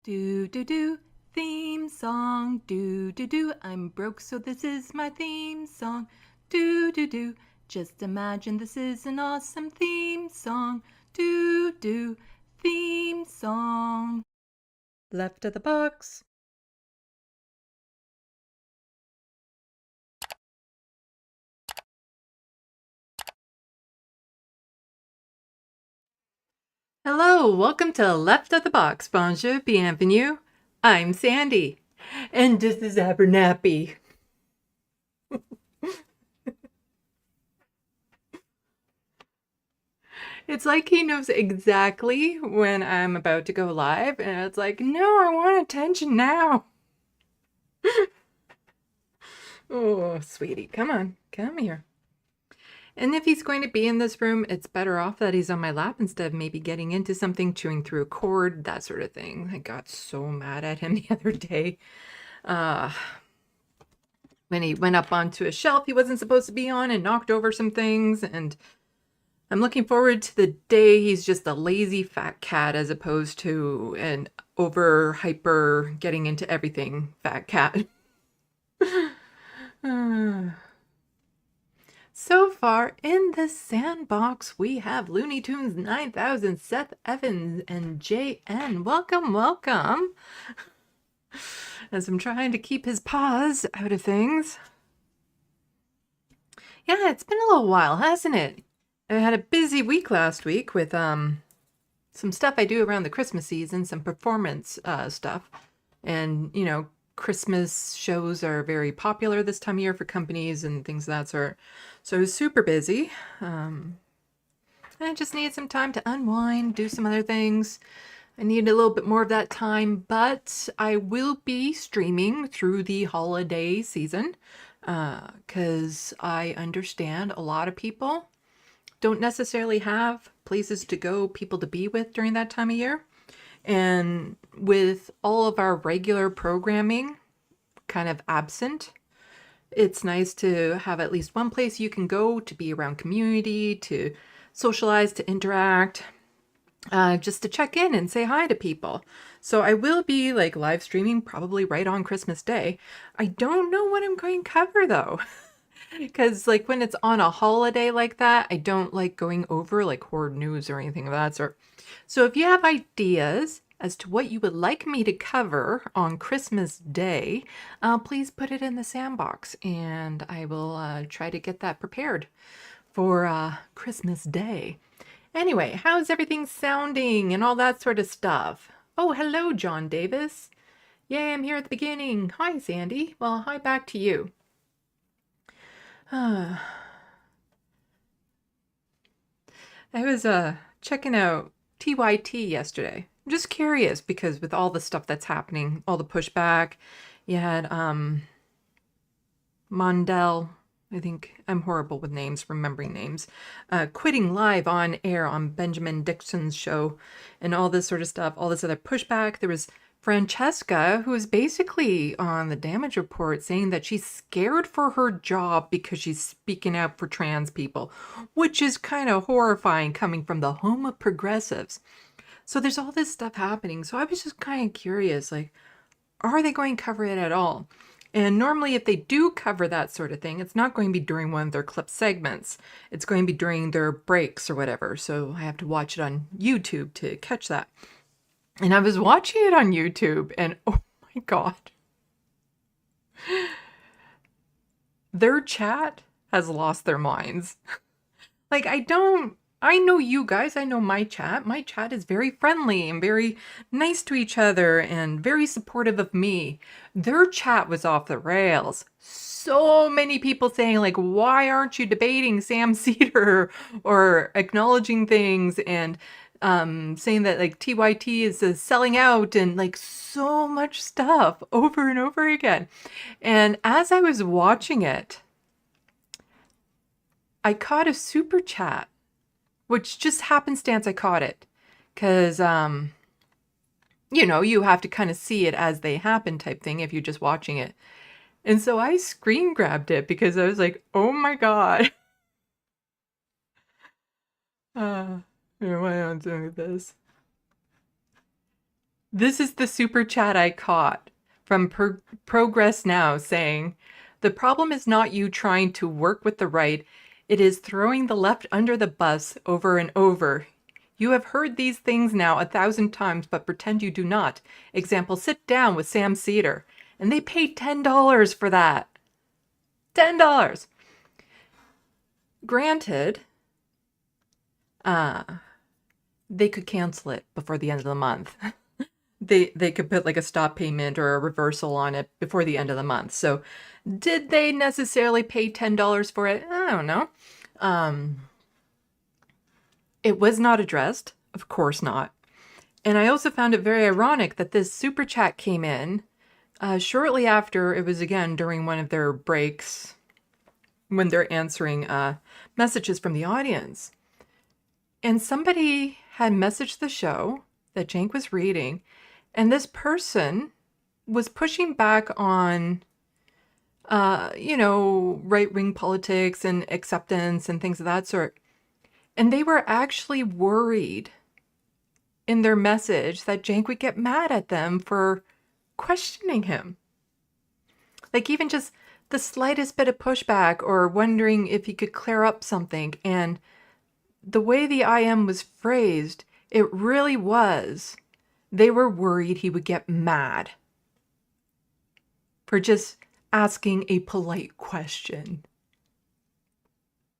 Do do do, theme song. Do do do, I'm broke so this is my theme song. Do do do, just imagine this is an awesome theme song. Do do, theme song. Left of the box. Hello, welcome to Left of the Box. Bonjour, bienvenue. I'm Sandy, and this is Abernathy. It's like he knows exactly when I'm about to go live, and it's like, no, I want attention now. Oh, sweetie, come on, come here. And if he's going to be in this room, it's better off that he's on my lap instead of maybe getting into something, chewing through a cord, that sort of thing. I got so mad at him the other day. When he went up onto a shelf he wasn't supposed to be on and knocked over some things, and I'm looking forward to the day he's just a lazy fat cat as opposed to an over hyper getting into everything fat cat. So far in the sandbox, we have Looney Tunes 9000, Seth Evans, and JN. Welcome, welcome. As I'm trying to keep his paws out of things. Yeah, it's been a little while, hasn't it? I had a busy week last week with some stuff I do around the Christmas season, some performance stuff. And, you know, Christmas shows are very popular this time of year for companies and things of that sort. So I was super busy. I just needed some time to unwind, do some other things. I need a little bit more of that time, but I will be streaming through the holiday season because I understand a lot of people don't necessarily have places to go, people to be with during that time of year. And with all of our regular programming kind of absent, it's nice to have at least one place you can go to be around community, to socialize, to interact, just to check in and say hi to people. So I will be like live streaming probably right on Christmas Day. I don't know what I'm going to cover though. Because like when it's on a holiday like that, I don't like going over like horror news or anything of that sort. So if you have ideas as to what you would like me to cover on Christmas Day, please put it in the sandbox and I will try to get that prepared for Christmas Day. Anyway, how's everything sounding and all that sort of stuff? Oh, hello, John Davis. Yay, I'm here at the beginning. Hi, Sandy. Well, hi back to you. I was checking out TYT yesterday. I'm just curious because with all the stuff that's happening, all the pushback, you had Mondell, I think I'm horrible with names, remembering names, quitting live on air on Benjamin Dixon's show and all this sort of stuff, all this other pushback. There was Francesca, who is basically on the damage report saying that she's scared for her job because she's speaking out for trans people, which is kind of horrifying coming from the home of progressives. So there's all this stuff happening. So I was just kind of curious, like, are they going to cover it at all? And normally if they do cover that sort of thing, it's not going to be during one of their clip segments. It's going to be during their breaks or whatever. So I have to watch it on YouTube to catch that. And I was watching it on YouTube and oh my God. Their chat has lost their minds. Like I know you guys, I know my chat. My chat is very friendly and very nice to each other and very supportive of me. Their chat was off the rails. So many people saying like, why aren't you debating Sam Cedar or acknowledging things and saying that like TYT is selling out and like so much stuff over and over again. And as I was watching it, I caught a super chat, which just happenstance I caught it because, you know, you have to kind of see it as they happen type thing if you're just watching it. And so I screen grabbed it because I was like, oh my God. Why am I doing this? This is the super chat I caught from Progress Now saying, the problem is not you trying to work with the right, it is throwing the left under the bus over and over. You have heard these things now 1,000 times, but pretend you do not. Example, sit down with Sam Cedar. And they paid $10 for that. $10. Granted, they could cancel it before the end of the month. They could put like a stop payment or a reversal on it before the end of the month. So did they necessarily pay $10 for it? I don't know. It was not addressed. Of course not. And I also found it very ironic that this super chat came in shortly after. It was again during one of their breaks when they're answering messages from the audience. And somebody had messaged the show that Cenk was reading, and this person was pushing back on, right-wing politics and acceptance and things of that sort. And they were actually worried in their message that Cenk would get mad at them for questioning him. Like even just the slightest bit of pushback or wondering if he could clear up something. And the way the IM was phrased, it really was, they were worried he would get mad for just asking a polite question.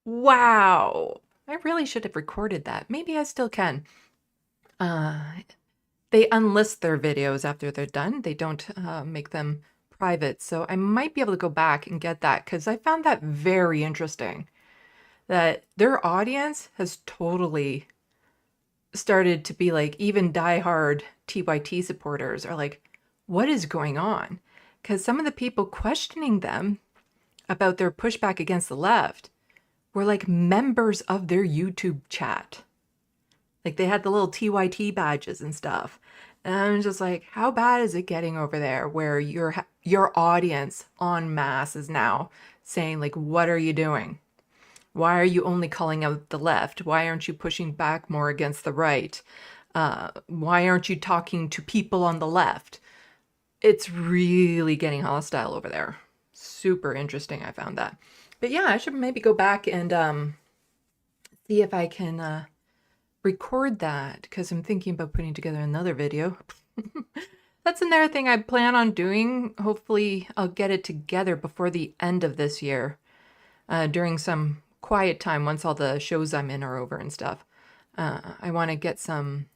Wow. I really should have recorded that. Maybe I still can. They unlist their videos after they're done. They don't make them private. So I might be able to go back and get that because I found that very interesting. That their audience has totally started to be like, even diehard TYT supporters are like, what is going on? Because some of the people questioning them about their pushback against the left were like members of their YouTube chat. Like they had the little TYT badges and stuff. And I'm just like, how bad is it getting over there where your audience en masse is now saying like, what are you doing? Why are you only calling out the left? Why aren't you pushing back more against the right? Why aren't you talking to people on the left? It's really getting hostile over there. Super interesting, I found that. But yeah, I should maybe go back and see if I can record that because I'm thinking about putting together another video. That's another thing I plan on doing. Hopefully I'll get it together before the end of this year during some quiet time once all the shows I'm in are over and stuff. I want to get some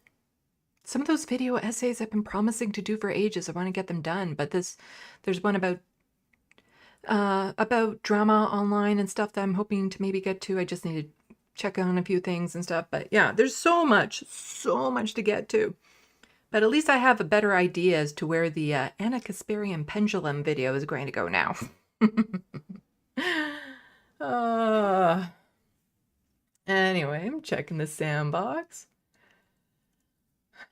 of those video essays I've been promising to do for ages. I want to get them done, but there's one about drama online and stuff that I'm hoping to maybe get to. I just need to check on a few things and stuff, but yeah, there's so much to get to. But at least I have a better idea as to where the Anna Kasparian pendulum video is going to go now. Anyway, I'm checking the Sandbox.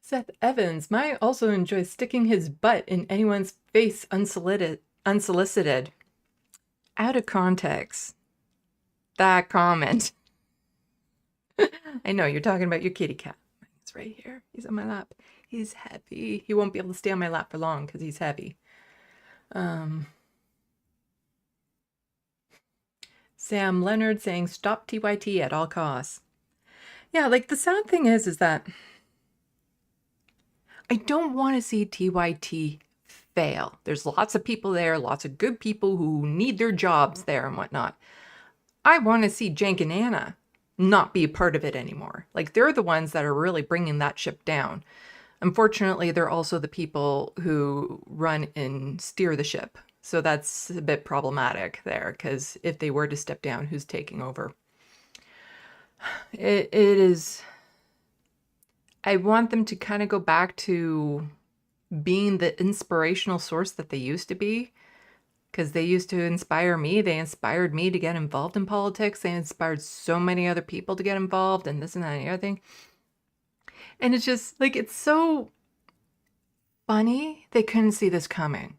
Seth Evans might also enjoy sticking his butt in anyone's face unsolicited. Out of context. That comment. I know, you're talking about your kitty cat. He's right here. He's on my lap. He's heavy. He won't be able to stay on my lap for long because he's heavy. Sam Leonard saying, stop TYT at all costs. Yeah, like the sad thing is that I don't want to see TYT fail. There's lots of people there, lots of good people who need their jobs there and whatnot. I want to see Cenk and Anna not be a part of it anymore. Like they're the ones that are really bringing that ship down. Unfortunately, they're also the people who run and steer the ship. So that's a bit problematic there, because if they were to step down, who's taking over? It is... I want them to kind of go back to being the inspirational source that they used to be, because they used to inspire me. They inspired me to get involved in politics. They inspired so many other people to get involved and this and that and the other thing. And it's just like, it's so funny. They couldn't see this coming.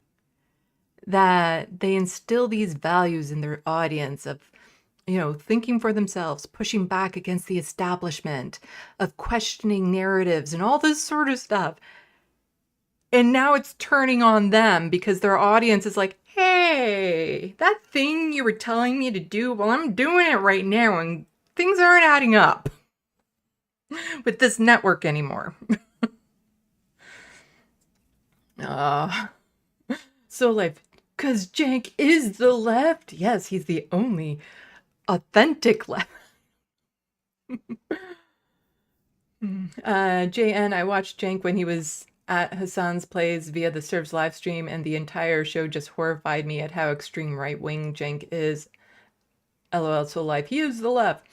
That they instill these values in their audience of, thinking for themselves, pushing back against the establishment, of questioning narratives and all this sort of stuff. And now it's turning on them because their audience is like, hey, that thing you were telling me to do, well, I'm doing it right now and things aren't adding up with this network anymore. So like, because Cenk is the left. Yes, he's the only authentic left. JN, I watched Cenk when he was at Hassan's plays via the Serves live stream, and the entire show just horrified me at how extreme right-wing Cenk is. LOL, so live. He is the left.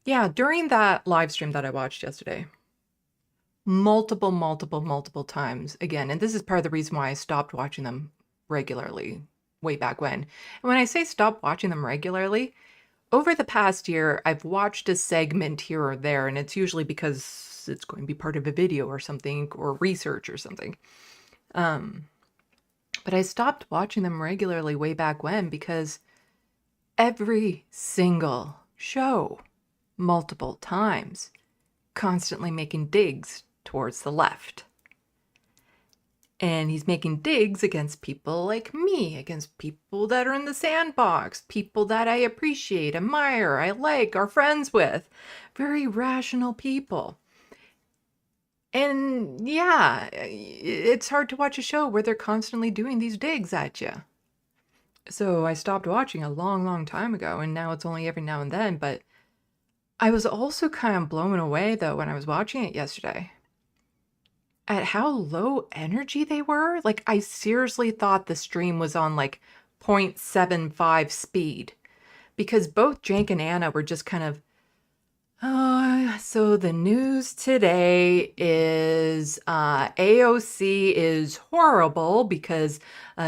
Yeah, during that live stream that I watched yesterday, multiple times again, and this is part of the reason why I stopped watching them regularly way back when. And when I say stop watching them regularly, over the past year, I've watched a segment here or there, and it's usually because it's going to be part of a video or something, or research or something. But I stopped watching them regularly way back when because every single show, multiple times, constantly making digs towards the left. And he's making digs against people like me, against people that are in the Sandbox, people that I appreciate, admire, I like, are friends with. Very rational people. And yeah, it's hard to watch a show where they're constantly doing these digs at you. So I stopped watching a long time ago, and now it's only every now and then. But I was also kind of blown away, though, when I was watching it yesterday, at how low energy they were. Like, I seriously thought the stream was on like 0.75 speed, because both Cenk and Anna were just kind of, oh, so the news today is AOC is horrible because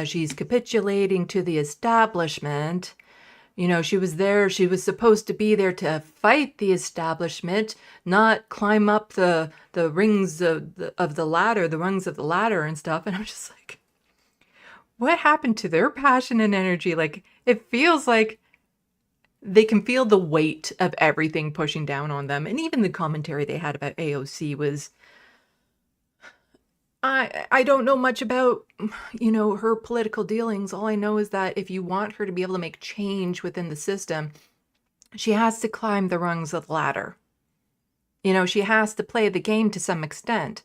she's capitulating to the establishment. You know, she was there, she was supposed to be there to fight the establishment, not climb up the rings of the ladder, the rungs of the ladder and stuff. And I'm just like, what happened to their passion and energy? Like, it feels like they can feel the weight of everything pushing down on them. And even the commentary they had about AOC was, I don't know much about, you know, her political dealings. All I know is that if you want her to be able to make change within the system, she has to climb the rungs of the ladder. You know, she has to play the game to some extent.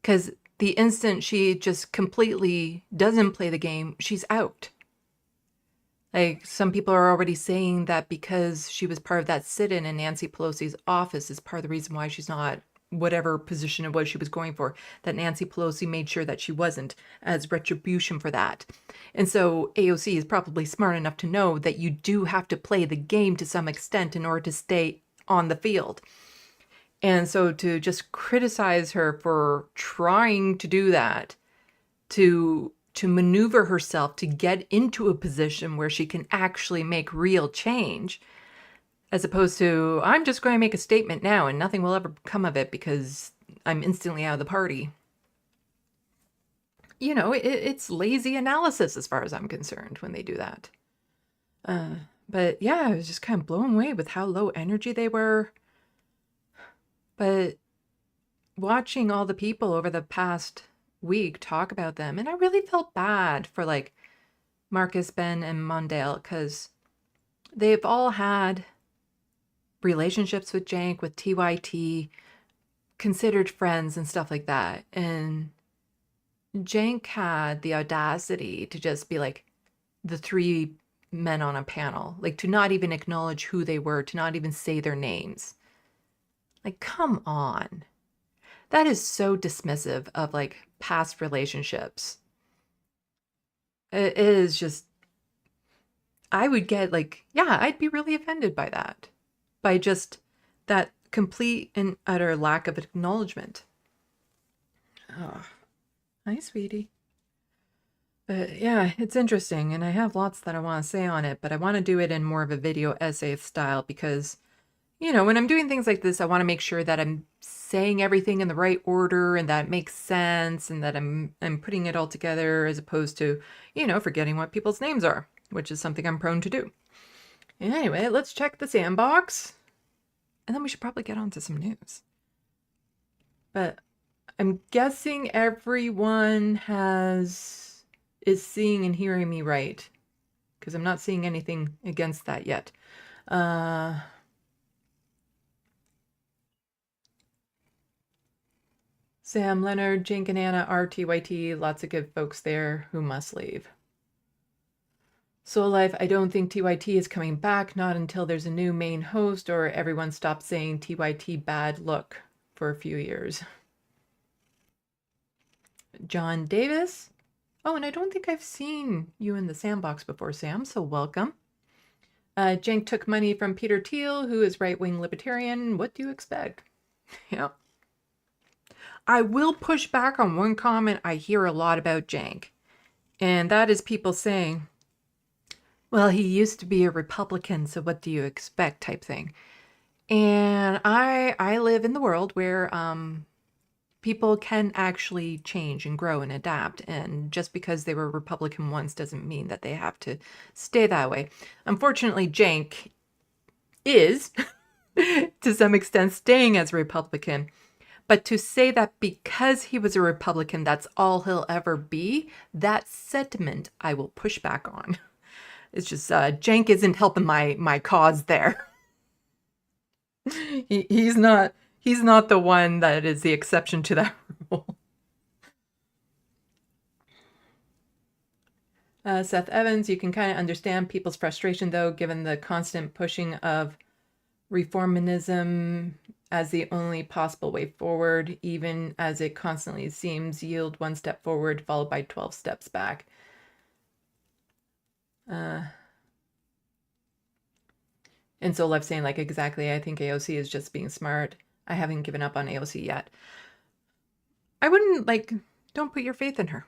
Because the instant she just completely doesn't play the game, she's out. Like, some people are already saying that because she was part of that sit-in in Nancy Pelosi's office is part of the reason why she's not whatever position it was she was going for, that Nancy Pelosi made sure that she wasn't, as retribution for that. And so AOC is probably smart enough to know that you do have to play the game to some extent in order to stay on the field. And so to just criticize her for trying to do that, to maneuver herself to get into a position where she can actually make real change, as opposed to, I'm just going to make a statement now and nothing will ever come of it because I'm instantly out of the party. You know, it's lazy analysis as far as I'm concerned when they do that. But yeah, I was just kind of blown away with how low energy they were. But watching all the people over the past week talk about them, and I really felt bad for like Marcus, Ben, and Mondale, because they've all had relationships with Cenk, with TYT, considered friends and stuff like that. And Cenk had the audacity to just be like the three men on a panel, like to not even acknowledge who they were, to not even say their names. Like, come on. That is so dismissive of like past relationships. It is just, I would get like, yeah, I'd be really offended by that. By just that complete and utter lack of acknowledgement. Oh, hi, sweetie. But yeah, it's interesting, and I have lots that I want to say on it, but I want to do it in more of a video essay style because, you know, when I'm doing things like this, I want to make sure that I'm saying everything in the right order and that it makes sense and that I'm putting it all together as opposed to, you know, forgetting what people's names are, which is something I'm prone to do. Anyway, let's check the Sandbox. And then we should probably get on to some news. But I'm guessing everyone is seeing and hearing me right, because I'm not seeing anything against that yet. Sam, Leonard, Jink and Anna, RTYT, lots of good folks there who must leave. Soul Life, I don't think TYT is coming back, not until there's a new main host or everyone stops saying TYT bad look for a few years. John Davis. Oh, and I don't think I've seen you in the Sandbox before, Sam, so welcome. Jenk took money from Peter Thiel, who is right-wing libertarian. What do you expect? Yeah. I will push back on one comment I hear a lot about Jenk, and that is people saying, well, he used to be a Republican, so what do you expect type thing. And I live in the world where people can actually change and grow and adapt. And just because they were Republican once doesn't mean that they have to stay that way. Unfortunately, Jenk is, to some extent, staying as a Republican. But to say that because he was a Republican, that's all he'll ever be, that sentiment I will push back on. It's just Jenk isn't helping my cause there. He's not the one that is the exception to that rule. Seth Evans, you can kind of understand people's frustration though, given the constant pushing of reformism as the only possible way forward, even as it constantly seems yield one step forward followed by 12 steps back. And so Left saying like, exactly, I think AOC is just being smart. I haven't given up on AOC yet. I wouldn't don't put your faith in her.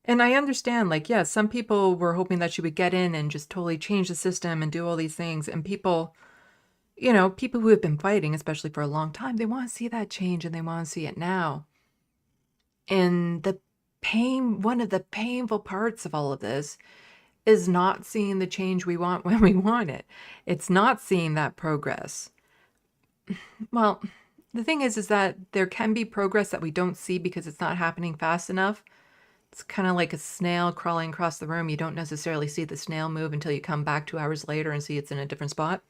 And I understand, yeah, some people were hoping that she would get in and just totally change the system and do all these things. And people, people who have been fighting, especially for a long time, they want to see that change and they want to see it now. And one of the painful parts of all of this is not seeing the change we want when we want it. It's not seeing that progress. Well, the thing is that there can be progress that we don't see because it's not happening fast enough. It's kind of like a snail crawling across the room. You don't necessarily see the snail move until you come back 2 hours later and see it's in a different spot.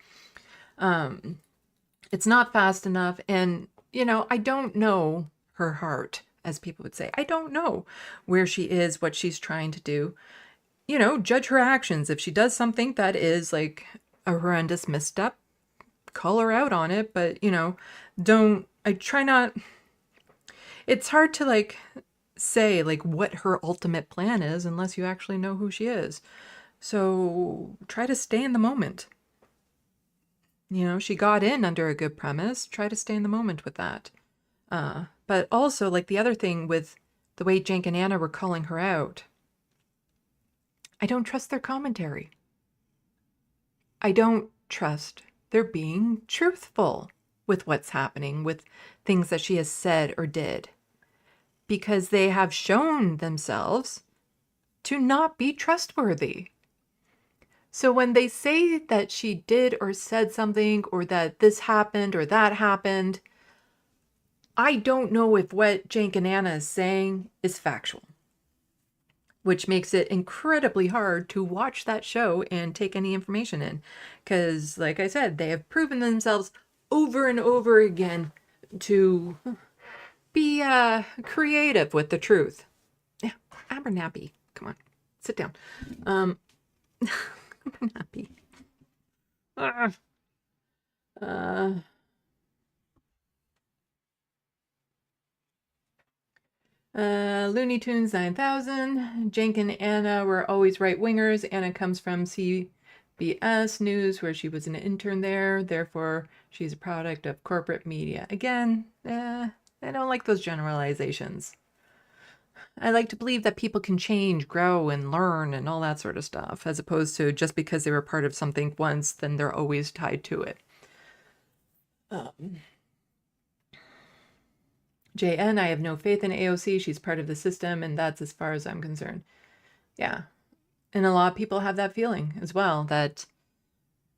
It's not fast enough. And, I don't know her heart, as people would say. I don't know where she is, what she's trying to do. Judge her actions. If she does something that is like a horrendous misstep, call her out on it. But, I try not. It's hard to say what her ultimate plan is unless you actually know who she is. So try to stay in the moment. She got in under a good premise. Try to stay in the moment with that. But also the other thing with the way Jenk and Anna were calling her out, I don't trust their commentary. I don't trust they're being truthful with what's happening, with things that she has said or did, because they have shown themselves to not be trustworthy. So when they say that she did or said something, or that this happened or that happened, I don't know if what Jenk and Anna is saying is factual, which makes it incredibly hard to watch that show and take any information in. Because, like I said, they have proven themselves over and over again to be creative with the truth. Yeah, Abernathy, come on, sit down. Abernathy. Looney Tunes 9000. Jenk and Anna were always right-wingers. Anna comes from CBS News, where she was an intern there. Therefore, she's a product of corporate media. Again, I don't like those generalizations. I like to believe that people can change, grow, and learn, and all that sort of stuff, as opposed to just because they were part of something once, then they're always tied to it. JN, I have no faith in AOC. She's part of the system, and that's as far as I'm concerned. Yeah. And a lot of people have that feeling as well, that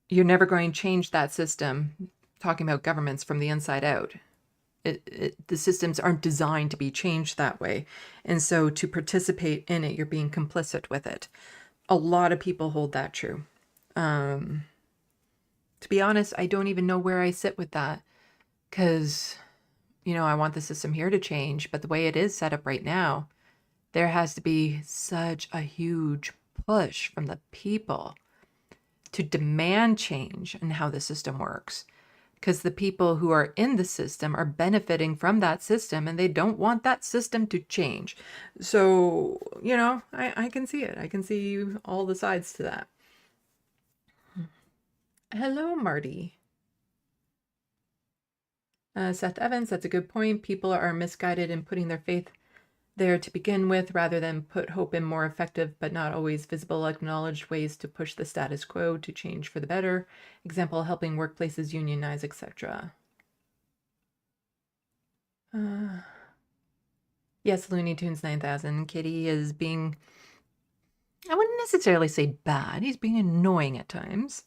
you're never going to change that system, talking about governments from the inside out. The systems aren't designed to be changed that way. And so to participate in it, you're being complicit with it. A lot of people hold that true. To be honest, I don't even know where I sit with that, because, I want the system here to change, but the way it is set up right now, there has to be such a huge push from the people to demand change in how the system works, because the people who are in the system are benefiting from that system and they don't want that system to change. So, I can see it. I can see all the sides to that. Hello, Marty. Seth Evans, that's a good point. People are misguided in putting their faith there to begin with, rather than put hope in more effective but not always visible acknowledged ways to push the status quo to change for the better. Example, helping workplaces unionize, etc. Yes, Looney Tunes 9000. Kitty is being, I wouldn't necessarily say bad. He's being annoying at times.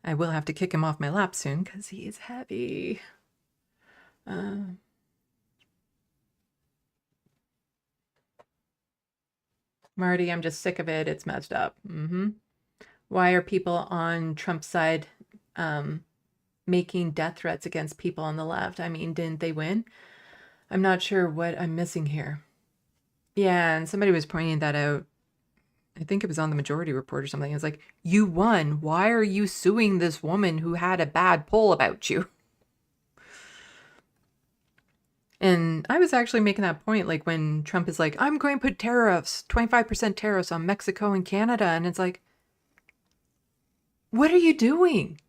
I will have to kick him off my lap soon because he is heavy. Marty, I'm just sick of it. It's messed up. Why are people on Trump's side making death threats against people on the left? I mean, didn't they win? I'm not sure what I'm missing here. Yeah, and somebody was pointing that out. I think it was on the Majority Report or something. It's like, you won. Why are you suing this woman who had a bad poll about you? And I was actually making that point, like when Trump is like, I'm going to put tariffs, 25% tariffs on Mexico and Canada. And it's like, what are you doing?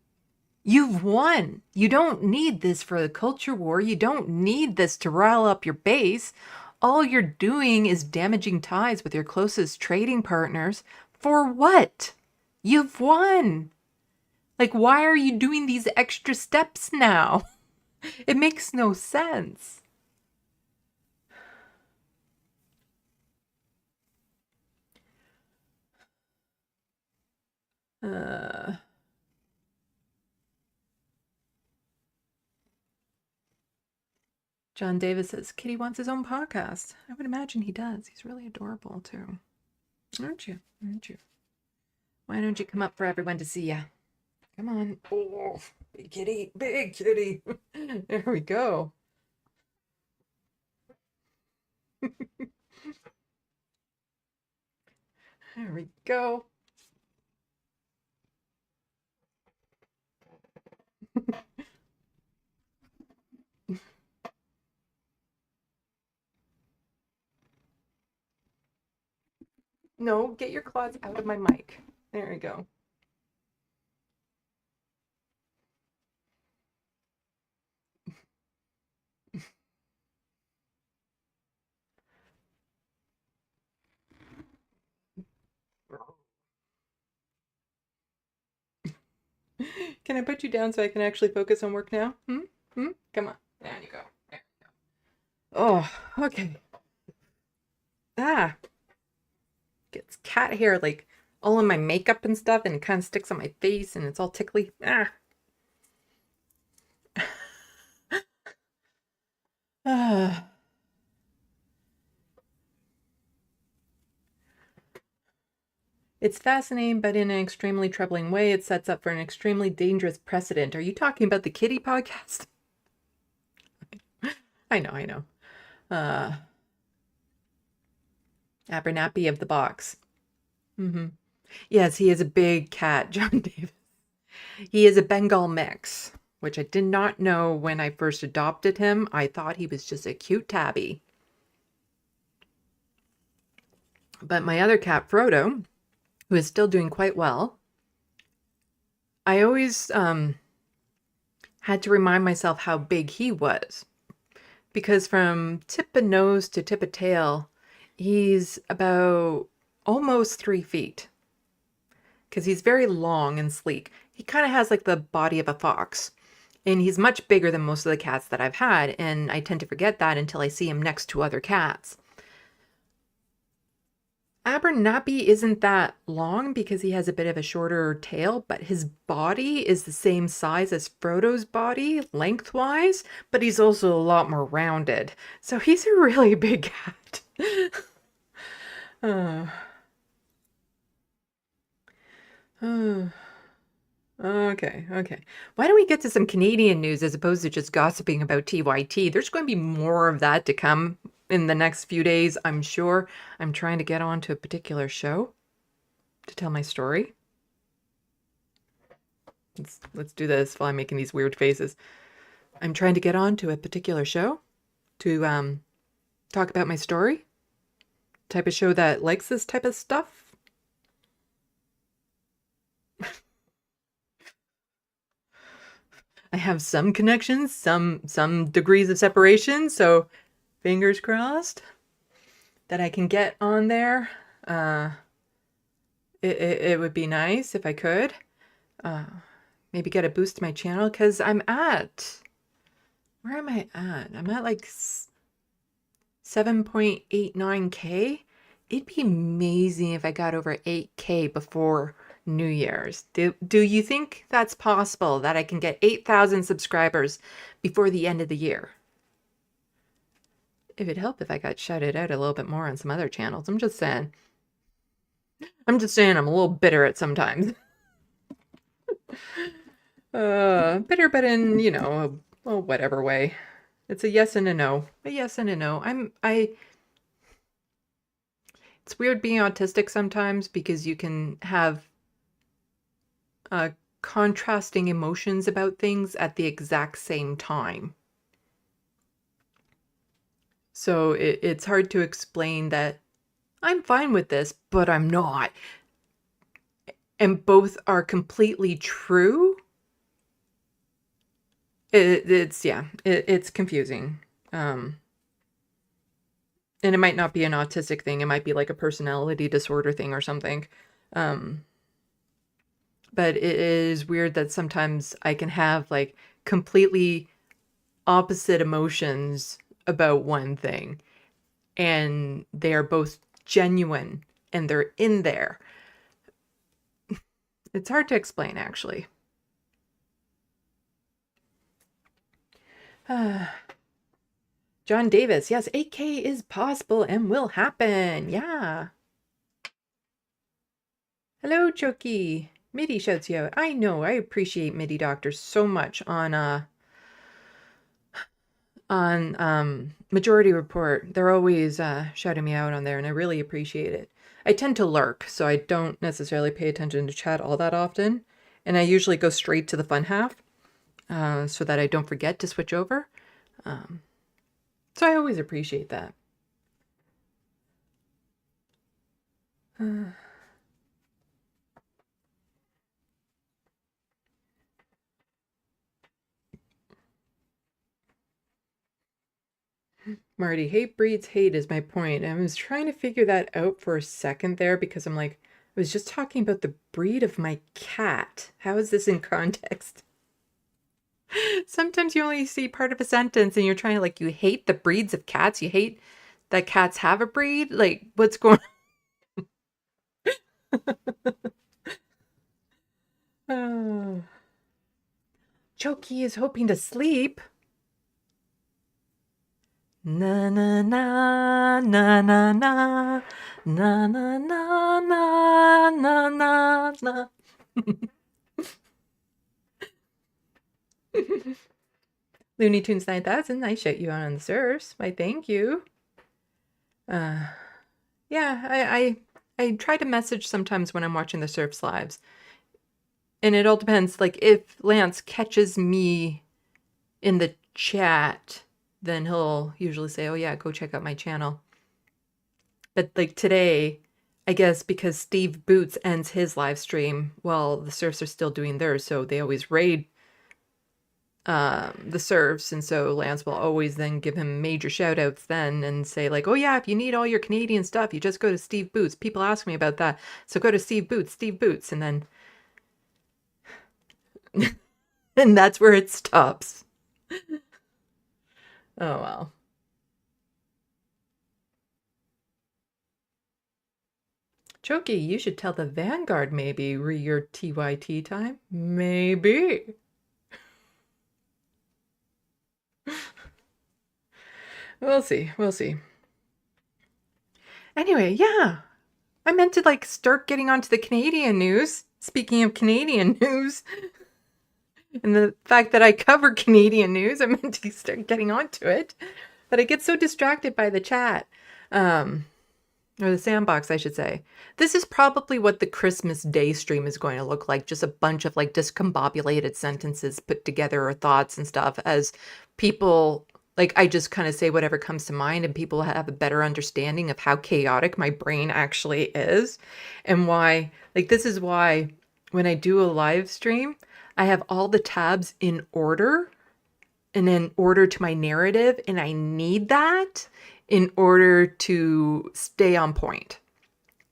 You've won. You don't need this for the culture war. You don't need this to rile up your base. All you're doing is damaging ties with your closest trading partners. For what? You've won. Like, why are you doing these extra steps now? It makes no sense. John Davis says, Kitty wants his own podcast. I would imagine he does. He's really adorable, too. Aren't you? Aren't you? Why don't you come up for everyone to see ya? Come on. Oh, big kitty. Big kitty. There we go. There we go. No, get your claws out of my mic. There we go. Can I put you down so I can actually focus on work now? Come on. There you go. There you go. Oh, okay. Gets cat hair like all in my makeup and stuff, and it kind of sticks on my face, and it's all tickly. It's fascinating, but in an extremely troubling way, it sets up for an extremely dangerous precedent. Are you talking about the Kitty podcast? I know. Abernathy of the box. Yes, he is a big cat, John Davis. He is a Bengal mix, which I did not know when I first adopted him. I thought he was just a cute tabby. But my other cat, Frodo, who is still doing quite well, I always had to remind myself how big he was. Because from tip of nose to tip of tail, he's about almost 3 feet. Because he's very long and sleek. He kind of has like the body of a fox. And he's much bigger than most of the cats that I've had. And I tend to forget that until I see him next to other cats. Abernathy isn't that long because he has a bit of a shorter tail, but his body is the same size as Frodo's body, lengthwise, but he's also a lot more rounded. So he's a really big cat. uh, uh, okay. Why don't we get to some Canadian news as opposed to just gossiping about TYT? There's going to be more of that to come in the next few days, I'm sure. I'm trying to get on to a particular show to tell my story. Let's do this while I'm making these weird faces. I'm trying to get on to a particular show to talk about my story. Type of show that likes this type of stuff. I have some connections, some degrees of separation, so fingers crossed that I can get on there. It would be nice if I could. Maybe get a boost to my channel because where am I at? I'm at like 7.89K. It'd be amazing if I got over 8K before New Year's. Do you think that's possible that I can get 8,000 subscribers before the end of the year? It would help if I got shouted out a little bit more on some other channels. I'm just saying I'm a little bitter at sometimes. Bitter, but in, a whatever way. It's a yes and a no. A yes and a no. It's weird being autistic sometimes because you can have contrasting emotions about things at the exact same time. So it's hard to explain that I'm fine with this, but I'm not. And both are completely true. It's confusing. And it might not be an autistic thing. It might be like a personality disorder thing or something. But it is weird that sometimes I can have like completely opposite emotions about one thing. And they are both genuine and they're in there. It's hard to explain, actually. John Davis, yes, 8K is possible and will happen. Yeah. Hello, Choki. Midi shouts you out. I know, I appreciate Midi Doctors so much on Majority Report. They're always shouting me out on there, and I really appreciate it. I tend to lurk, so I don't necessarily pay attention to chat all that often, and I usually go straight to the fun half so that I don't forget to switch over. So I always appreciate that. Marty, hate breeds hate is my point. I was trying to figure that out for a second there because I'm like, I was just talking about the breed of my cat. How is this in context? Sometimes you only see part of a sentence and you're trying to like, you hate the breeds of cats? You hate that cats have a breed? Like, what's going on? Choki is hoping to sleep. Na na na na na na na na na na na na na. Looney Tunes 9000, I shout you out on the serves. Why, thank you. Yeah, I try to message sometimes when I'm watching the Surfs lives. And it all depends. Like, if Lance catches me in the chat, then he'll usually say, oh yeah, go check out my channel. But like today, I guess because Steve Boots ends his live stream while the Surfs are still doing theirs, so they always raid the Surfs, and so Lance will always then give him major shout outs then and say like, oh yeah, if you need all your Canadian stuff, you just go to Steve Boots. People ask me about that, so go to Steve Boots, and then and that's where it stops. Oh well. Choki, you should tell the Vanguard maybe your TYT time. Maybe. We'll see. We'll see. Anyway, yeah. I meant to like start getting onto the Canadian news. Speaking of Canadian news, and the fact that I cover Canadian news, I meant to start getting onto it. But I get so distracted by the chat. Or the Sandbox, I should say. This is probably what the Christmas Day stream is going to look like. Just a bunch of like discombobulated sentences put together or thoughts and stuff as people, like I just kind of say whatever comes to mind and people have a better understanding of how chaotic my brain actually is and why, like this is why when I do a live stream, I have all the tabs in order and in order to my narrative. And I need that in order to stay on point,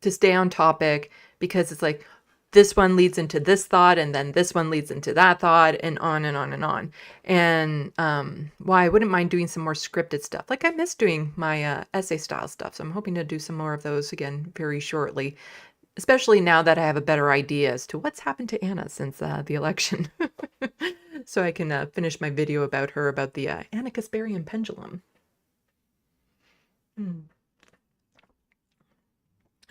to stay on topic, because it's like this one leads into this thought and then this one leads into that thought and on and on and on. And why I wouldn't mind doing some more scripted stuff. Like I miss doing my essay style stuff. So I'm hoping to do some more of those again very shortly, especially now that I have a better idea as to what's happened to Anna since the election. So I can finish my video about her, about the Anna Kasparian pendulum.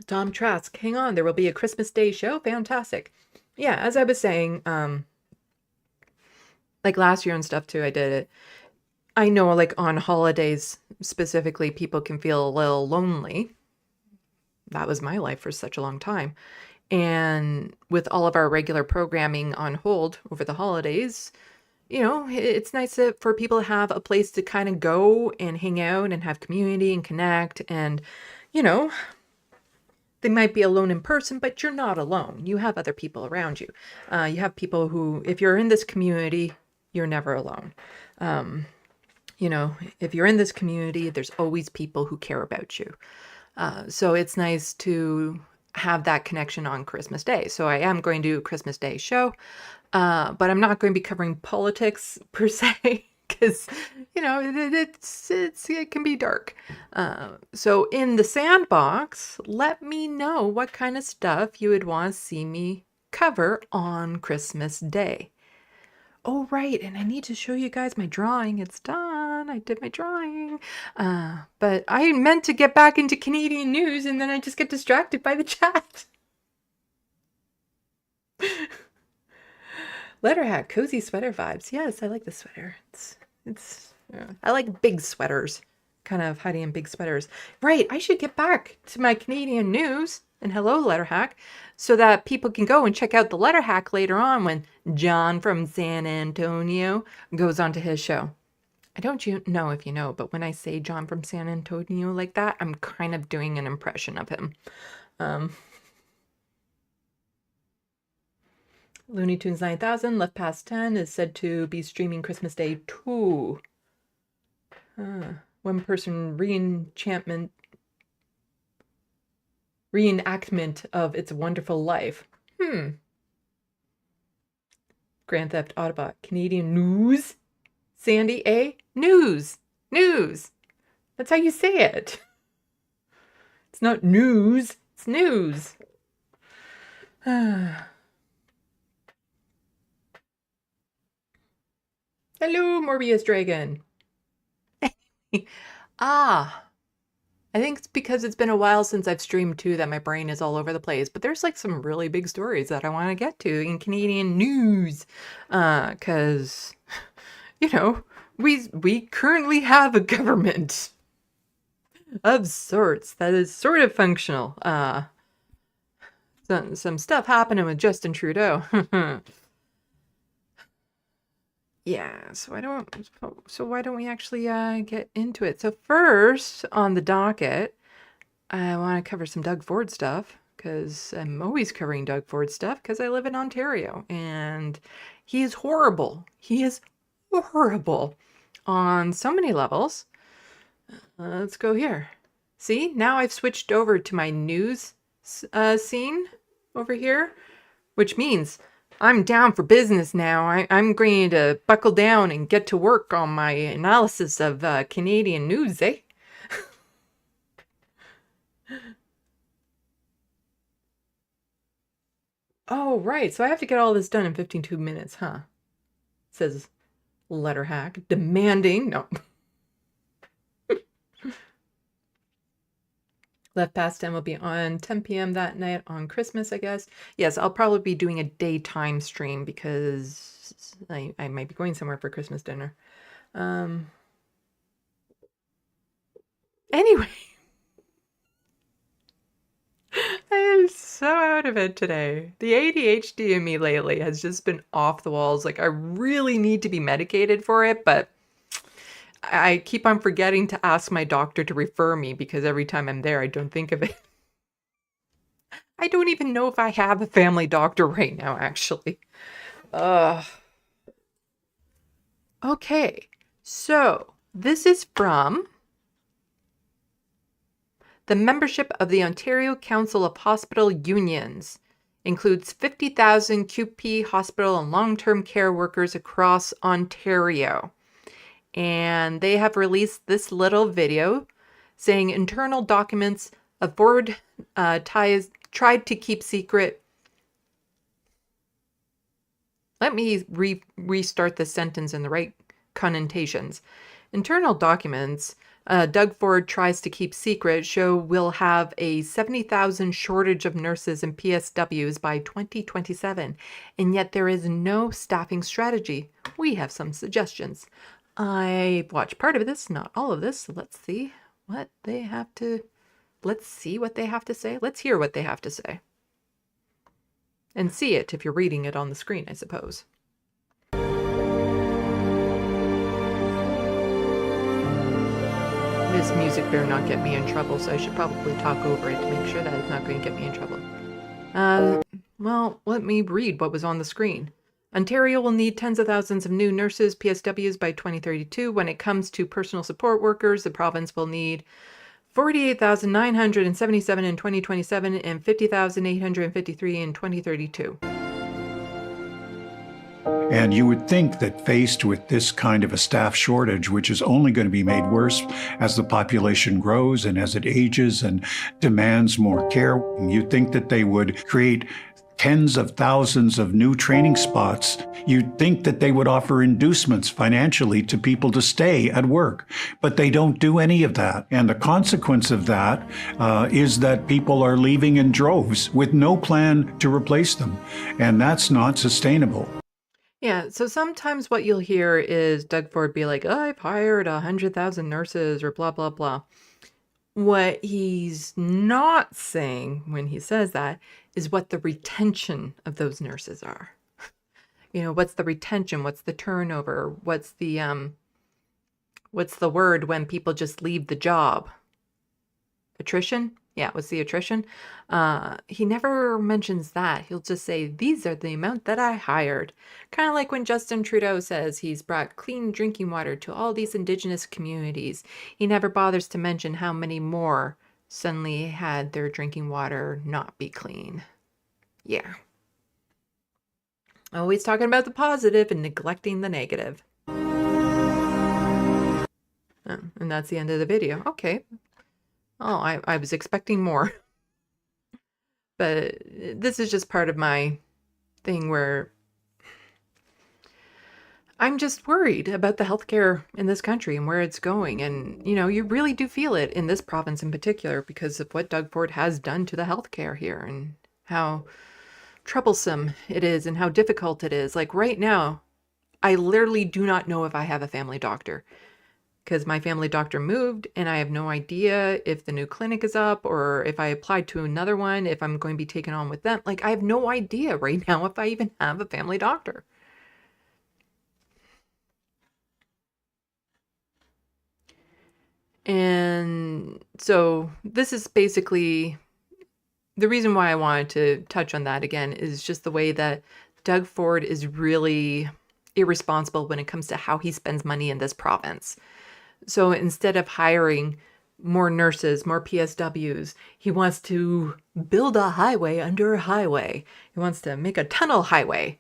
Tom Trask, hang on, there will be a Christmas Day show. Fantastic. Yeah, as I was saying, like last year and stuff too, I did it. I know like on holidays specifically, people can feel a little lonely. That was my life for such a long time. And with all of our regular programming on hold over the holidays, you know, it's nice for people to have a place to kind of go and hang out and have community and connect. And, you know, they might be alone in person, but you're not alone. You have other people around you. You have people who, if you're in this community, you're never alone. You know, if you're in this community, there's always people who care about you. So it's nice to have that connection on Christmas Day. So I am going to do a Christmas Day show. But I'm not going to be covering politics per se, because, you know, it can be dark. So in the Sandbox, let me know what kind of stuff you would want to see me cover on Christmas Day. Oh, right. And I need to show you guys my drawing. It's done. I did my drawing. But I meant to get back into Canadian news and then I just get distracted by the chat. Letter hat, cozy sweater vibes. Yes, I like the sweater. I like big sweaters, kind of hiding in big sweaters. Right, I should get back to my Canadian news. And hello, Letter Hack, so that people can go and check out the Letter Hack later on when John from San Antonio goes onto his show. I don't know if you know, but when I say John from San Antonio like that, I'm kind of doing an impression of him. Looney Tunes 9000, Left Past 10 is said to be streaming Christmas Day 2. One person reenactment of It's a Wonderful Life. Grand Theft Autobot, Canadian news. Sandy, eh? News. News. That's how you say it. It's not news. It's news. Hello, Morbius Dragon. I think it's because it's been a while since I've streamed too that my brain is all over the place. But there's like some really big stories that I want to get to in Canadian news. Because, you know, we currently have a government of sorts that is sort of functional. Some stuff happening with Justin Trudeau. Yeah, so why don't we actually get into it? So first on the docket, I want to cover some Doug Ford stuff because I'm always covering Doug Ford stuff because I live in Ontario and he is horrible. He is horrible on so many levels. Let's go here. See, now I've switched over to my news scene over here, which means I'm down for business now. I'm going to buckle down and get to work on my analysis of Canadian news, eh? Oh, right. So I have to get all this done in 52 minutes, huh? Says letter hack. Demanding. No. Left Past 10 will be on 10 p.m. that night on Christmas, I guess. Yes, I'll probably be doing a daytime stream because I might be going somewhere for Christmas dinner. Anyway, I am so out of it today. The ADHD in me lately has just been off the walls. Like, I really need to be medicated for it, but I keep on forgetting to ask my doctor to refer me because every time I'm there, I don't think of it. I don't even know if I have a family doctor right now, actually. Ugh. Okay, so this is from the membership of the Ontario Council of Hospital Unions. Includes 50,000 QP hospital and long-term care workers across Ontario. And they have released this little video saying internal documents of board ties tried to keep secret. Let me restart the sentence in the right connotations. Internal documents Doug Ford tries to keep secret show we'll have a 70,000 shortage of nurses and PSWs by 2027, and yet there is no staffing strategy. We have some suggestions. I watched part of this, not all of this. Let's see what they have to. Let's see what they have to say. Let's hear what they have to say. And see it if you're reading it on the screen, I suppose. This music better not get me in trouble, so I should probably talk over it to make sure that it's not going to get me in trouble. Well, let me read what was on the screen. Ontario will need tens of thousands of new nurses, PSWs by 2032. When it comes to personal support workers, the province will need 48,977 in 2027 and 50,853 in 2032. And you would think that faced with this kind of a staff shortage, which is only going to be made worse as the population grows and as it ages and demands more care, you'd think that they would create tens of thousands of new training spots. You'd think that they would offer inducements financially to people to stay at work, but they don't do any of that. And the consequence of that is that people are leaving in droves with no plan to replace them. And that's not sustainable. Yeah, so sometimes what you'll hear is Doug Ford be like, oh, I've hired 100,000 nurses or blah, blah, blah. What he's not saying when he says that is what the retention of those nurses are. You know, what's the retention? What's the turnover? What's the word when people just leave the job? Attrition? Yeah, what's the attrition? He never mentions that. He'll just say, these are the amount that I hired. Kind of like when Justin Trudeau says he's brought clean drinking water to all these Indigenous communities. He never bothers to mention how many more suddenly had their drinking water not be clean. Yeah. Always talking about the positive and neglecting the negative. Oh, and that's the end of the video. Okay. Oh, I was expecting more. But this is just part of my thing where I'm just worried about the healthcare in this country and where it's going. And, you know, you really do feel it in this province in particular because of what Doug Ford has done to the healthcare here and how troublesome it is and how difficult it is. Like right now, I literally do not know if I have a family doctor. Because my family doctor moved and I have no idea if the new clinic is up or if I applied to another one, if I'm going to be taken on with them. Like, I have no idea right now if I even have a family doctor. And so this is basically the reason why I wanted to touch on that again is just the way that Doug Ford is really irresponsible when it comes to how he spends money in this province. So instead of hiring more nurses, more PSWs, he wants to build a highway under a highway. He wants to make a tunnel highway.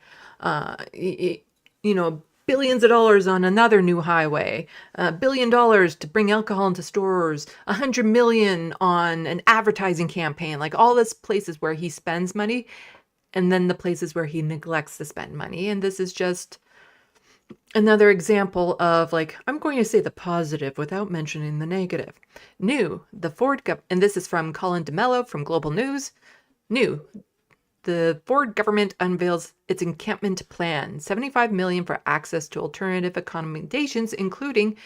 You know, billions of dollars on another new highway, $1 billion to bring alcohol into stores, $100 million on an advertising campaign, like all this places where he spends money. and then the places where he neglects to spend money. And this is just another example of, like, I'm going to say the positive without mentioning the negative. New, the Ford and this is from Colin DeMello from Global News. New, the Ford government unveils its encampment plan, $75 million for access to alternative accommodations, including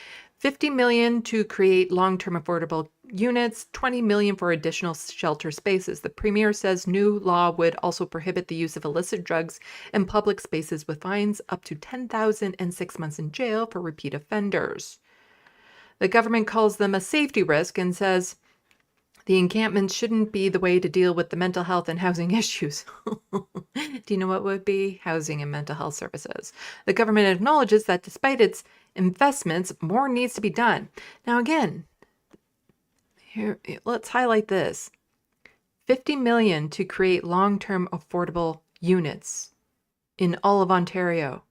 $50 million to create long-term affordable units, $20 million for additional shelter spaces. The premier says new law would also prohibit the use of illicit drugs in public spaces with fines up to $10,000 and 6 months in jail for repeat offenders. The government calls them a safety risk and says the encampments shouldn't be the way to deal with the mental health and housing issues. Do you know what would be? Housing and mental health services. The government acknowledges that despite its investments, more needs to be done. Now again, here, let's highlight this. $50 million to create long-term affordable units in all of Ontario.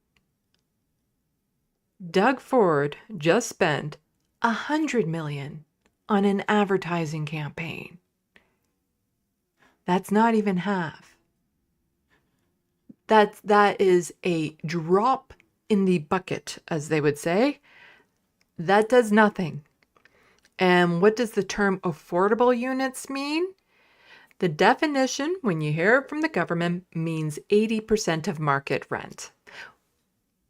Doug Ford just spent $100 million on an advertising campaign. That's not even half. That is a drop in the bucket, as they would say. That does nothing. And what does the term affordable units mean? The definition, when you hear it from the government, means 80% of market rent.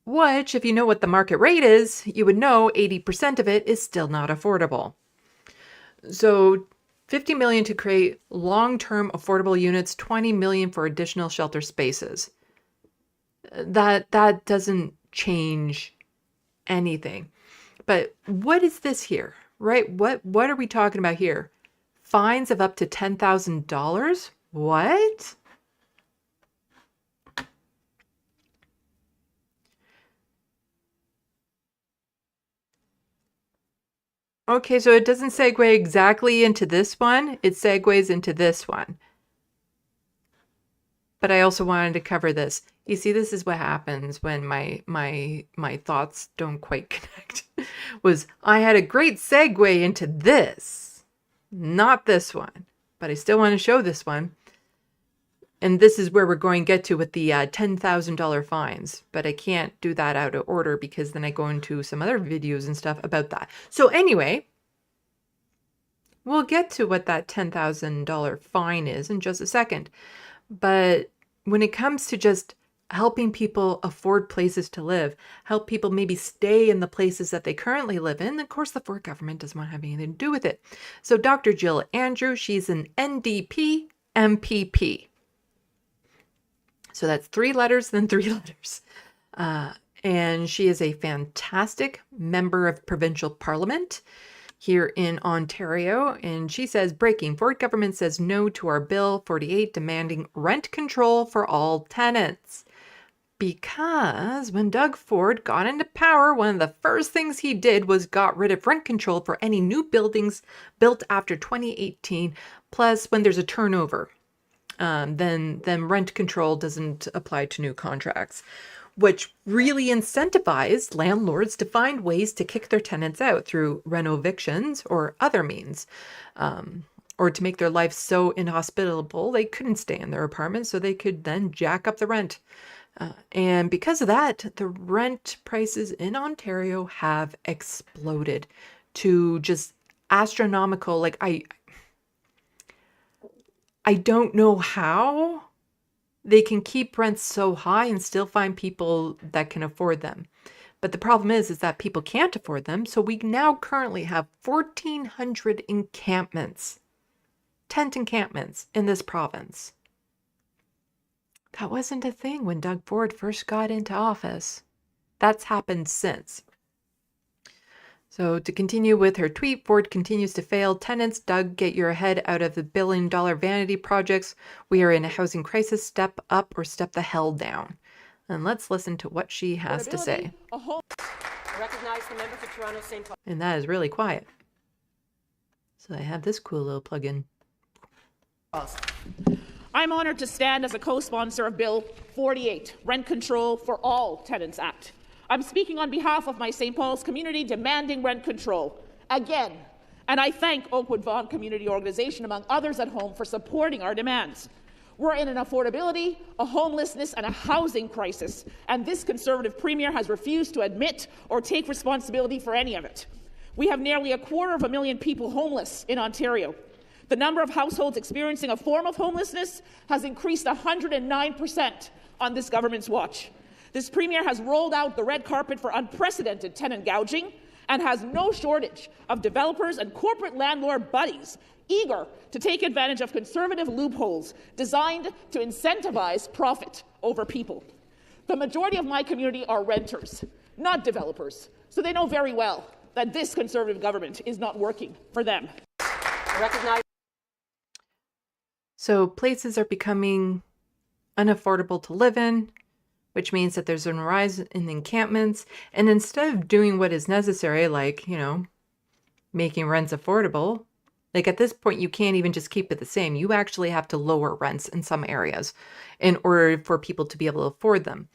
Which, if you know what the market rate is, you would know 80% of it is still not affordable. So $50 million to create long-term affordable units, $20 million for additional shelter spaces. That doesn't change anything. But what is this here, right? What are we talking about here? Fines of up to $10,000? What? Okay, so it doesn't segue exactly into this one. It segues into this one. But I also wanted to cover this. You see, this is what happens when my thoughts don't quite connect. Was I had a great segue into this, not this one, but I still want to show this one. And this is where we're going to get to with the $10,000 fines. But I can't do that out of order because then I go into some other videos and stuff about that. So anyway, we'll get to what that $10,000 fine is in just a second. But when it comes to just helping people afford places to live, help people maybe stay in the places that they currently live in, of course, the Ford government doesn't want to have anything to do with it. So Dr. Jill Andrew, she's an NDP MPP. So that's 3 letters, then 3 letters. And she is a fantastic member of provincial parliament here in Ontario. And she says, breaking, Ford government says no to our Bill 48 demanding rent control for all tenants. Because when Doug Ford got into power, one of the first things he did was got rid of rent control for any new buildings built after 2018. Plus, when there's a turnover, then rent control doesn't apply to new contracts, which really incentivized landlords to find ways to kick their tenants out through renovictions or other means, or to make their life so inhospitable they couldn't stay in their apartment, so they could then jack up the rent. And because of that, the rent prices in Ontario have exploded to just astronomical. Like, I don't know how they can keep rents so high and still find people that can afford them. But the problem is that people can't afford them. So we now currently have 1,400 encampments, tent encampments in this province. That wasn't a thing when Doug Ford first got into office. That's happened since. So to continue with her tweet, Ford continues to fail tenants. Doug, get your head out of the billion-dollar vanity projects. We are in a housing crisis. Step up or step the hell down. And let's listen to what she has to say. I recognize the member for Toronto St. Paul. And that is really quiet. So I have this cool little plug-in. I'm honored to stand as a co-sponsor of Bill 48, Rent Control for All Tenants Act. I'm speaking on behalf of my St. Paul's community demanding rent control again. And I thank Oakwood Vaughan Community Organization, among others at home, for supporting our demands. We're in an affordability, a homelessness, and a housing crisis, and this Conservative Premier has refused to admit or take responsibility for any of it. We have nearly 250,000 people homeless in Ontario. The number of households experiencing a form of homelessness has increased 109% on this government's watch. This Premier has rolled out the red carpet for unprecedented tenant gouging and has no shortage of developers and corporate landlord buddies eager to take advantage of Conservative loopholes designed to incentivize profit over people. The majority of my community are renters, not developers, so they know very well that this Conservative government is not working for them. Recognize. So places are becoming unaffordable to live in, which means that there's a rise in encampments. And instead of doing what is necessary, like, making rents affordable, like at this point, you can't even just keep it the same. You actually have to lower rents in some areas in order for people to be able to afford them.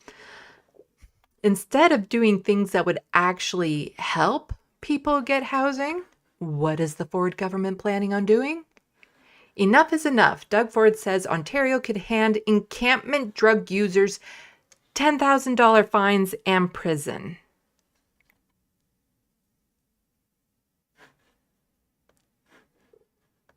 Instead of doing things that would actually help people get housing, what is the Ford government planning on doing? Enough is enough. Doug Ford says Ontario could hand encampment drug users $10,000 fines and prison.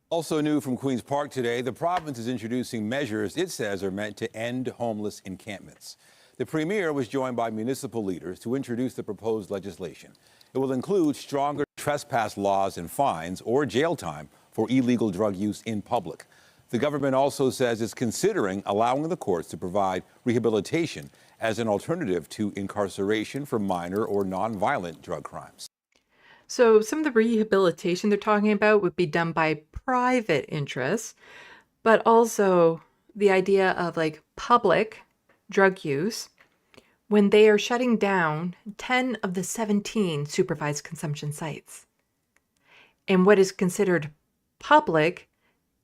Also new from Queen's Park today, the province is introducing measures it says are meant to end homeless encampments. The Premier was joined by municipal leaders to introduce the proposed legislation. It will include stronger trespass laws and fines or jail time for illegal drug use in public. The government also says it's considering allowing the courts to provide rehabilitation as an alternative to incarceration for minor or non-violent drug crimes. So some of the rehabilitation they're talking about would be done by private interests, but also the idea of like public drug use when they are shutting down 10 of the 17 supervised consumption sites. And what is considered public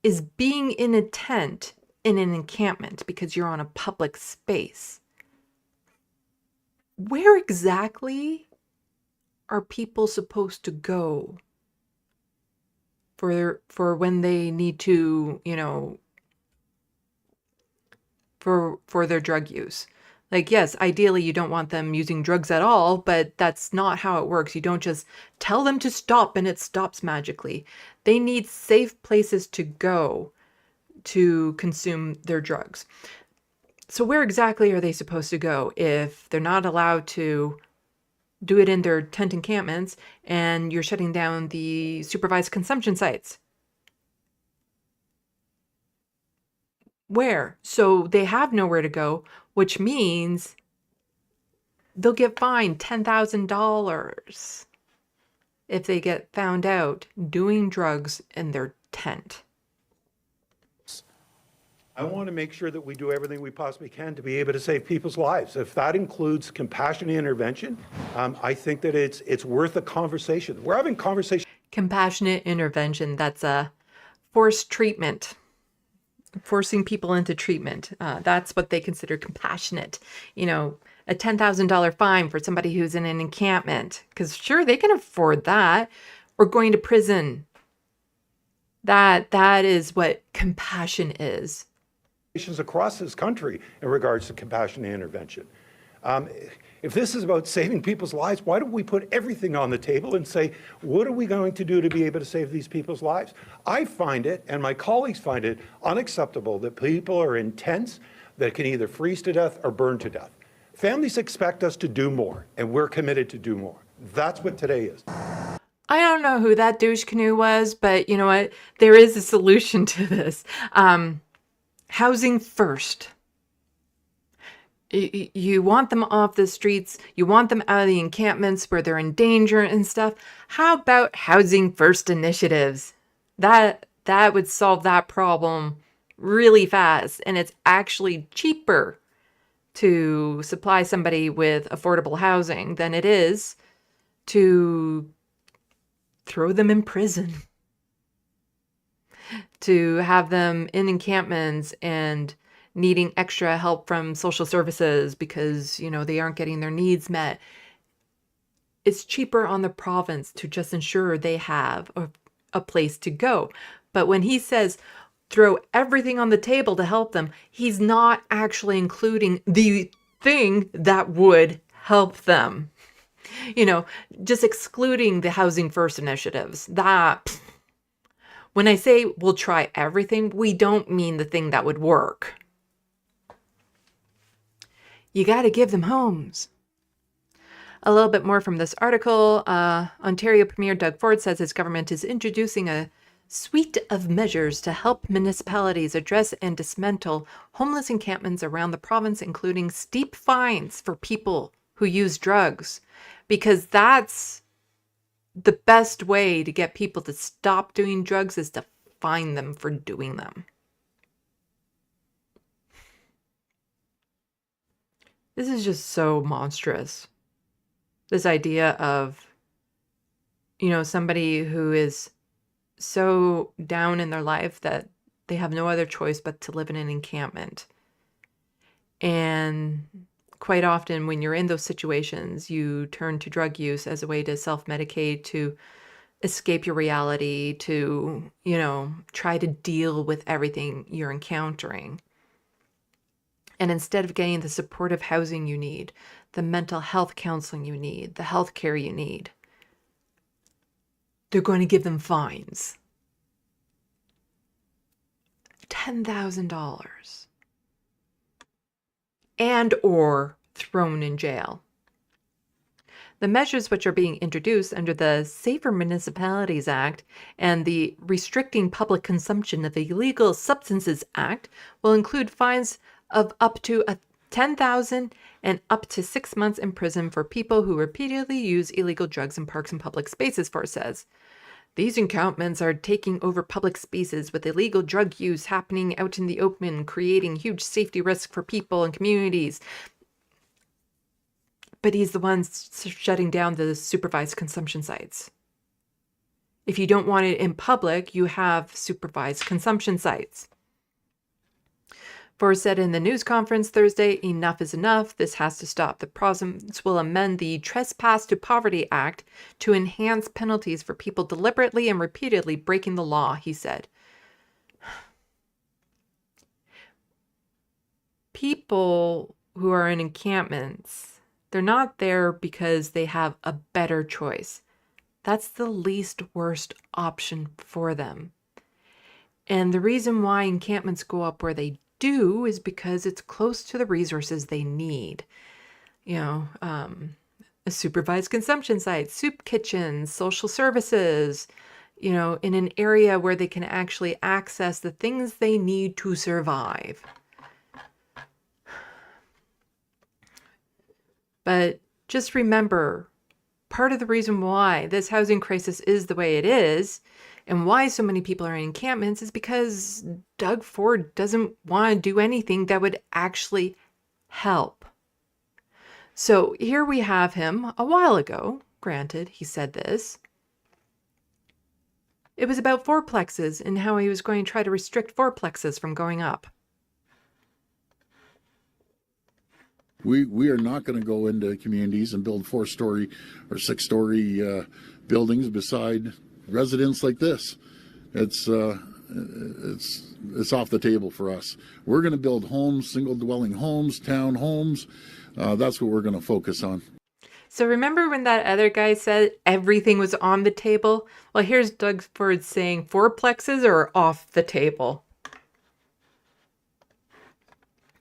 is being in a tent in an encampment because you're on a public space. Where exactly are people supposed to go for when they need to, for their drug use? Like, yes, ideally you don't want them using drugs at all, but that's not how it works. You don't just tell them to stop and it stops magically. They need safe places to go to consume their drugs. So where exactly are they supposed to go if they're not allowed to do it in their tent encampments and you're shutting down the supervised consumption sites? Where? So they have nowhere to go, which means they'll get fined $10,000 if they get found out doing drugs in their tent. I want to make sure that we do everything we possibly can to be able to save people's lives. If that includes compassionate intervention, I think that it's worth a conversation. We're having conversation. Compassionate intervention, that's a forced treatment. Forcing people into treatment. That's what they consider compassionate. A $10,000 fine for somebody who's in an encampment. Because sure, they can afford that. Or going to prison. That is what compassion is. Across this country in regards to compassionate intervention. If this is about saving people's lives, why don't we put everything on the table and say, what are we going to do to be able to save these people's lives? I find it, and my colleagues find it, unacceptable that people are in tents that can either freeze to death or burn to death. Families expect us to do more, and we're committed to do more. That's what today is. I don't know who that douche canoe was, but you know what? There is a solution to this. Housing first. You want them off the streets. You want them out of the encampments where they're in danger and stuff. How about housing first initiatives? That would solve that problem really fast. And it's actually cheaper to supply somebody with affordable housing than it is to throw them in prison. To have them in encampments and needing extra help from social services because, they aren't getting their needs met. It's cheaper on the province to just ensure they have a place to go. But when he says, throw everything on the table to help them, he's not actually including the thing that would help them. You know, just excluding the Housing First initiatives. That, when I say we'll try everything, we don't mean the thing that would work. You got to give them homes. A little bit more from this article. Ontario Premier Doug Ford says his government is introducing a suite of measures to help municipalities address and dismantle homeless encampments around the province, including steep fines for people who use drugs, because that's the best way to get people to stop doing drugs, is to fine them for doing them. This is just so monstrous. This idea of, you know, somebody who is so down in their life that they have no other choice but to live in an encampment. And quite often when you're in those situations, you turn to drug use as a way to self-medicate, to escape your reality, to, you know, try to deal with everything you're encountering. And instead of getting the supportive housing you need, the mental health counseling you need, the health care you need, they're going to give them fines. $10,000. And or thrown in jail. The measures which are being introduced under the Safer Municipalities Act and the Restricting Public Consumption of Illegal Substances Act will include fines of up to $10,000 and up to 6 months in prison for people who repeatedly use illegal drugs in parks and public spaces, Ford says. These encampments are taking over public spaces with illegal drug use happening out in the open, creating huge safety risk for people and communities. But he's the one shutting down the supervised consumption sites. If you don't want it in public, you have supervised consumption sites. Ford said in the news conference Thursday, enough is enough. This has to stop. The province will amend the Trespass to Poverty Act to enhance penalties for people deliberately and repeatedly breaking the law, he said. People who are in encampments, they're not there because they have a better choice. That's the least worst option for them. And the reason why encampments go up where they do is because it's close to the resources they need. You know, a supervised consumption site, soup kitchens, social services, you know, in an area where they can actually access the things they need to survive. But just remember, part of the reason why this housing crisis is the way it is, and why so many people are in encampments, is because Doug Ford doesn't want to do anything that would actually help. So here we have him a while ago. Granted, he said this. It was about fourplexes and how he was going to try to restrict fourplexes from going up. We are not going to go into communities and build 4-story or 6-story buildings beside residents like this. It's off the table for us. We're going to build homes, single dwelling homes, town homes. That's what we're going to focus on. So remember when that other guy said everything was on the table? Well, here's Doug Ford saying fourplexes are off the table.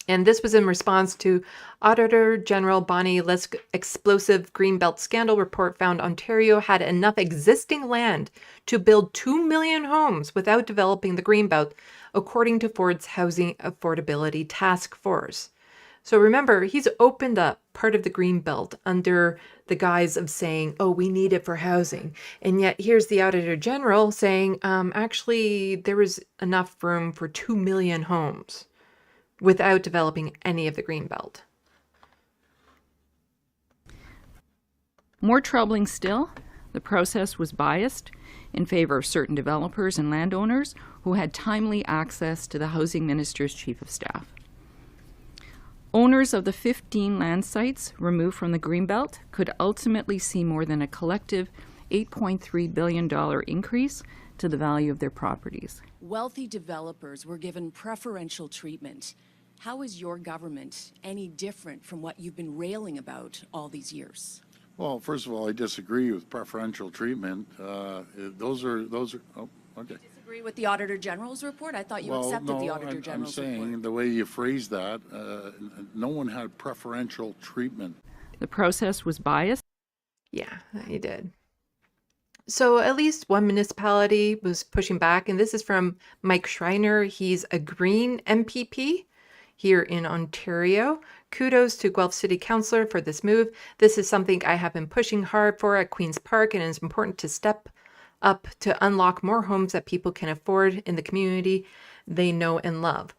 And this was in response to Auditor General Bonnie Lisk's explosive Greenbelt scandal report found Ontario had enough existing land to build 2 million homes without developing the Greenbelt, according to Ford's Housing Affordability Task Force. So remember, he's opened up part of the Greenbelt under the guise of saying, oh, we need it for housing. And yet here's the Auditor General saying, actually, there was enough room for 2 million homes without developing any of the Greenbelt. More troubling still, the process was biased in favor of certain developers and landowners who had timely access to the Housing Minister's Chief of Staff. Owners of the 15 land sites removed from the Greenbelt could ultimately see more than a collective $8.3 billion increase to the value of their properties. Wealthy developers were given preferential treatment. How is your government any different from what you've been railing about all these years? Well, first of all, I disagree with preferential treatment. Those are, oh, okay. Disagree with the Auditor General's report? I thought you accepted the Auditor General's report. I'm saying the way you phrase that, no one had preferential treatment. The process was biased. Yeah, he did. So at least one municipality was pushing back, and this is from Mike Schreiner. He's a Green MPP here in Ontario. Kudos to Guelph City Councillor for this move. This is something I have been pushing hard for at Queen's Park, and it's important to step up to unlock more homes that people can afford in the community they know and love.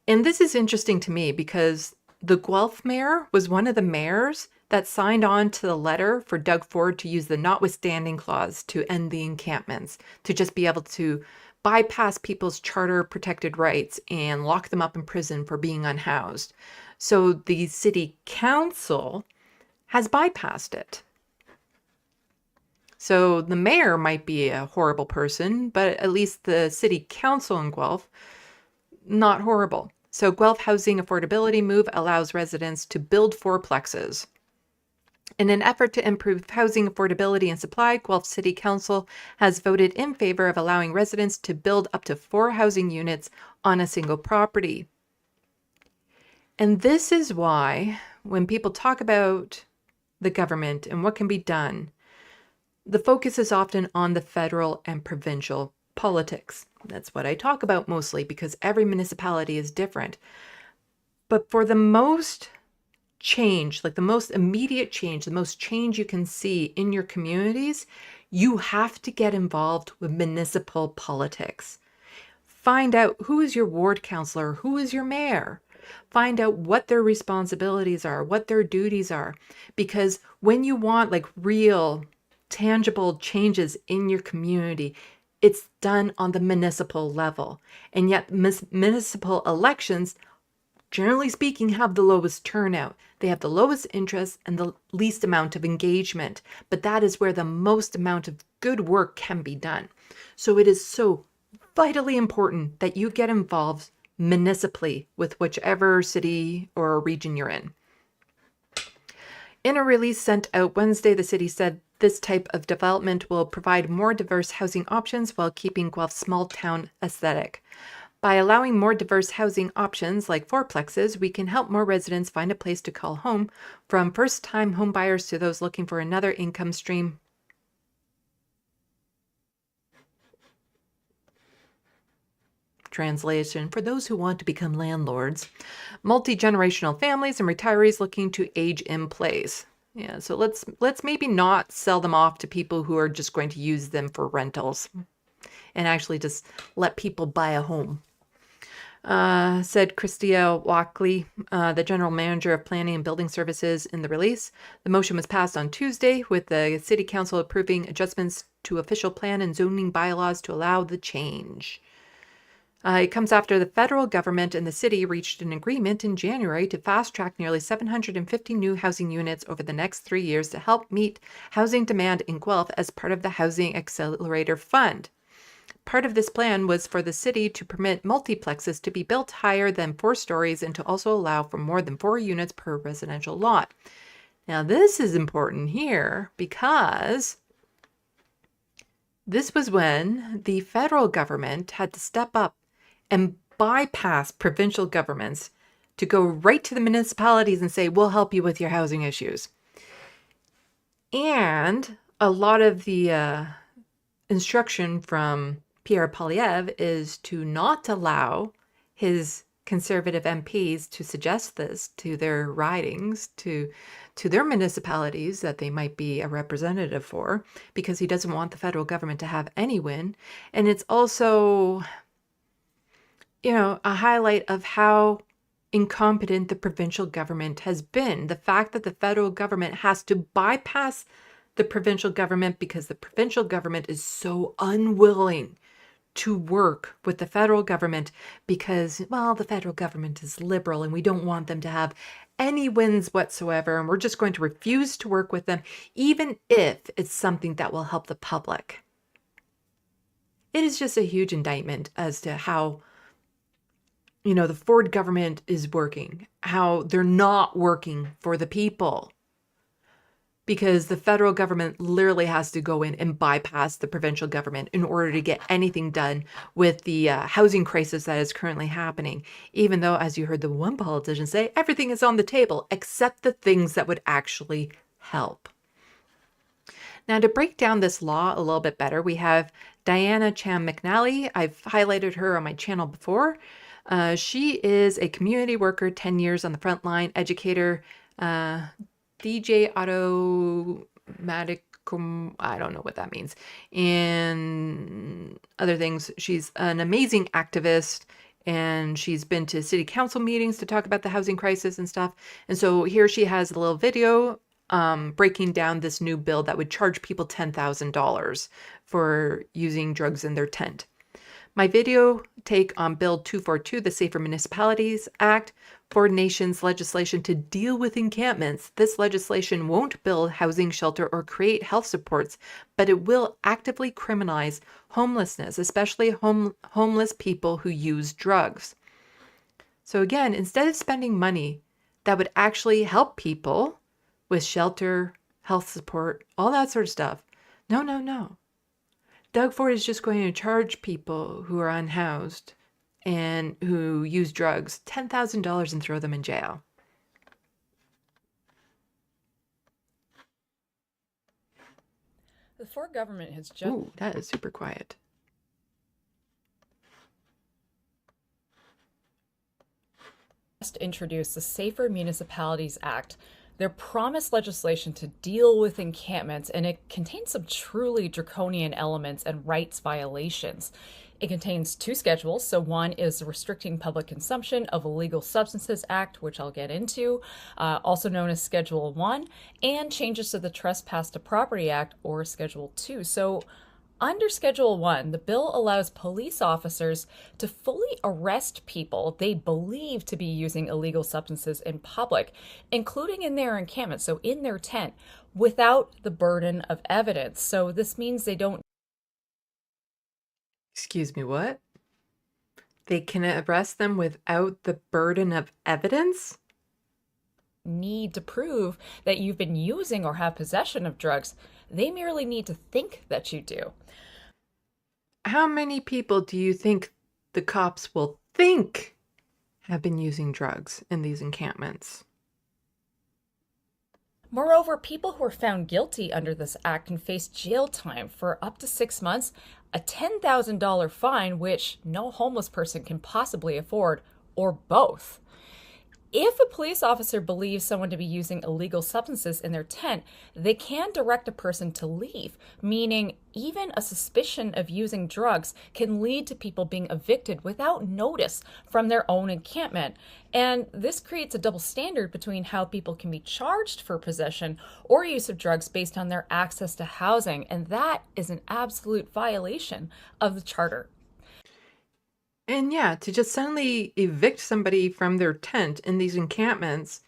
And this is interesting to me because the Guelph mayor was one of the mayors that signed on to the letter for Doug Ford to use the notwithstanding clause to end the encampments, to just be able to bypass people's charter protected rights and lock them up in prison for being unhoused. So the city council has bypassed it. So the mayor might be a horrible person, but at least the city council in Guelph, not horrible. So Guelph Housing Affordability Move allows residents to build fourplexes. In an effort to improve housing affordability and supply, Guelph City Council has voted in favor of allowing residents to build up to 4 housing units on a single property. And this is why when people talk about the government and what can be done, the focus is often on the federal and provincial politics. That's what I talk about mostly because every municipality is different. But for the most change, like the most immediate change, the most change you can see in your communities, you have to get involved with municipal politics. Find out who is your ward councillor, who is your mayor. Find out what their responsibilities are, what their duties are. Because when you want like real, tangible changes in your community, it's done on the municipal level. And yet municipal elections, generally speaking, have the lowest turnout. They have the lowest interest and the least amount of engagement. But that is where the most amount of good work can be done. So it is so vitally important that you get involved municipally with whichever city or region you're in. In a release sent out Wednesday, the city said this type of development will provide more diverse housing options while keeping Guelph's small town aesthetic. By allowing more diverse housing options like fourplexes, we can help more residents find a place to call home, from first-time homebuyers to those looking for another income stream. Translation: for those who want to become landlords, multi-generational families and retirees looking to age in place. Yeah, so let's maybe not sell them off to people who are just going to use them for rentals and actually just let people buy a home. Said Christia Walkley, the General Manager of Planning and Building Services, in the release. The motion was passed on Tuesday, with the City Council approving adjustments to official plan and zoning bylaws to allow the change. It comes after the federal government and the city reached an agreement in January to fast-track nearly 750 new housing units over the next 3 years to help meet housing demand in Guelph as part of the Housing Accelerator Fund. Part of this plan was for the city to permit multiplexes to be built higher than 4 stories and to also allow for more than 4 units per residential lot. Now, this is important here because this was when the federal government had to step up and bypass provincial governments to go right to the municipalities and say, we'll help you with your housing issues. And a lot of the instruction from Pierre Poilievre is to not allow his conservative MPs to suggest this to their ridings, to their municipalities that they might be a representative for, because he doesn't want the federal government to have any win. And it's also, a highlight of how incompetent the provincial government has been. The fact that the federal government has to bypass the provincial government because the provincial government is so unwilling to work with the federal government because, well, the federal government is liberal and we don't want them to have any wins whatsoever, and we're just going to refuse to work with them, even if it's something that will help the public. it is just a huge indictment as to how, the Ford government is working, how they're not working for the people. Because the federal government literally has to go in and bypass the provincial government in order to get anything done with the housing crisis that is currently happening. Even though, as you heard the one politician say, everything is on the table except the things that would actually help. Now, to break down this law a little bit better, we have Diana Chan McNally. I've highlighted her on my channel before. She is a community worker, 10 years on the front line, educator, DJ automatic, I don't know what that means, and other things. She's an amazing activist, and she's been to city council meetings to talk about the housing crisis and stuff. And so here she has a little video breaking down this new bill that would charge people $10,000 for using drugs in their tent. My video take on Bill 242, the Safer Municipalities Act, for nation's legislation to deal with encampments. This legislation won't build housing, shelter, or create health supports, but it will actively criminalize homelessness, especially homeless people who use drugs. So again, instead of spending money that would actually help people with shelter, health support, all that sort of stuff, no. Doug Ford is just going to charge people who are unhoused and who use drugs $10,000 and throw them in jail. The Ford government has just... Ooh, that is super quiet. Introduced the Safer Municipalities Act, their promised legislation to deal with encampments, and it contains some truly draconian elements and rights violations. It contains 2 schedules. So one is the Restricting Public Consumption of Illegal Substances Act, which I'll get into, also known as Schedule 1, and changes to the Trespass to Property Act, or Schedule 2. So under Schedule 1, the bill allows police officers to fully arrest people they believe to be using illegal substances in public, including in their encampment, so in their tent, without the burden of evidence. So this means they don't... Excuse me, what? They can arrest them without the burden of evidence? Need to prove that you've been using or have possession of drugs. They merely need to think that you do. How many people do you think the cops will think have been using drugs in these encampments? Moreover, people who are found guilty under this act can face jail time for up to 6 months, a $10,000 fine, which no homeless person can possibly afford, or both. If a police officer believes someone to be using illegal substances in their tent, they can direct a person to leave, meaning even a suspicion of using drugs can lead to people being evicted without notice from their own encampment. And this creates a double standard between how people can be charged for possession or use of drugs based on their access to housing, and that is an absolute violation of the Charter. And yeah, to just suddenly evict somebody from their tent in these encampments,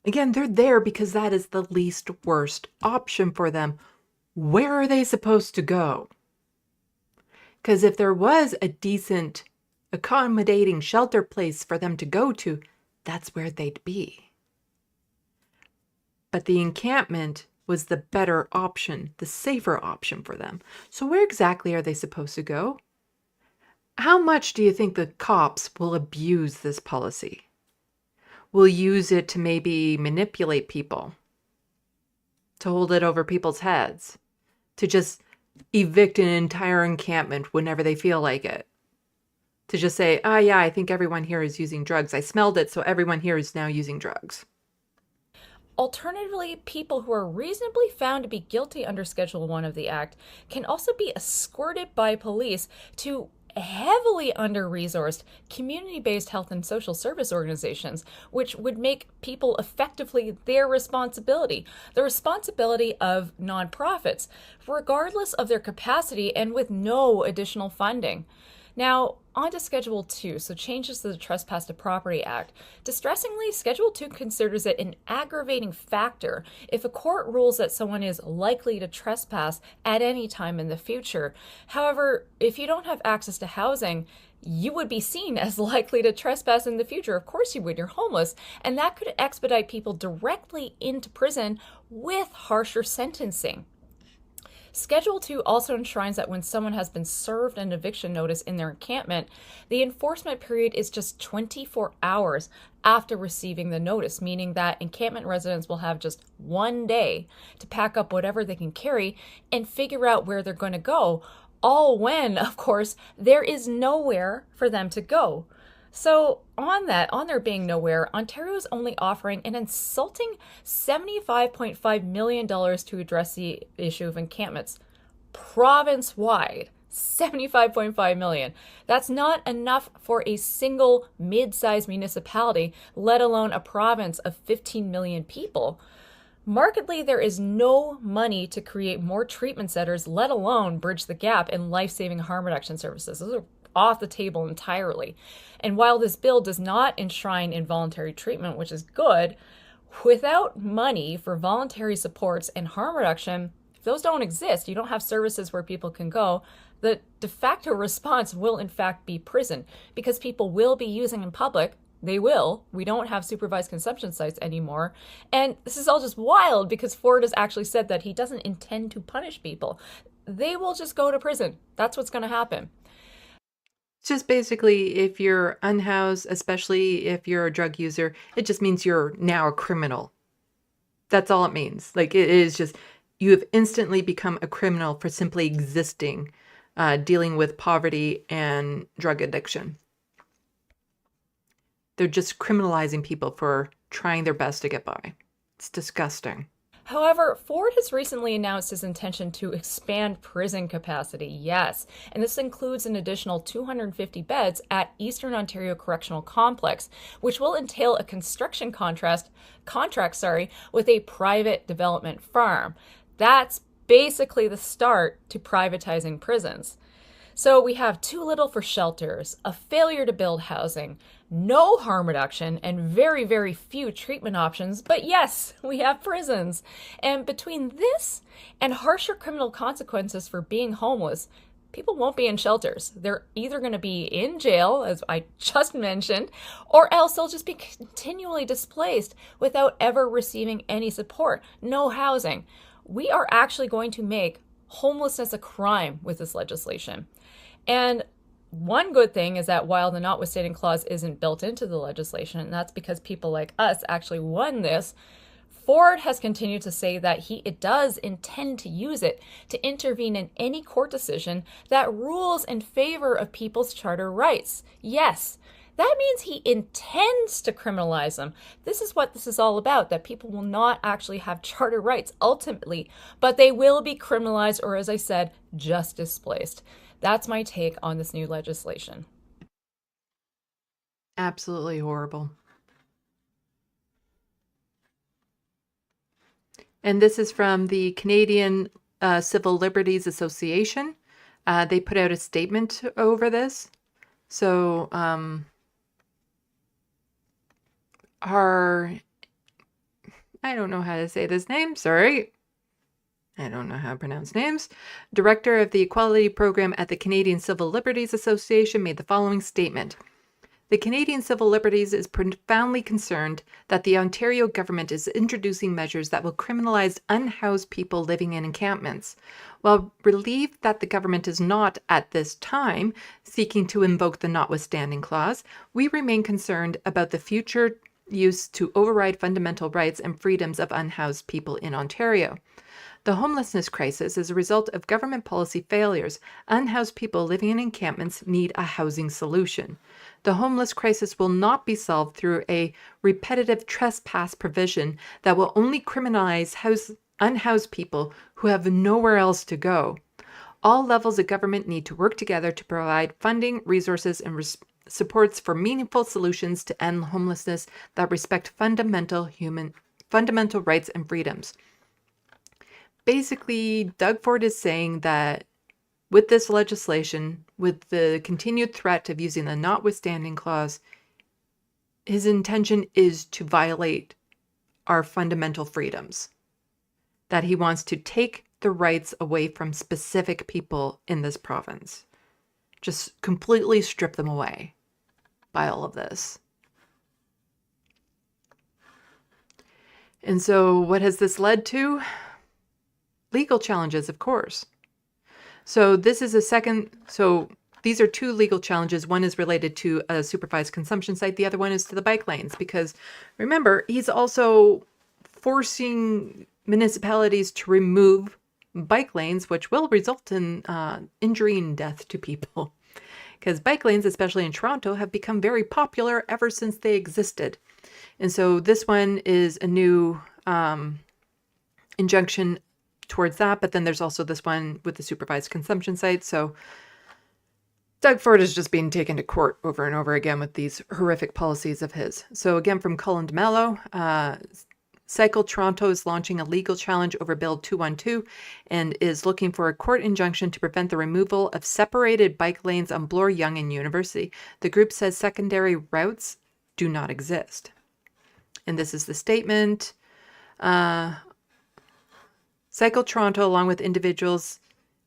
again, they're there because that is the least worst option for them. Where are they supposed to go? Because if there was a decent, accommodating shelter place for them to go to, that's where they'd be. But the encampment was the better option, the safer option for them. So where exactly are they supposed to go? How much do you think the cops will abuse this policy? Will use it to maybe manipulate people, to hold it over people's heads, to just evict an entire encampment whenever they feel like it, to just say, oh yeah, I think everyone here is using drugs. I smelled it, so everyone here is now using drugs. Alternatively, people who are reasonably found to be guilty under Schedule 1 of the Act can also be escorted by police to heavily under-resourced community-based health and social service organizations, which would make people effectively their responsibility, the responsibility of nonprofits, regardless of their capacity and with no additional funding. Now, on to Schedule 2, so changes to the Trespass to Property Act. Distressingly, Schedule 2 considers it an aggravating factor if a court rules that someone is likely to trespass at any time in the future. However, if you don't have access to housing, you would be seen as likely to trespass in the future. Of course you would, you're homeless. And that could expedite people directly into prison with harsher sentencing. Schedule 2 also enshrines that when someone has been served an eviction notice in their encampment, the enforcement period is just 24 hours after receiving the notice, meaning that encampment residents will have just 1 day to pack up whatever they can carry and figure out where they're going to go, all when, of course, there is nowhere for them to go. So on there being nowhere, Ontario is only offering an insulting $75.5 million to address the issue of encampments. Province-wide, $75.5 million. That's not enough for a single mid-sized municipality, let alone a province of 15 million people. Markedly, there is no money to create more treatment centers, let alone bridge the gap in life-saving harm reduction services. Those are off the table entirely. And while this bill does not enshrine involuntary treatment, which is good, without money for voluntary supports and harm reduction, if those don't exist, you don't have services where people can go, the de facto response will in fact be prison, because people will be using in public. They will. We don't have supervised consumption sites anymore. And this is all just wild because Ford has actually said that he doesn't intend to punish people. They will just go to prison. That's what's going to happen. It's just basically if you're unhoused, especially if you're a drug user, it just means you're now a criminal. That's all it means. Like, it is just, you have instantly become a criminal for simply existing, dealing with poverty and drug addiction. They're just criminalizing people for trying their best to get by. It's disgusting. However, Ford has recently announced his intention to expand prison capacity, yes, and this includes an additional 250 beds at Eastern Ontario Correctional Complex, which will entail a construction contract with a private development firm. That's basically the start to privatizing prisons. So we have too little for shelters, a failure to build housing, no harm reduction, and very, very few treatment options. But yes, we have prisons. And between this and harsher criminal consequences for being homeless, people won't be in shelters. They're either going to be in jail, as I just mentioned, or else they'll just be continually displaced without ever receiving any support. No housing. We are actually going to make homelessness a crime with this legislation. And one good thing is that while the notwithstanding clause isn't built into the legislation, and that's because people like us actually won this, Ford has continued to say that it does intend to use it to intervene in any court decision that rules in favor of people's charter rights. Yes, that means he intends to criminalize them. This is what this is all about, that people will not actually have charter rights ultimately, but they will be criminalized or, as I said, just displaced. That's my take on this new legislation. Absolutely horrible. And this is from the Canadian Civil Liberties Association. They put out a statement over this. So I don't know how to say this name, sorry. I don't know how to pronounce names. Director of the Equality Program at the Canadian Civil Liberties Association made the following statement. The Canadian Civil Liberties is profoundly concerned that the Ontario government is introducing measures that will criminalize unhoused people living in encampments. While relieved that the government is not, at this time, seeking to invoke the notwithstanding clause, we remain concerned about the future use to override fundamental rights and freedoms of unhoused people in Ontario. The homelessness crisis is a result of government policy failures. Unhoused people living in encampments need a housing solution. The homeless crisis will not be solved through a repetitive trespass provision that will only criminalize unhoused people who have nowhere else to go. All levels of government need to work together to provide funding, resources, and supports for meaningful solutions to end homelessness that respect fundamental rights and freedoms. Basically, Doug Ford is saying that with this legislation, with the continued threat of using the notwithstanding clause, his intention is to violate our fundamental freedoms, that he wants to take the rights away from specific people in this province, just completely strip them away by all of this. And so what has this led to? Legal challenges, of course. So this is these are two legal challenges. One is related to a supervised consumption site. The other one is to the bike lanes, because remember, he's also forcing municipalities to remove bike lanes, which will result in injury and death to people. Because bike lanes, especially in Toronto, have become very popular ever since they existed. And so this one is a new injunction towards that. But then there's also this one with the supervised consumption site. So Doug Ford is just being taken to court over and over again with these horrific policies of his. So again, from Colin DeMello, Cycle Toronto is launching a legal challenge over Bill 212 and is looking for a court injunction to prevent the removal of separated bike lanes on Bloor Yonge and University. The group says secondary routes do not exist. And this is the statement. Cycle Toronto, along with individuals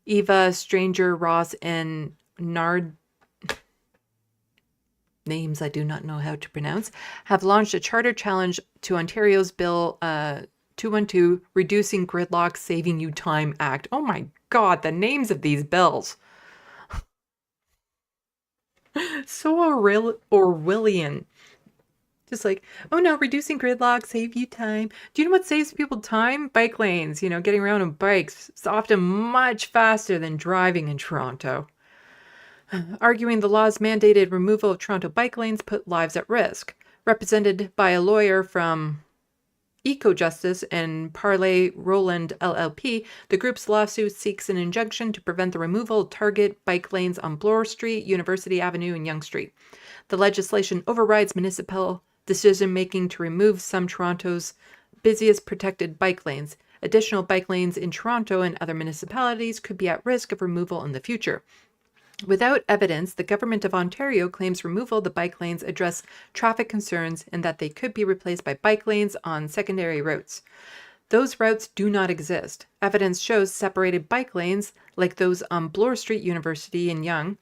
Eva, Stranger, Ross, and Nard, names I do not know how to pronounce, have launched a charter challenge to Ontario's Bill 212, Reducing Gridlock, Saving You Time Act. Oh my God, the names of these bills. So Orwellian. Just like, oh no, reducing gridlock, save you time. Do you know what saves people time? Bike lanes, getting around on bikes. It's often much faster than driving in Toronto. Arguing the law's mandated removal of Toronto bike lanes put lives at risk. Represented by a lawyer from EcoJustice and Parley Roland LLP, the group's lawsuit seeks an injunction to prevent the removal of target bike lanes on Bloor Street, University Avenue, and Yonge Street. The legislation overrides municipal decision-making to remove some Toronto's busiest protected bike lanes. Additional bike lanes in Toronto and other municipalities could be at risk of removal in the future. Without evidence, the Government of Ontario claims removal of the bike lanes address traffic concerns and that they could be replaced by bike lanes on secondary routes. Those routes do not exist. Evidence shows separated bike lanes, like those on Bloor Street, University, and Yonge,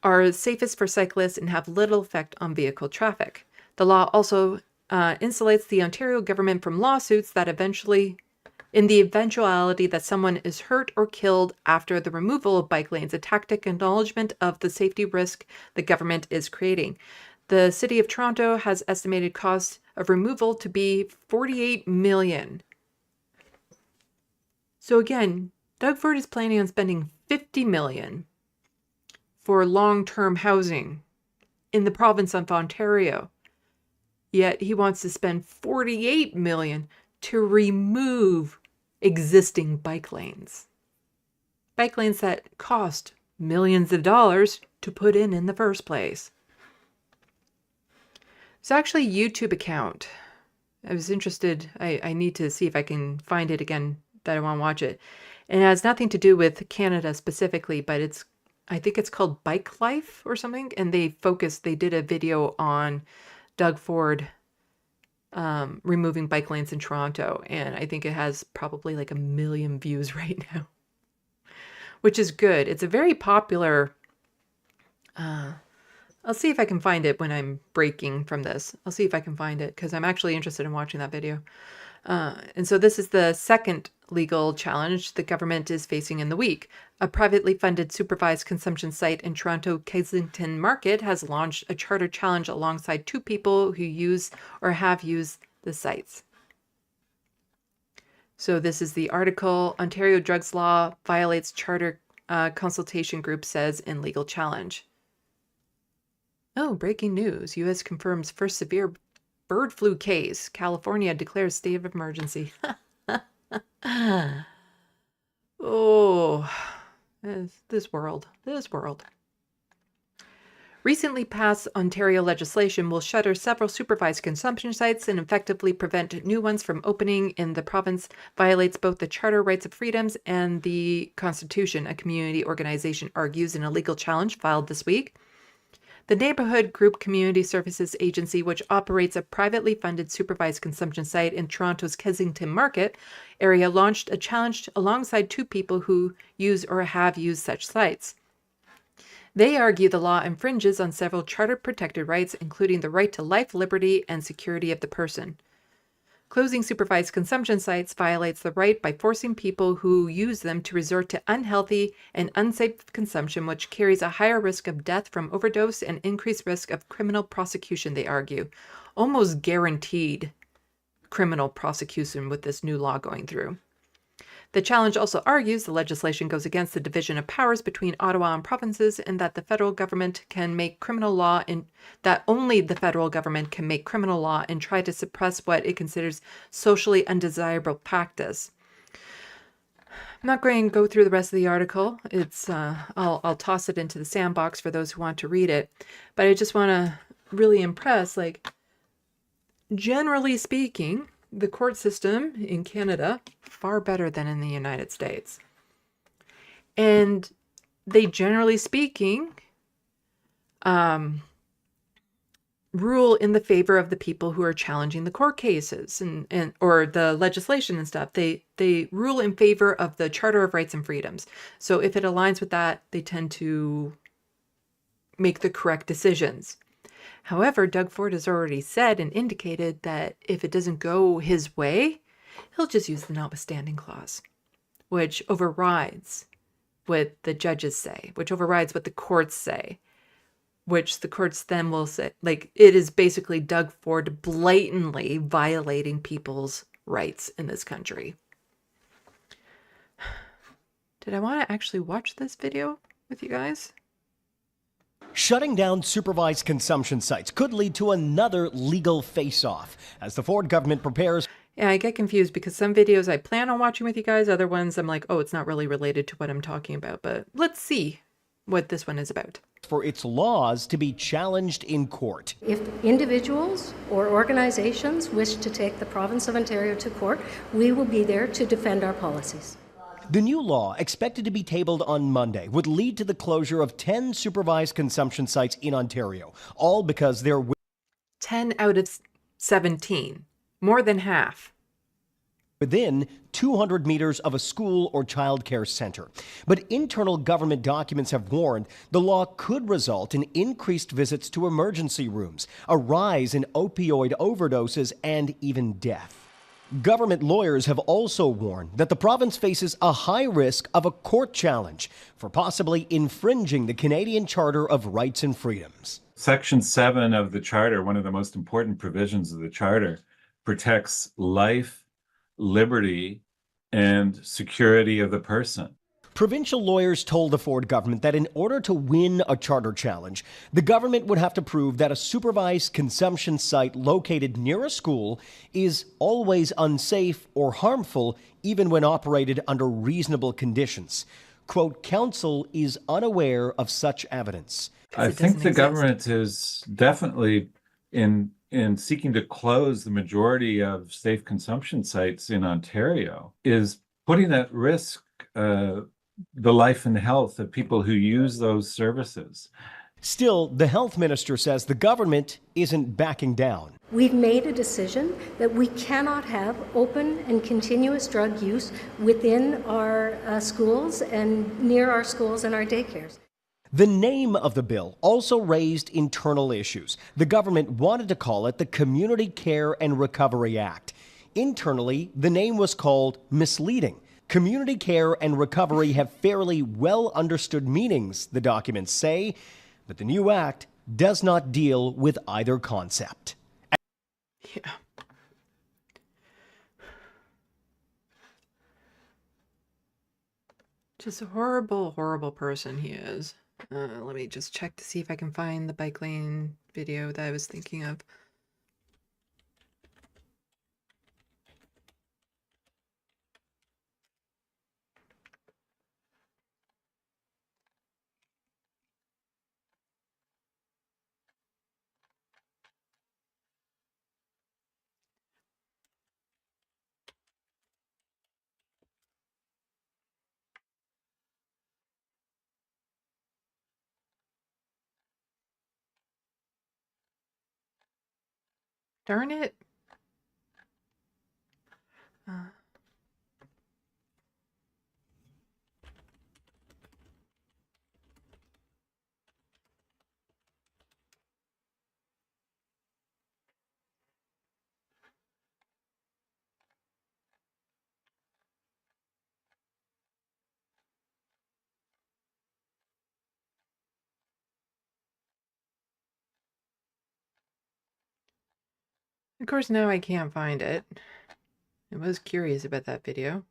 are safest for cyclists and have little effect on vehicle traffic. The law also insulates the Ontario government from lawsuits that in the eventuality that someone is hurt or killed after the removal of bike lanes, a tactic acknowledgement of the safety risk the government is creating. The City of Toronto has estimated cost of removal to be $48 million. So again, Doug Ford is planning on spending $50 million for long-term housing in the province of Ontario. Yet he wants to spend $48 million to remove existing bike lanes. Bike lanes that cost millions of dollars to put in the first place. It's actually a YouTube account. I was interested. I need to see if I can find it again, that I want to watch it. And it has nothing to do with Canada specifically, but I think it's called Bike Life or something. And they did a video on Doug Ford removing bike lanes in Toronto. And I think it has probably like 1 million views right now, which is good. It's a very popular, I'll see if I can find it when I'm breaking from this. I'll see if I can find it because I'm actually interested in watching that video. And so this is the second legal challenge the government is facing in the week. A privately funded supervised consumption site in Toronto Kensington Market has launched a charter challenge alongside 2 people who use or have used the sites. So this is the article. Ontario drugs law violates charter, consultation group says in legal challenge. Oh, breaking news. U.S. confirms first severe bird flu case. California declares state of emergency. Oh, this world. Recently passed Ontario legislation will shutter several supervised consumption sites and effectively prevent new ones from opening in the province, violates both the Charter Rights of Freedoms and the Constitution, a community organization argues in a legal challenge filed this week. The neighborhood group Community Services Agency, which operates a privately funded supervised consumption site in Toronto's Kensington Market area, launched a challenge alongside two people who use or have used such sites. They argue the law infringes on several charter-protected rights, including the right to life, liberty, and security of the person. Closing supervised consumption sites violates the right by forcing people who use them to resort to unhealthy and unsafe consumption, which carries a higher risk of death from overdose and increased risk of criminal prosecution, they argue. Almost guaranteed criminal prosecution with this new law going through. The challenge also argues the legislation goes against the division of powers between Ottawa and provinces, and that the federal government can make criminal law that only the federal government can make criminal law and try to suppress what it considers socially undesirable practice. I'm not going to go through the rest of the article. It's I'll toss it into the Sandbox for those who want to read it, but I just want to really impress, generally speaking, the court system in Canada, far better than in the United States. And they, generally speaking, rule in the favor of the people who are challenging the court cases and or the legislation and stuff. They rule in favor of the Charter of Rights and Freedoms. So if it aligns with that, they tend to make the correct decisions. However, Doug Ford has already said and indicated that if it doesn't go his way, he'll just use the notwithstanding clause, which overrides what the judges say, which overrides what the courts say, which the courts then will say, it is basically Doug Ford blatantly violating people's rights in this country. Did I want to actually watch this video with you guys? Shutting down supervised consumption sites could lead to another legal face-off as the Ford government prepares. Yeah, I get confused because some videos I plan on watching with you guys, other ones I'm like, oh, it's not really related to what I'm talking about, but let's see what this one is about. For its laws to be challenged in court. If individuals or organizations wish to take the province of Ontario to court, we will be there to defend our policies. The new law, expected to be tabled on Monday, would lead to the closure of 10 supervised consumption sites in Ontario, all because they're 10 out of 17, more than half. Within 200 meters of a school or childcare center. But internal government documents have warned the law could result in increased visits to emergency rooms, a rise in opioid overdoses, and even death. Government lawyers have also warned that the province faces a high risk of a court challenge for possibly infringing the Canadian Charter of Rights and Freedoms. Section 7 of the Charter, one of the most important provisions of the Charter, protects life, liberty, and security of the person. Provincial lawyers told the Ford government that in order to win a charter challenge, the government would have to prove that a supervised consumption site located near a school is always unsafe or harmful, even when operated under reasonable conditions. Quote, counsel is unaware of such evidence. I think the government is definitely in seeking to close the majority of safe consumption sites in Ontario, is putting at risk the life and health of people who use those services. Still, the health minister says the government isn't backing down. We've made a decision that we cannot have open and continuous drug use within our schools and near our schools and our daycares. The name of the bill also raised internal issues. The government wanted to call it the Community Care and Recovery Act. Internally, the name was called misleading. Community care and recovery have fairly well understood meanings, the documents say, but the new act does not deal with either concept. Yeah. Just a horrible, horrible person he is. Let me just check to see if I can find the bike lane video that I was thinking of. Darn it. Of course, now I can't find it. I was curious about that video.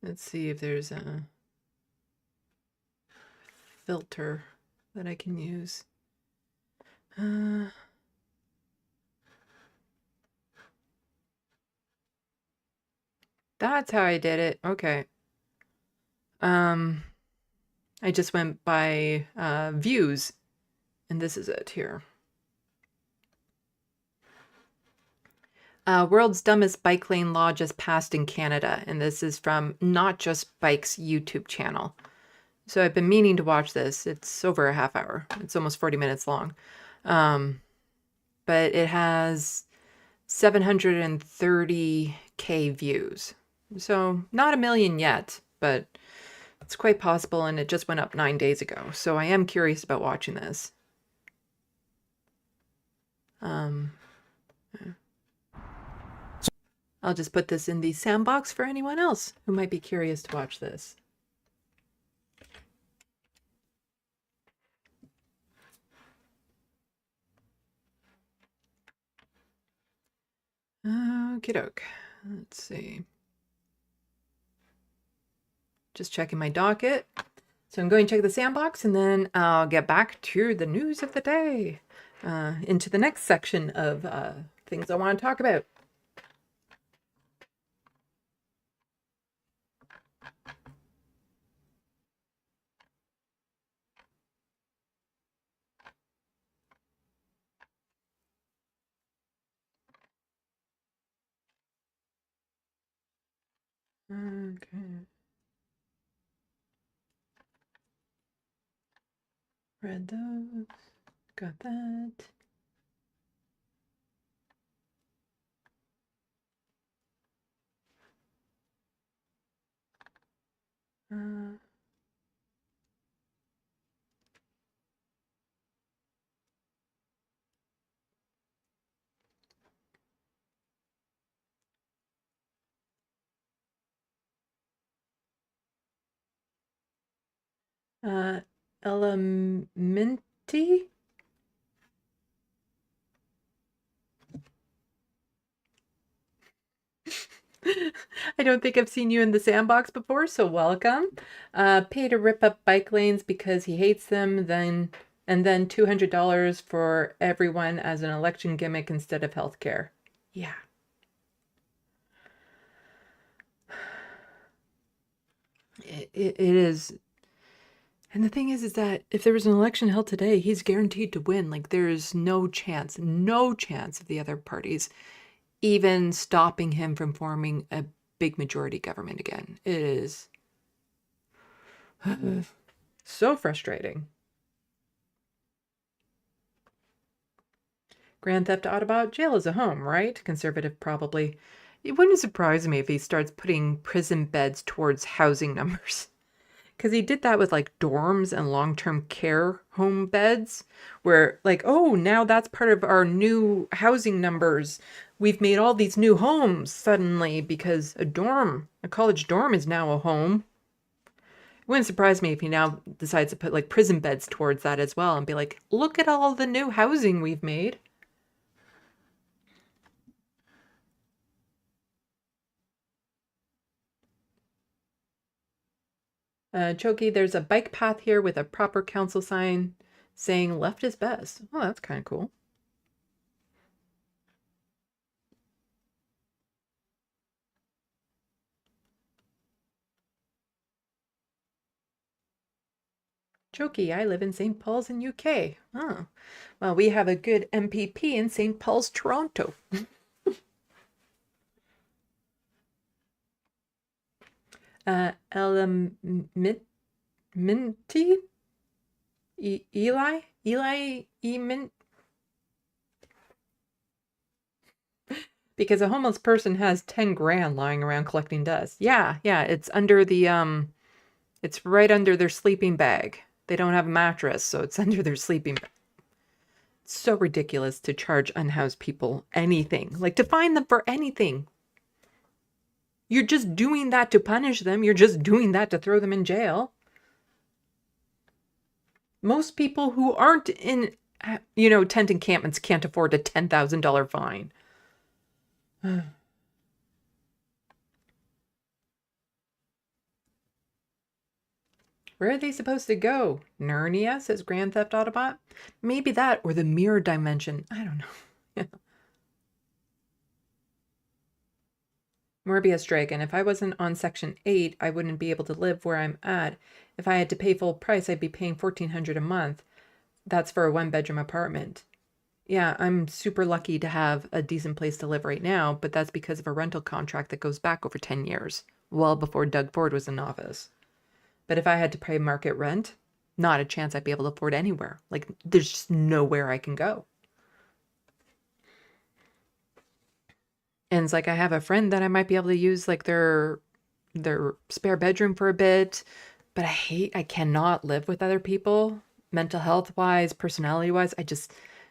Let's see if there's a filter that I can use. That's how I did it. Okay. I just went by views, and this is it here. World's dumbest bike lane law just passed in Canada, and this is from Not Just Bike's YouTube channel. So I've been meaning to watch this. It's over a half hour. It's almost 40 minutes long. But it has 730K views. So not a million yet, but it's quite possible, and it just went up 9 days ago. So I am curious about watching this. I'll just put this in the Sandbox for anyone else who might be curious to watch this. Okie doke. Let's see. Just checking my docket. So I'm going to check the Sandbox, and then I'll get back to the news of the day. Into the next section of things I want to talk about. Okay. Read those. Got that. Elementi? I don't think I've seen you in the Sandbox before, so welcome. Pay to rip up bike lanes because he hates them, and then $200 for everyone as an election gimmick instead of healthcare. Yeah. It is. And the thing is that if there was an election held today, he's guaranteed to win. Like, there's no chance of the other parties even stopping him from forming a big majority government again. It is so frustrating. Grand Theft Autobot, jail is a home, right? Conservative, probably. It wouldn't surprise me if he starts putting prison beds towards housing numbers. Because he did that with like dorms and long-term care home beds where like, oh, now that's part of our new housing numbers. We've made all these new homes suddenly because a college dorm is now a home. It wouldn't surprise me if he now decides to put like prison beds towards that as well and be like, look at all the new housing we've made. Choki, there's a bike path here with a proper council sign saying left is best. Oh, that's kind of cool. Choki, I live in St. Paul's in UK. Oh, well, we have a good MPP in St. Paul's, Toronto. Minty? Eli? Eli E. Mint? Because a homeless person has 10 grand lying around collecting dust. Yeah, it's under the, it's right under their sleeping bag. They don't have a mattress, so it's under their sleeping bag. It's so ridiculous to charge unhoused people anything. Like, to fine them for anything. You're just doing that to punish them. You're just doing that to throw them in jail. Most people who aren't in, tent encampments can't afford a $10,000 fine. Where are they supposed to go? Narnia, says Grand Theft Autobot. Maybe that, or the mirror dimension. I don't know. Morbius Dragon, if I wasn't on Section 8, I wouldn't be able to live where I'm at. If I had to pay full price, I'd be paying $1,400 a month. That's for a one-bedroom apartment. Yeah, I'm super lucky to have a decent place to live right now, but that's because of a rental contract that goes back over 10 years, well before Doug Ford was in office. But if I had to pay market rent, not a chance I'd be able to afford anywhere. Like, there's just nowhere I can go. And it's like, I have a friend that I might be able to use like their spare bedroom for a bit, but I cannot live with other people, mental health wise, personality wise.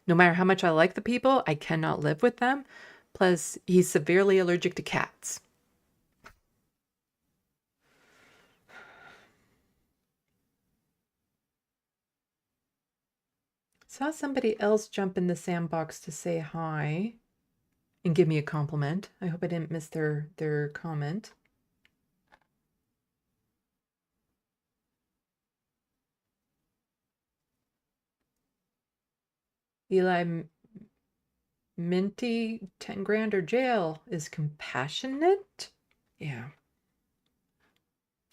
No matter how much I like the people, I cannot live with them. Plus, he's severely allergic to cats. Saw somebody else jump in the sandbox to say hi and give me a compliment. I hope I didn't miss their comment. Eli Minty, 10 grand or jail is compassionate. Yeah.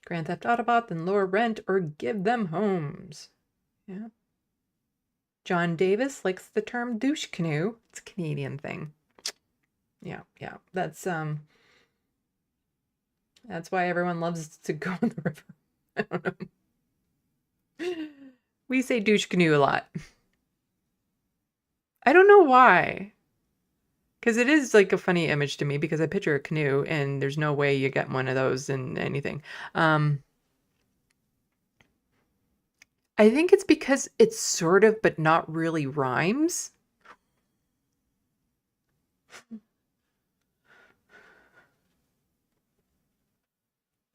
Grand Theft Autobot, then lower rent or give them homes. Yeah. John Davis likes the term douche canoe. It's a Canadian thing. Yeah. That's why everyone loves to go on the river. I don't know. We say douche canoe a lot. I don't know why. Because it is like a funny image to me because I picture a canoe and there's no way you get one of those in anything. I think it's because it's sort of, but not really rhymes.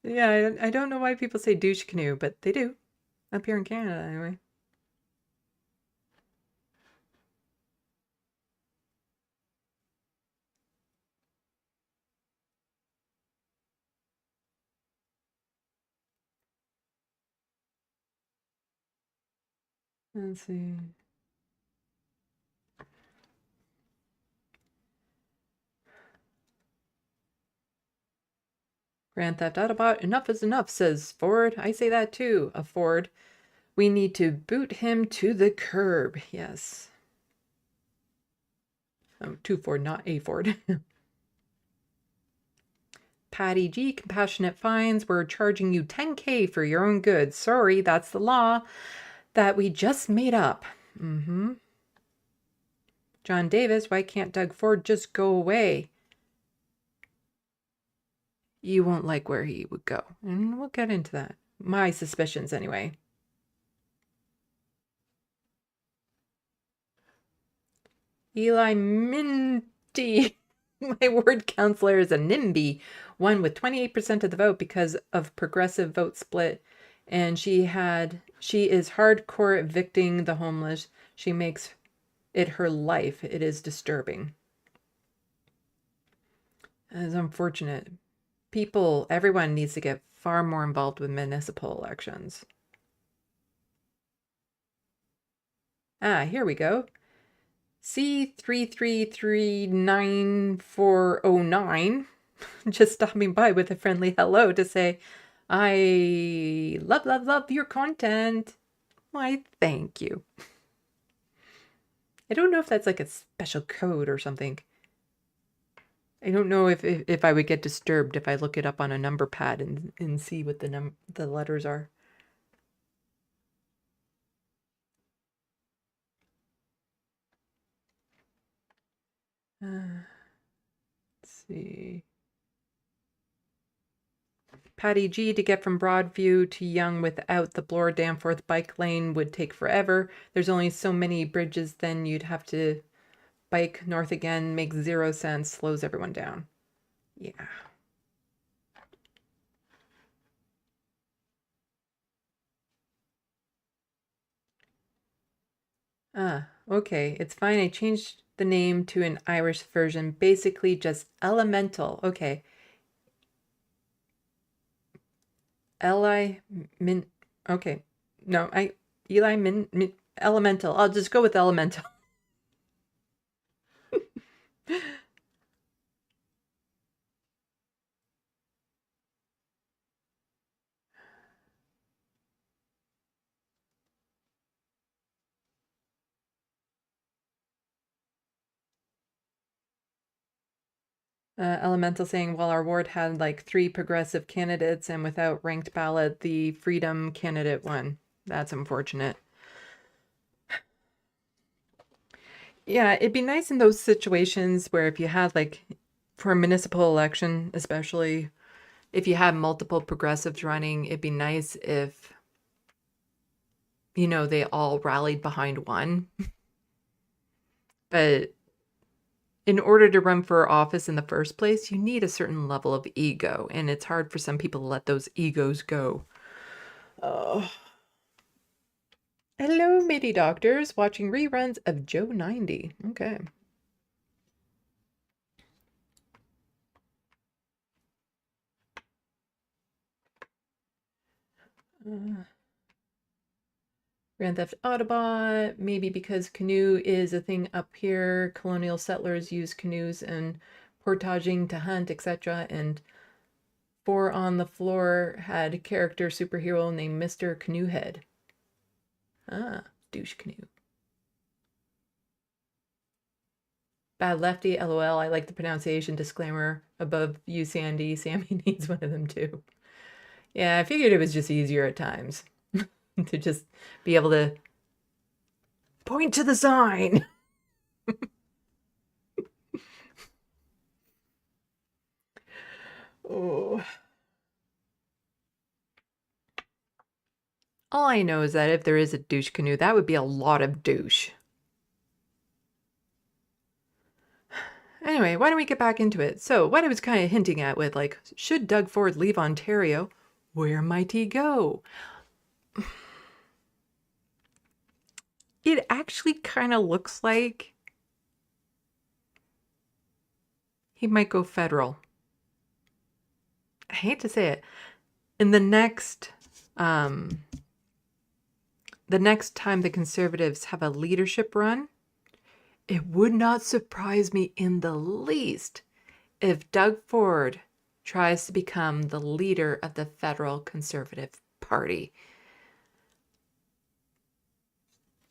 Yeah, I don't know why people say douche canoe, but they do. Up here in Canada, anyway. Let's see. Grand Theft Autobot, enough is enough, says Ford. I say that too, a Ford. We need to boot him to the curb. Yes. Oh, to Ford, not a Ford. Patty G, compassionate fines. We're charging you $10K for your own goods. Sorry, that's the law that we just made up. John Davis, why can't Doug Ford just go away? You won't like where he would go. And we'll get into that. My suspicions, anyway. Eli Minty. My word counselor is a NIMBY, won with 28% of the vote because of progressive vote split. And she is hardcore evicting the homeless. She makes it her life. It is disturbing. It's unfortunate. Everyone needs to get far more involved with municipal elections. Here we go. C3339409 just stopping by with a friendly hello to say, I love your content. Why, thank you. I don't know if that's like a special code or something. I don't know if I would get disturbed if I look it up on a number pad and see what the letters are. see. Patty G, to get from Broadview to Young without the Bloor Danforth bike lane would take forever. There's only so many bridges, then you'd have to bike north again. Makes zero sense. Slows everyone down. Yeah. Okay. It's fine. I changed the name to an Irish version. Basically just elemental. Okay. Eli Min. Okay. No, Eli Min Elemental. I'll just go with Elemental. Elemental saying, well, our ward had like 3 progressive candidates, and without ranked ballot, the Freedom candidate won. That's unfortunate. Yeah, it'd be nice in those situations where if you had like, for a municipal election, especially if you had multiple progressives running, it'd be nice if, you know, they all rallied behind one. But in order to run for office in the first place, you need a certain level of ego, and it's hard for some people to let those egos go. Oh. Hello, MIDI doctors, watching reruns of Joe 90. Okay. Grand Theft Autobot, maybe because canoe is a thing up here. Colonial settlers use canoes and portaging to hunt, etc. And 4 on the Floor had a character superhero named Mr. Canoehead. Ah, douche canoe. Bad lefty, LOL. I like the pronunciation disclaimer above you, Sandy. Sammy needs one of them too. Yeah, I figured it was just easier at times to just be able to point to the sign. Oh. All I know is that if there is a douche canoe, that would be a lot of douche. Anyway, why don't we get back into it? So what I was kind of hinting at with like, should Doug Ford leave Ontario? Where might he go? It actually kind of looks like he might go federal. I hate to say it. In the next time the Conservatives have a leadership run, it would not surprise me in the least if Doug Ford tries to become the leader of the federal Conservative Party.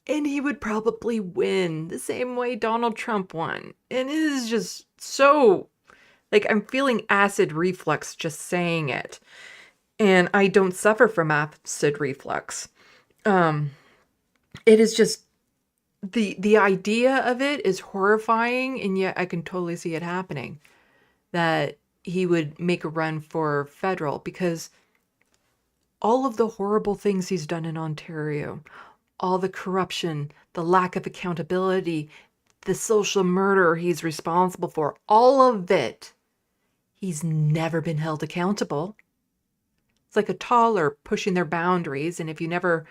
And he would probably win the same way Donald Trump won. And it is just so, like, I'm feeling acid reflux just saying it. And I don't suffer from acid reflux. It is just, the idea of it is horrifying, and yet I can totally see it happening. That he would make a run for federal, because all of the horrible things he's done in Ontario, all the corruption, the lack of accountability, the social murder he's responsible for, all of it, he's never been held accountable. It's like a toddler pushing their boundaries, and if you never,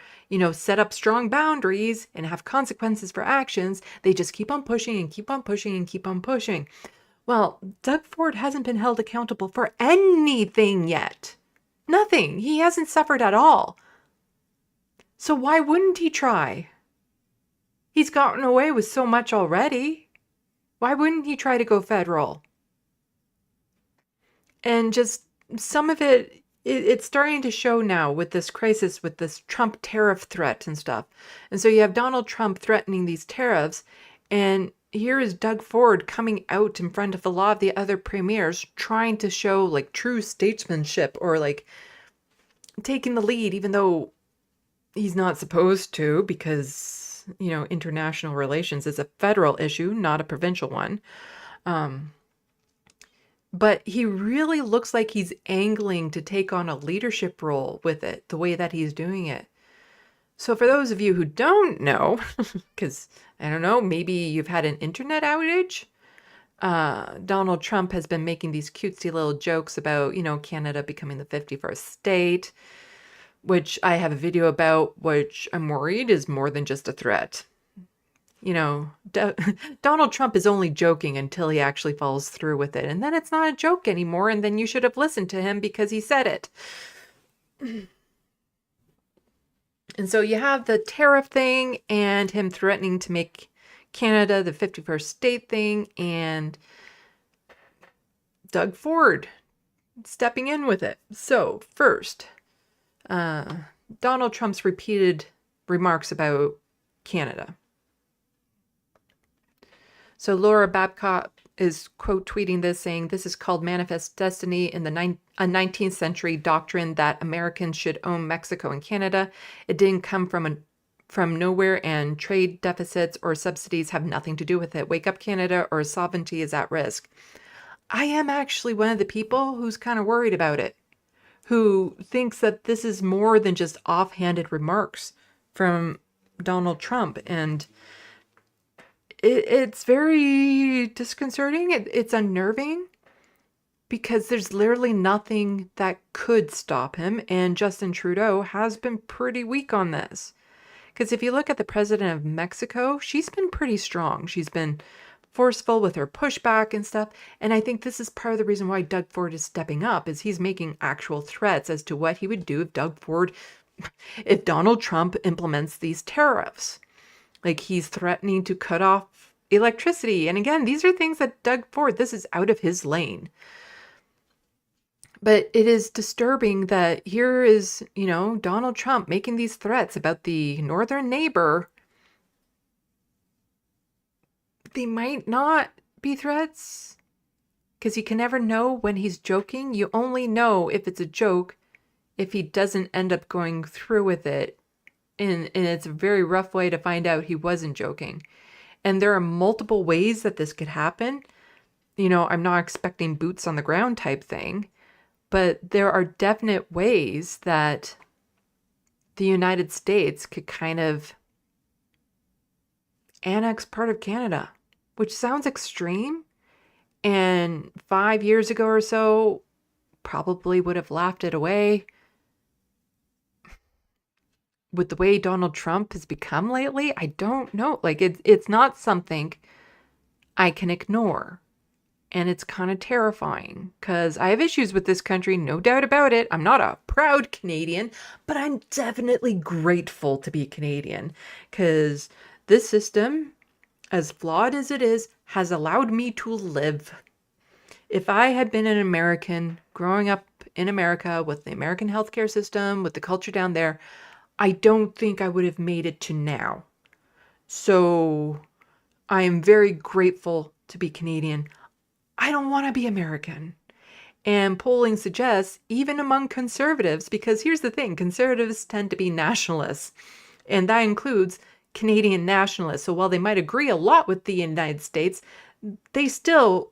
set up strong boundaries and have consequences for actions, they just keep on pushing and keep on pushing and keep on pushing. Well, Doug Ford hasn't been held accountable for anything yet. Nothing. He hasn't suffered at all. So why wouldn't he try? He's gotten away with so much already. Why wouldn't he try to go federal? And just some of it's starting to show now with this crisis, with this Trump tariff threat and stuff. And so you have Donald Trump threatening these tariffs, and here is Doug Ford coming out in front of a lot of the other premiers trying to show like true statesmanship, or like taking the lead, even though he's not supposed to, because, international relations is a federal issue, not a provincial one. but he really looks like he's angling to take on a leadership role with it, the way that he's doing it. So for those of you who don't know, because I don't know, maybe you've had an internet outage, Donald Trump has been making these cutesy little jokes about, Canada becoming the 51st state, which I have a video about, which I'm worried is more than just a threat. Donald Trump is only joking until he actually follows through with it. And then it's not a joke anymore. And then you should have listened to him because he said it. And so you have the tariff thing and him threatening to make Canada the 51st state thing, and Doug Ford stepping in with it. So first, Donald Trump's repeated remarks about Canada. So Laura Babcock is quote tweeting this, saying, "This is called manifest destiny in the 19th century doctrine that Americans should own Mexico and Canada. It didn't come from nowhere, and trade deficits or subsidies have nothing to do with it. Wake up, Canada, or sovereignty is at risk." I am actually one of the people who's kind of worried about it, who thinks that this is more than just offhanded remarks from Donald Trump. And it's very disconcerting. It's unnerving because there's literally nothing that could stop him. And Justin Trudeau has been pretty weak on this. Because if you look at the president of Mexico, she's been pretty strong. She's been forceful with her pushback and stuff. And I think this is part of the reason why Doug Ford is stepping up, is he's making actual threats as to what he would do if Donald Trump implements these tariffs. Like, he's threatening to cut off electricity. And again, these are things that Doug Ford, this is out of his lane. But it is disturbing that here is, Donald Trump making these threats about the northern neighbor. They might not be threats, because you can never know when he's joking. You only know if it's a joke if he doesn't end up going through with it. And it's a very rough way to find out he wasn't joking. And there are multiple ways that this could happen. I'm not expecting boots on the ground type thing, but there are definite ways that the United States could kind of annex part of Canada, which sounds extreme. And 5 years ago or so, probably would have laughed it away. With the way Donald Trump has become lately, I don't know. Like, it's not something I can ignore. And it's kind of terrifying because I have issues with this country, no doubt about it. I'm not a proud Canadian, but I'm definitely grateful to be Canadian because this system, as flawed as it is, has allowed me to live. If I had been an American growing up in America with the American healthcare system, with the culture down there, I don't think I would have made it to now. So I am very grateful to be Canadian. I don't want to be American. And polling suggests, even among conservatives, because here's the thing, conservatives tend to be nationalists, and that includes Canadian nationalists. So while they might agree a lot with the United States, they still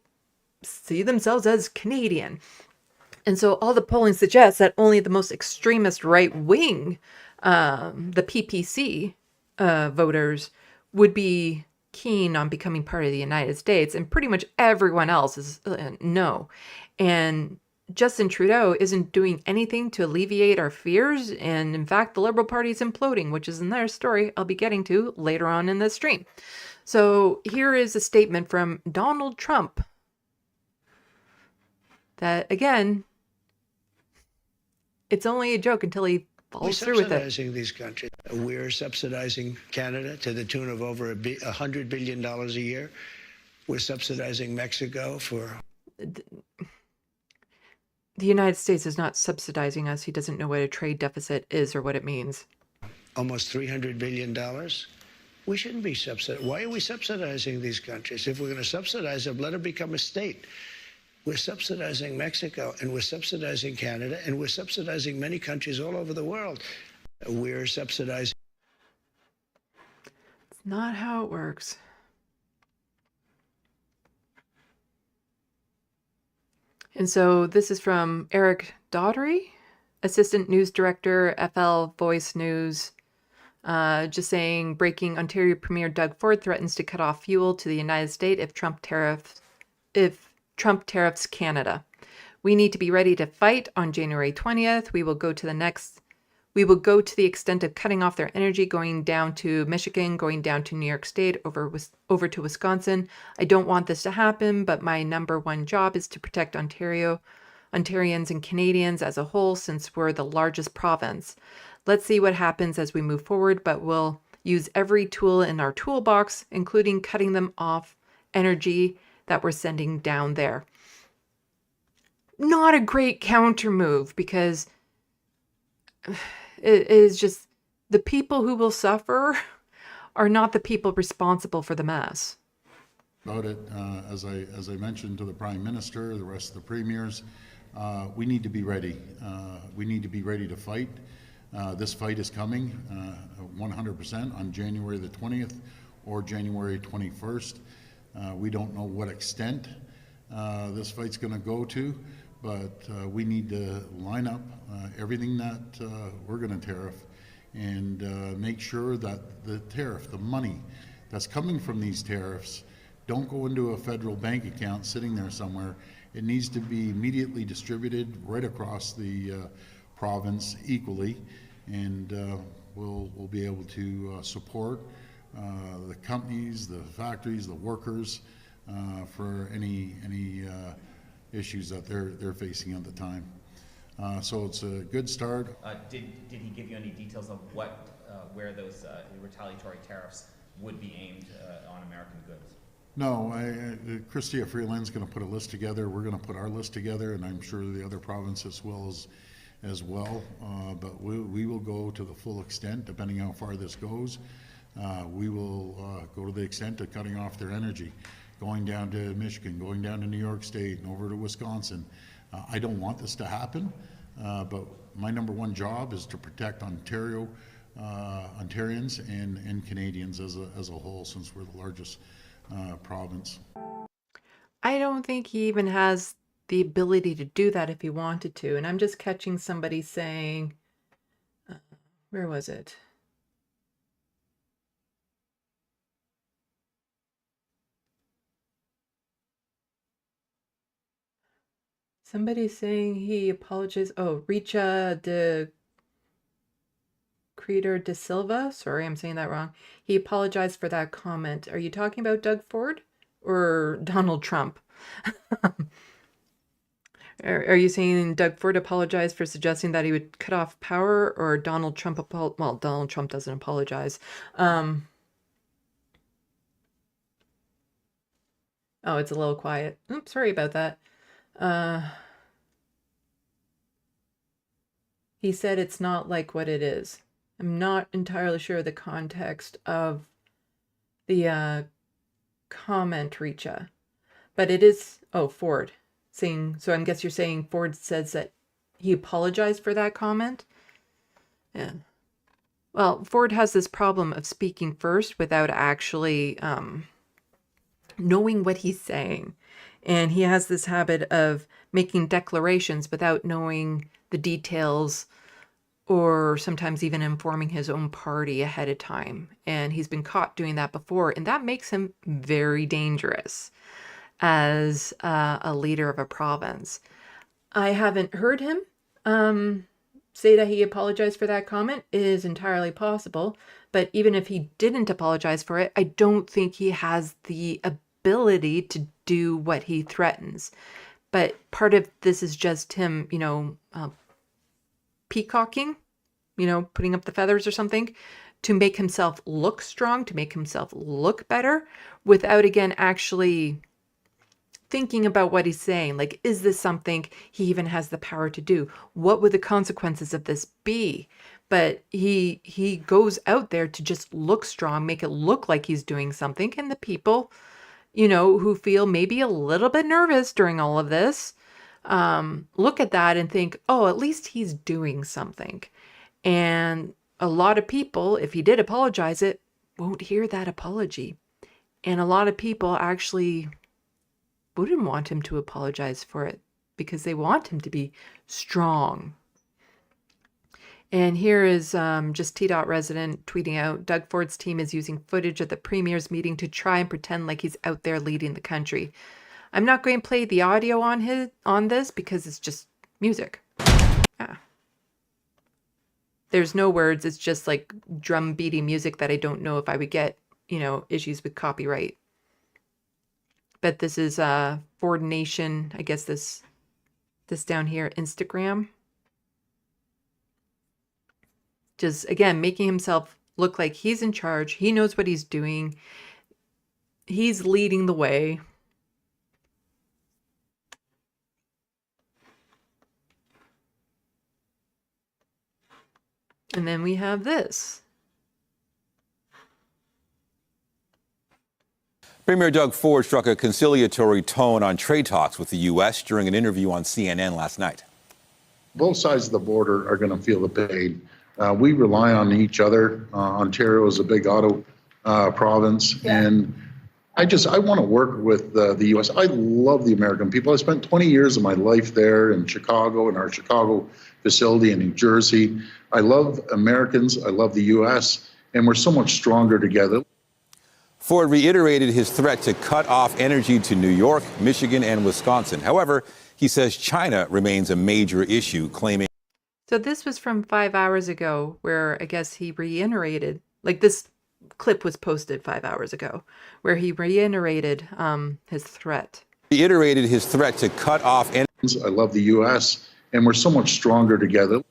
see themselves as Canadian. And so all the polling suggests that only the most extremist right wing, the PPC voters, would be keen on becoming part of the United States, and pretty much everyone else is no. And Justin Trudeau isn't doing anything to alleviate our fears, and in fact, the Liberal Party is imploding, which is another story I'll be getting to later on in the stream. So here is a statement from Donald Trump that, again, it's only a joke until he follows through with it. We're subsidizing these countries. We're subsidizing Canada to the tune of over $100 billion a year. We're subsidizing Mexico for... The United States is not subsidizing us. He doesn't know what a trade deficit is or what it means. Almost $300 billion. We shouldn't be subsidizing. Why are we subsidizing these countries? If we're going to subsidize them, let them become a state. We're subsidizing Mexico, and we're subsidizing Canada, and we're subsidizing many countries all over the world. We're subsidizing... It's not how it works. And so this is from Eric Daugherty, Assistant News Director, FL Voice News. Just saying, breaking, Ontario Premier Doug Ford threatens to cut off fuel to the United States if Trump tariffs Canada. We need to be ready to fight on January 20th. We will go to the extent of cutting off their energy, going down to Michigan, going down to New York State, over to Wisconsin. I don't want this to happen, but my number one job is to protect Ontarians and Canadians as a whole, since we're the largest province. Let's see what happens as we move forward, but we'll use every tool in our toolbox, including cutting them off energy that we're sending down there. Not a great counter move, because it is just the people who will suffer are not the people responsible for the mess. About it, as I mentioned to the Prime Minister, the rest of the premiers, we need to be ready. We need to be ready to fight. This fight is coming 100% on January the 20th or January 21st. We don't know what extent this fight's going to go to, but we need to line up everything that we're going to tariff and make sure that the tariff, the money that's coming from these tariffs, don't go into a federal bank account sitting there somewhere. It needs to be immediately distributed right across the province equally, and we'll be able to support the companies, the factories, the workers for any issues that they're facing at the time. So it's a good start. Did he give you any details of where those retaliatory tariffs would be aimed on American goods? No, Christia Freeland's going to put a list together. We're going to put our list together, and I'm sure the other provinces will as well. But we will go to the full extent, depending on how far this goes. We will go to the extent of cutting off their energy, going down to Michigan, going down to New York State, and over to Wisconsin. I don't want this to happen, but my number one job is to protect Ontarians and Canadians as a whole, since we're the largest province. I don't think he even has the ability to do that if he wanted to. And I'm just catching somebody saying, where was it? Somebody's saying he apologized. Oh, Richa de Creator de Silva. Sorry, I'm saying that wrong. He apologized for that comment. Are you talking about Doug Ford or Donald Trump? Are you saying Doug Ford apologized for suggesting that he would cut off power, or Donald Trump well, Donald Trump doesn't apologize. Oh, it's a little quiet. Oops, sorry about that. He said it's not like what it is. I'm not entirely sure the context of the comment, Richa, but it is, Ford saying, so I guess you're saying Ford says that he apologized for that comment? Yeah. Well, Ford has this problem of speaking first without actually knowing what he's saying. And he has this habit of making declarations without knowing the details, or sometimes even informing his own party ahead of time. And he's been caught doing that before, and that makes him very dangerous as a leader of a province. I haven't heard him say that he apologized for that comment. It is entirely possible, but even if he didn't apologize for it, I don't think he has the ability to do what he threatens. But part of this is just him, peacocking, putting up the feathers or something to make himself look strong, to make himself look better, without, again, actually thinking about what he's saying. Like, is this something he even has the power to do? What would the consequences of this be? But he goes out there to just look strong, make it look like he's doing something. And the people, who feel maybe a little bit nervous during all of this, look at that and think, oh, at least he's doing something. And a lot of people, if he did apologize, won't hear that apology. And a lot of people actually wouldn't want him to apologize for it, because they want him to be strong. And here is just T-Dot resident tweeting out, Doug Ford's team is using footage of the premier's meeting to try and pretend like he's out there leading the country. I'm not going to play the audio on this because it's just music. Yeah. There's no words. It's just like drum beaty music that I don't know if I would get, issues with copyright. But this is Ford Nation. I guess this down here, Instagram. Just, again, making himself look like he's in charge. He knows what he's doing. He's leading the way. And then we have this. Premier Doug Ford struck a conciliatory tone on trade talks with the U.S. during an interview on CNN last night. Both sides of the border are going to feel the pain. We rely on each other. Ontario is a big auto province, and I want to work with the U.S. I love the American people. I spent 20 years of my life there in Chicago, in our Chicago facility in New Jersey. I love Americans. I love the U.S., and we're so much stronger together. Ford reiterated his threat to cut off energy to New York, Michigan, and Wisconsin. However, he says China remains a major issue, claiming. So this was from 5 hours ago, where I guess he reiterated, like this clip was posted 5 hours ago, where he reiterated his threat. Reiterated his threat to cut off energy. I love the U.S., and we're so much stronger together.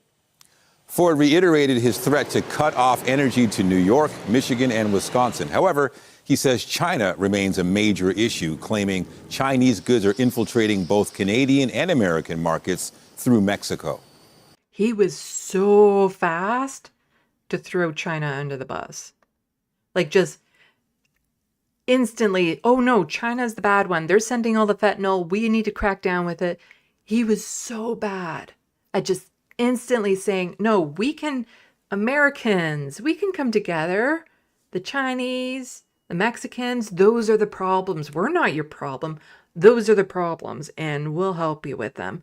Ford reiterated his threat to cut off energy to New York, Michigan, and Wisconsin. However, he says China remains a major issue, claiming Chinese goods are infiltrating both Canadian and American markets through Mexico. He was so fast to throw China under the bus. Like just instantly, oh no, China's the bad one. They're sending all the fentanyl. We need to crack down with it. He was so bad at just instantly saying, no, we can, Americans, we can come together. The Chinese, the Mexicans, those are the problems. We're not your problem. Those are the problems, and we'll help you with them.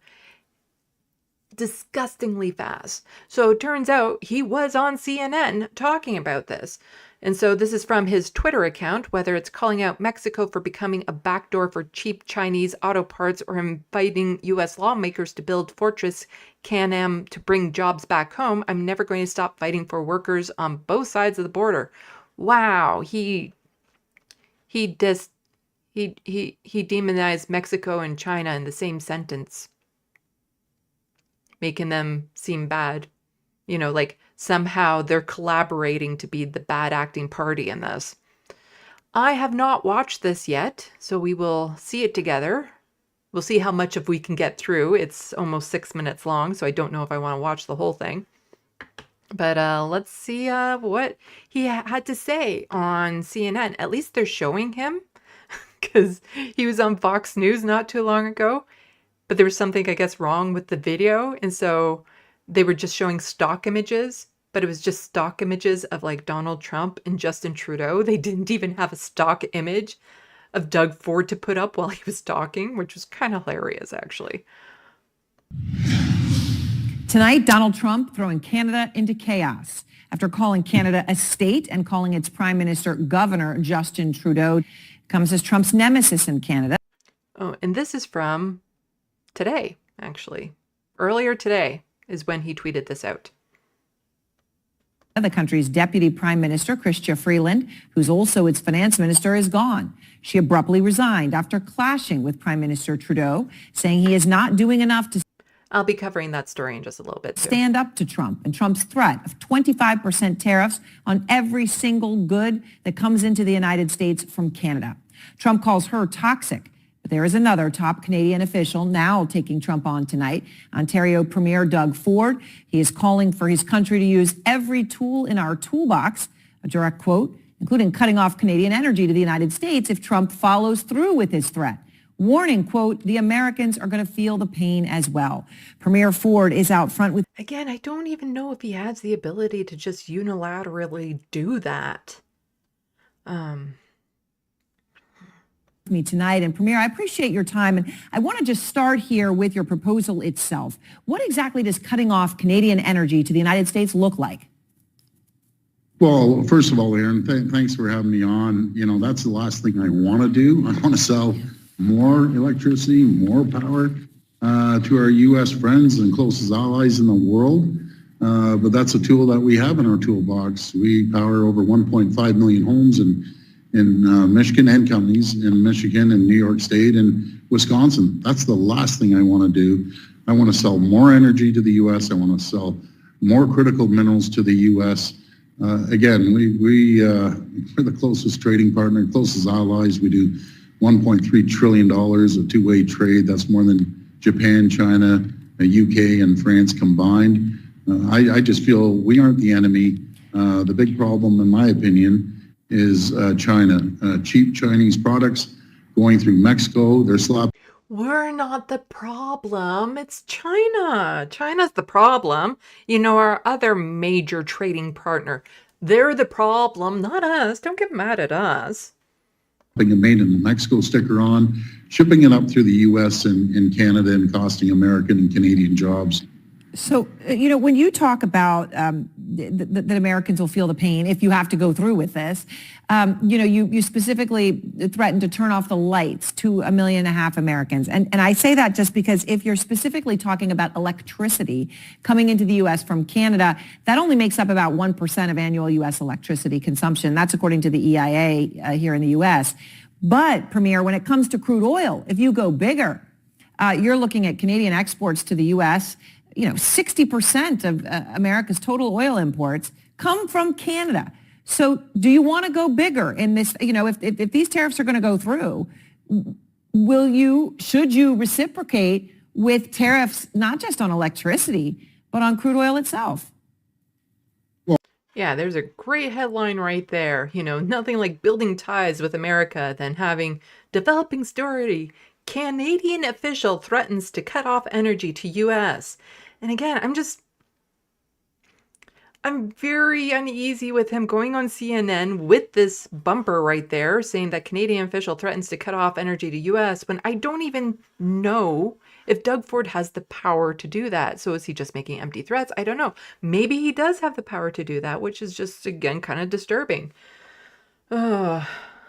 Disgustingly fast. So it turns out he was on CNN talking about this. And so this is from his Twitter account, whether it's calling out Mexico for becoming a backdoor for cheap Chinese auto parts or inviting U.S. lawmakers to build Fortress Can-Am to bring jobs back home. I'm never going to stop fighting for workers on both sides of the border. Wow, he demonized Mexico and China in the same sentence, making them seem bad. You know, like somehow they're collaborating to be the bad acting party in this. I have not watched this yet, so we will see it together. We'll see how much of we can get through. It's almost 6 minutes long, so I don't know if I want to watch the whole thing. But let's see what he had to say on CNN. At least they're showing him, because he was on Fox News not too long ago. But there was something, I guess, wrong with the video. And so they were just showing stock images, but it was just stock images of like Donald Trump and Justin Trudeau. They didn't even have a stock image of Doug Ford to put up while he was talking, which was kind of hilarious, actually. Tonight, Donald Trump throwing Canada into chaos after calling Canada a state and calling its Prime Minister Governor Justin Trudeau. Comes as Trump's nemesis in Canada. Oh, and this is from today, actually. Earlier today is when he tweeted this out. The country's Deputy Prime Minister, Chrystia Freeland, who's also its finance minister, is gone. She abruptly resigned after clashing with Prime Minister Trudeau, saying he is not doing enough to I'll be covering that story in just a little bit too. Stand up to Trump and Trump's threat of 25% tariffs on every single good that comes into the United States from Canada. Trump calls her toxic. But there is another top Canadian official now taking Trump on tonight, Ontario Premier Doug Ford. He is calling for his country to use every tool in our toolbox, a direct quote, including cutting off Canadian energy to the United States if Trump follows through with his threat. Warning, quote, the Americans are going to feel the pain as well. Premier Ford is out front with... Again, I don't even know if he has the ability to just unilaterally do that. Me tonight. And Premier, I appreciate your time. And I want to just start here with your proposal itself. What exactly does cutting off Canadian energy to the United States look like? Well, first of all, Aaron, thanks for having me on. You know, that's the last thing I want to do. I want to sell more electricity, more power to our U.S. friends and closest allies in the world. But that's a tool that we have in our toolbox. We power over 1.5 million homes in Michigan and companies in Michigan and New York State and Wisconsin. That's the last thing I want to do. I want to sell more energy to the U.S. I want to sell more critical minerals to the U.S. Again, we're the closest trading partner, closest allies. We do $1.3 trillion of two-way trade. That's more than Japan, China, UK, and France combined. I just feel we aren't the enemy. The big problem, in my opinion, is China. Cheap Chinese products going through Mexico. They're slapping. We're not the problem. It's China. China's the problem. You know, our other major trading partner. They're the problem, not us. Don't get mad at us. Putting a made in Mexico sticker on, shipping it up through the U.S. and Canada and costing American and Canadian jobs. So, you know, when you talk about that Americans will feel the pain if you have to go through with this, you know, you specifically threatened to turn off the lights to 1.5 million Americans. And I say that just because if you're specifically talking about electricity coming into the U.S. from Canada, that only makes up about 1% of annual U.S. electricity consumption. That's according to the EIA here in the U.S. But, Premier, when it comes to crude oil, if you go bigger, you're looking at Canadian exports to the U.S., you know, 60% of America's total oil imports come from Canada. So do you want to go bigger in this? You know, if these tariffs are going to go through, should you reciprocate with tariffs, not just on electricity, but on crude oil itself? Yeah, there's a great headline right there. You know, nothing like building ties with America than having developing story. Canadian official threatens to cut off energy to U.S. And again, I'm very uneasy with him going on CNN with this bumper right there saying that Canadian official threatens to cut off energy to U.S. when I don't even know if Doug Ford has the power to do that. So is he just making empty threats? I don't know. Maybe he does have the power to do that, which is just, again, kind of disturbing. Well,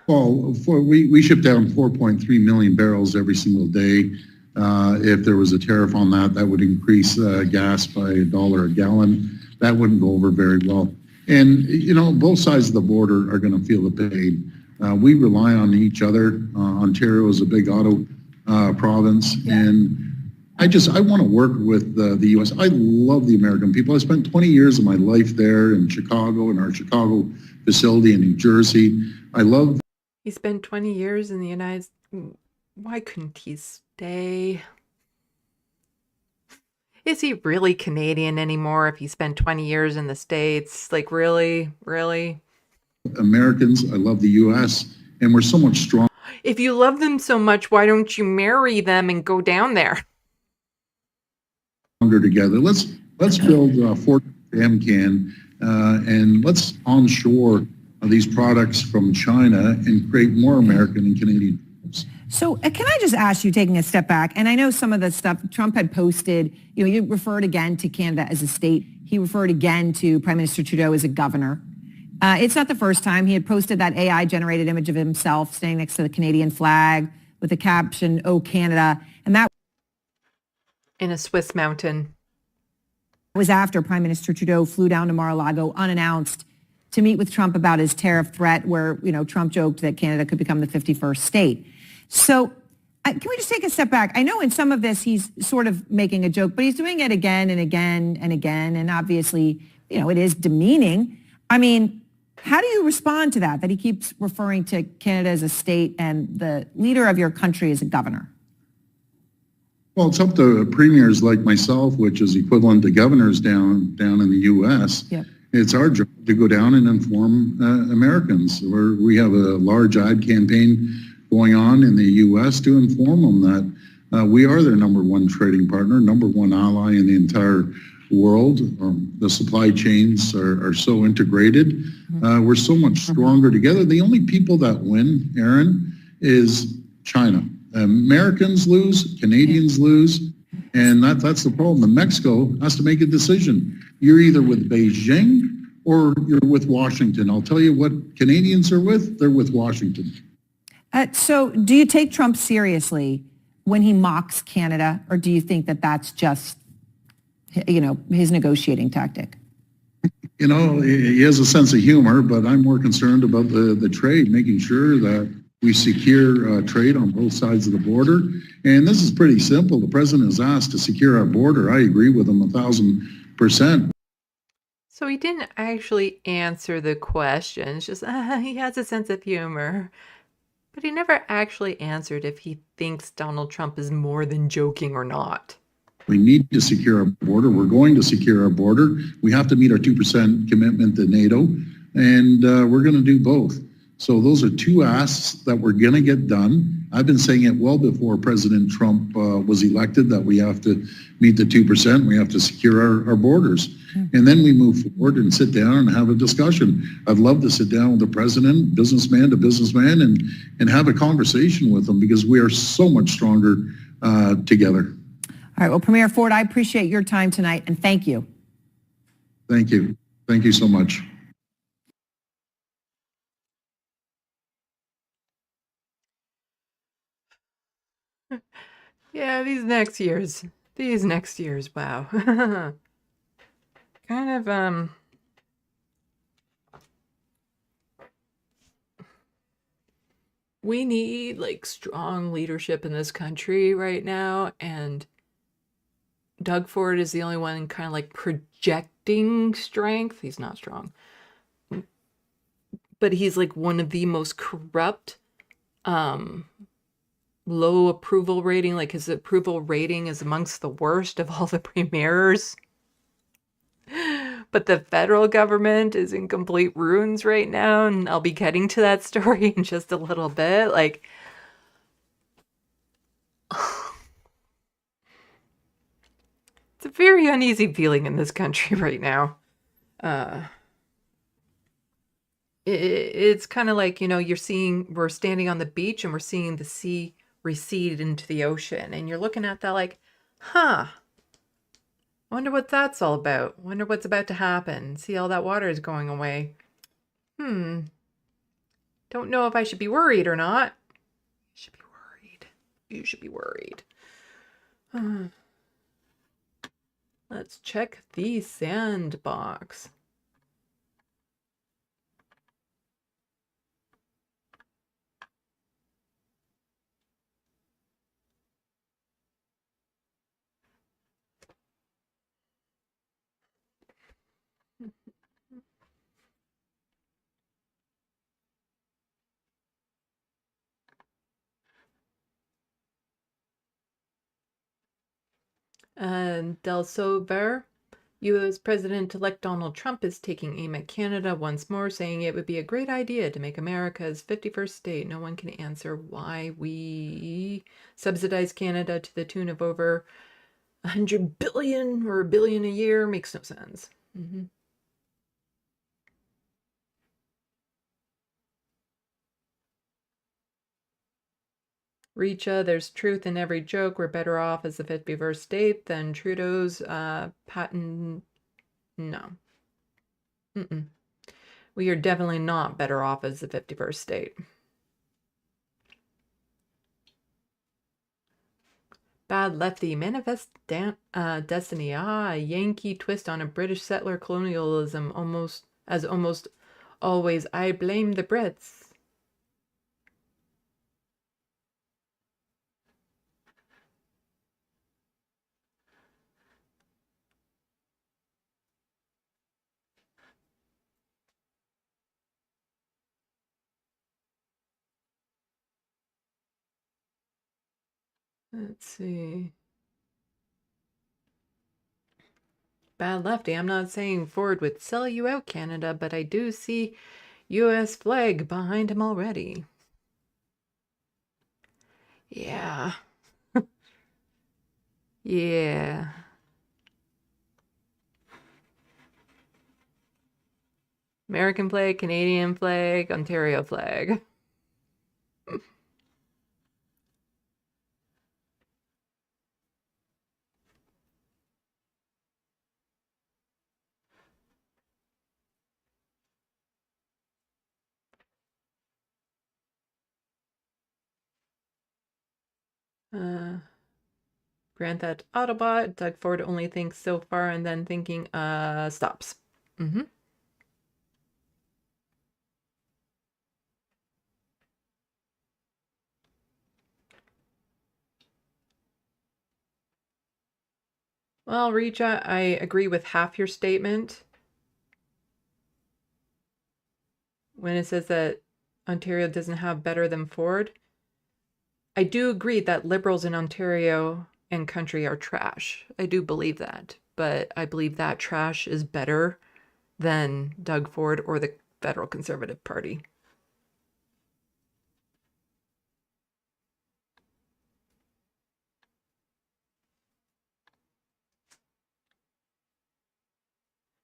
we ship down 4.3 million barrels every single day. If there was a tariff on that, that would increase gas by $1 a gallon. That wouldn't go over very well. And, you know, both sides of the border are going to feel the pain. We rely on each other. Ontario is a big auto province. Yeah. And I want to work with the U.S. I love the American people. I spent 20 years of my life there in Chicago, in our Chicago facility in New Jersey. I love. He spent 20 years in the United States. Why couldn't he stay? Is he really Canadian anymore if he spent 20 years in the States? Like, really? Really? Americans, I love the U.S., and we're so much stronger. If you love them so much, why don't you marry them and go down there? Together. Let's build Fort MCAN and let's onshore these products from China and create more American and Canadian jobs. So can I just ask you, taking a step back, and I know some of the stuff Trump had posted, you know, you referred again to Canada as a state. He referred again to Prime Minister Trudeau as a governor. It's not the first time. He had posted that AI-generated image of himself standing next to the Canadian flag with the caption, "Oh, Canada," and that in a Swiss mountain. Was after Prime Minister Trudeau flew down to Mar-a-Lago unannounced to meet with Trump about his tariff threat, where, you know, Trump joked that Canada could become the 51st state. So can we just take a step back? I know in some of this he's sort of making a joke, but he's doing it again and again and again. And obviously, you know, it is demeaning. I mean, how do you respond to that he keeps referring to Canada as a state and the leader of your country as a governor? Well, it's up to premiers like myself, which is equivalent to governors down in the U.S. Yep. It's our job to go down and inform Americans. We have a large ad campaign going on in the U.S. to inform them that we are their number one trading partner, number one ally in the entire world. The supply chains are so integrated. We're so much stronger together. The only people that win, Aaron, is China. Americans lose, Canadians lose, and that's the problem. And Mexico has to make a decision. You're either with Beijing or you're with Washington. I'll tell you what Canadians are with. They're with Washington. So do you take Trump seriously when he mocks Canada, or do you think that that's just, his negotiating tactic? He has a sense of humor, but I'm more concerned about the trade, making sure that we secure trade on both sides of the border. And this is pretty simple. The president is asked to secure our border. I agree with him 1,000%. So he didn't actually answer the question. It's just, he has a sense of humor. But he never actually answered if he thinks Donald Trump is more than joking or not. We need to secure our border. We're going to secure our border. We have to meet our 2% commitment to NATO, and we're going to do both. So those are two asks that we're going to get done. I've been saying it well before President Trump was elected, that we have to meet the 2%. We have to secure our borders. And then we move forward and sit down and have a discussion. I'd love to sit down with the president, businessman to businessman, and have a conversation with them, because we are so much stronger together. All right. Well, Premier Ford, I appreciate your time tonight, and thank you. Thank you. Thank you so much. Yeah, these next years, wow. Kind of, we need like strong leadership in this country right now, and Doug Ford is the only one kind of like projecting strength. He's not strong, but he's like one of the most corrupt, low approval rating. Like his approval rating is amongst the worst of all the premiers. But the federal government is in complete ruins right now, and I'll be getting to that story in just a little bit. Like, it's a very uneasy feeling in this country right now. It's kind of like, we're standing on the beach and we're seeing the sea recede into the ocean, and you're looking at that like, wonder what that's all about. Wonder what's about to happen. See, all that water is going away. Don't know if I should be worried or not. You should be worried. Let's check the Sandbox. Del Sober, U.S. President-elect Donald Trump is taking aim at Canada once more, saying it would be a great idea to make America's 51st state. No one can answer why we subsidize Canada to the tune of over $100 billion or $1 billion a year. Makes no sense. Richa, there's truth in every joke. We're better off as the 51st state than Trudeau's patent. No. We are definitely not better off as the 51st state. Bad lefty. Manifest destiny. A Yankee twist on a British settler colonialism. Almost always, I blame the Brits. Let's see. Bad lefty. I'm not saying Ford would sell you out, Canada, but I do see U.S. flag behind him already. Yeah. Yeah. American flag, Canadian flag, Ontario flag. Grant that Autobot. Doug Ford only thinks so far and then thinking stops. Mm-hmm. Well, Recha, I agree with half your statement. When it says that Ontario doesn't have better than Ford, I do agree that liberals in Ontario and country are trash. I do believe that. But I believe that trash is better than Doug Ford or the Federal Conservative Party.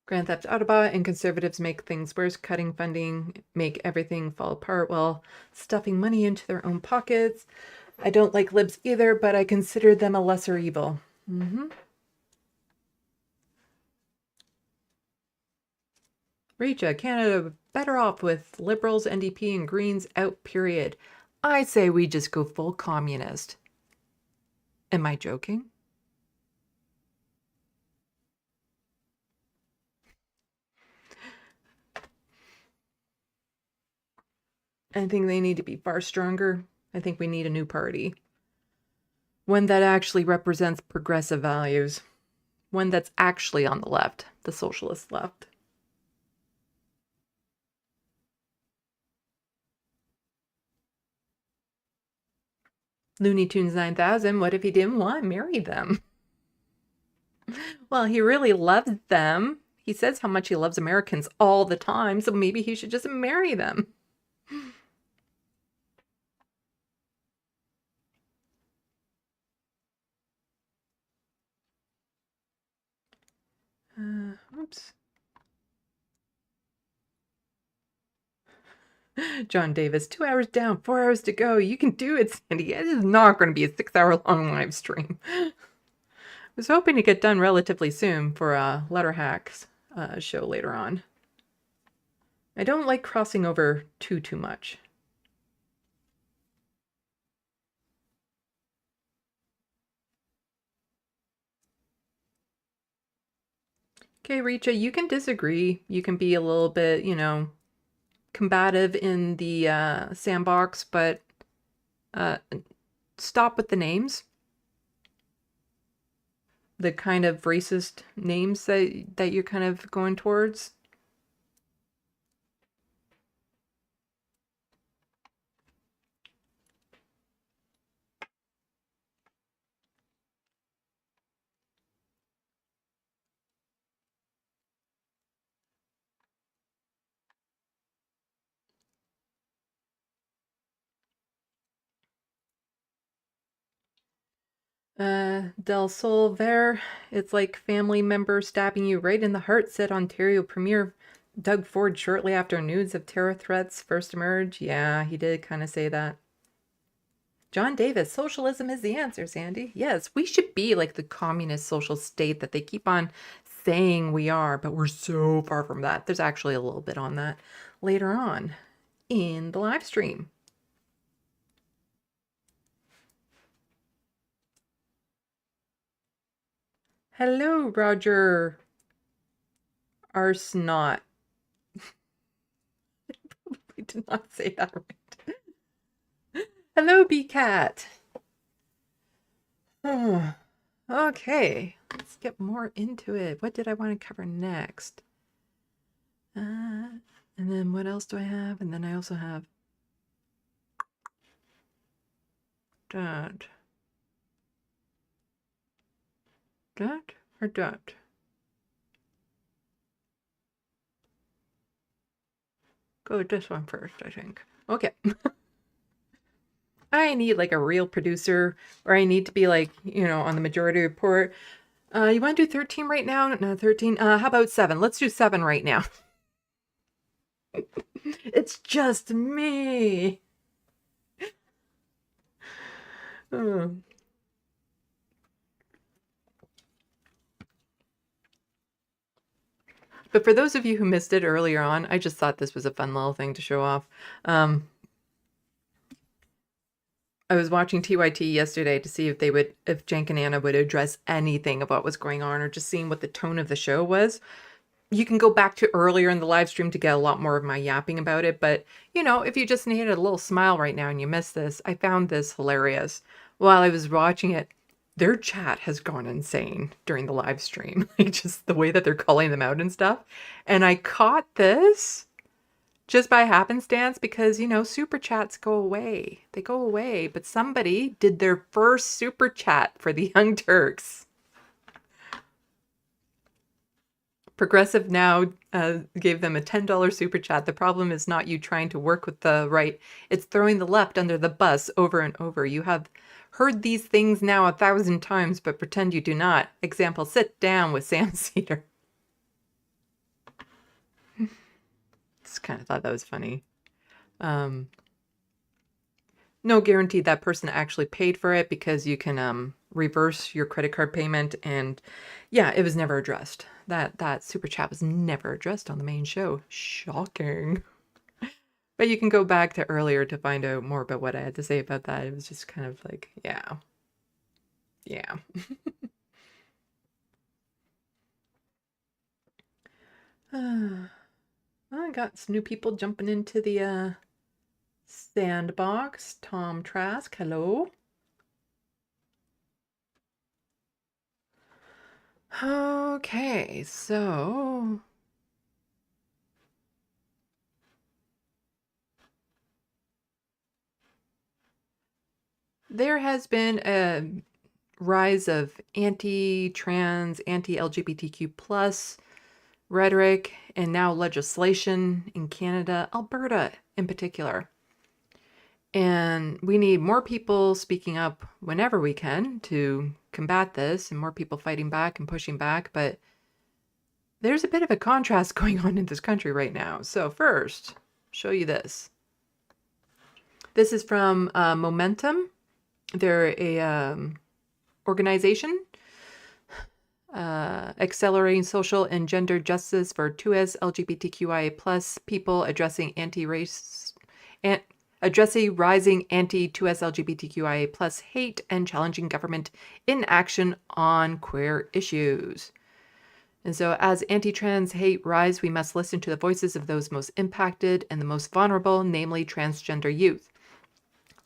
Grand Theft Autobot and conservatives make things worse, cutting funding, make everything fall apart while stuffing money into their own pockets. I don't like libs either, but I consider them a lesser evil. Mm-hmm. Recha, Canada better off with Liberals, NDP, and Greens out, period. I say we just go full communist. Am I joking? I think they need to be far stronger. I think we need a new party. One that actually represents progressive values. One that's actually on the left, the socialist left. Looney Tunes 9000, what if he didn't want to marry them? Well, he really loves them. He says how much he loves Americans all the time, so maybe he should just marry them. Oops. John Davis, 2 hours down, 4 hours to go. You can do it, Sandy. It is not going to be a 6-hour-long live stream. I was hoping to get done relatively soon for a Letter Hacks show later on. I don't like crossing over too much. Okay, Recha, you can disagree. You can be a little bit, combative in the Sandbox, but stop with the names. The kind of racist names that you're kind of going towards. Del Sol there. It's like family member stabbing you right in the heart, said Ontario Premier Doug Ford shortly after news of terror threats first emerged. Yeah, he did kind of say that. John Davis, socialism is the answer, Sandy. Yes, we should be like the communist social state that they keep on saying we are, but we're so far from that. There's actually a little bit on that later on in the live stream. Hello, Roger Arsnot. I probably did not say that right. Hello, B-Cat. Okay, let's get more into it. What did I want to cover next? And then what else do I have? And then I also have that. That or that? Go with this one first, I think. Okay. I need like a real producer, or I need to be like, on the majority report. You want to do 13 right now? No, 13. How about 7? Let's do 7 right now. It's just me. Oh. But for those of you who missed it earlier on, I just thought this was a fun little thing to show off. I was watching TYT yesterday to see if Cenk and Anna would address anything of what was going on, or just seeing what the tone of the show was. You can go back to earlier in the live stream to get a lot more of my yapping about it. But, if you just needed a little smile right now and you missed this, I found this hilarious. While I was watching it, their chat has gone insane during the live stream. Like, just the way that they're calling them out and stuff. And I caught this just by happenstance because, super chats go away. They go away. But somebody did their first super chat for the Young Turks. Progressive Now gave them a $10 super chat. The problem is not you trying to work with the right. It's throwing the left under the bus over and over. You have heard these things now 1,000 times, but pretend you do not. Example, sit down with Sam Cedar. Just kind of thought that was funny. No guarantee that person actually paid for it, because you can reverse your credit card payment. And yeah, it was never addressed. That super chat was never addressed on the main show. Shocking. But you can go back to earlier to find out more about what I had to say about that. It was just kind of like, yeah. I got some new people jumping into the Sandbox. Tom Trask, hello. Okay, so there has been a rise of anti-trans, anti-LGBTQ plus rhetoric and now legislation in Canada, Alberta in particular. And we need more people speaking up whenever we can to combat this, and more people fighting back and pushing back. But there's a bit of a contrast going on in this country right now. So first, show you this. This is from Momentum. They're a organization accelerating social and gender justice for 2S LGBTQIA plus people, addressing addressing rising anti-2S LGBTQIA plus hate and challenging government inaction on queer issues. And so as anti-trans hate rise, we must listen to the voices of those most impacted and the most vulnerable, namely transgender youth.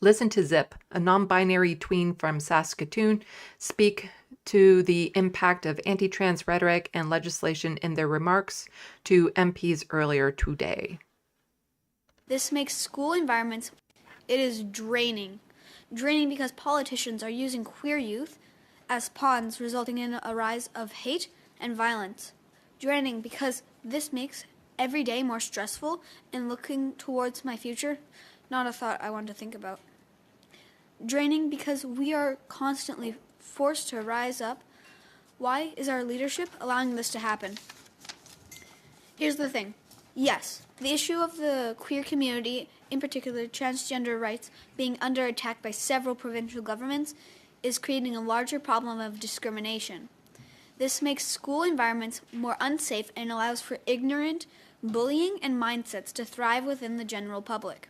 Listen to Zip, a non-binary tween from Saskatoon, speak to the impact of anti-trans rhetoric and legislation in their remarks to MPs earlier today. This makes school environments, it is draining. Draining because politicians are using queer youth as pawns, resulting in a rise of hate and violence. Draining because this makes every day more stressful and looking towards my future, not a thought I want to think about. Draining because we are constantly forced to rise up. Why is our leadership allowing this to happen? Here's the thing. Yes, the issue of the queer community, in particular transgender rights, being under attack by several provincial governments is creating a larger problem of discrimination. This makes school environments more unsafe and allows for ignorant, bullying, and mindsets to thrive within the general public.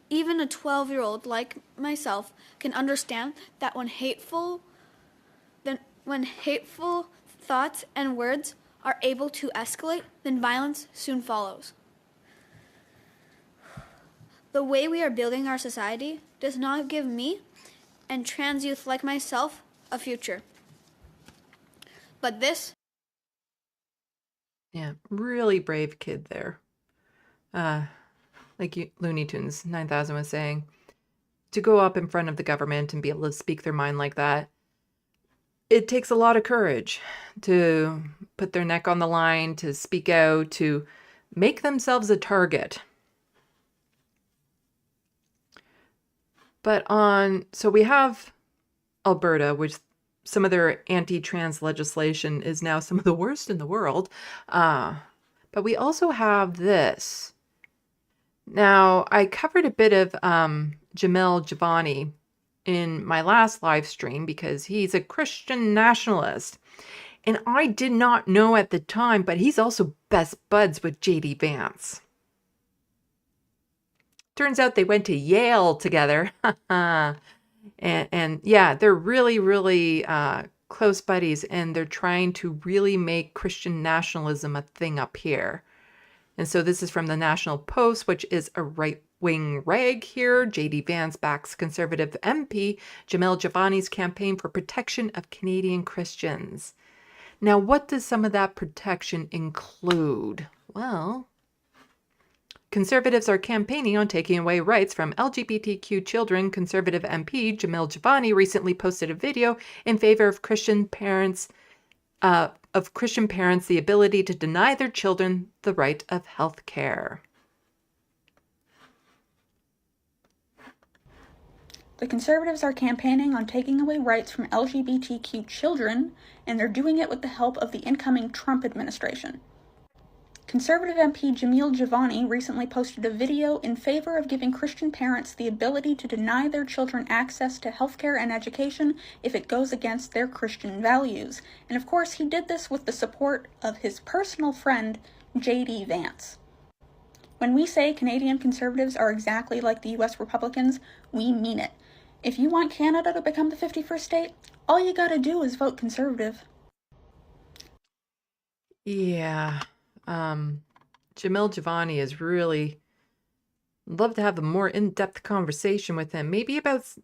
Even a 12-year-old like myself can understand that when hateful thoughts and words are able to escalate, then violence soon follows. The way we are building our society does not give me and trans youth like myself a future. But this... Yeah, really brave kid there. Like Looney Tunes 9000 was saying, to go up in front of the government and be able to speak their mind like that, it takes a lot of courage to put their neck on the line, to speak out, to make themselves a target. So we have Alberta, which some of their anti-trans legislation is now some of the worst in the world. But we also have this. Now, I covered a bit of Jamil Javani in my last live stream because he's a Christian nationalist. And I did not know at the time, but he's also best buds with J.D. Vance. Turns out they went to Yale together. And yeah, they're really, really close buddies, and they're trying to really make Christian nationalism a thing up here. And so this is from the National Post, which is a right-wing rag here. J.D. Vance backs Conservative MP Jamel Javani's campaign for protection of Canadian Christians. Now, what does some of that protection include? Well, Conservatives are campaigning on taking away rights from LGBTQ children. Conservative MP Jamel Javani recently posted a video in favor of Christian parents the ability to deny their children the right of health care. The Conservatives are campaigning on taking away rights from LGBTQ children, and they're doing it with the help of the incoming Trump administration. Conservative MP Jamel Javani recently posted a video in favor of giving Christian parents the ability to deny their children access to healthcare and education if it goes against their Christian values. And of course, he did this with the support of his personal friend, J.D. Vance. When we say Canadian Conservatives are exactly like the U.S. Republicans, we mean it. If you want Canada to become the 51st state, all you gotta do is vote Conservative. Yeah. Jamel Javani is really love to have a more in-depth conversation with him. Maybe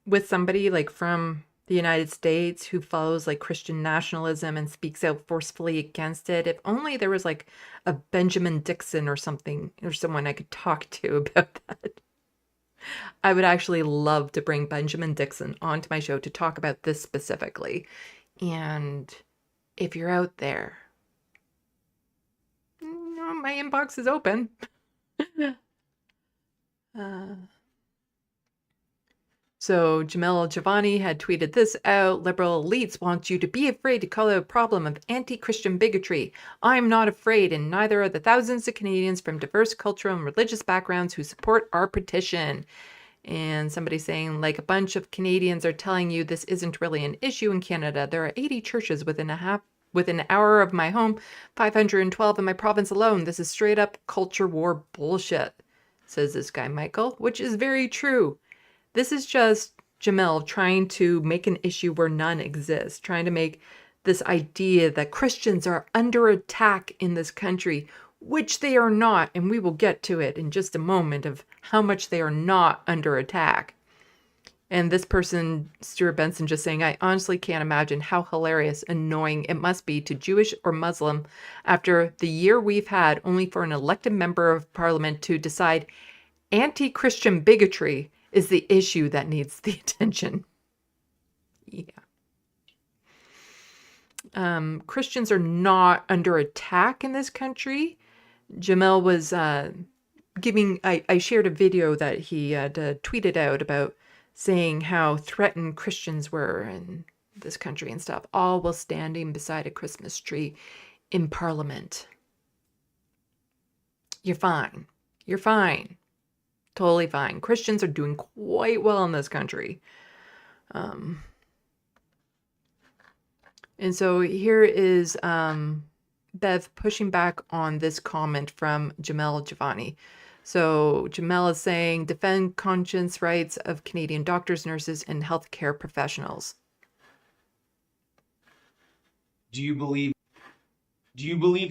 with somebody like from the United States who follows like Christian nationalism and speaks out forcefully against it. If only there was like a Benjamin Dixon or something, or someone I could talk to about that. I would actually love to bring Benjamin Dixon onto my show to talk about this specifically. And if you're out there, my inbox is open. So Jamel Javani had tweeted this out. Liberal elites want you to be afraid to call out a problem of anti-Christian bigotry. I'm not afraid, and neither are the thousands of Canadians from diverse cultural and religious backgrounds who support our petition. And somebody saying, like, a bunch of Canadians are telling you this isn't really an issue in Canada. There are 80 churches within an hour of my home, 512 in my province alone. This is straight up culture war bullshit, says this guy Michael, which is very true. This is just Jamel trying to make an issue where none exists, trying to make this idea that Christians are under attack in this country, which they are not, and we will get to it in just a moment of how much they are not under attack. And this person, Stuart Benson, just saying, I honestly can't imagine how hilarious, annoying it must be to Jewish or Muslim after the year we've had only for an elected member of parliament to decide anti-Christian bigotry is the issue that needs the attention. Yeah. Christians are not under attack in this country. Jamel was I shared a video that he had tweeted out about saying how threatened Christians were in this country and stuff, all while standing beside a Christmas tree in Parliament. You're fine. You're fine. Totally fine. Christians are doing quite well in this country. And so here is Bev pushing back on this comment from Jamel Javani. So Jamel is saying, defend conscience rights of Canadian doctors, nurses, and healthcare professionals. Do you believe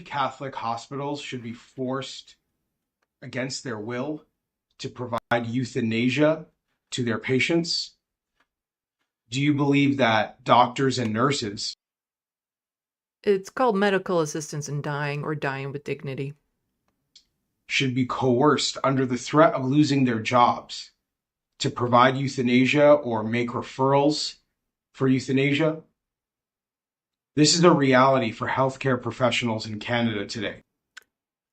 Catholic hospitals should be forced against their will to provide euthanasia to their patients? Do you believe that doctors and nurses... It's called medical assistance in dying, or dying with dignity. ...should be coerced under the threat of losing their jobs to provide euthanasia or make referrals for euthanasia? This is the reality for healthcare professionals in Canada today.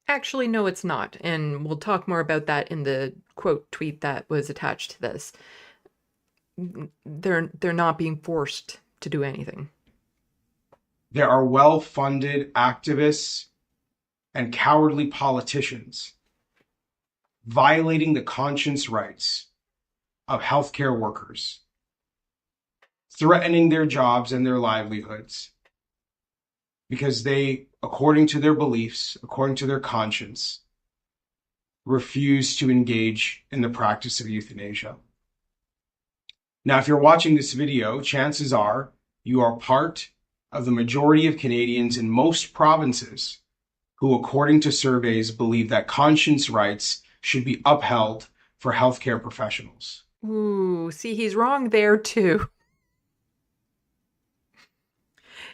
Actually, no, it's not. And we'll talk more about that in the quote tweet that was attached to this. They're not being forced to do anything. There are well-funded activists and cowardly politicians violating the conscience rights of healthcare workers, threatening their jobs and their livelihoods because they, according to their beliefs, according to their conscience, refuse to engage in the practice of euthanasia. Now, if you're watching this video, chances are you are part of the majority of Canadians in most provinces who, according to surveys, believe that conscience rights should be upheld for healthcare professionals. Ooh, see, he's wrong there too.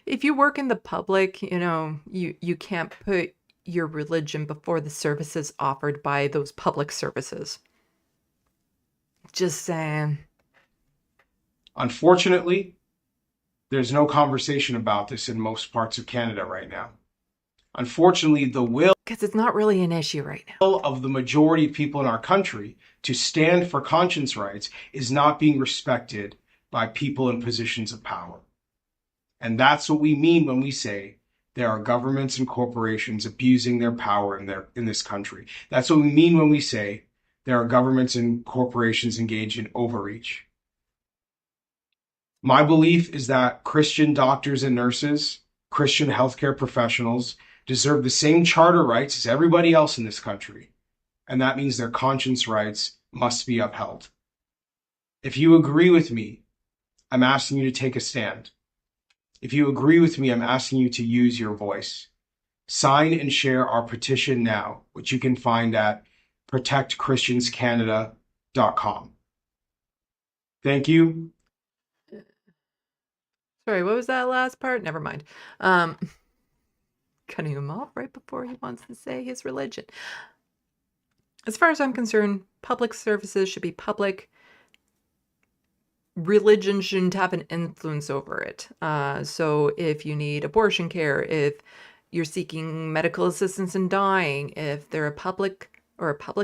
If you work in the public, you can't put your religion before the services offered by those public services. Just saying. Unfortunately, there's no conversation about this in most parts of Canada right now. Unfortunately, the will because it's not really an issue right now of the majority of people in our country to stand for conscience rights is not being respected by people in positions of power. And that's what we mean when we say there are governments and corporations abusing their power in this country. That's what we mean when we say there are governments and corporations engaged in overreach. My belief is that Christian doctors and nurses, Christian healthcare professionals, deserve the same charter rights as everybody else in this country, and that means their conscience rights must be upheld. If you agree with me, I'm asking you to take a stand. If you agree with me, I'm asking you to use your voice. Sign and share our petition now, which you can find at protectchristianscanada.com. Thank you. Sorry, what was that last part? Never mind. Cutting him off right before he wants to say his religion. As far as I'm concerned, public services should be public. Religion shouldn't have an influence over it. So if you need abortion care, if you're seeking medical assistance in dying, if they're a public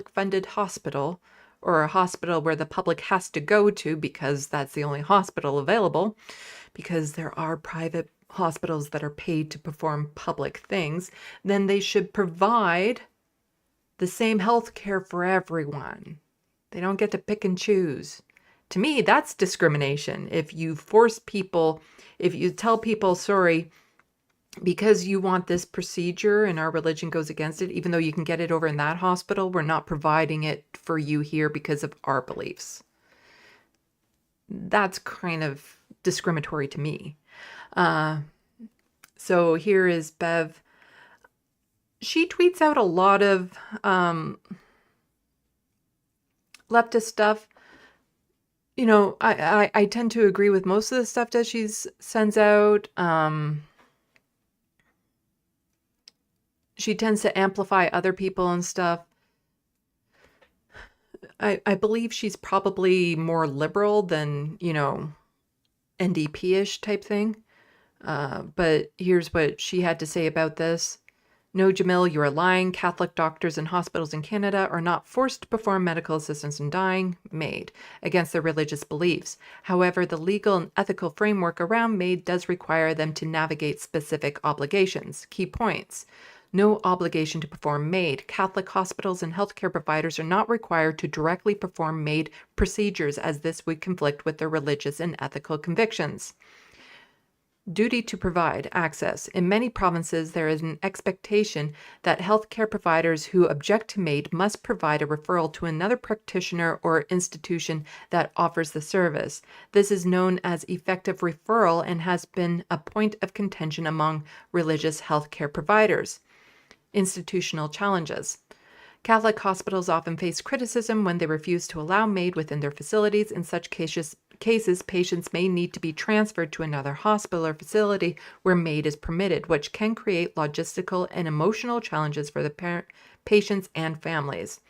funded hospital, or a hospital where the public has to go to because that's the only hospital available, because there are private hospitals that are paid to perform public things, then they should provide the same health care for everyone. They don't get to pick and choose. To me, that's discrimination. If you force people, if you tell people, sorry, because you want this procedure and our religion goes against it, even though you can get it over in that hospital, we're not providing it for you here because of our beliefs. That's kind of discriminatory to me. So here is Bev. She tweets out a lot of leftist stuff. I tend to agree with most of the stuff that she sends out. She tends to amplify other people and stuff. I believe she's probably more liberal than, NDP-ish type thing. But here's what she had to say about this. No, Jamil, you are lying. Catholic doctors and hospitals in Canada are not forced to perform medical assistance in dying, MAID, against their religious beliefs. However, the legal and ethical framework around MAID does require them to navigate specific obligations. Key points. No obligation to perform MAID. Catholic hospitals and healthcare providers are not required to directly perform MAID procedures, as this would conflict with their religious and ethical convictions. Duty to provide access. In many provinces, there is an expectation that healthcare providers who object to MAID must provide a referral to another practitioner or institution that offers the service. This is known as effective referral and has been a point of contention among religious healthcare providers. Institutional challenges. Catholic hospitals often face criticism when they refuse to allow MAID within their facilities. In such cases, patients may need to be transferred to another hospital or facility where MAID is permitted, which can create logistical and emotional challenges for the patients and families.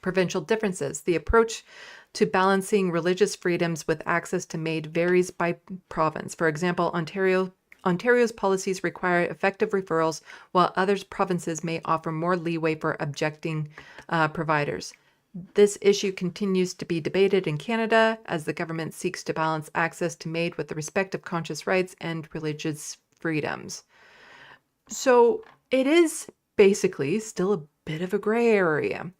Provincial differences. The approach to balancing religious freedoms with access to MAID varies by province. For example, Ontario's policies require effective referrals, while other provinces may offer more leeway for objecting providers. This issue continues to be debated in Canada as the government seeks to balance access to MAID with the respect of conscious rights and religious freedoms. So it is basically still a bit of a gray area.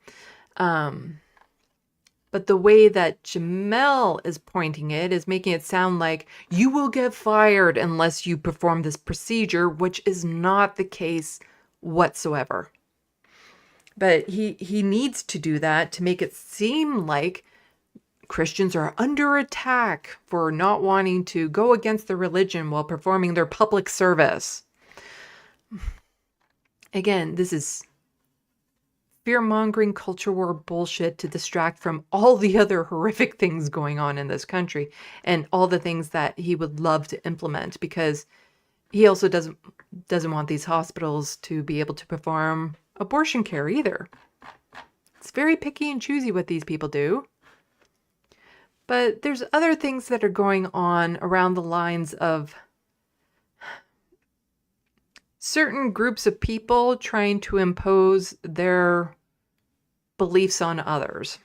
But the way that Jamel is pointing it is making it sound like you will get fired unless you perform this procedure, which is not the case whatsoever. But he needs to do that to make it seem like Christians are under attack for not wanting to go against their religion while performing their public service. Again, this is fear-mongering culture war bullshit to distract from all the other horrific things going on in this country and all the things that he would love to implement, because he also doesn't want these hospitals to be able to perform abortion care either. It's very picky and choosy what these people do. But there's other things that are going on around the lines of certain groups of people trying to impose their beliefs on others.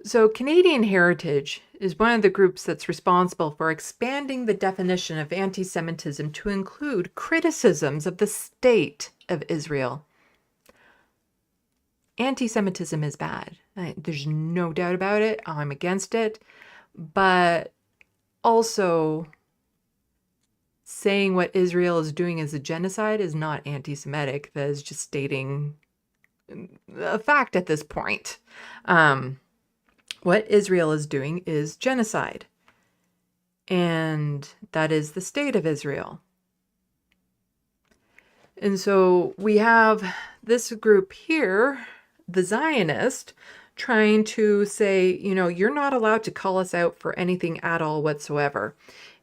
So Canadian Heritage is one of the groups that's responsible for expanding the definition of anti-Semitism to include criticisms of the state of Israel. Anti-Semitism is bad. There's no doubt about it. I'm against it. But also, saying what Israel is doing as a genocide is not anti-Semitic. That is just stating a fact at this point. What Israel is doing is genocide. And that is the state of Israel. And so we have this group here, the Zionist, trying to say, you know, you're not allowed to call us out for anything at all whatsoever.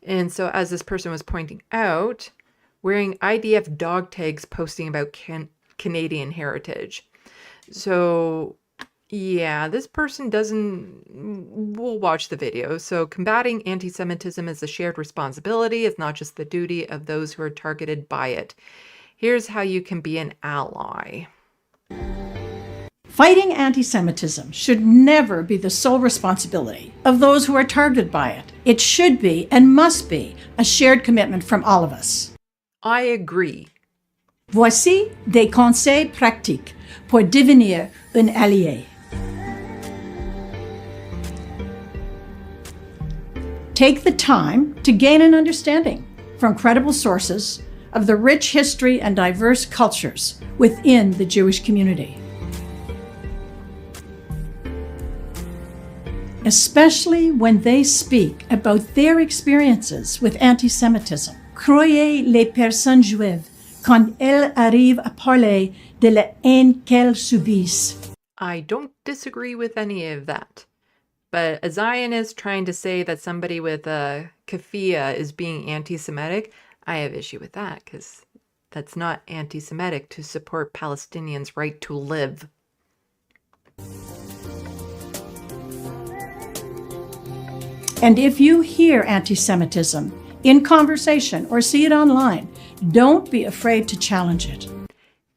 And so as this person was pointing out, wearing IDF dog tags posting about Canadian heritage. So yeah, this person we'll watch the video. So combating anti-Semitism is a shared responsibility. It's not just the duty of those who are targeted by it. Here's how you can be an ally. Fighting anti-Semitism should never be the sole responsibility of those who are targeted by it. It should be and must be a shared commitment from all of us. I agree. Voici des conseils pratiques pour devenir un allié. Take the time to gain an understanding from credible sources of the rich history and diverse cultures within the Jewish community. Especially when they speak about their experiences with anti-Semitism. Croyez les personnes juives quand elles arrivent à parler de la haine qu'elles subissent. I don't disagree with any of that. But a Zionist trying to say that somebody with a keffiyeh is being anti-Semitic, I have issue with that, because that's not anti-Semitic to support Palestinians' right to live. And if you hear anti-Semitism in conversation or see it online, don't be afraid to challenge it.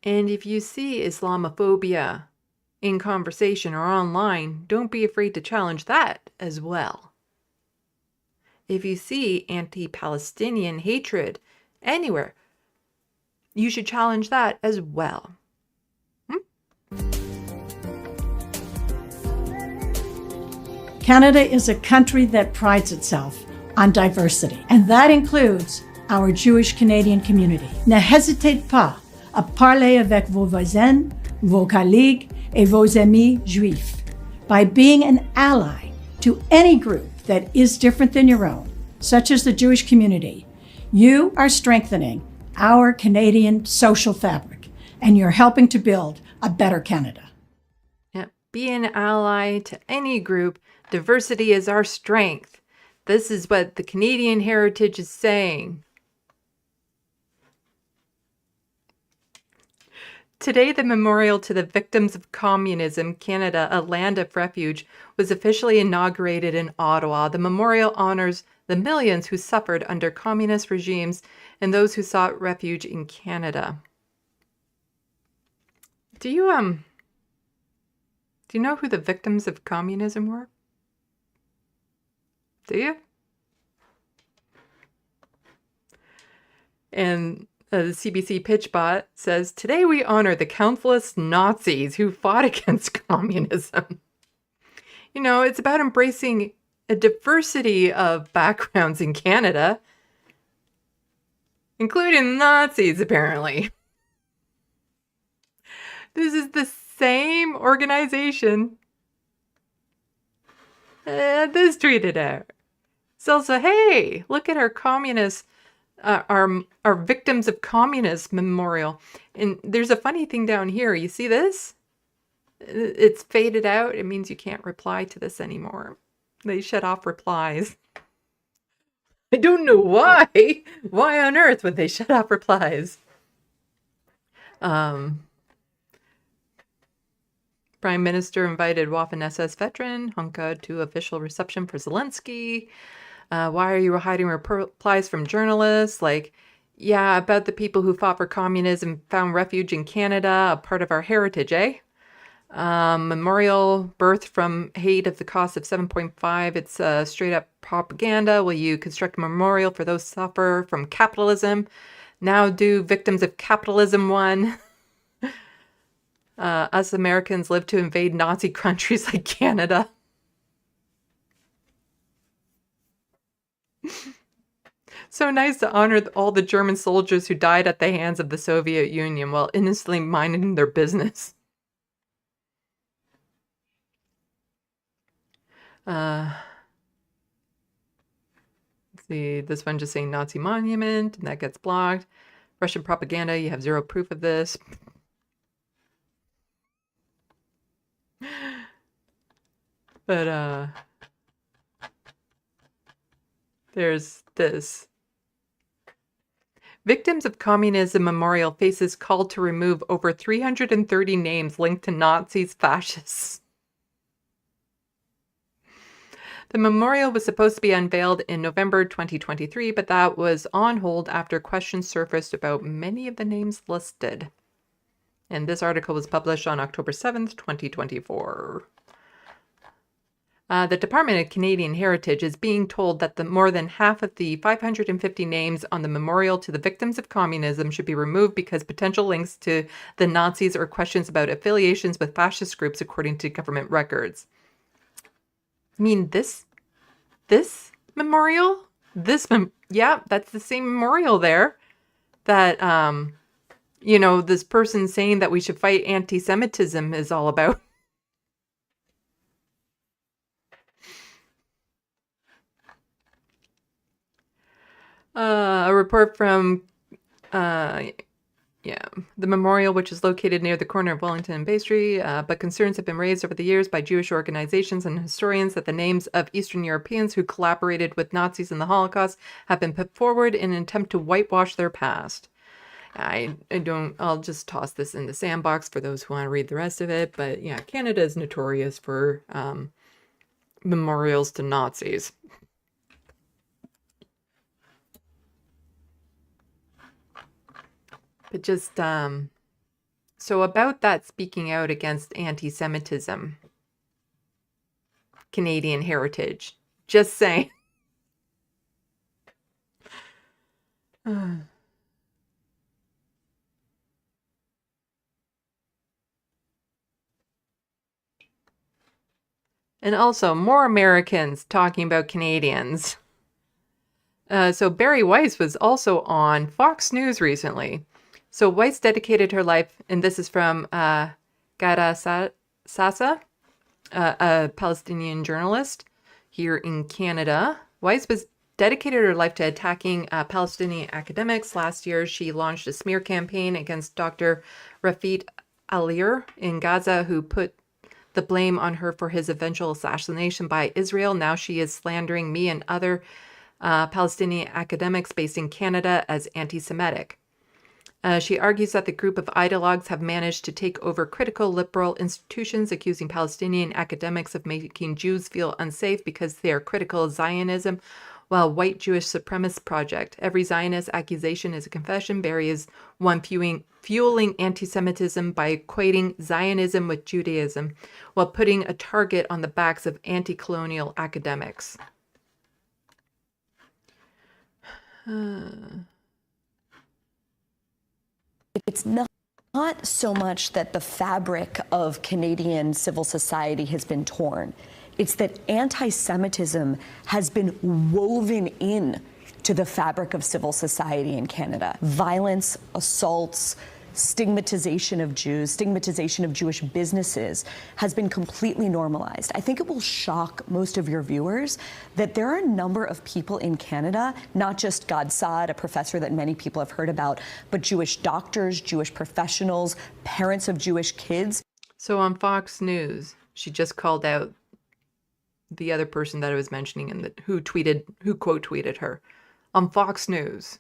And if you see Islamophobia in conversation or online, don't be afraid to challenge that as well. If you see anti-Palestinian hatred anywhere, you should challenge that as well. Canada is a country that prides itself on diversity, and that includes our Jewish Canadian community. Ne hésitez pas à parler avec vos voisins, vos collègues, et vos amis juifs by being an ally to any group that is different than your own, such as the Jewish community. You are strengthening our Canadian social fabric, and you're helping to build a better Canada. Yeah, be an ally to any group. Diversity is our strength. This is what the Canadian Heritage is saying. Today, the memorial to the victims of communism, Canada, a land of refuge, was officially inaugurated in Ottawa. The memorial honors the millions who suffered under communist regimes and those who sought refuge in Canada. Do you know who the victims of communism were? Do you? And the CBC Pitchbot says, today we honor the countless Nazis who fought against communism. You know, it's about embracing a diversity of backgrounds in Canada, including Nazis, apparently. This is the same organization this tweeted out. It's also, hey, look at our communist, our victims of communist memorial. And there's a funny thing down here. You see this? It's faded out. It means you can't reply to this anymore. They shut off replies. I don't know why. Why on earth would they shut off replies? Prime Minister invited Waffen-SS veteran Hunka to official reception for Zelensky. Why are you hiding replies from journalists? Like, yeah, about the people who fought for communism, found refuge in Canada, a part of our heritage, eh? Memorial birthed from hate of the cost of 7.5. It's straight up propaganda. Will you construct a memorial for those who suffer from capitalism? Now do victims of capitalism one. Us Americans live to invade Nazi countries like Canada. So nice to honor all the German soldiers who died at the hands of the Soviet Union while innocently minding their business. Let's see, this one just saying Nazi monument, and that gets blocked. Russian propaganda, you have zero proof of this. But, there's this. Victims of Communism Memorial faces call to remove over 330 names linked to Nazis, fascists. The memorial was supposed to be unveiled in November 2023, but that was on hold after questions surfaced about many of the names listed. And this article was published on October 7th, 2024. The Department of Canadian Heritage is being told that more than half of the 550 names on the memorial to the victims of communism should be removed because potential links to the Nazis or questions about affiliations with fascist groups, according to government records. I mean, this memorial? Yeah, that's the same memorial there that, this person saying that we should fight anti-Semitism is all about. A report from, the memorial, which is located near the corner of Wellington and Bay Street, but concerns have been raised over the years by Jewish organizations and historians that the names of Eastern Europeans who collaborated with Nazis in the Holocaust have been put forward in an attempt to whitewash their past. I'll just toss this in the Sandbox for those who want to read the rest of it, but yeah, Canada is notorious for memorials to Nazis. But just, so about that speaking out against anti-Semitism, Canadian heritage, just saying. And also more Americans talking about Canadians. So Barry Weiss was also on Fox News recently. So Weiss dedicated her life, and this is from Gada Sasa, a Palestinian journalist here in Canada. Weiss was dedicated her life to attacking Palestinian academics. Last year, she launched a smear campaign against Dr. Rafid Alir in Gaza, who put the blame on her for his eventual assassination by Israel. Now she is slandering me and other Palestinian academics based in Canada as anti-Semitic. She argues that the group of ideologues have managed to take over critical liberal institutions, accusing Palestinian academics of making Jews feel unsafe because they are critical of Zionism, while white Jewish supremacist project. Every Zionist accusation is a confession. Barry is one fueling anti-Semitism by equating Zionism with Judaism, while putting a target on the backs of anti-colonial academics. It's not so much that the fabric of Canadian civil society has been torn. It's that anti-Semitism has been woven in to the fabric of civil society in Canada. Violence, assaults, stigmatization of Jews, stigmatization of Jewish businesses has been completely normalized. I think it will shock most of your viewers that there are a number of people in Canada, not just Gad Saad, a professor that many people have heard about, but Jewish doctors, Jewish professionals, parents of Jewish kids. So on Fox News, she just called out the other person that I was mentioning and who quote tweeted her on Fox News.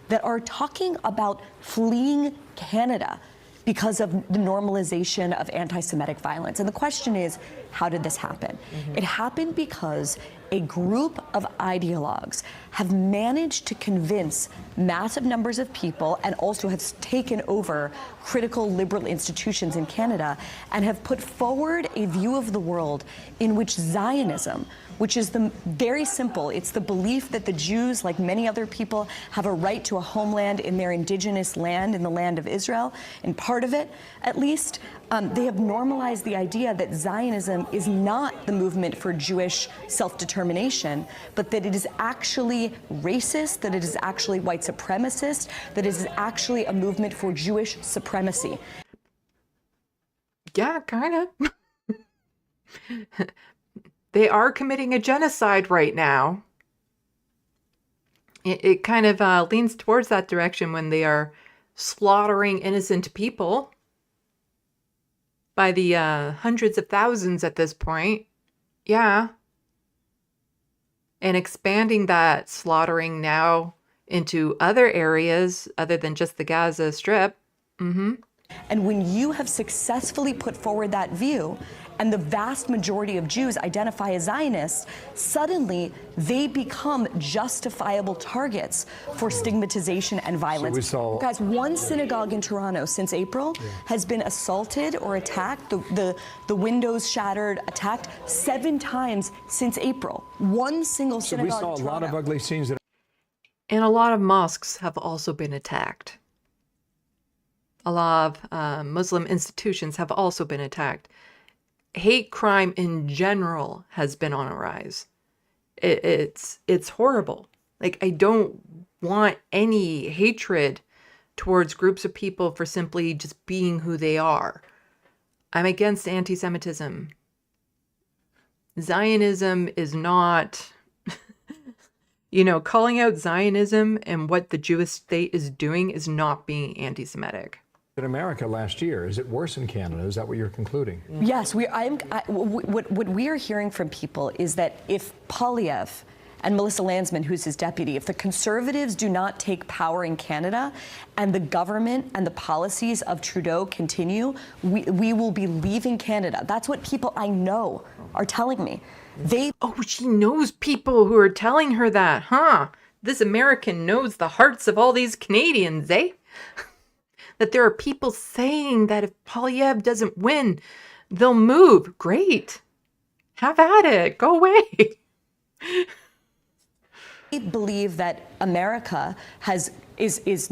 That are talking about fleeing Canada because of the normalization of anti-Semitic violence. And the question is, how did this happen? It happened because a group of ideologues have managed to convince massive numbers of people and also have taken over critical liberal institutions in Canada and have put forward a view of the world in which Zionism, which is very simple. It's the belief that the Jews, like many other people, have a right to a homeland in their indigenous land, in the land of Israel, and part of it, at least. They have normalized the idea that Zionism is not the movement for Jewish self-determination, but that it is actually racist, that it is actually white supremacist, that it is actually a movement for Jewish supremacy. Yeah, kind of. They are committing a genocide right now. It kind of leans towards that direction when they are slaughtering innocent people by the hundreds of thousands at this point. Yeah. And expanding that slaughtering now into other areas other than just the Gaza Strip. Mm-hmm. And when you have successfully put forward that view, and the vast majority of Jews identify as Zionists, suddenly they become justifiable targets for stigmatization and violence. So Guys, one synagogue in Toronto since April has been assaulted or attacked, the windows shattered, attacked 7 times since April. One single synagogue. So we saw a lot of ugly scenes. And a lot of mosques have also been attacked. A lot of Muslim institutions have also been attacked. Hate crime in general has been on a rise. It's horrible. Like, I don't want any hatred towards groups of people for simply just being who they are. I'm against anti-Semitism. Zionism is not, calling out Zionism and what the Jewish state is doing is not being anti-Semitic. In America last year, is it worse in Canada? Is that what you're concluding? Yes, what we are hearing from people is that if Poilievre and Melissa Landsman, who's his deputy, if the Conservatives do not take power in Canada and the government and the policies of Trudeau continue, we will be leaving Canada. That's what people I know are telling me. She knows people who are telling her that, huh? This American knows the hearts of all these Canadians, eh? That there are people saying that if Poilievre doesn't win, they'll move. Great. Have at it. Go away. I believe that America is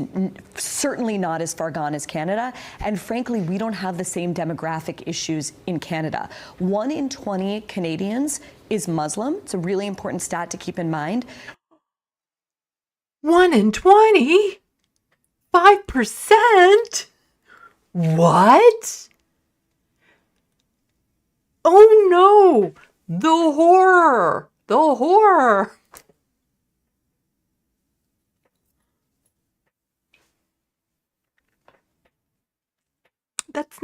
certainly not as far gone as Canada, and frankly, we don't have the same demographic issues in Canada. 1 in 20 Canadians is Muslim. It's a really important stat to keep in mind. 1 in 20? 5%? What? Oh no! The horror! The horror! That's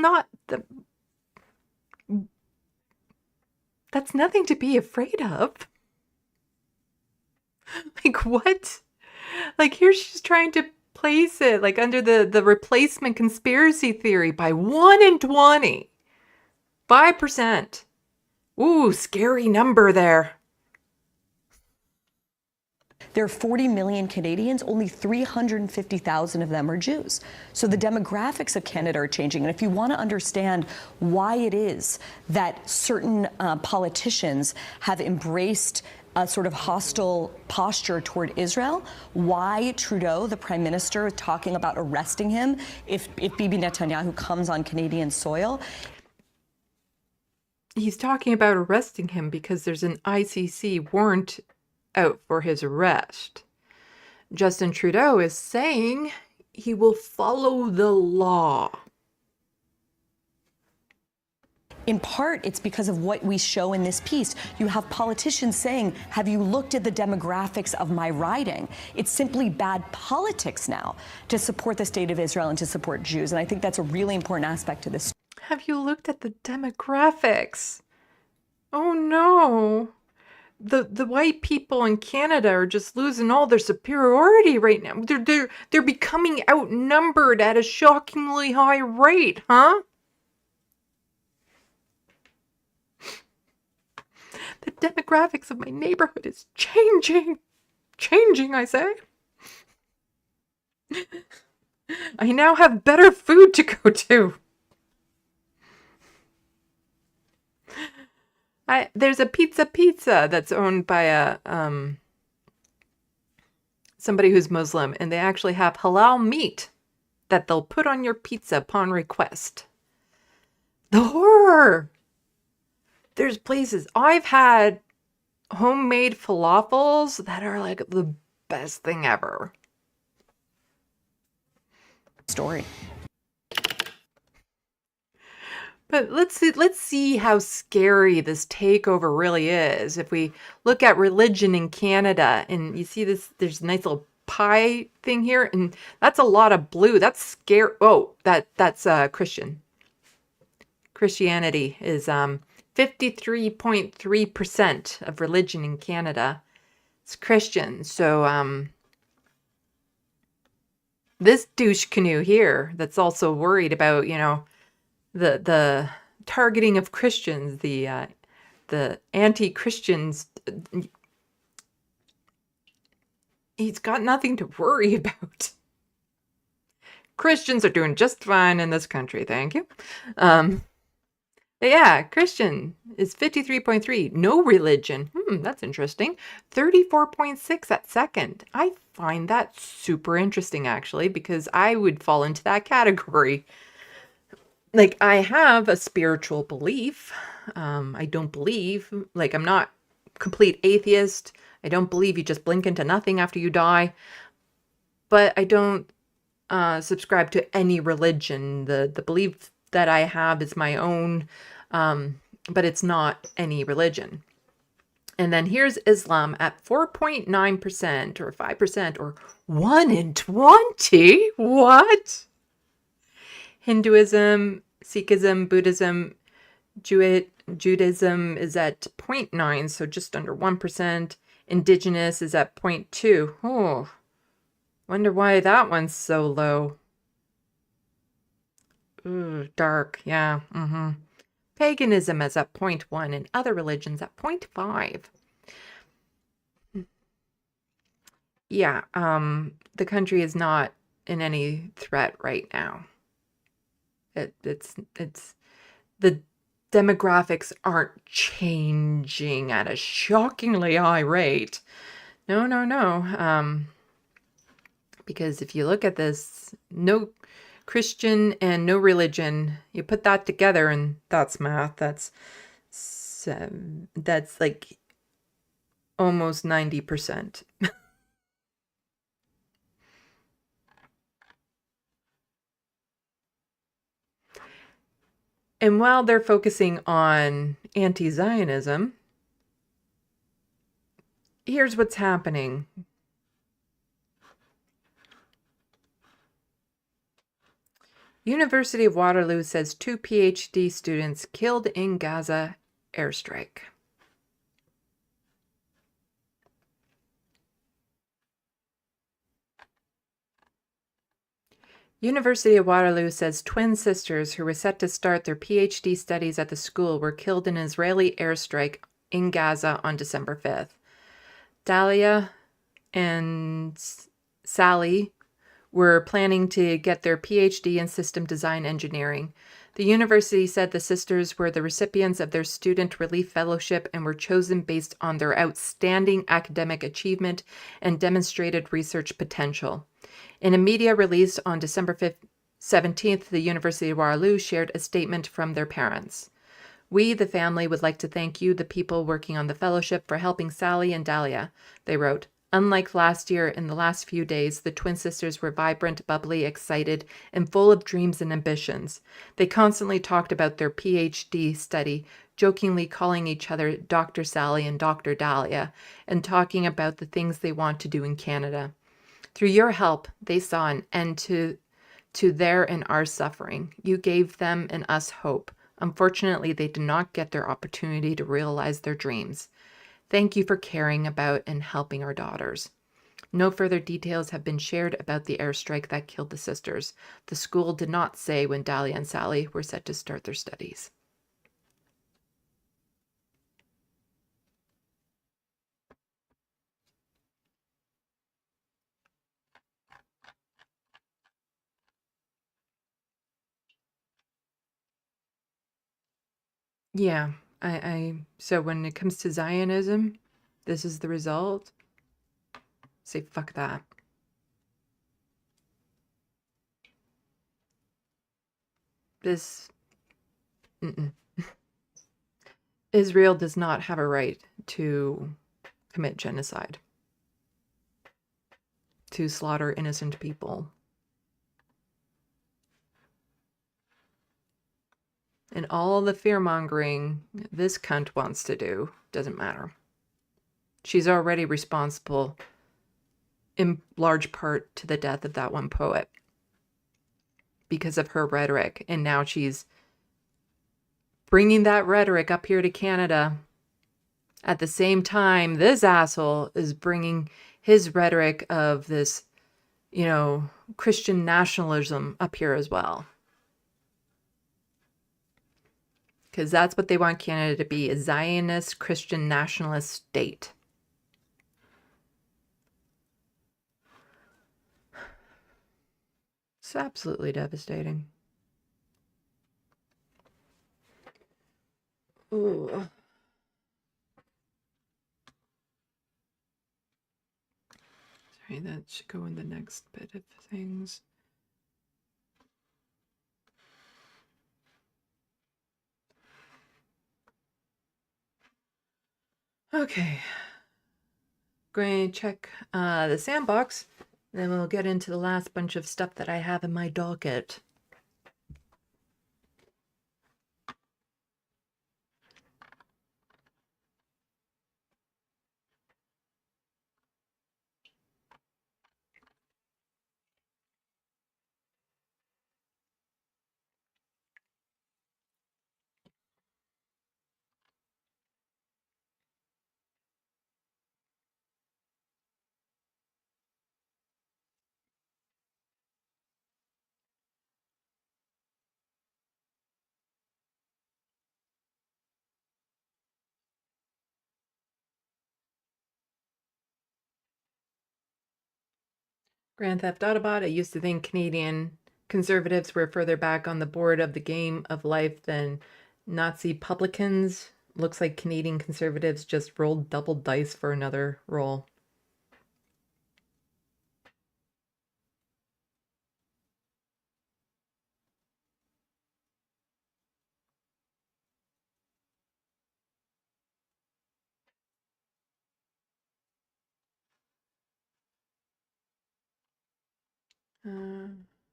nothing to be afraid of. Like, what? Like, here she's trying to place it like under the replacement conspiracy theory by 1 in 20. 5%. Ooh, scary number there. There are 40 million Canadians, only 350,000 of them are Jews. So the demographics of Canada are changing. And if you want to understand why it is that certain politicians have embraced a sort of hostile posture toward Israel, why Trudeau, the Prime Minister, is talking about arresting him if Bibi Netanyahu comes on Canadian soil. He's talking about arresting him because there's an ICC warrant out for his arrest. Justin Trudeau is saying, he will follow the law. In part, it's because of what we show in this piece. You have politicians saying, have you looked at the demographics of my riding? It's simply bad politics now to support the state of Israel and to support Jews. And I think that's a really important aspect to this. Have you looked at the demographics? Oh no. The white people in Canada are just losing all their superiority right now. They're becoming outnumbered at a shockingly high rate, huh? The demographics of my neighborhood is changing. Changing, I say. I now have better food to go to. There's a pizza that's owned by a somebody who's Muslim, and they actually have halal meat that they'll put on your pizza upon request. The horror! There's places I've had homemade falafels that are like the best thing ever. Story. But let's see how scary this takeover really is. If we look at religion in Canada, and you see this, there's a nice little pie thing here, and that's a lot of blue. That's scary. Oh, that's Christian. Christianity is 53.3% of religion in Canada. It's Christian. So this douche canoe here that's also worried about, the targeting of Christians, the anti-Christians, he's got nothing to worry about. Christians are doing just fine in this country, thank you. Yeah, Christian is 53.3. No religion. That's interesting. 34.6 at second. I find that super interesting, actually, because I would fall into that category. Like, I have a spiritual belief. I don't believe, like, I'm not complete atheist. I don't believe you just blink into nothing after you die. But I don't subscribe to any religion. The belief that I have is my own, but it's not any religion. And then here's Islam at 4.9% or 5% or 1 in 20. What? Hinduism, Sikhism, Buddhism, Judaism is at 0.9, so just under 1%. Indigenous is at 0.2. Oh, wonder why that one's so low. Ooh, dark, yeah. Paganism is at 0.1 and other religions at 0.5. Yeah, the country is not in any threat right now. It's the demographics aren't changing at a shockingly high rate. No. Because if you look at this, no Christian and no religion, you put that together and that's math. That's like almost 90%. And while they're focusing on anti-Zionism, here's what's happening. University of Waterloo says 2 PhD students killed in Gaza airstrike. University of Waterloo says twin sisters who were set to start their PhD studies at the school were killed in an Israeli airstrike in Gaza on December 5th. Dalia and Sally were planning to get their PhD in system design engineering. The university said the sisters were the recipients of their Student Relief Fellowship and were chosen based on their outstanding academic achievement and demonstrated research potential. In a media release on December 17th, the University of Waterloo shared a statement from their parents. We, the family, would like to thank you, the people working on the fellowship, for helping Sally and Dalia, they wrote. Unlike last year, in the last few days, the twin sisters were vibrant, bubbly, excited, and full of dreams and ambitions. They constantly talked about their PhD study, jokingly calling each other Dr. Sally and Dr. Dahlia, and talking about the things they want to do in Canada. Through your help, they saw an end to their and our suffering. You gave them and us hope. Unfortunately, they did not get their opportunity to realize their dreams. Thank you for caring about and helping our daughters. No further details have been shared about the airstrike that killed the sisters. The school did not say when Dahlia and Sally were set to start their studies. Yeah, so when it comes to Zionism, this is the result. Say fuck that. This, Israel does not have a right to commit genocide, to slaughter innocent people. And all the fear-mongering this cunt wants to do doesn't matter. She's already responsible in large part to the death of that one poet because of her rhetoric. And now she's bringing that rhetoric up here to Canada. At the same time, this asshole is bringing his rhetoric of this, Christian nationalism up here as well. Because that's what they want Canada to be, a Zionist Christian nationalist state. It's absolutely devastating. Ooh. Sorry, that should go in the next bit of things. Okay, going to check the Sandbox, then we'll get into the last bunch of stuff that I have in my docket. Grand Theft Autobot, I used to think Canadian conservatives were further back on the board of the game of life than Nazi publicans. Looks like Canadian conservatives just rolled double dice for another roll.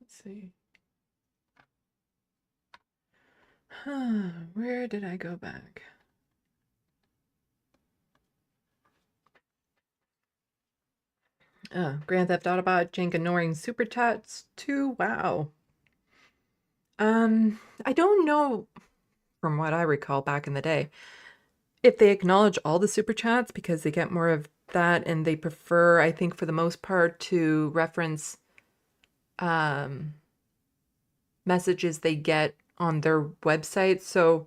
Let's see. Where did I go back? Grand Theft Autobot, Jenk ignoring super chats too. Wow. I don't know, from what I recall back in the day, if they acknowledge all the super chats because they get more of that and they prefer, I think for the most part, to reference messages they get on their website. So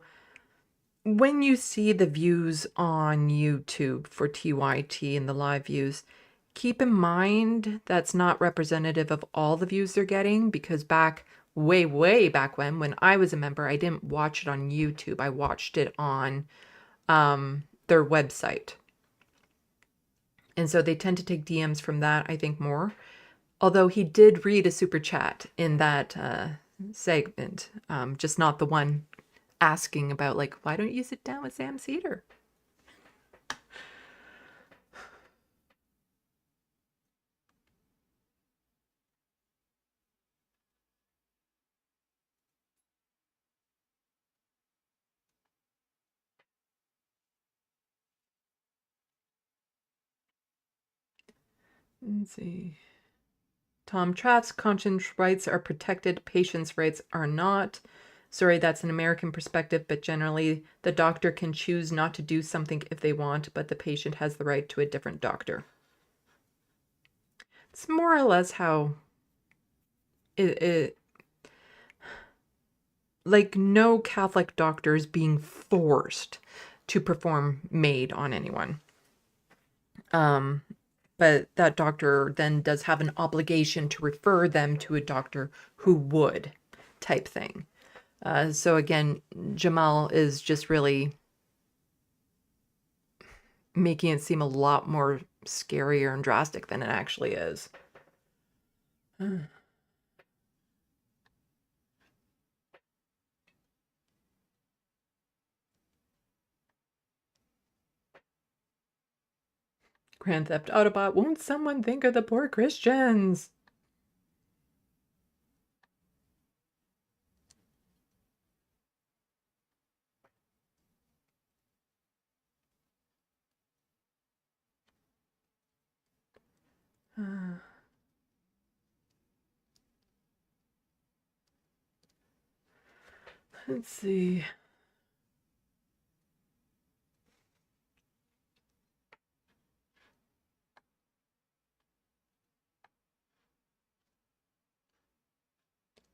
when you see the views on YouTube for TYT and the live views, keep in mind that's not representative of all the views they're getting, because way back when I was a member, I didn't watch it on YouTube. I watched it on their website. And so they tend to take DMs from that, I think, more. Although he did read a super chat in that segment, just not the one asking about, like, why don't you sit down with Sam Cedar? Let's see. Tom Tratt's conscience rights are protected, patients' rights are not. Sorry, that's an American perspective, but generally the doctor can choose not to do something if they want, but the patient has the right to a different doctor. It's more or less how it like no Catholic doctor is being forced to perform MAID on anyone. But that doctor then does have an obligation to refer them to a doctor who would, type thing. So again, Jamal is just really making it seem a lot more scarier and drastic than it actually is. Grand Theft Autobot, won't someone think of the poor Christians? Let's see.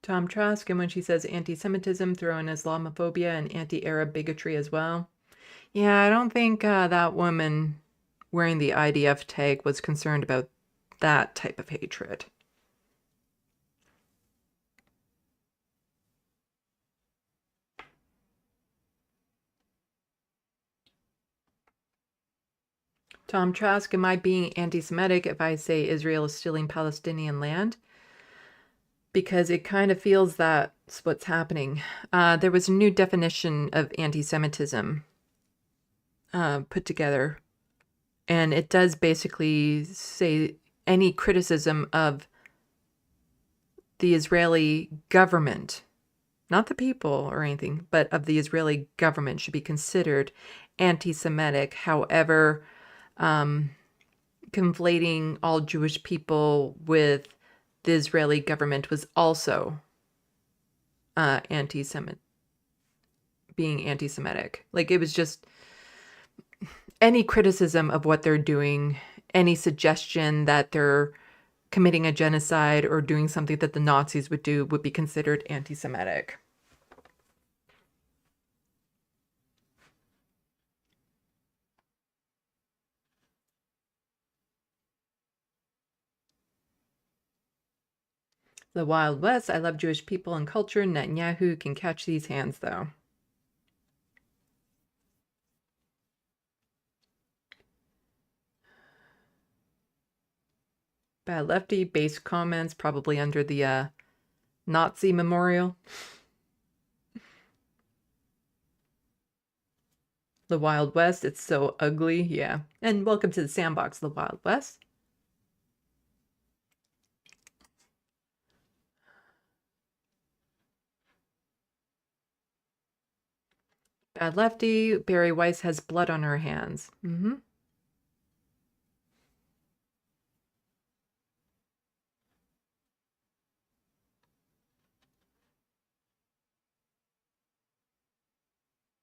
Tom Trask, and when she says anti-Semitism, throw in Islamophobia and anti-Arab bigotry as well. Yeah, I don't think that woman wearing the IDF tag was concerned about that type of hatred. Tom Trask, am I being anti-Semitic if I say Israel is stealing Palestinian land? Because it kind of feels that's what's happening. There was a new definition of anti-Semitism put together. And it does basically say any criticism of the Israeli government, not the people or anything, but of the Israeli government should be considered anti-Semitic. However, conflating all Jewish people with the Israeli government was also being anti-Semitic. Like, it was just any criticism of what they're doing, any suggestion that they're committing a genocide or doing something that the Nazis would do would be considered anti-Semitic. The Wild West, I love Jewish people and culture. Netanyahu can catch these hands, though. Bad lefty, base comments, probably under the Nazi memorial. The Wild West, it's so ugly, yeah. And welcome to the Sandbox, the Wild West. Bad lefty, Barry Weiss has blood on her hands.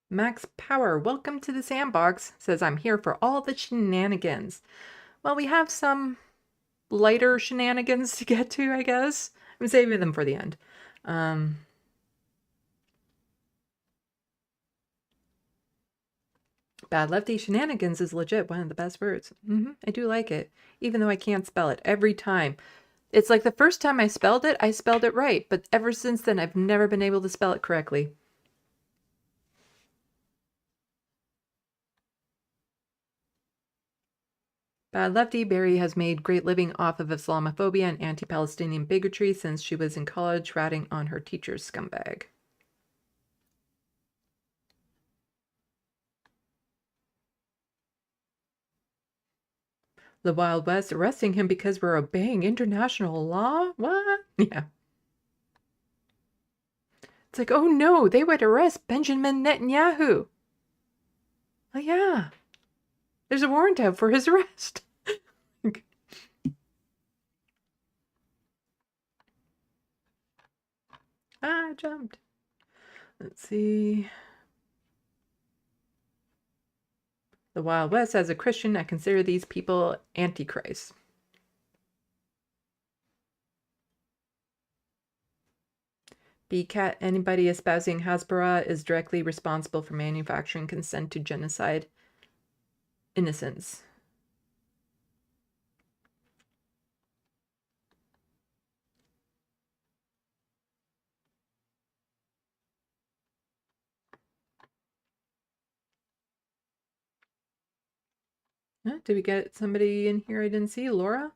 Max Power, welcome to the Sandbox, says I'm here for all the shenanigans. Well, we have some lighter shenanigans to get to, I guess. I'm saving them for the end. Bad lefty, shenanigans is legit one of the best words. I do like it, even though I can't spell it every time. It's like the first time I spelled it right, but ever since then I've never been able to spell it correctly. Bad lefty, Barry has made great living off of Islamophobia and anti-Palestinian bigotry since she was in college, ratting on her teacher's scumbag. The Wild West, arresting him because we're obeying international law? What? Yeah. It's like, oh no, they would arrest Benjamin Netanyahu. Oh yeah. There's a warrant out for his arrest. I jumped. Let's see. The Wild West, as a Christian, I consider these people antichrist. BCAT, anybody espousing Hasbara is directly responsible for manufacturing consent to genocide innocents. Did we get somebody in here I didn't see? Laura?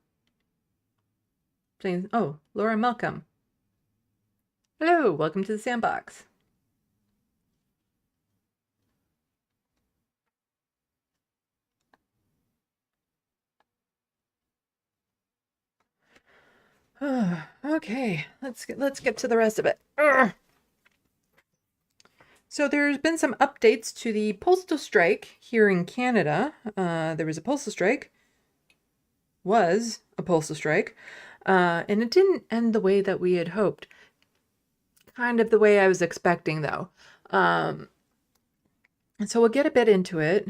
Oh, Laura Malcolm. Hello, welcome to the Sandbox. Okay, let's get to the rest of it. So there's been some updates to the postal strike here in Canada. There was a postal strike. Was a postal strike. And it didn't end the way that we had hoped. Kind of the way I was expecting, though. And so we'll get a bit into it.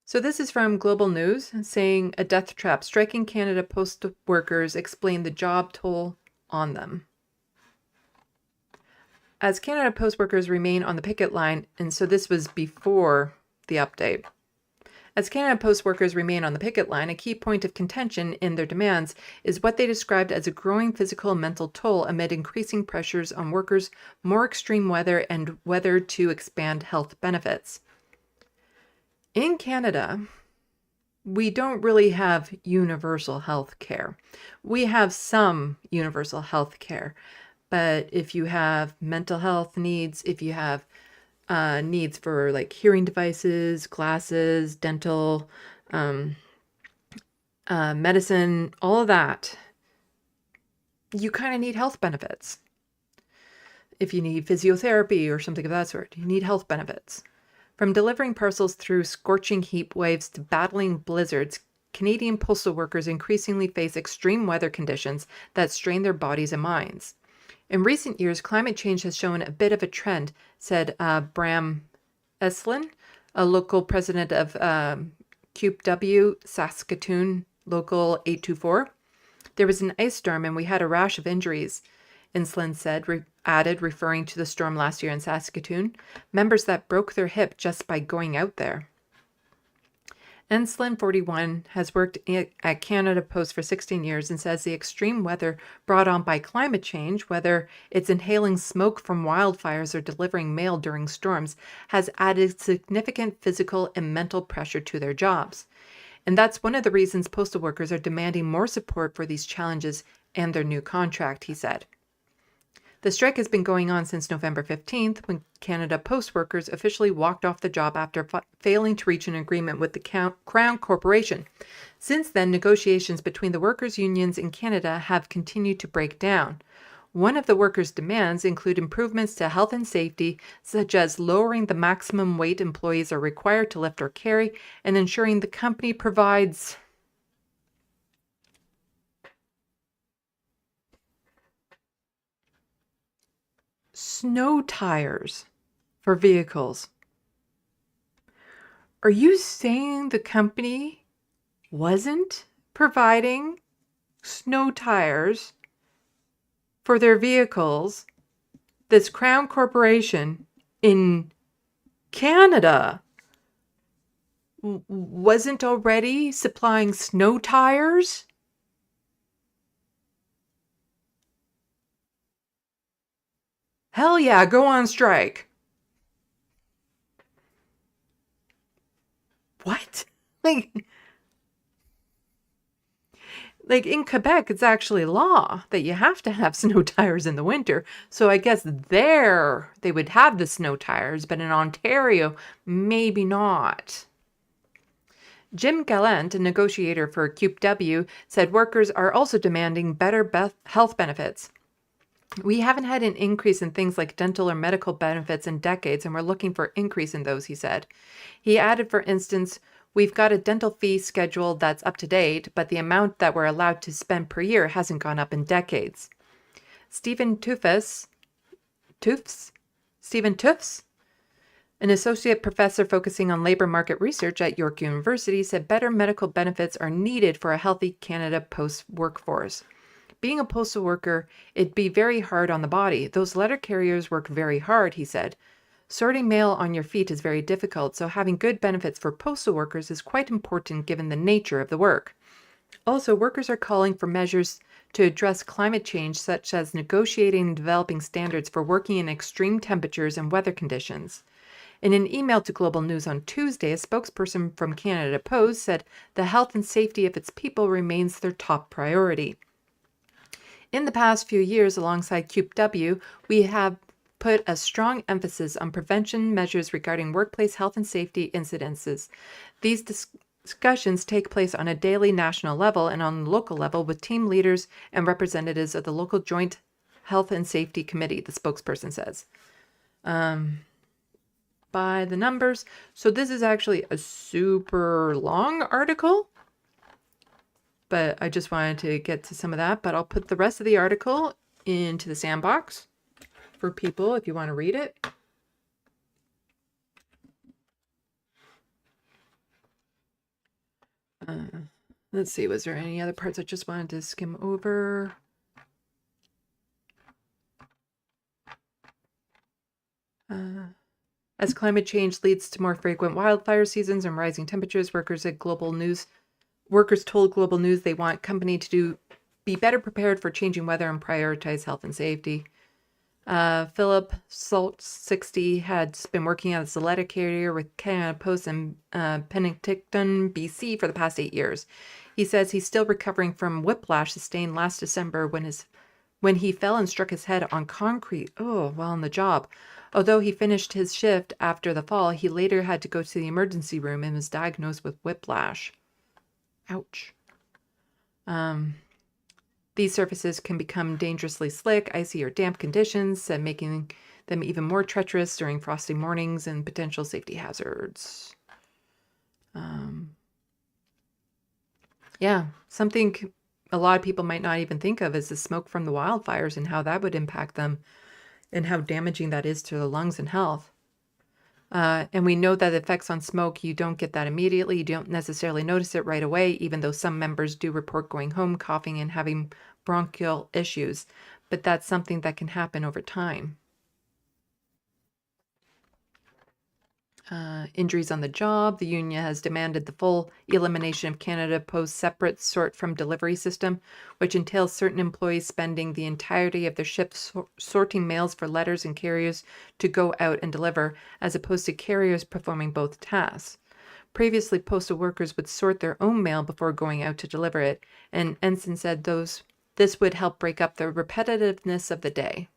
So this is from Global News saying a death trap striking Canada postal workers explain the job toll on them. As Canada Post workers remain on the picket line, and so this was before the update. As Canada Post workers remain on the picket line, a key point of contention in their demands is what they described as a growing physical and mental toll amid increasing pressures on workers, more extreme weather, and whether to expand health benefits. In Canada, we don't really have universal health care. We have some universal health care, but if you have mental health needs, if you have needs for like hearing devices, glasses, dental, medicine, all of that, you kind of need health benefits. If you need physiotherapy or something of that sort, you need health benefits. From delivering parcels through scorching heat waves to battling blizzards, Canadian postal workers increasingly face extreme weather conditions that strain their bodies and minds. In recent years, climate change has shown a bit of a trend, said Bram Eslin, a local president of QW Saskatoon Local 824. There was an ice storm and we had a rash of injuries, Eslin said, added, referring to the storm last year in Saskatoon, members that broke their hip just by going out there. Enslin, 41, has worked at Canada Post for 16 years and says the extreme weather brought on by climate change, whether it's inhaling smoke from wildfires or delivering mail during storms, has added significant physical and mental pressure to their jobs. And that's one of the reasons postal workers are demanding more support for these challenges and their new contract, he said. The strike has been going on since November 15th, when Canada Post workers officially walked off the job after failing to reach an agreement with the Crown Corporation. Since then, negotiations between the workers' unions in Canada have continued to break down. One of the workers' demands include improvements to health and safety, such as lowering the maximum weight employees are required to lift or carry, and ensuring the company provides snow tires for vehicles. Are you saying the company wasn't providing snow tires for their vehicles? This Crown Corporation in Canada wasn't already supplying snow tires? Hell yeah, go on strike. What? Like in Quebec, it's actually law that you have to have snow tires in the winter. So I guess there they would have the snow tires, but in Ontario, maybe not. Jim Gallant, a negotiator for QW, said workers are also demanding better health benefits. We haven't had an increase in things like dental or medical benefits in decades, and we're looking for increase in those, he said. He added, for instance, We've got a dental fee schedule that's up to date, but the amount that we're allowed to spend per year hasn't gone up in decades. Stephen Tufts, an associate professor focusing on labor market research at York University, said better medical benefits are needed for a healthy Canada Post workforce. Being a postal worker, it'd be very hard on the body. Those letter carriers work very hard, he said. Sorting mail on your feet is very difficult, so having good benefits for postal workers is quite important given the nature of the work. Also, workers are calling for measures to address climate change, such as negotiating and developing standards for working in extreme temperatures and weather conditions. In an email to Global News on Tuesday, a spokesperson from Canada Post said the health and safety of its people remains their top priority. In the past few years, alongside QW, we have put a strong emphasis on prevention measures regarding workplace health and safety incidences. These discussions take place on a daily national level and on the local level with team leaders and representatives of the local Joint Health and Safety Committee, the spokesperson says. By the numbers. So this is actually a super long article, but I just wanted to get to some of that. But I'll put the rest of the article into the Sandbox for people if you want to read it. Let's see, was there any other parts I just wanted to skim over? As climate change leads to more frequent wildfire seasons and rising temperatures, workers told Global News they want company to be better prepared for changing weather and prioritize health and safety. Philip Salt 60 had been working as a letter carrier with Canada Post in Penticton, BC for the past 8 years. He says he's still recovering from whiplash sustained last December when he fell and struck his head on concrete while on the job. Although he finished his shift after the fall, he later had to go to the emergency room and was diagnosed with whiplash. Ouch. These surfaces can become dangerously slick, icy, or damp conditions, making them even more treacherous during frosty mornings and potential safety hazards. Something a lot of people might not even think of is the smoke from the wildfires and how that would impact them and how damaging that is to the lungs and health. And we know that effects on smoke, you don't get that immediately. You don't necessarily notice it right away, even though some members do report going home, coughing, and having bronchial issues. But that's something that can happen over time. Injuries on the job. The union has demanded the full elimination of Canada Post's separate sort from delivery system, which entails certain employees spending the entirety of their shift sorting mails for letters and carriers to go out and deliver, as opposed to carriers performing both tasks. Previously, postal workers would sort their own mail before going out to deliver it, and Ensign said this would help break up the repetitiveness of the day.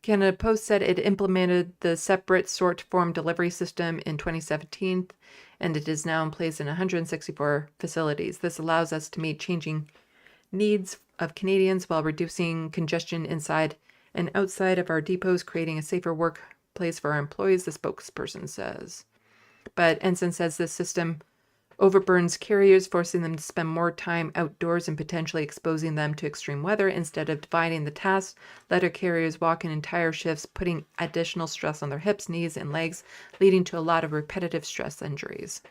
Canada Post said it implemented the separate sort form delivery system in 2017, and it is now in place in 164 facilities. This allows us to meet changing needs of Canadians while reducing congestion inside and outside of our depots, creating a safer workplace for our employees, the spokesperson says. But Ensign says this system overburns carriers, forcing them to spend more time outdoors and potentially exposing them to extreme weather. Instead of dividing the tasks, letter carriers walk in entire shifts, putting additional stress on their hips, knees, and legs, leading to a lot of repetitive stress injuries.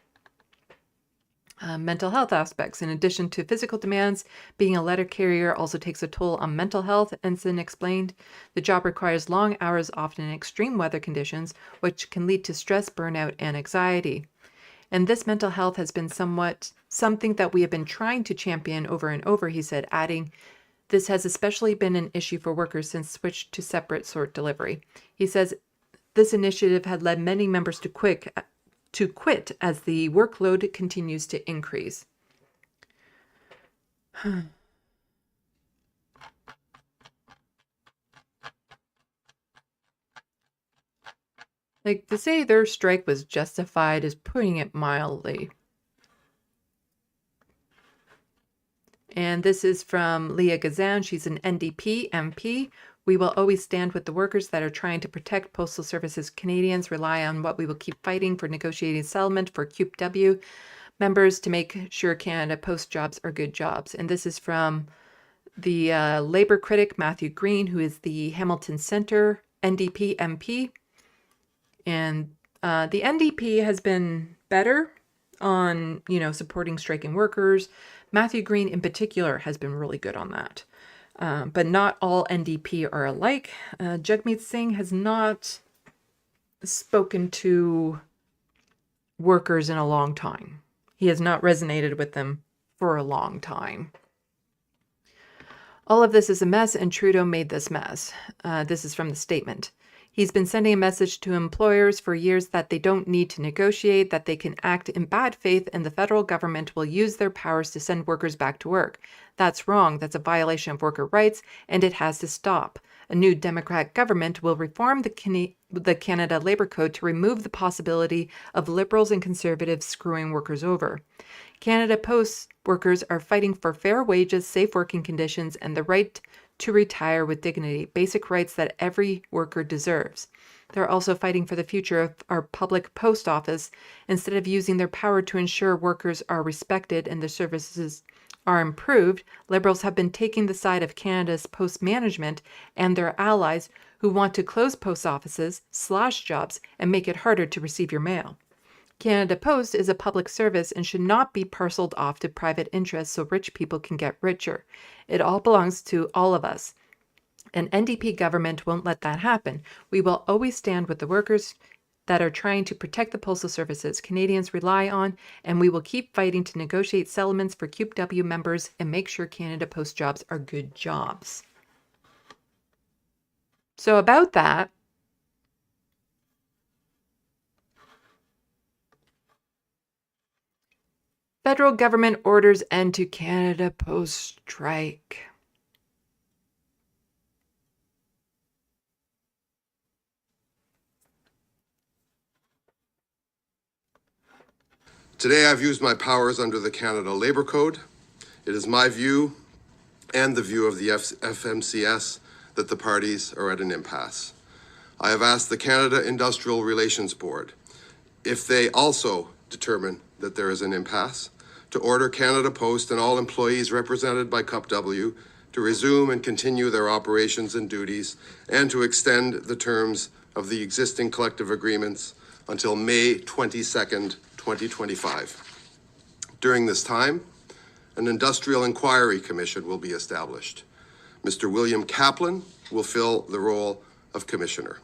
Mental health aspects. In addition to physical demands, being a letter carrier also takes a toll on mental health, Ensign explained. The job requires long hours, often in extreme weather conditions, which can lead to stress, burnout, and anxiety. And this mental health has been something that we have been trying to champion over and over, he said, adding, this has especially been an issue for workers since switched to separate sort delivery. He says this initiative had led many members to quit as the workload continues to increase. Like, to say their strike was justified is putting it mildly. And this is from Leah Gazan. She's an NDP MP We will always stand with the workers that are trying to protect Postal Service's Canadians, rely on what we will keep fighting for negotiating settlement for QPW members to make sure Canada Post jobs are good jobs. And this is from the Labour critic, Matthew Green, who is the Hamilton Centre NDP MP. And the NDP has been better on, supporting striking workers. Matthew Green in particular has been really good on that. But not all NDP are alike. Jagmeet Singh has not spoken to workers in a long time. He has not resonated with them for a long time. All of this is a mess, and Trudeau made this mess. This is from the statement. He's been sending a message to employers for years that they don't need to negotiate, that they can act in bad faith, and the federal government will use their powers to send workers back to work. That's wrong. That's a violation of worker rights, and it has to stop. A new Democrat government will reform the Canada Labour Code to remove the possibility of Liberals and Conservatives screwing workers over. Canada Post workers are fighting for fair wages, safe working conditions, and the right to retire with dignity, basic rights that every worker deserves. They're also fighting for the future of our public post office. Instead of using their power to ensure workers are respected and their services are improved, Liberals have been taking the side of Canada's post management and their allies who want to close post offices, slash jobs, and make it harder to receive your mail. Canada Post is a public service and should not be parceled off to private interests so rich people can get richer. It all belongs to all of us. An NDP government won't let that happen. We will always stand with the workers that are trying to protect the postal services Canadians rely on, and we will keep fighting to negotiate settlements for QPW members and make sure Canada Post jobs are good jobs. So about that, federal government orders end to Canada Post strike. Today I've used my powers under the Canada Labour Code. It is my view and the view of the FMCS that the parties are at an impasse. I have asked the Canada Industrial Relations Board, if they also determine that there is an impasse, to order Canada Post and all employees represented by CUPW to resume and continue their operations and duties, and to extend the terms of the existing collective agreements until May 22nd, 2025. During this time, an Industrial Inquiry Commission will be established. Mr. William Kaplan will fill the role of commissioner.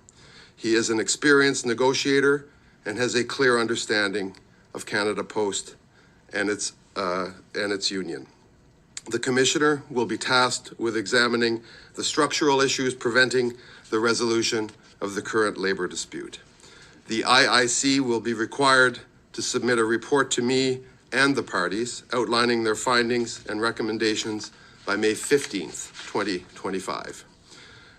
He is an experienced negotiator and has a clear understanding of Canada Post and its union. The commissioner will be tasked with examining the structural issues preventing the resolution of the current labor dispute. The IIC will be required to submit a report to me and the parties outlining their findings and recommendations by May 15th, 2025.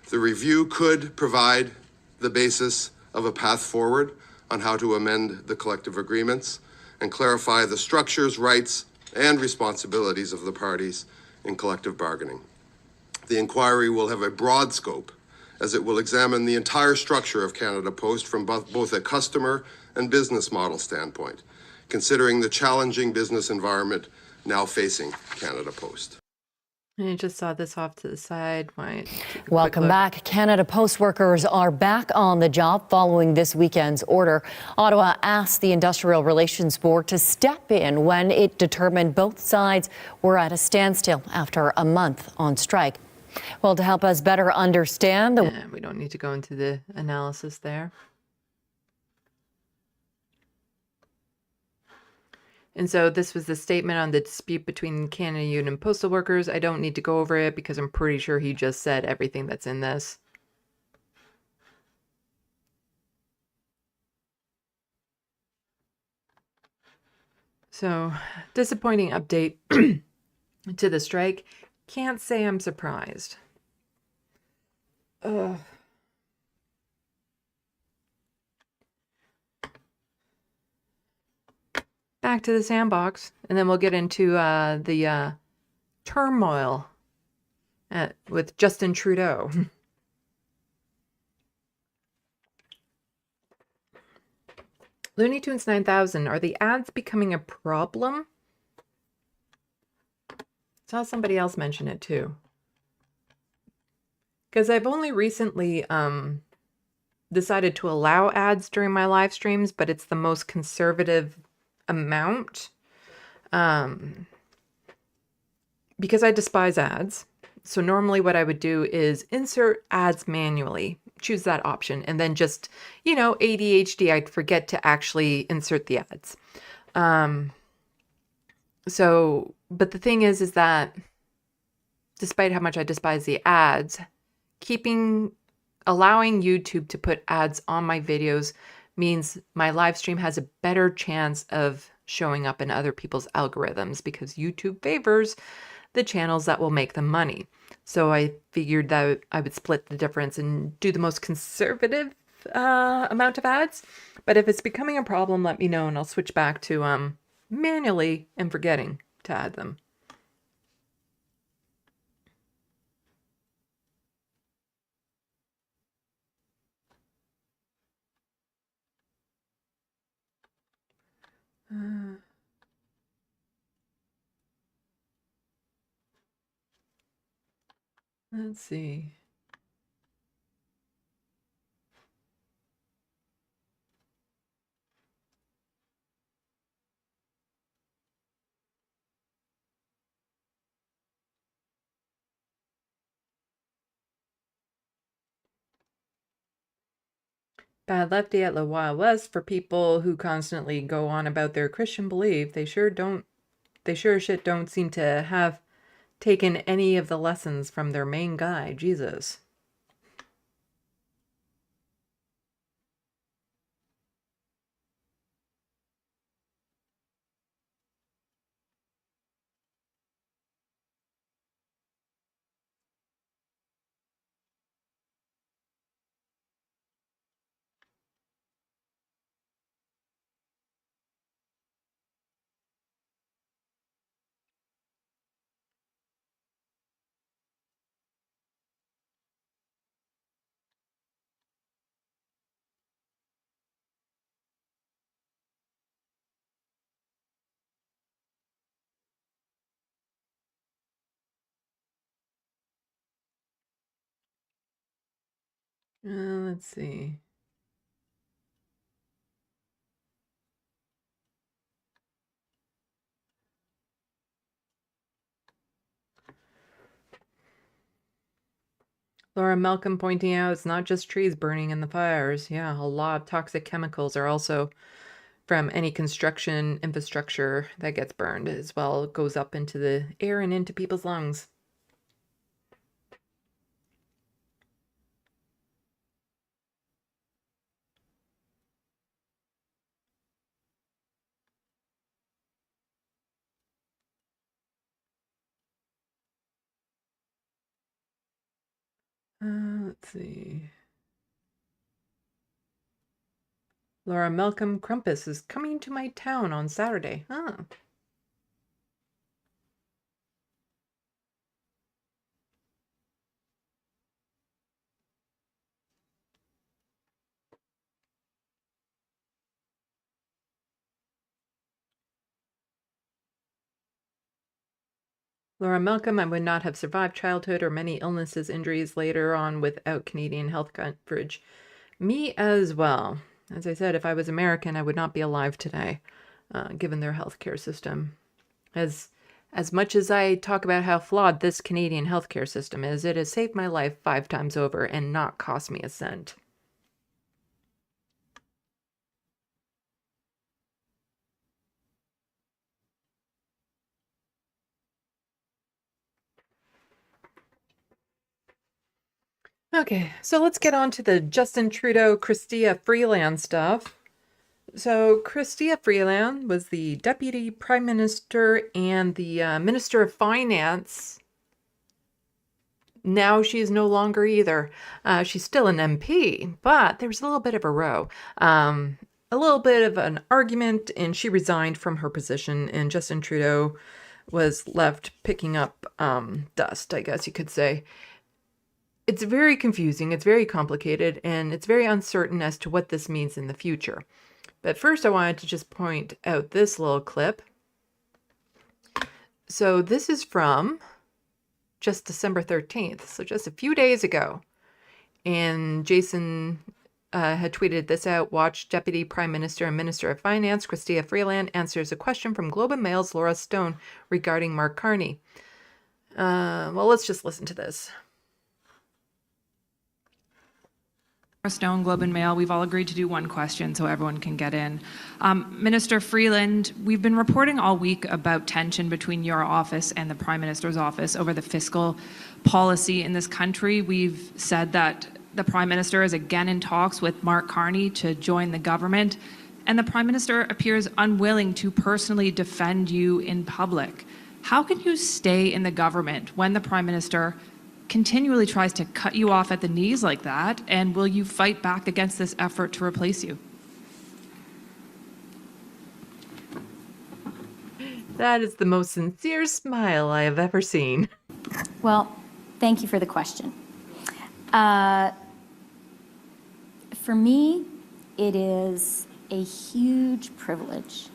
The review could provide the basis of a path forward on how to amend the collective agreements and clarify the structures, rights, and responsibilities of the parties in collective bargaining. The inquiry will have a broad scope, as it will examine the entire structure of Canada Post from both a customer and business model standpoint, considering the challenging business environment now facing Canada Post. I just saw this off to the side. Welcome back. Canada Post workers are back on the job following this weekend's order. Ottawa asked the Industrial Relations Board to step in when it determined both sides were at a standstill after a month on strike. Well, to help us better understand we don't need to go into the analysis there. And so this was the statement on the dispute between Canada Union and postal workers. I don't need to go over it because I'm pretty sure he just said everything that's in this. So, disappointing update to the strike. Can't say I'm surprised. Ugh. Back to the Sandbox, and then we'll get into the turmoil with Justin Trudeau. Looney Tunes 9000, are the ads becoming a problem? Saw somebody else mention it too. Because I've only recently decided to allow ads during my live streams, but it's the most conservative amount. Because I despise ads. So normally what I would do is insert ads manually, choose that option, and then just, you know, ADHD, I'd forget to actually insert the ads. But the thing is that despite how much I despise the ads, allowing YouTube to put ads on my videos means my live stream has a better chance of showing up in other people's algorithms because YouTube favors the channels that will make them money. So I figured that I would split the difference and do the most conservative amount of ads. But if it's becoming a problem, let me know and I'll switch back to manually and forgetting to add them. Let's see. Bad lefty at the Wild West for people who constantly go on about their Christian belief. They sure as shit don't seem to have taken any of the lessons from their main guy, Jesus. Let's see. Laura Malcolm pointing out it's not just trees burning in the fires. Yeah, a lot of toxic chemicals are also from any construction infrastructure that gets burned as well. It goes up into the air and into people's lungs. Let's see. Laura Malcolm Crumpus is coming to my town on Saturday. Huh. Laura Malcolm, I would not have survived childhood or many illnesses, injuries later on without Canadian health coverage. Me as well. As I said, if I was American, I would not be alive today, given their healthcare system. As much as I talk about how flawed this Canadian healthcare system is, it has saved my life 5 times over and not cost me a cent. Okay, so let's get on to the Justin Trudeau, Chrystia Freeland stuff. So Chrystia Freeland was the Deputy Prime Minister and the Minister of Finance. Now she is no longer either. She's still an MP, but there was a little bit of a row. A little bit of an argument, and she resigned from her position, and Justin Trudeau was left picking up dust, I guess you could say. It's very confusing, it's very complicated, and it's very uncertain as to what this means in the future. But first, I wanted to just point out this little clip. So this is from just December 13th, so just a few days ago. And Jason had tweeted this out. Watch Deputy Prime Minister and Minister of Finance Chrystia Freeland answers a question from Globe and Mail's Laura Stone regarding Mark Carney. Well, let's just listen to this. Stone, Globe and Mail, we've all agreed to do one question so everyone can get in. Minister Freeland, we've been reporting all week about tension between your office and the Prime Minister's office over the fiscal policy in this country. We've said that the Prime Minister is again in talks with Mark Carney to join the government, and the Prime Minister appears unwilling to personally defend you in public. How can you stay in the government when the Prime Minister continually tries to cut you off at the knees like that, and will you fight back against this effort to replace you? That is the most sincere smile I have ever seen. Well, thank you for the question. For me, it is a huge privilege.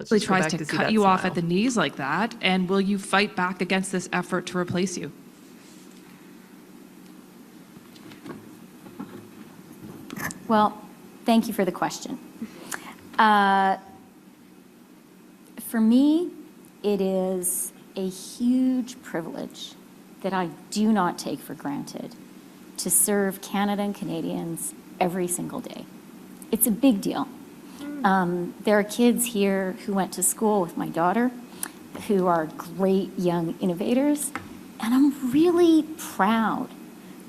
He tries to cut you off at the knees like that, and will you fight back against this effort to replace you? Well, thank you for the question. For me, it is a huge privilege that I do not take for granted to serve Canada and Canadians every single day. It's a big deal. There are kids here who went to school with my daughter who are great young innovators, and I'm really proud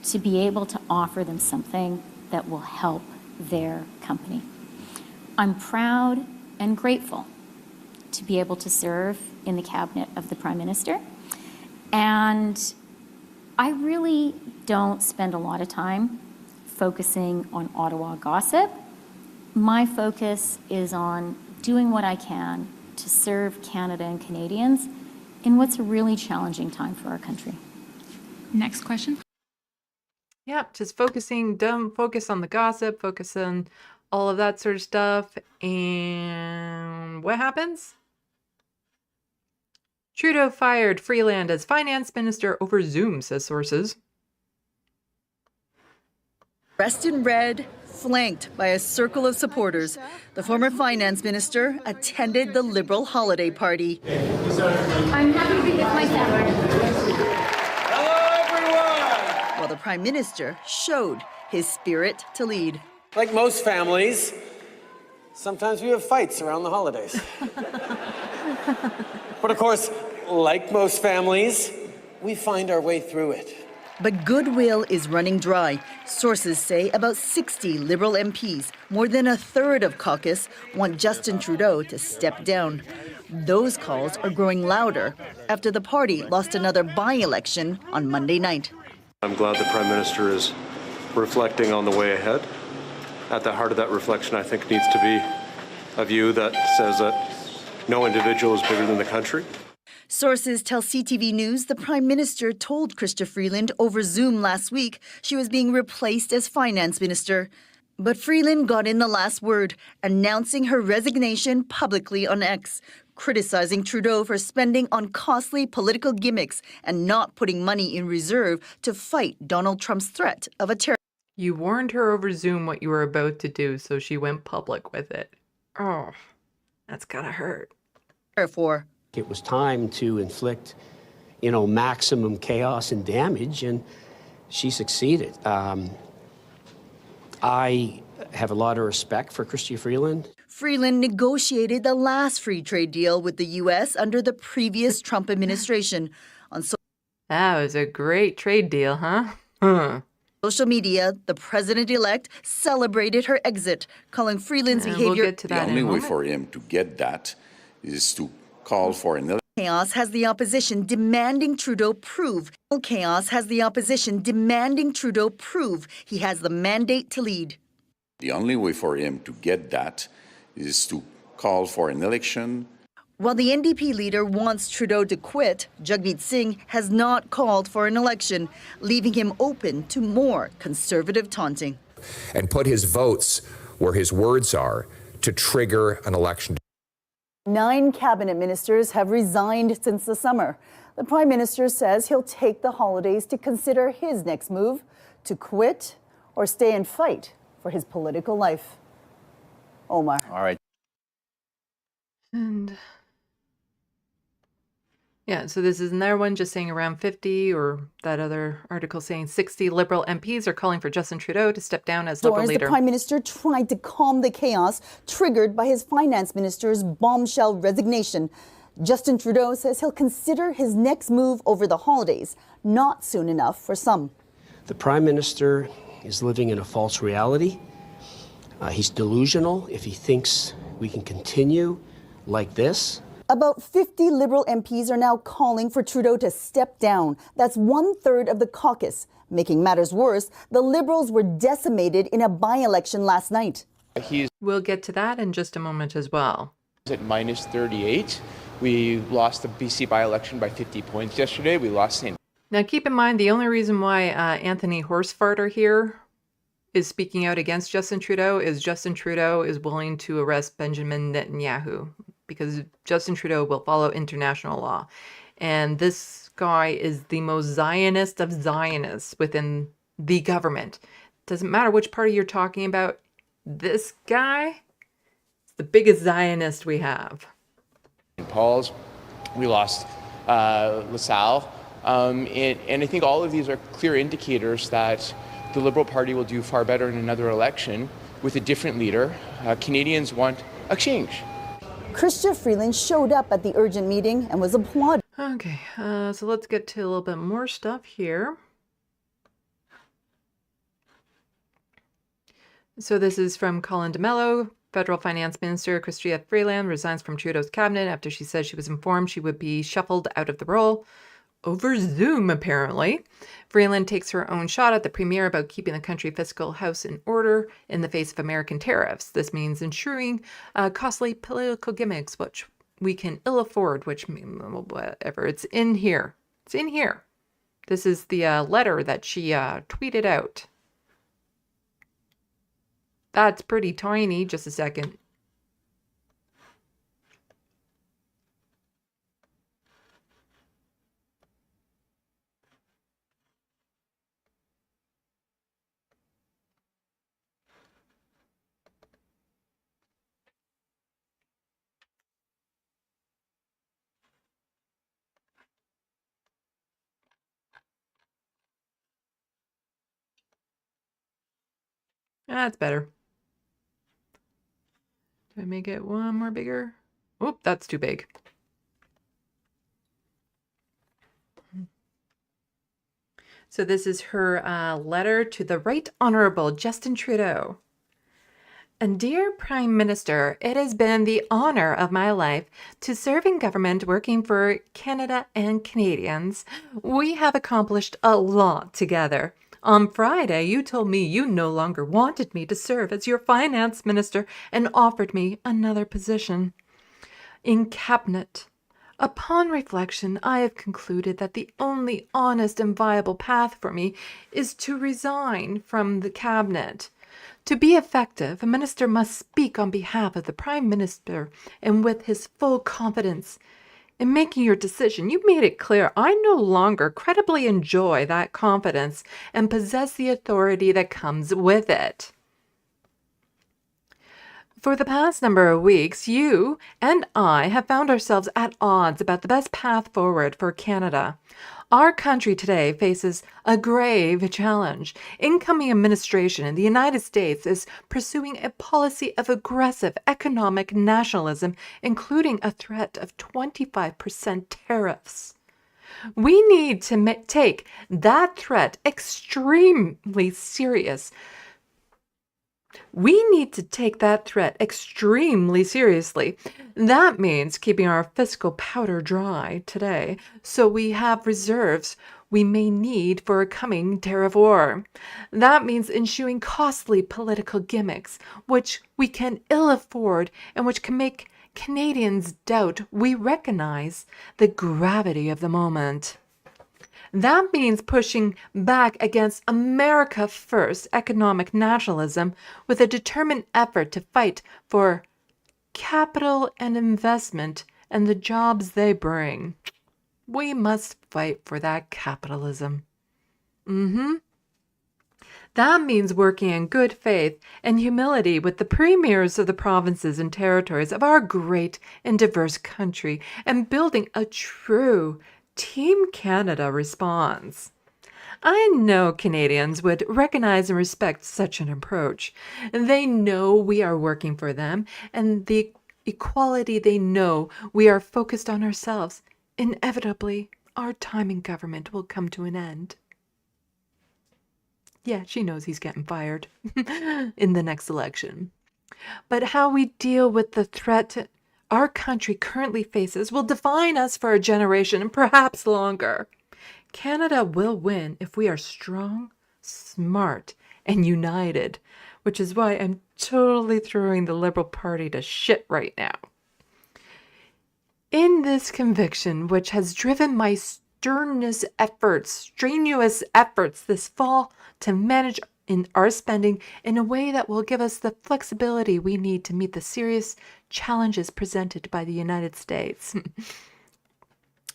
to be able to offer them something that will help their company. I'm proud and grateful to be able to serve in the cabinet of the Prime Minister. And I really don't spend a lot of time focusing on Ottawa gossip. My focus is on doing what I can to serve Canada and Canadians in what's a really challenging time for our country. Next question. Yeah, just don't focus on the gossip, focus on all of that sort of stuff. And what happens? Trudeau fired Freeland as finance minister over Zoom, says sources. Dressed in red, flanked by a circle of supporters, the former finance minister attended the Liberal holiday party. I'm happy to be with my family. While the Prime Minister showed his spirit to lead. Like most families, sometimes we have fights around the holidays. But of course, like most families, we find our way through it. But goodwill is running dry. Sources say about 60 Liberal MPs, more than a third of caucus, want Justin Trudeau to step down. Those calls are growing louder after the party lost another by-election on Monday night. I'm glad the Prime Minister is reflecting on the way ahead. At the heart of that reflection, I think, needs to be a view that says that no individual is bigger than the country. Sources tell CTV News the Prime Minister told Chrystia Freeland over Zoom last week she was being replaced as finance minister. But Freeland got in the last word, announcing her resignation publicly on X, criticizing Trudeau for spending on costly political gimmicks and not putting money in reserve to fight Donald Trump's threat of a terror. You warned her over Zoom what you were about to do, so she went public with it. Oh, that's gotta hurt. Therefore, it was time to inflict, maximum chaos and damage, and she succeeded. I have a lot of respect for Chrystia Freeland. Freeland negotiated the last free trade deal with the U.S. under the previous Trump administration. That was a great trade deal, huh? Social media, the president-elect celebrated her exit, calling Freeland's behavior... The only way for him to get that is to call for another... Chaos has the opposition demanding Trudeau prove. Chaos has the opposition demanding Trudeau prove he has the mandate to lead. The only way for him to get that is to call for an election. While the NDP leader wants Trudeau to quit, Jagmeet Singh has not called for an election, leaving him open to more conservative taunting. And put his votes where his words are to trigger an election. 9 cabinet ministers have resigned since the summer. The Prime Minister says he'll take the holidays to consider his next move, to quit or stay and fight for his political life. Omar. All right. And yeah, so this is another one just saying around 50, or that other article saying 60 Liberal MPs are calling for Justin Trudeau to step down as Liberal leader. The Prime Minister tried to calm the chaos triggered by his finance minister's bombshell resignation. Justin Trudeau says he'll consider his next move over the holidays, not soon enough for some. The Prime Minister is living in a false reality. He's delusional if he thinks we can continue like this. About 50 Liberal MPs are now calling for Trudeau to step down. That's 1/3 of the caucus. Making matters worse, the Liberals were decimated in a by-election last night. We'll get to that in just a moment as well. At minus 38. We lost the BC by-election by 50 points yesterday. We lost St. Now keep in mind, the only reason why Anthony Horsefarter here is speaking out against Justin Trudeau is Justin Trudeau is willing to arrest Benjamin Netanyahu, because Justin Trudeau will follow international law. And this guy is the most Zionist of Zionists within the government. Doesn't matter which party you're talking about, this guy is the biggest Zionist we have. St. Paul's, we lost LaSalle. And I think all of these are clear indicators that the Liberal Party will do far better in another election with a different leader. Canadians want a change. Chrystia Freeland showed up at the urgent meeting and was applauded. Okay, so let's get to a little bit more stuff here. So this is from Colin DeMello. Federal Finance Minister Chrystia Freeland resigns from Trudeau's cabinet after she said she was informed she would be shuffled out of the role. Over Zoom, apparently. Freeland takes her own shot at the premier about keeping the country fiscal house in order in the face of American tariffs. This means ensuring costly political gimmicks, which we can ill afford, which whatever. It's in here. It's in here. This is the letter that she tweeted out. That's pretty tiny. Just a second. That's better. Do I make it one more bigger? Oop, that's too big. So this is her letter to the Right Honourable Justin Trudeau. And dear Prime Minister, it has been the honour of my life to serve in government working for Canada and Canadians. We have accomplished a lot together. On Friday, you told me you no longer wanted me to serve as your finance minister and offered me another position in cabinet. Upon reflection, I have concluded that the only honest and viable path for me is to resign from the cabinet. To be effective, a minister must speak on behalf of the Prime Minister and with his full confidence. In making your decision, you made it clear I no longer credibly enjoy that confidence and possess the authority that comes with it. For the past number of weeks, you and I have found ourselves at odds about the best path forward for Canada. Our country today faces a grave challenge. Incoming administration in the United States is pursuing a policy of aggressive economic nationalism, including a threat of 25% tariffs. We need to take that threat extremely serious. We need to take that threat extremely seriously. That means keeping our fiscal powder dry today, so we have reserves we may need for a coming tariff war. That means eschewing costly political gimmicks, which we can ill afford and which can make Canadians doubt we recognize the gravity of the moment. That means pushing back against America First economic nationalism with a determined effort to fight for capital and investment and the jobs they bring. We must fight for that capitalism. That means working in good faith and humility with the premiers of the provinces and territories of our great and diverse country and building a true Team Canada response. I know Canadians would recognize and respect such an approach. They know we are working for them, and the equality they know we are focused on ourselves. Inevitably, our time in government will come to an end. Yeah, she knows he's getting fired in the next election. But how we deal with the threat our country currently faces will define us for a generation and perhaps longer. Canada will win if we are strong, smart, and united, which is why I'm totally throwing the Liberal Party to shit right now. In this conviction, which has driven my strenuous efforts this fall to manage in our spending in a way that will give us the flexibility we need to meet the serious challenges presented by the United States.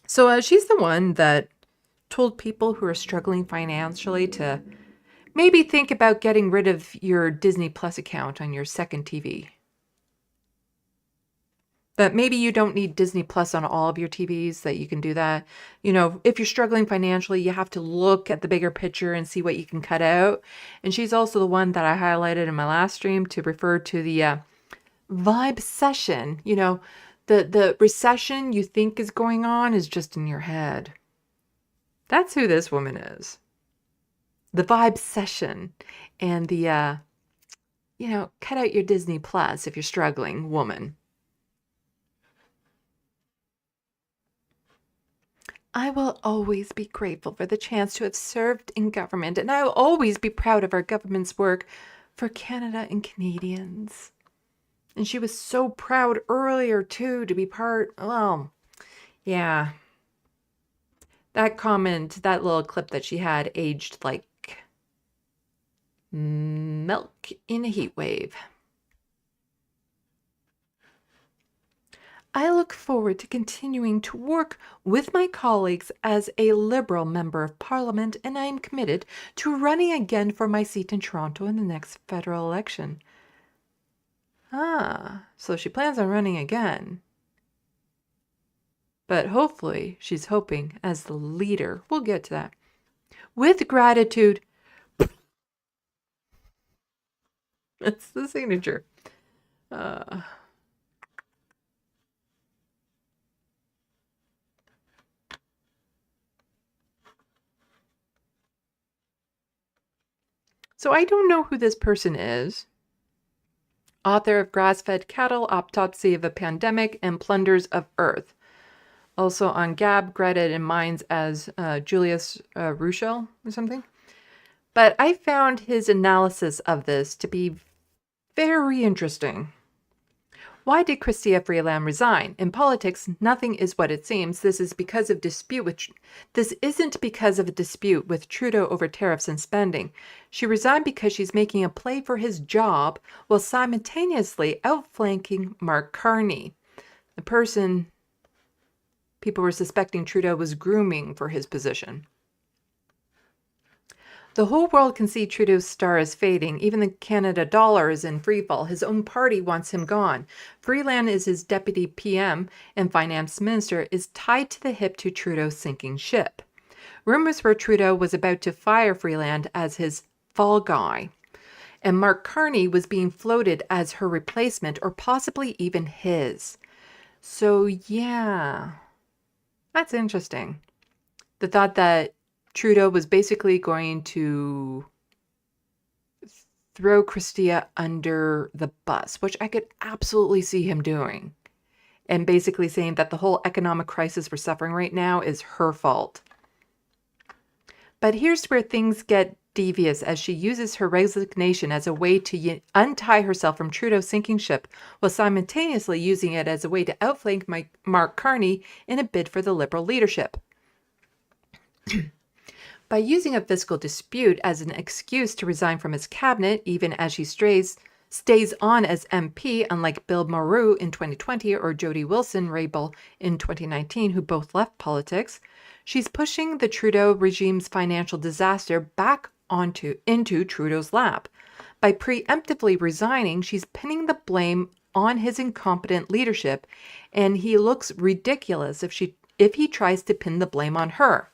So she's the one that told people who are struggling financially to maybe think about getting rid of your Disney Plus account on your second TV. But maybe you don't need Disney Plus on all of your TVs, that you can do that. You know, if you're struggling financially, you have to look at the bigger picture and see what you can cut out. And she's also the one that I highlighted in my last stream to refer to the vibe session. You know, the recession you think is going on is just in your head. That's who this woman is. The vibe session and the, cut out your Disney Plus if you're struggling woman. I will always be grateful for the chance to have served in government, and I will always be proud of our government's work for Canada and Canadians. And she was so proud earlier, too, to be part, well, yeah. That comment, that little clip that she had aged like milk in a heat wave. I look forward to continuing to work with my colleagues as a Liberal Member of Parliament, and I am committed to running again for my seat in Toronto in the next federal election. So she plans on running again. But hopefully she's hoping as the leader. We'll get to that. With gratitude. That's the signature. So I don't know who this person is. Author of Grass-Fed Cattle, Autopsy of a Pandemic, and Plunders of Earth. Also on Gab, credited in Minds as Julius Ruschel or something. But I found his analysis of this to be very interesting. Why did Chrystia Freeland resign? In politics, nothing is what it seems. This isn't because of a dispute with Trudeau over tariffs and spending. She resigned because she's making a play for his job while simultaneously outflanking Mark Carney, the person people were suspecting Trudeau was grooming for his position. The whole world can see Trudeau's star is fading. Even the Canada dollar is in freefall. His own party wants him gone. Freeland is his deputy PM and finance minister, is tied to the hip to Trudeau's sinking ship. Rumors were Trudeau was about to fire Freeland as his fall guy, and Mark Carney was being floated as her replacement or possibly even his. So yeah, that's interesting. The thought that Trudeau was basically going to throw Chrystia under the bus, which I could absolutely see him doing, and basically saying that the whole economic crisis we're suffering right now is her fault. But here's where things get devious, as she uses her resignation as a way to untie herself from Trudeau's sinking ship, while simultaneously using it as a way to outflank Mark Carney in a bid for the Liberal leadership. By using a fiscal dispute as an excuse to resign from his cabinet, even as she strays stays on as MP, unlike Bill Maru in 2020 or Jody Wilson-Raybould in 2019, who both left politics, she's pushing the Trudeau regime's financial disaster back into Trudeau's lap. By preemptively resigning, she's pinning the blame on his incompetent leadership, and he looks ridiculous if he tries to pin the blame on her.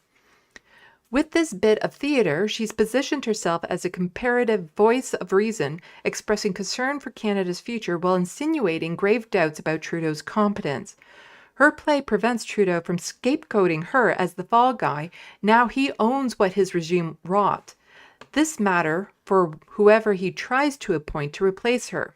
With this bit of theater, she's positioned herself as a comparative voice of reason, expressing concern for Canada's future while insinuating grave doubts about Trudeau's competence. Her play prevents Trudeau from scapegoating her as the fall guy. Now he owns what his regime wrought. This matter for whoever he tries to appoint to replace her.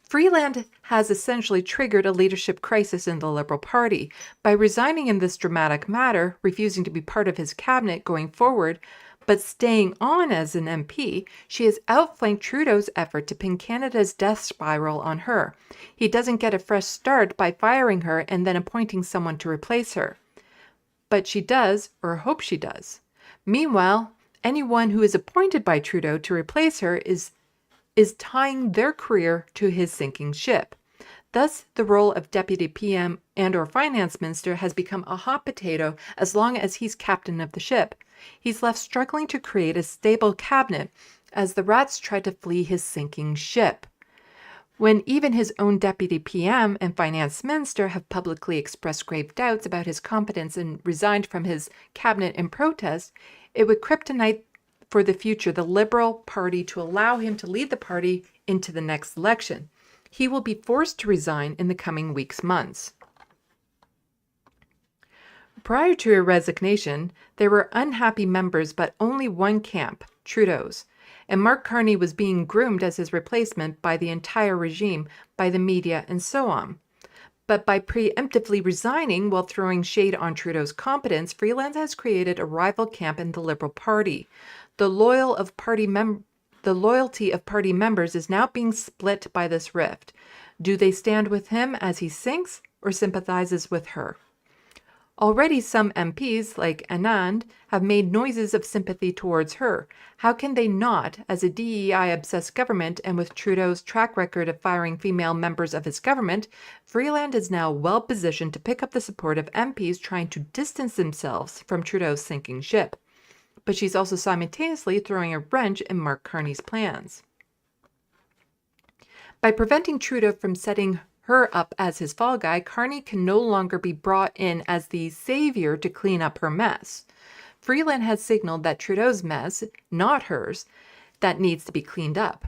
Freeland has essentially triggered a leadership crisis in the Liberal Party. By resigning in this dramatic matter, refusing to be part of his cabinet going forward, but staying on as an MP, she has outflanked Trudeau's effort to pin Canada's death spiral on her. He doesn't get a fresh start by firing her and then appointing someone to replace her. But she does, or hopes she does. Meanwhile, anyone who is appointed by Trudeau to replace her is tying their career to his sinking ship. Thus, the role of Deputy PM and/or Finance Minister has become a hot potato as long as he's captain of the ship. He's left struggling to create a stable cabinet as the rats try to flee his sinking ship. When even his own Deputy PM and Finance Minister have publicly expressed grave doubts about his competence and resigned from his cabinet in protest, it would kryptonite for the future the Liberal Party to allow him to lead the party into the next election. He will be forced to resign in the coming weeks, months. Prior to her resignation, there were unhappy members, but only one camp, Trudeau's, and Mark Carney was being groomed as his replacement by the entire regime, by the media, and so on. But by preemptively resigning while throwing shade on Trudeau's competence, Freeland has created a rival camp in the Liberal Party. The loyalty of party members is now being split by this rift. Do they stand with him as he sinks or sympathizes with her? Already some MPs, like Anand, have made noises of sympathy towards her. How can they not, as a DEI-obsessed government and with Trudeau's track record of firing female members of his government? Freeland is now well positioned to pick up the support of MPs trying to distance themselves from Trudeau's sinking ship. But she's also simultaneously throwing a wrench in Mark Carney's plans. By preventing Trudeau from setting her up as his fall guy, Carney can no longer be brought in as the savior to clean up her mess. Freeland has signaled that Trudeau's mess, not hers, that needs to be cleaned up.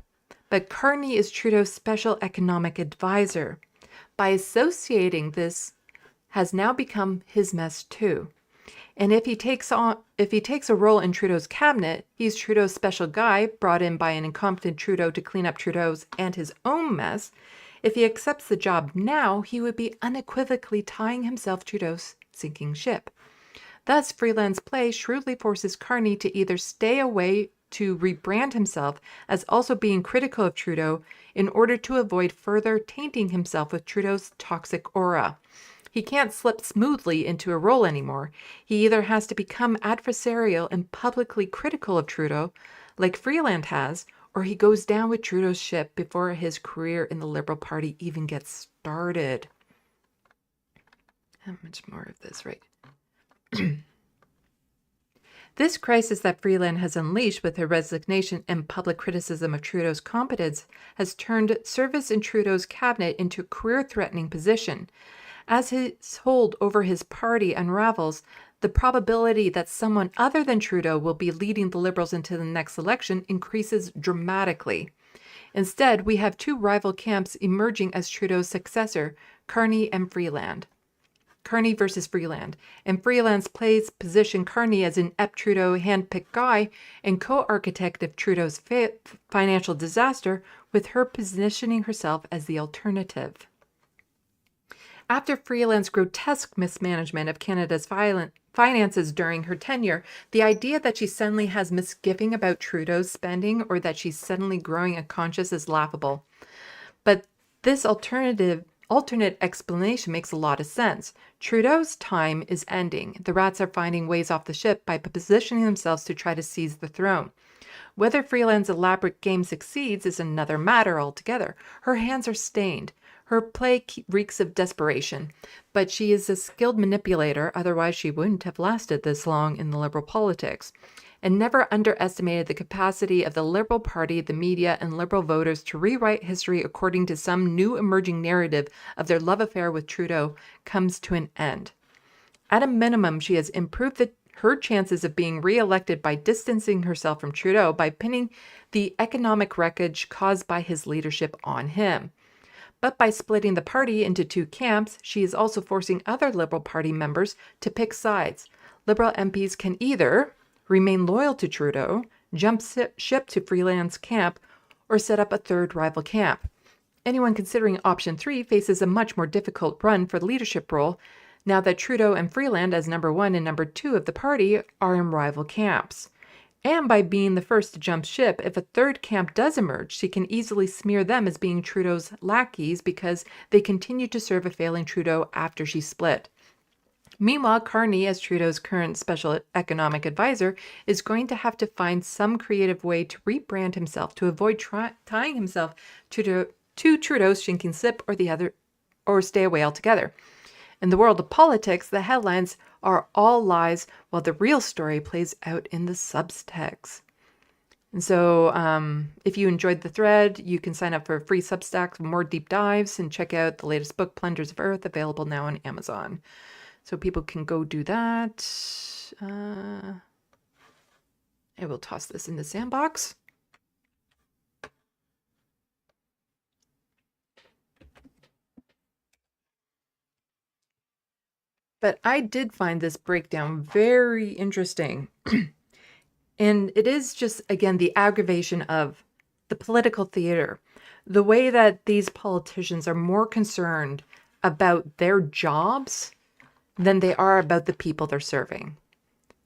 But Carney is Trudeau's special economic advisor. By associating this, has now become his mess too. And if he takes a role in Trudeau's cabinet, he's Trudeau's special guy brought in by an incompetent Trudeau to clean up Trudeau's and his own mess. If he accepts the job now, he would be unequivocally tying himself to Trudeau's sinking ship. Thus, Freeland's play shrewdly forces Carney to either stay away to rebrand himself as also being critical of Trudeau in order to avoid further tainting himself with Trudeau's toxic aura. He can't slip smoothly into a role anymore. He either has to become adversarial and publicly critical of Trudeau, like Freeland has, or he goes down with Trudeau's ship before his career in the Liberal Party even gets started. How much more of this, right? This crisis that Freeland has unleashed with her resignation and public criticism of Trudeau's competence has turned service in Trudeau's cabinet into a career-threatening position. As his hold over his party unravels, the probability that someone other than Trudeau will be leading the Liberals into the next election increases dramatically. Instead, we have two rival camps emerging as Trudeau's successor, Carney and Freeland. Carney versus Freeland. And Freeland's plays position Carney as an Trudeau handpicked guy and co-architect of Trudeau's financial disaster, with her positioning herself as the alternative. After Freeland's grotesque mismanagement of Canada's finances during her tenure, the idea that she suddenly has misgiving about Trudeau's spending or that she's suddenly growing a conscience is laughable. But this alternative alternate explanation makes a lot of sense. Trudeau's time is ending. The rats are finding ways off the ship by positioning themselves to try to seize the throne. Whether Freeland's elaborate game succeeds is another matter altogether. Her hands are stained. Her play reeks of desperation, but she is a skilled manipulator, otherwise she wouldn't have lasted this long in the Liberal politics, and never underestimated the capacity of the Liberal Party, the media, and Liberal voters to rewrite history according to some new emerging narrative of their love affair with Trudeau comes to an end. At a minimum, she has improved her chances of being re-elected by distancing herself from Trudeau by pinning the economic wreckage caused by his leadership on him. But by splitting the party into two camps, she is also forcing other Liberal Party members to pick sides. Liberal MPs can either remain loyal to Trudeau, jump ship to Freeland's camp, or set up a third rival camp. Anyone considering option 3 faces a much more difficult run for the leadership role now that Trudeau and Freeland, as number 1 and number 2 of the party, are in rival camps. And by being the first to jump ship, if a third camp does emerge, she can easily smear them as being Trudeau's lackeys because they continue to serve a failing Trudeau after she split. Meanwhile, Carney, as Trudeau's current special economic advisor, is going to have to find some creative way to rebrand himself to avoid tying himself to Trudeau's sinking ship or stay away altogether. In the world of politics, the headlines are all lies while the real story plays out in the subtext. And so if you enjoyed the thread, you can sign up for a free Substack for more deep dives and check out the latest book, Plunders of Earth, available now on Amazon. So people can go do that. I will toss this in the Sandbox. But I did find this breakdown very interesting. And it is just, again, the aggravation of the political theater. The way that these politicians are more concerned about their jobs than they are about the people they're serving.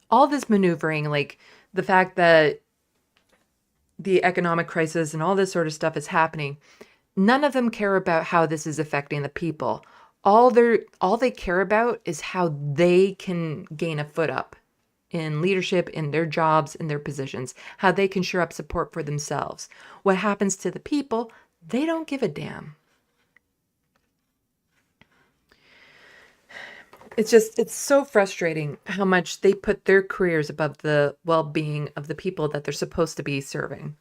All this maneuvering, like the fact that the economic crisis and all this sort of stuff is happening, none of them care about how this is affecting the people. All they care about is how they can gain a foot up in leadership, in their jobs, in their positions, how they can shore up support for themselves. What happens to the people, they don't give a damn. It's so frustrating how much they put their careers above the well-being of the people that they're supposed to be serving.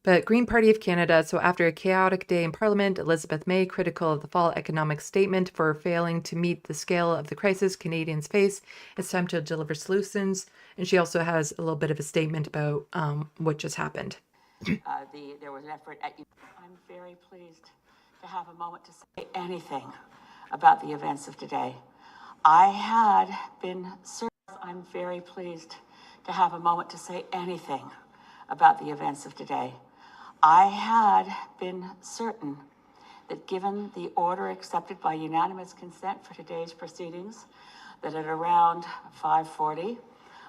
But Green Party of Canada, so after a chaotic day in Parliament, Elizabeth May, critical of the fall economic statement for failing to meet the scale of the crisis Canadians face, it's time to deliver solutions. And she also has a little bit of a statement about what just happened. There was an effort at you. I'm very pleased to have a moment to say anything about the events of today. I'm very pleased to have a moment to say anything about the events of today. I had been certain that given the order accepted by unanimous consent for today's proceedings, that at around 5:40,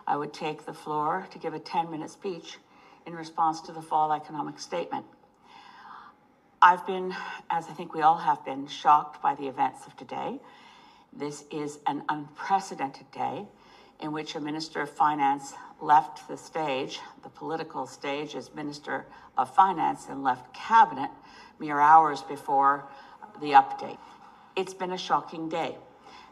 I would take the floor to give a 10-minute speech in response to the fall economic statement. I've been, as I think we all have been, shocked by the events of today. This is an unprecedented day in which a Minister of Finance left the stage, the political stage, as Minister of Finance, and left Cabinet mere hours before the update. It's been a shocking day.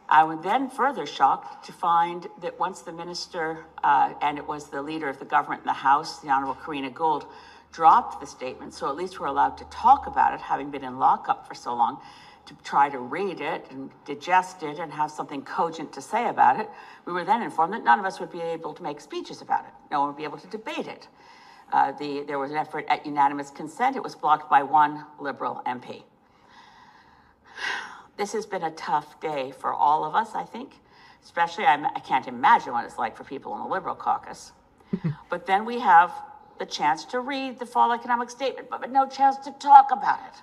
I was then further shocked to find that once the Minister, and it was the Leader of the Government in the House, the Honourable Karina Gould, dropped the statement, so at least we're allowed to talk about it, having been in lockup for so long, to try to read it and digest it and have something cogent to say about it. We were then informed that none of us would be able to make speeches about it. No one would be able to debate it. There was an effort at unanimous consent. It was blocked by one Liberal MP. This has been a tough day for all of us, I think. Especially, I can't imagine what it's like for people in the Liberal caucus. But then we have the chance to read the fall economic statement, but no chance to talk about it.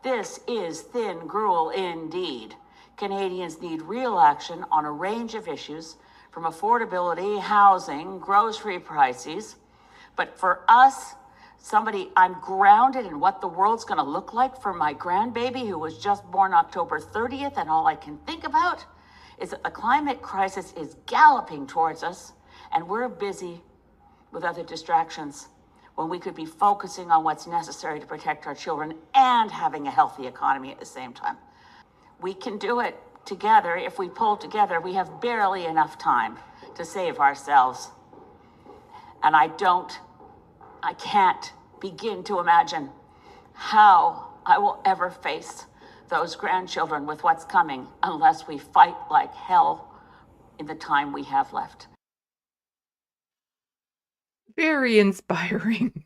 This is thin gruel indeed. Canadians need real action on a range of issues, from affordability, housing, grocery prices. But for us, I'm grounded in what the world's going to look like for my grandbaby who was just born October 30th, and all I can think about is that the climate crisis is galloping towards us, and we're busy with other distractions when we could be focusing on what's necessary to protect our children and having a healthy economy at the same time. We can do it together. If we pull together, we have barely enough time to save ourselves. And I can't begin to imagine how I will ever face those grandchildren with what's coming unless we fight like hell in the time we have left. Very inspiring.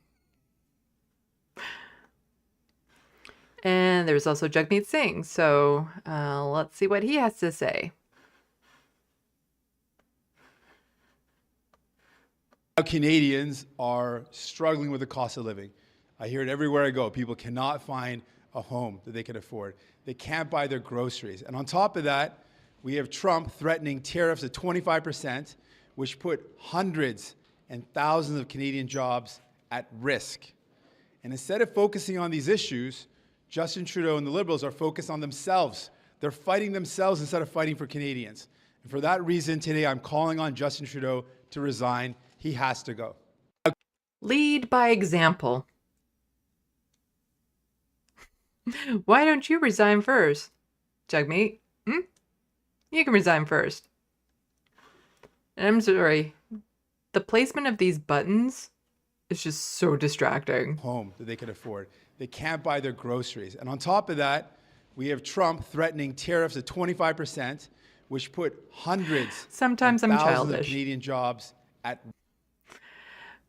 And there's also Jagmeet Singh. So let's see what he has to say. Canadians are struggling with the cost of living. I hear it everywhere I go. People cannot find a home that they can afford. They can't buy their groceries. And on top of that, we have Trump threatening tariffs at 25%, which put hundreds and thousands of Canadian jobs at risk. And instead of focusing on these issues, Justin Trudeau and the Liberals are focused on themselves. They're fighting themselves instead of fighting for Canadians. And for that reason, today I'm calling on Justin Trudeau to resign. He has to go. Lead by example. Why don't you resign first, Jagmeet? You can resign first. And I'm sorry. The placement of these buttons is just so distracting. Home that they can afford. They can't buy their groceries. And on top of that, we have Trump threatening tariffs at 25%, which put hundreds Sometimes and I'm thousands childish. of Canadian jobs at risk.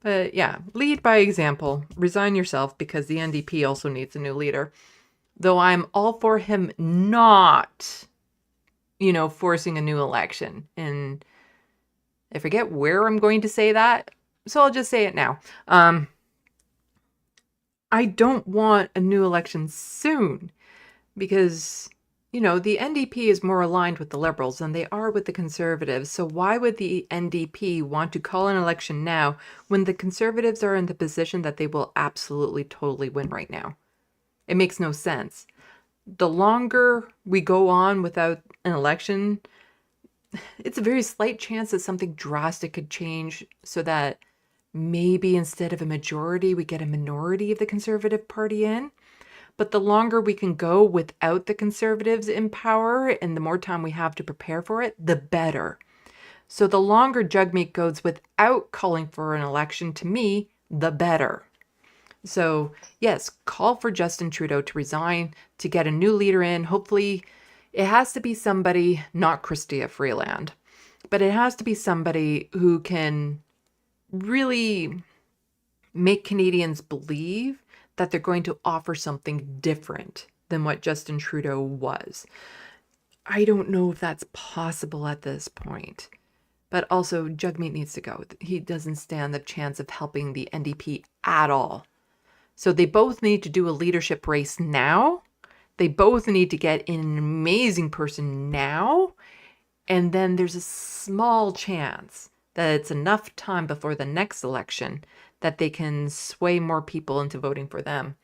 But yeah, lead by example. Resign yourself because the NDP also needs a new leader. Though I'm all for him not, forcing a new election. And I forget where I'm going to say that, so I'll just say it now. I don't want a new election soon because, the NDP is more aligned with the Liberals than they are with the Conservatives. So why would the NDP want to call an election now when the Conservatives are in the position that they will absolutely, totally win right now? It makes no sense. The longer we go on without an election, it's a very slight chance that something drastic could change so that maybe instead of a majority, we get a minority of the Conservative Party in. But the longer we can go without the Conservatives in power and the more time we have to prepare for it, the better. So the longer Jagmeet goes without calling for an election, to me, the better. So yes, call for Justin Trudeau to resign, to get a new leader in. Hopefully it has to be somebody, not Chrystia Freeland, but it has to be somebody who can really make Canadians believe that they're going to offer something different than what Justin Trudeau was. I don't know if that's possible at this point. But also, Jagmeet needs to go. He doesn't stand the chance of helping the NDP at all. So they both need to do a leadership race now. They both need to get in an amazing person now. And then there's a small chance that it's enough time before the next election that they can sway more people into voting for them.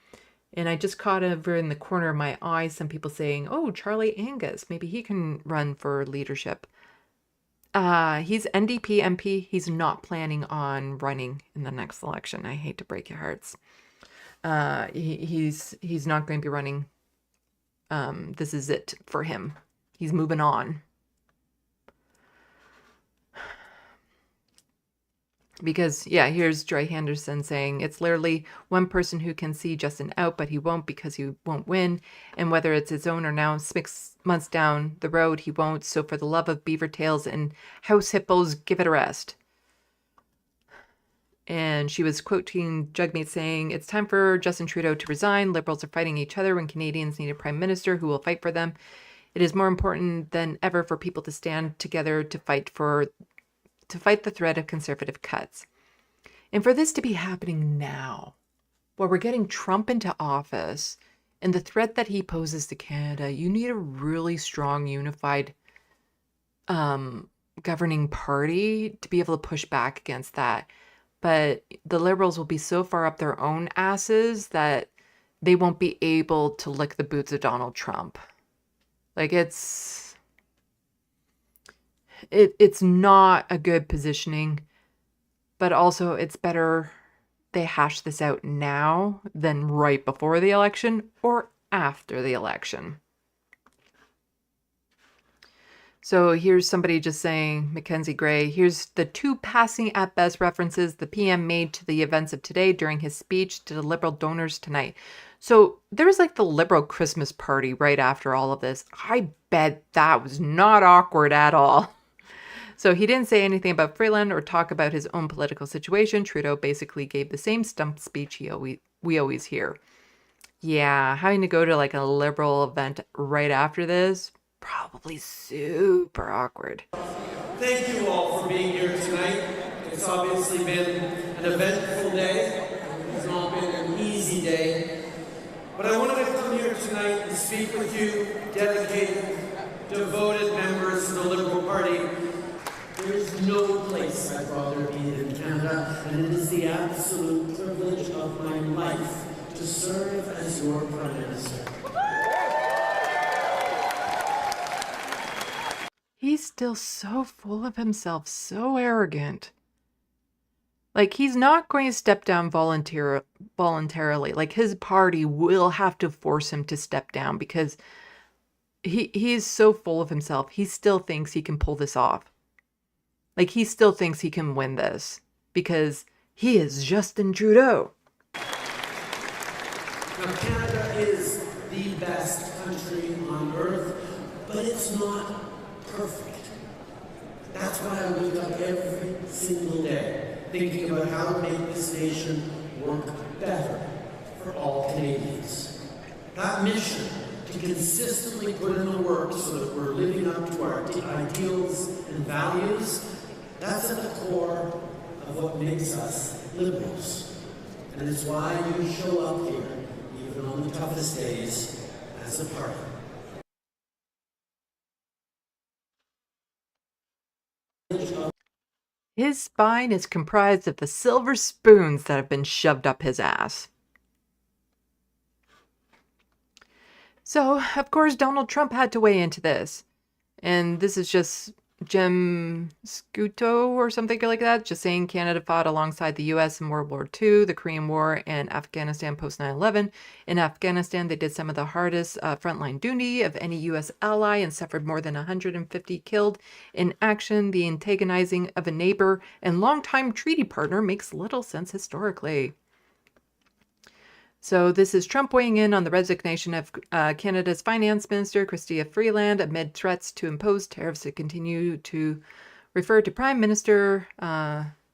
And I just caught over in the corner of my eye some people saying, oh, Charlie Angus, maybe he can run for leadership. He's NDP MP. He's not planning on running in the next election. I hate to break your hearts. He's not going to be running. This is it for him. He's moving on. Because, here's Joy Henderson saying, it's literally one person who can see Justin out, but he won't because he won't win. And whether it's his own or now 6 months down the road, he won't. So for the love of beaver tails and house hippos, give it a rest. And she was quoting Jagmeet saying, it's time for Justin Trudeau to resign. Liberals are fighting each other when Canadians need a prime minister who will fight for them. It is more important than ever for people to stand together to fight the threat of conservative cuts. And for this to be happening now, where we're getting Trump into office and the threat that he poses to Canada, you need a really strong, unified governing party to be able to push back against that. but the Liberals will be so far up their own asses that they won't be able to lick the boots of Donald Trump. Like, it's not a good positioning, but also it's better they hash this out now than right before the election or after the election. So here's somebody just saying, Mackenzie Gray, here's the two passing at best references the PM made to the events of today during his speech to the Liberal donors tonight. So there was like the Liberal Christmas party right after all of this. I bet that was not awkward at all. So he didn't say anything about Freeland or talk about his own political situation. Trudeau basically gave the same stump speech we always hear. Yeah, having to go to like a Liberal event right after this, probably super awkward. Thank you all for being here tonight. It's obviously been an eventful day. It's not been an easy day. But I wanted to come here tonight and speak with you, dedicated, devoted members of the Liberal Party. There is no place I'd rather be than Canada, and it is the absolute privilege of my life to serve as your Prime Minister. He's still so full of himself, so arrogant. Like, he's not going to step down voluntarily. Like, his party will have to force him to step down because he is so full of himself. He still thinks he can pull this off. Like, he still thinks he can win this because he is Justin Trudeau. Now, Canada is the best country on earth, but it's not perfect. That's why I wake up every single day thinking about how to make this nation work better for all Canadians. That mission to consistently put in the work so that we're living up to our ideals and values, that's at the core of what makes us Liberals. And it's why you show up here, even on the toughest days, as a party. His spine is comprised of the silver spoons that have been shoved up his ass. So, of course, Donald Trump had to weigh into this. And this is just Jim Scuto or something like that, just saying Canada fought alongside the U.S. in World War II, the Korean War, and Afghanistan post 9/11. In Afghanistan, they did some of the hardest frontline duty of any U.S. ally and suffered more than 150 killed in action. The antagonizing of a neighbor and longtime treaty partner makes little sense historically. So this is Trump weighing in on the resignation of Canada's finance minister, Chrystia Freeland, amid threats to impose tariffs that continue to refer to Prime Minister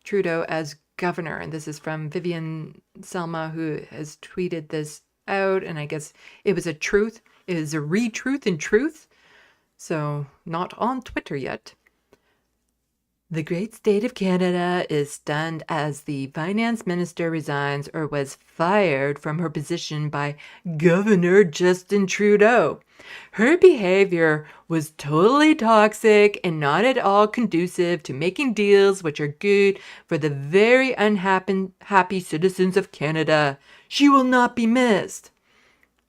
Trudeau as governor. And this is from Vivian Selma, who has tweeted this out. And I guess it was a truth. It is a retruth in truth. So not on Twitter yet. The great state of Canada is stunned as the finance minister resigns or was fired from her position by Governor Justin Trudeau. Her behavior was totally toxic and not at all conducive to making deals which are good for the very unhappy citizens of Canada. She will not be missed.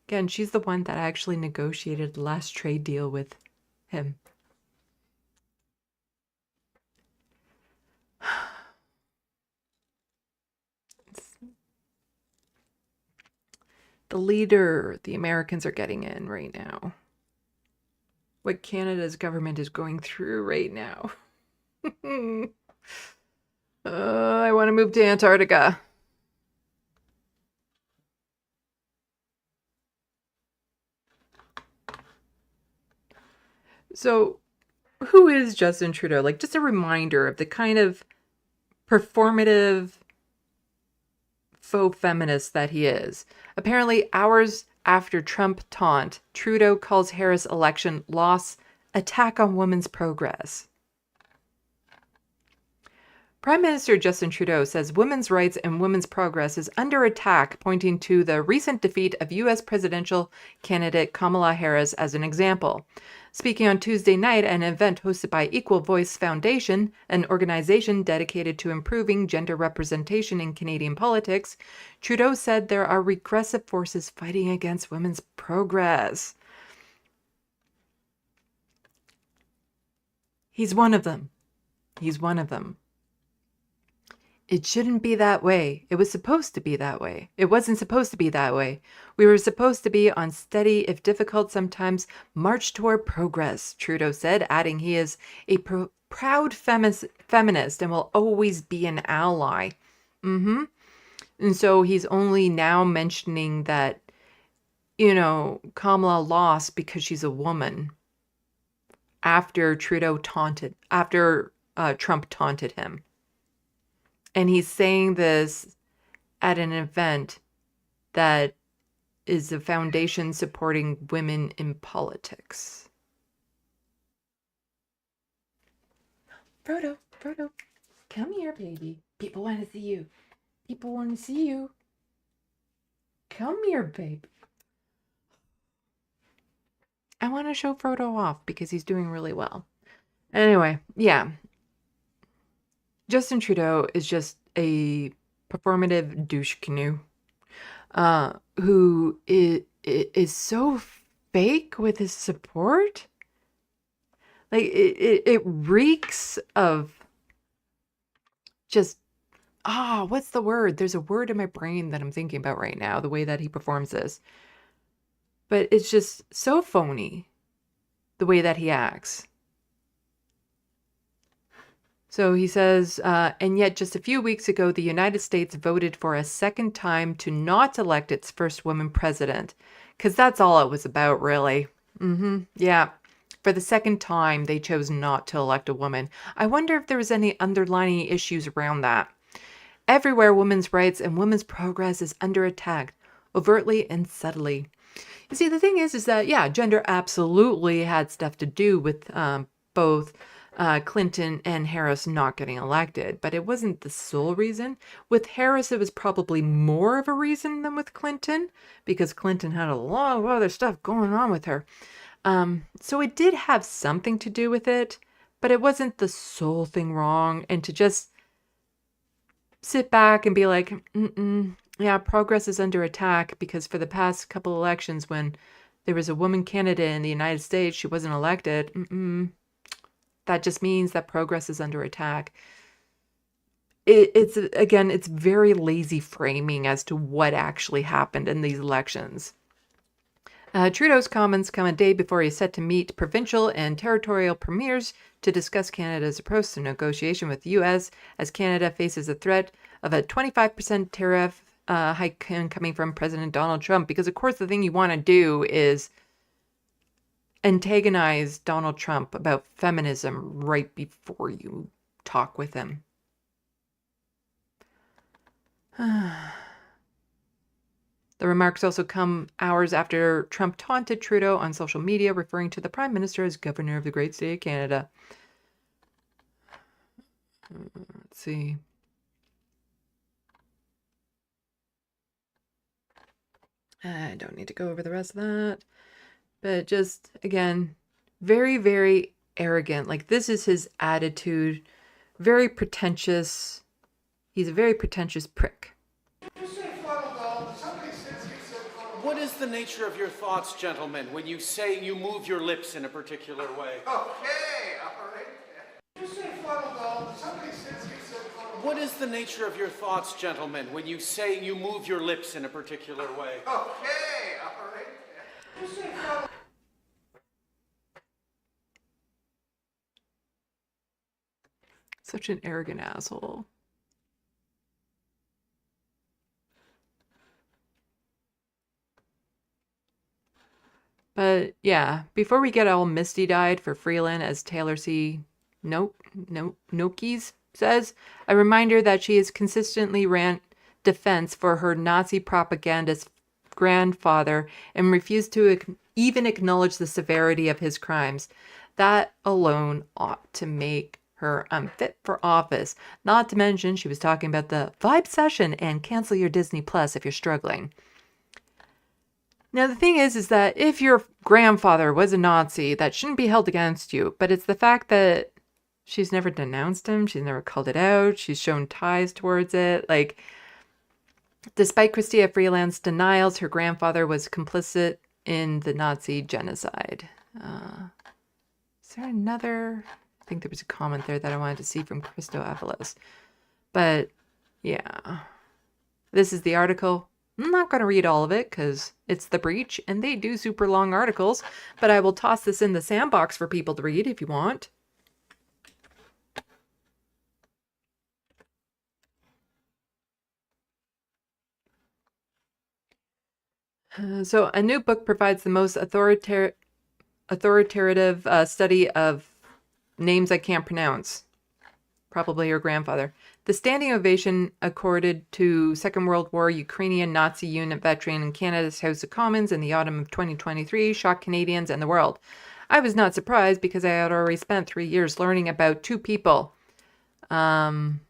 Again, she's the one that actually negotiated the last trade deal with him. The leader the Americans are getting in right now. What Canada's government is going through right now. I want to move to Antarctica. So, who is Justin Trudeau? Like, just a reminder of the kind of performative faux feminist that he is. Apparently, hours after Trump taunt, Trudeau calls Harris' election loss attack on women's progress. Prime Minister Justin Trudeau says women's rights and women's progress is under attack, pointing to the recent defeat of U.S. presidential candidate Kamala Harris as an example. Speaking on Tuesday night at an event hosted by Equal Voice Foundation, an organization dedicated to improving gender representation in Canadian politics, Trudeau said there are regressive forces fighting against women's progress. He's one of them. He's one of them. It shouldn't be that way. It was supposed to be that way. It wasn't supposed to be that way. We were supposed to be on steady, if difficult sometimes, march toward progress, Trudeau said, adding he is a proud feminist and will always be an ally. And so he's only now mentioning that, Kamala lost because she's a woman after Trump taunted him. And he's saying this at an event that is a foundation supporting women in politics. Frodo, come here, baby. People want to see you. People want to see you. Come here, babe. I want to show Frodo off because he's doing really well. Anyway, yeah. Justin Trudeau is just a performative douche canoe who is so fake with his support. Like, it reeks of just, what's the word? There's a word in my brain that I'm thinking about right now, the way that he performs this. But it's just so phony, the way that he acts. So he says, and yet just a few weeks ago, the United States voted for a second time to not elect its first woman president. Because that's all it was about, really. Yeah. For the second time, they chose not to elect a woman. I wonder if there was any underlying issues around that. Everywhere, women's rights and women's progress is under attack, overtly and subtly. You see, the thing is that, yeah, gender absolutely had stuff to do with both Clinton and Harris not getting elected, but it wasn't the sole reason. With Harris, it was probably more of a reason than with Clinton, because Clinton had a lot of other stuff going on with her. So it did have something to do with it, but it wasn't the sole thing wrong. And to just sit back and be like, yeah, progress is under attack, because for the past couple elections, when there was a woman candidate in the United States, she wasn't elected. That just means that progress is under attack. It's very lazy framing as to what actually happened in these elections. Trudeau's comments come a day before he's set to meet provincial and territorial premiers to discuss Canada's approach to negotiation with the U.S. as Canada faces a threat of a 25% tariff hike coming from President Donald Trump. Because, of course, the thing you want to do is antagonize Donald Trump about feminism right before you talk with him. The remarks also come hours after Trump taunted Trudeau on social media, referring to the Prime Minister as Governor of the great state of Canada. Let's see. I don't need to go over the rest of that. But just, again, very, very arrogant. Like, this is his attitude. Very pretentious. He's a very pretentious prick. What is the nature of your thoughts, gentlemen, when you say you move your lips in a particular way? Okay, all right. You say funnel gold. Somebody says you said funnel. What is the nature of your thoughts, gentlemen, when you say you move your lips in a particular way? Okay, all right. You say funnel. Such an arrogant asshole. But yeah, before we get all misty-eyed for Freeland, as Taylor C. Nokes says, a reminder that she has consistently ran defense for her Nazi propagandist grandfather and refused to even acknowledge the severity of his crimes. That alone ought to make her unfit for office. Not to mention, she was talking about the vibe session and cancel your Disney Plus if you're struggling. Now, the thing is that if your grandfather was a Nazi, that shouldn't be held against you. But it's the fact that she's never denounced him. She's never called it out. She's shown ties towards it. Like, despite Chrystia Freeland's denials, her grandfather was complicit in the Nazi genocide. Is there another? I think there was a comment there that I wanted to see from Christo Avalos. But, yeah. This is the article. I'm not going to read all of it because it's The Breach, and they do super long articles. But I will toss this in the Sandbox for people to read if you want. So a new book provides the most authoritative study of names I can't pronounce. Probably her grandfather. The standing ovation accorded to Second World War Ukrainian Nazi unit veteran in Canada's House of Commons in the autumn of 2023 shocked Canadians and the world. I was not surprised because I had already spent 3 years learning about two people. And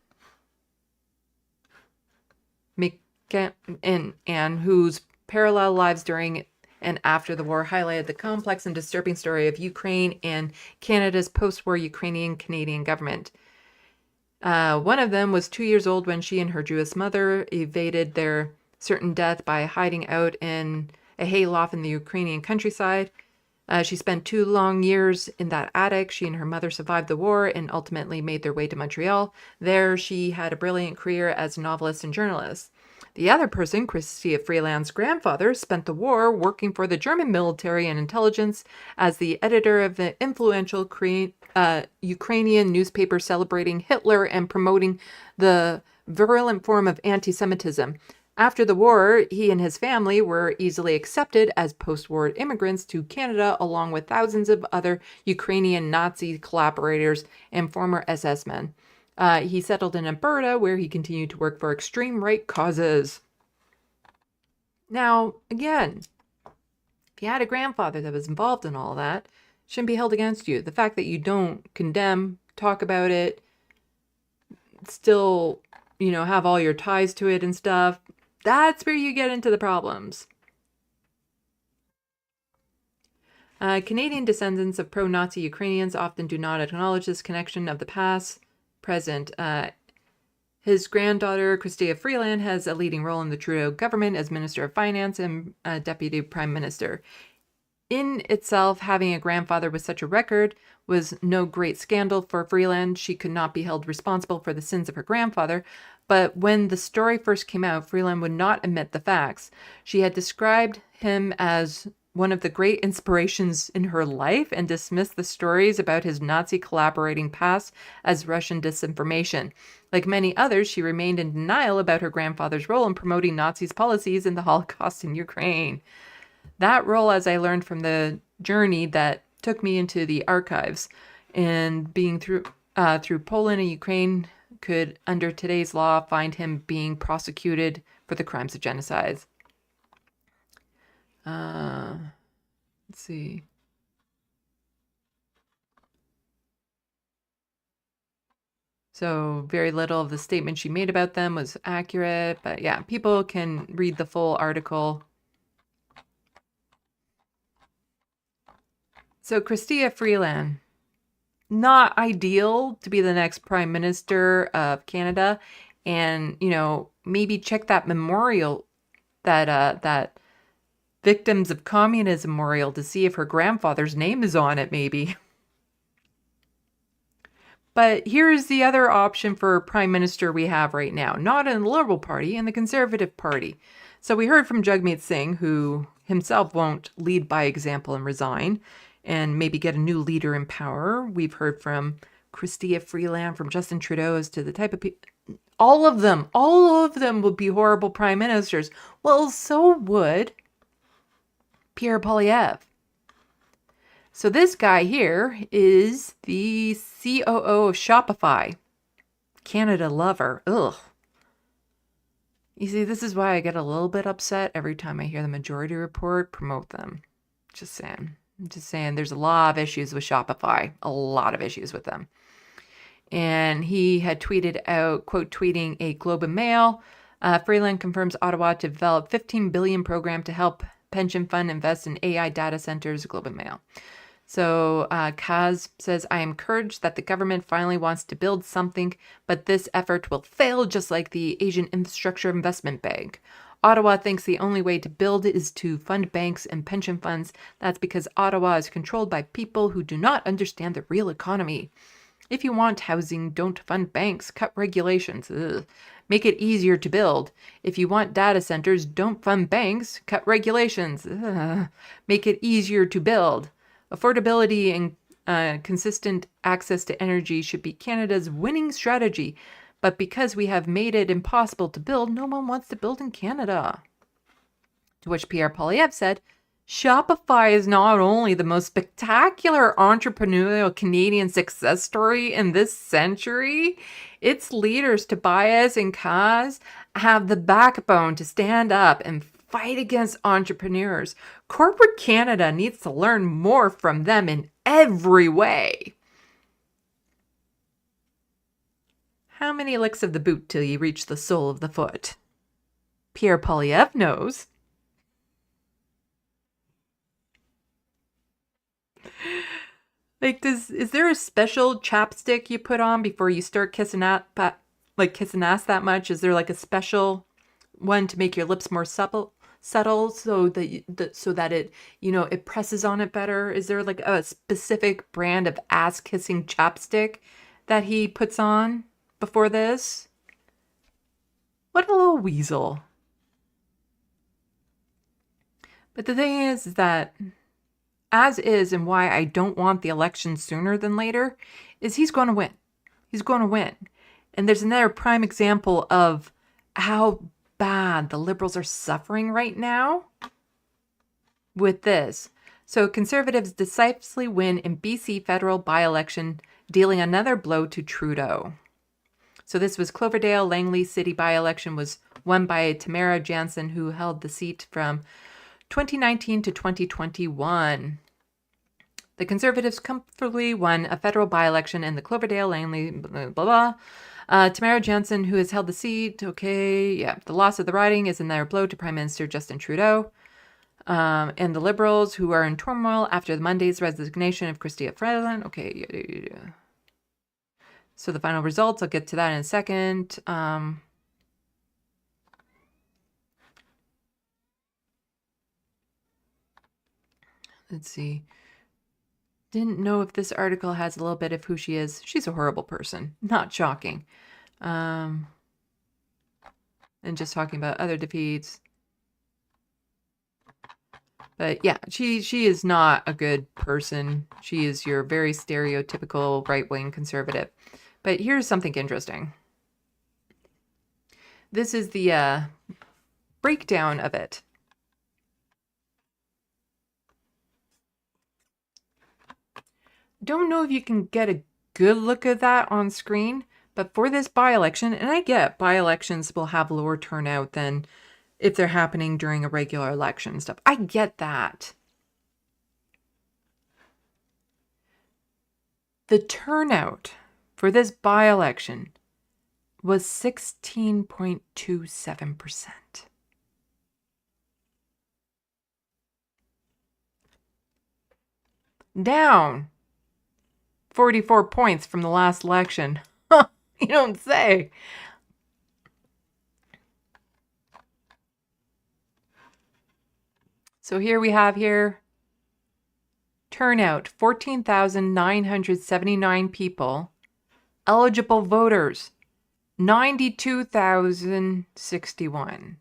whose parallel lives during and after the war highlighted the complex and disturbing story of Ukraine and Canada's post-war Ukrainian-Canadian government. One of them was 2 years old when she and her Jewish mother evaded their certain death by hiding out in a hayloft in the Ukrainian countryside. She spent 2 long years in that attic. She and her mother survived the war and ultimately made their way to Montreal. There, she had a brilliant career as a novelist and journalist. The other person, Chrystia Freeland's grandfather, spent the war working for the German military and intelligence as the editor of the influential Ukrainian newspaper celebrating Hitler and promoting the virulent form of antisemitism. After the war, he and his family were easily accepted as post-war immigrants to Canada, along with thousands of other Ukrainian Nazi collaborators and former SS men. He settled in Alberta, where he continued to work for extreme right causes. Now, again, if you had a grandfather that was involved in all that, it shouldn't be held against you. The fact that you don't condemn, talk about it, still, have all your ties to it and stuff, that's where you get into the problems. Canadian descendants of pro-Nazi Ukrainians often do not acknowledge this connection of the past, present. His granddaughter, Chrystia Freeland, has a leading role in the Trudeau government as Minister of Finance and Deputy Prime Minister. In itself, having a grandfather with such a record was no great scandal for Freeland. She could not be held responsible for the sins of her grandfather. But when the story first came out, Freeland would not admit the facts. She had described him as one of the great inspirations in her life and dismissed the stories about his Nazi collaborating past as Russian disinformation. Like many others, she remained in denial about her grandfather's role in promoting Nazis' policies in the Holocaust in Ukraine. That role, as I learned from the journey that took me into the archives, and being through Poland and Ukraine, could, under today's law, find him being prosecuted for the crimes of genocide. Let's see. So very little of the statement she made about them was accurate, but yeah, people can read the full article. So Chrystia Freeland, not ideal to be the next Prime Minister of Canada, and maybe check that memorial, that Victims of Communism memorial, to see if her grandfather's name is on it, maybe. But here's the other option for Prime Minister we have right now, not in the Liberal Party, in the Conservative Party. So we heard from Jagmeet Singh, who himself won't lead by example and resign, and maybe get a new leader in power. We've heard from Chrystia Freeland, from Justin Trudeau, as to the type of people. All of them would be horrible prime ministers. Well, so would Pierre Poilievre. So this guy here is the COO of Shopify. Canada lover. Ugh. You see, this is why I get a little bit upset every time I hear the Majority Report promote them. Just saying. I'm just saying there's a lot of issues with Shopify. A lot of issues with them. And he had tweeted out, quote, tweeting a Globe and Mail. Freeland confirms Ottawa to develop $15 billion program to help pension fund invest in AI data centers, Globe and Mail. So Kaz says, I am encouraged that the government finally wants to build something, but this effort will fail just like the Asian Infrastructure Investment Bank. Ottawa thinks the only way to build is to fund banks and pension funds. That's because Ottawa is controlled by people who do not understand the real economy. If you want housing, don't fund banks, cut regulations. Ugh. Make it easier to build. If you want data centers, don't fund banks, cut regulations. Ugh. Make it easier to build. Affordability and consistent access to energy should be Canada's winning strategy. But because we have made it impossible to build, no one wants to build in Canada. To which Pierre Poilievre said, Shopify is not only the most spectacular entrepreneurial Canadian success story in this century, its leaders, Tobias and Kaz, have the backbone to stand up and fight against entrepreneurs. Corporate Canada needs to learn more from them in every way. How many licks of the boot till you reach the sole of the foot? Pierre Poilievre knows. Like, is there a special chapstick you put on before you start kissing ass that much? Is there like a special one to make your lips more subtle so that it, it presses on it better? Is there like a specific brand of ass kissing chapstick that he puts on before this? What a little weasel. But the thing is that, as is, and why I don't want the election sooner than later, is he's going to win. He's going to win. And there's another prime example of how bad the Liberals are suffering right now with this. So Conservatives decisively win in BC federal by-election, dealing another blow to Trudeau. So this was Cloverdale Langley City by-election was won by Tamara Jansen, who held the seat from 2019 to 2021. The Conservatives comfortably won a federal by-election in the Cloverdale Langley blah, blah, blah. Tamara Jansen, who has held the seat, the loss of the riding is another blow to Prime Minister Justin Trudeau. And the Liberals, who are in turmoil after Monday's resignation of Chrystia Freeland. So the final results, I'll get to that in a second. Let's see. Didn't know if this article has a little bit of who she is. She's a horrible person. Not shocking. And just talking about other defeats. But yeah, she is not a good person. She is your very stereotypical right-wing conservative. But here's something interesting. This is the breakdown of it. Don't know if you can get a good look at that on screen, but for this by-election, and I get by-elections will have lower turnout than if they're happening during a regular election and stuff. I get that. The turnout for this by-election was 16.27%. Down 44 points from the last election. You don't say. So here we have turnout, 14,979 people. Eligible voters, 92,061.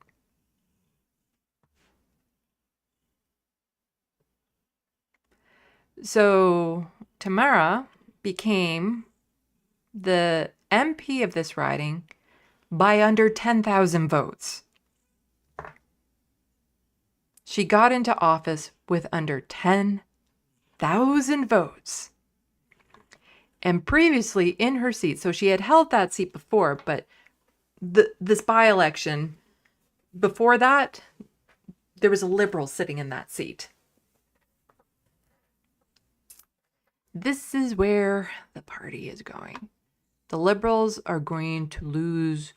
So Tamara became the MP of this riding by under 10,000 votes. She got into office with under 10,000 votes. And previously in her seat, so she had held that seat before, but this by-election, before that, there was a Liberal sitting in that seat. This is where the party is going. the Liberals are going to lose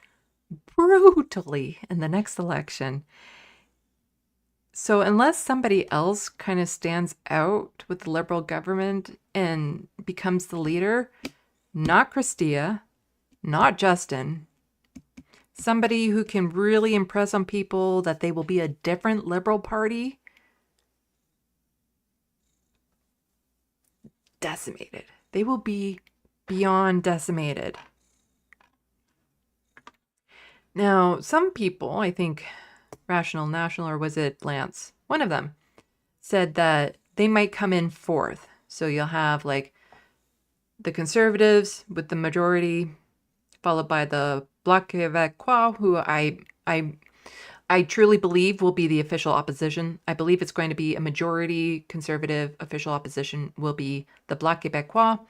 brutally in the next election. So unless somebody else kind of stands out with the Liberal government and becomes the leader, not Christia, not Justin, somebody who can really impress on people that they will be a different Liberal Party, decimated. They will be beyond decimated. Now, some people, I think Rational National, or was it Lance? One of them said that they might come in fourth. So you'll have like the Conservatives with the majority, followed by the Bloc Québécois, who I truly believe will be the official opposition. I believe it's going to be a majority Conservative official opposition will be the Bloc Québécois,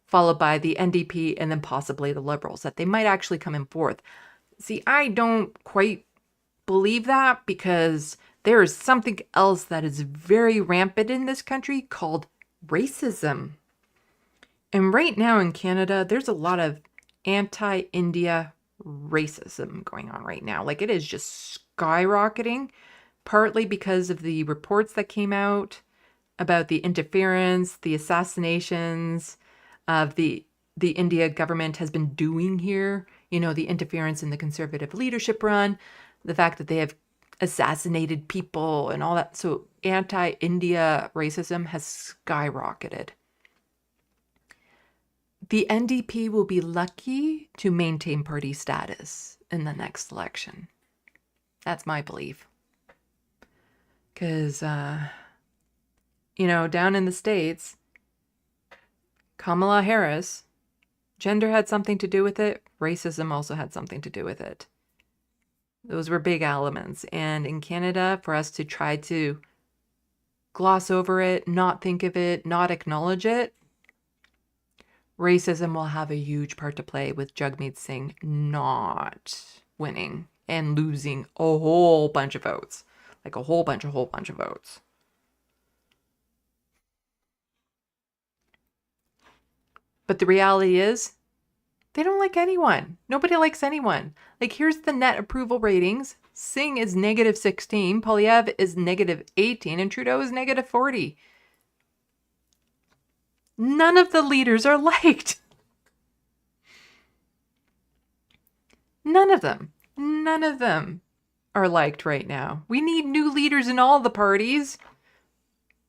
followed by the NDP, and then possibly the Liberals, that they might actually come in fourth. See, I don't quite believe that, because there is something else that is very rampant in this country called racism. And right now in Canada, there's a lot of anti-India racism going on right now. Like, it is just skyrocketing, partly because of the reports that came out about the interference, the assassinations of the India government has been doing here. You know, the interference in the Conservative leadership run, the fact that they have assassinated people and all that. So anti-India racism has skyrocketed. The NDP will be lucky to maintain party status in the next election. That's my belief. Because, you know, down in the States, Kamala Harris, gender had something to do with it. Racism also had something to do with it. Those were big elements. And in Canada, for us to try to gloss over it, not think of it, not acknowledge it, racism will have a huge part to play with Jagmeet Singh not winning and losing a whole bunch of votes. Like a whole bunch of votes. But the reality is, they don't like anyone. Nobody likes anyone. Like, here's the net approval ratings. Singh is -16, Polyev is -18, and Trudeau is -40. None of the leaders are liked. None of them. None of them are liked right now. We need new leaders in all the parties.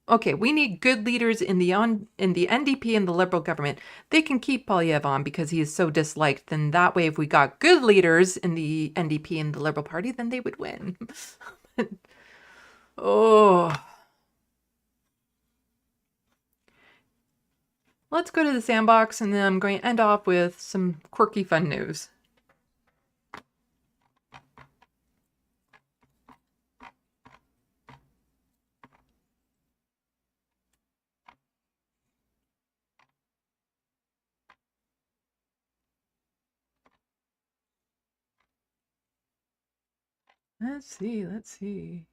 Okay, we need good leaders in the NDP and the Liberal government. They can keep Polyev on because he is so disliked. Then that way, if we got good leaders in the NDP and the Liberal Party, then they would win. Oh. Let's go to the Sandbox, and then I'm going to end off with some quirky fun news. Let's see.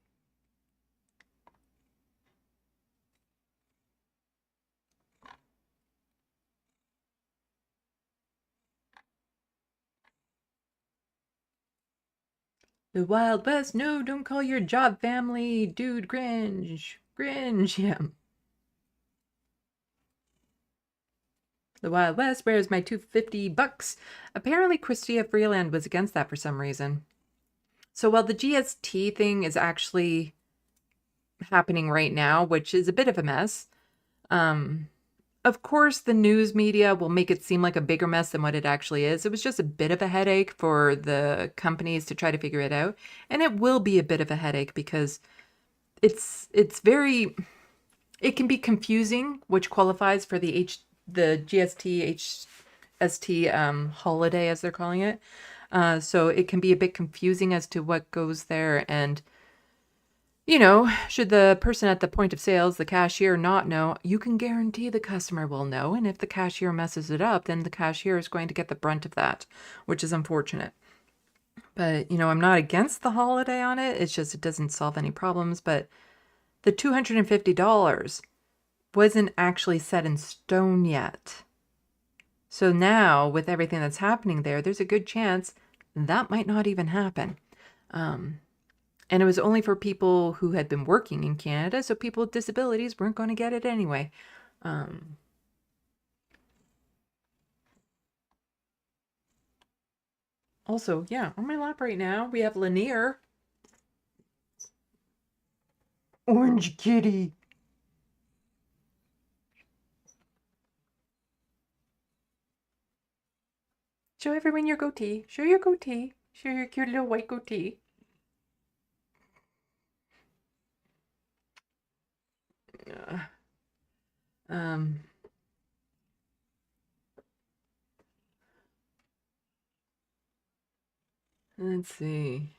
The Wild West, no, don't call your job family, dude, cringe, yeah. The Wild West, where's my $250? Apparently Chrystia Freeland was against that for some reason. So while the GST thing is actually happening right now, which is a bit of a mess, of course the news media will make it seem like a bigger mess than what it actually is. It was just a bit of a headache for the companies to try to figure it out. And it will be a bit of a headache because it can be confusing, which qualifies for the GST, HST holiday, as they're calling it. So it can be a bit confusing as to what goes there. And, you know, should the person at the point of sales, the cashier, not know, you can guarantee the customer will know. And if the cashier messes it up, then the cashier is going to get the brunt of that, which is unfortunate. But, you know, I'm not against the holiday on it. It's just it doesn't solve any problems. But the $250 wasn't actually set in stone yet. So now, with everything that's happening there, there's a good chance that might not even happen. And it was only for people who had been working in Canada, so people with disabilities weren't going to get it anyway. Also, yeah, on my lap right now, we have Lanier. Orange kitty. Show everyone your goatee. Show your goatee. Show your cute little white goatee. Um, let's see.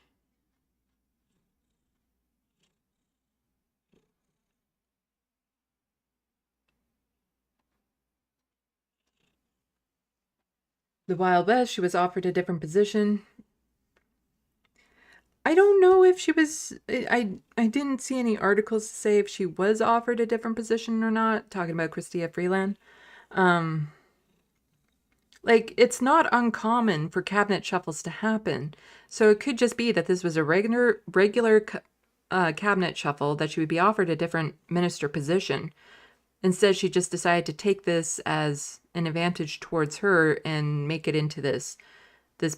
The Wild West, she was offered a different position. I don't know if she was, I didn't see any articles to say if she was offered a different position or not, talking about Chrystia Freeland. Like, it's not uncommon for cabinet shuffles to happen. So it could just be that this was a regular cabinet shuffle, that she would be offered a different minister position. Instead, she just decided to take this as an advantage towards her and make it into this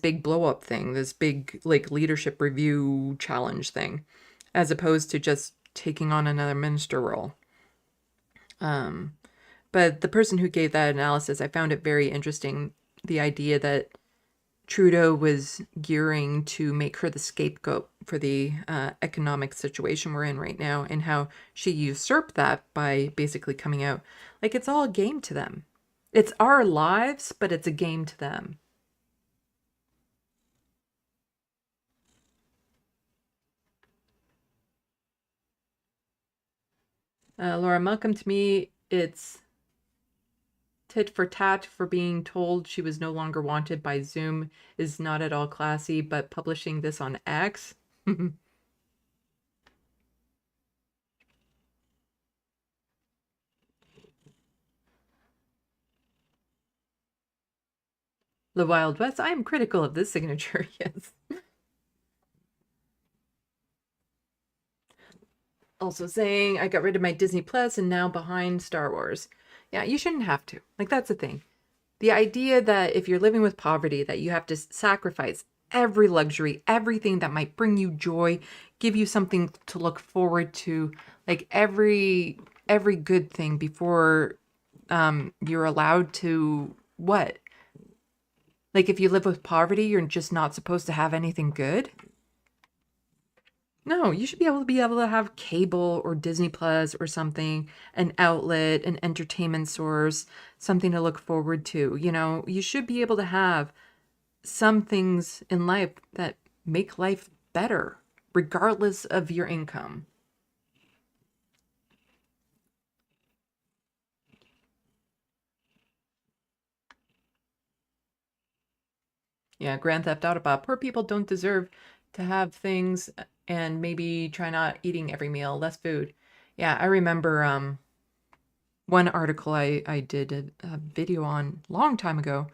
big blow up thing, this big like leadership review challenge thing, as opposed to just taking on another minister role. But the person who gave that analysis, I found it very interesting. The idea that Trudeau was gearing to make her the scapegoat for the economic situation we're in right now, and how she usurped that by basically coming out. Like, it's all a game to them. It's our lives, but it's a game to them. Laura, welcome to me. It's tit for tat for being told she was no longer wanted by Zoom is not at all classy, but publishing this on X. The Wild West. I am critical of this signature, yes. Also saying I got rid of my Disney Plus and now behind Star Wars. Yeah, you shouldn't have to. Like, that's the thing. The idea that if you're living with poverty, that you have to sacrifice every luxury, everything that might bring you joy, give you something to look forward to, like every good thing before you're allowed to what? Like, if you live with poverty, you're just not supposed to have anything good? No, you should be able to have cable or Disney Plus or something, an outlet, an entertainment source, something to look forward to. You know, you should be able to have some things in life that make life better, regardless of your income. Yeah, Grand Theft Auto Bob. Poor people don't deserve to have things, and maybe try not eating every meal, less food. Yeah, I remember one article I did a video on long time ago,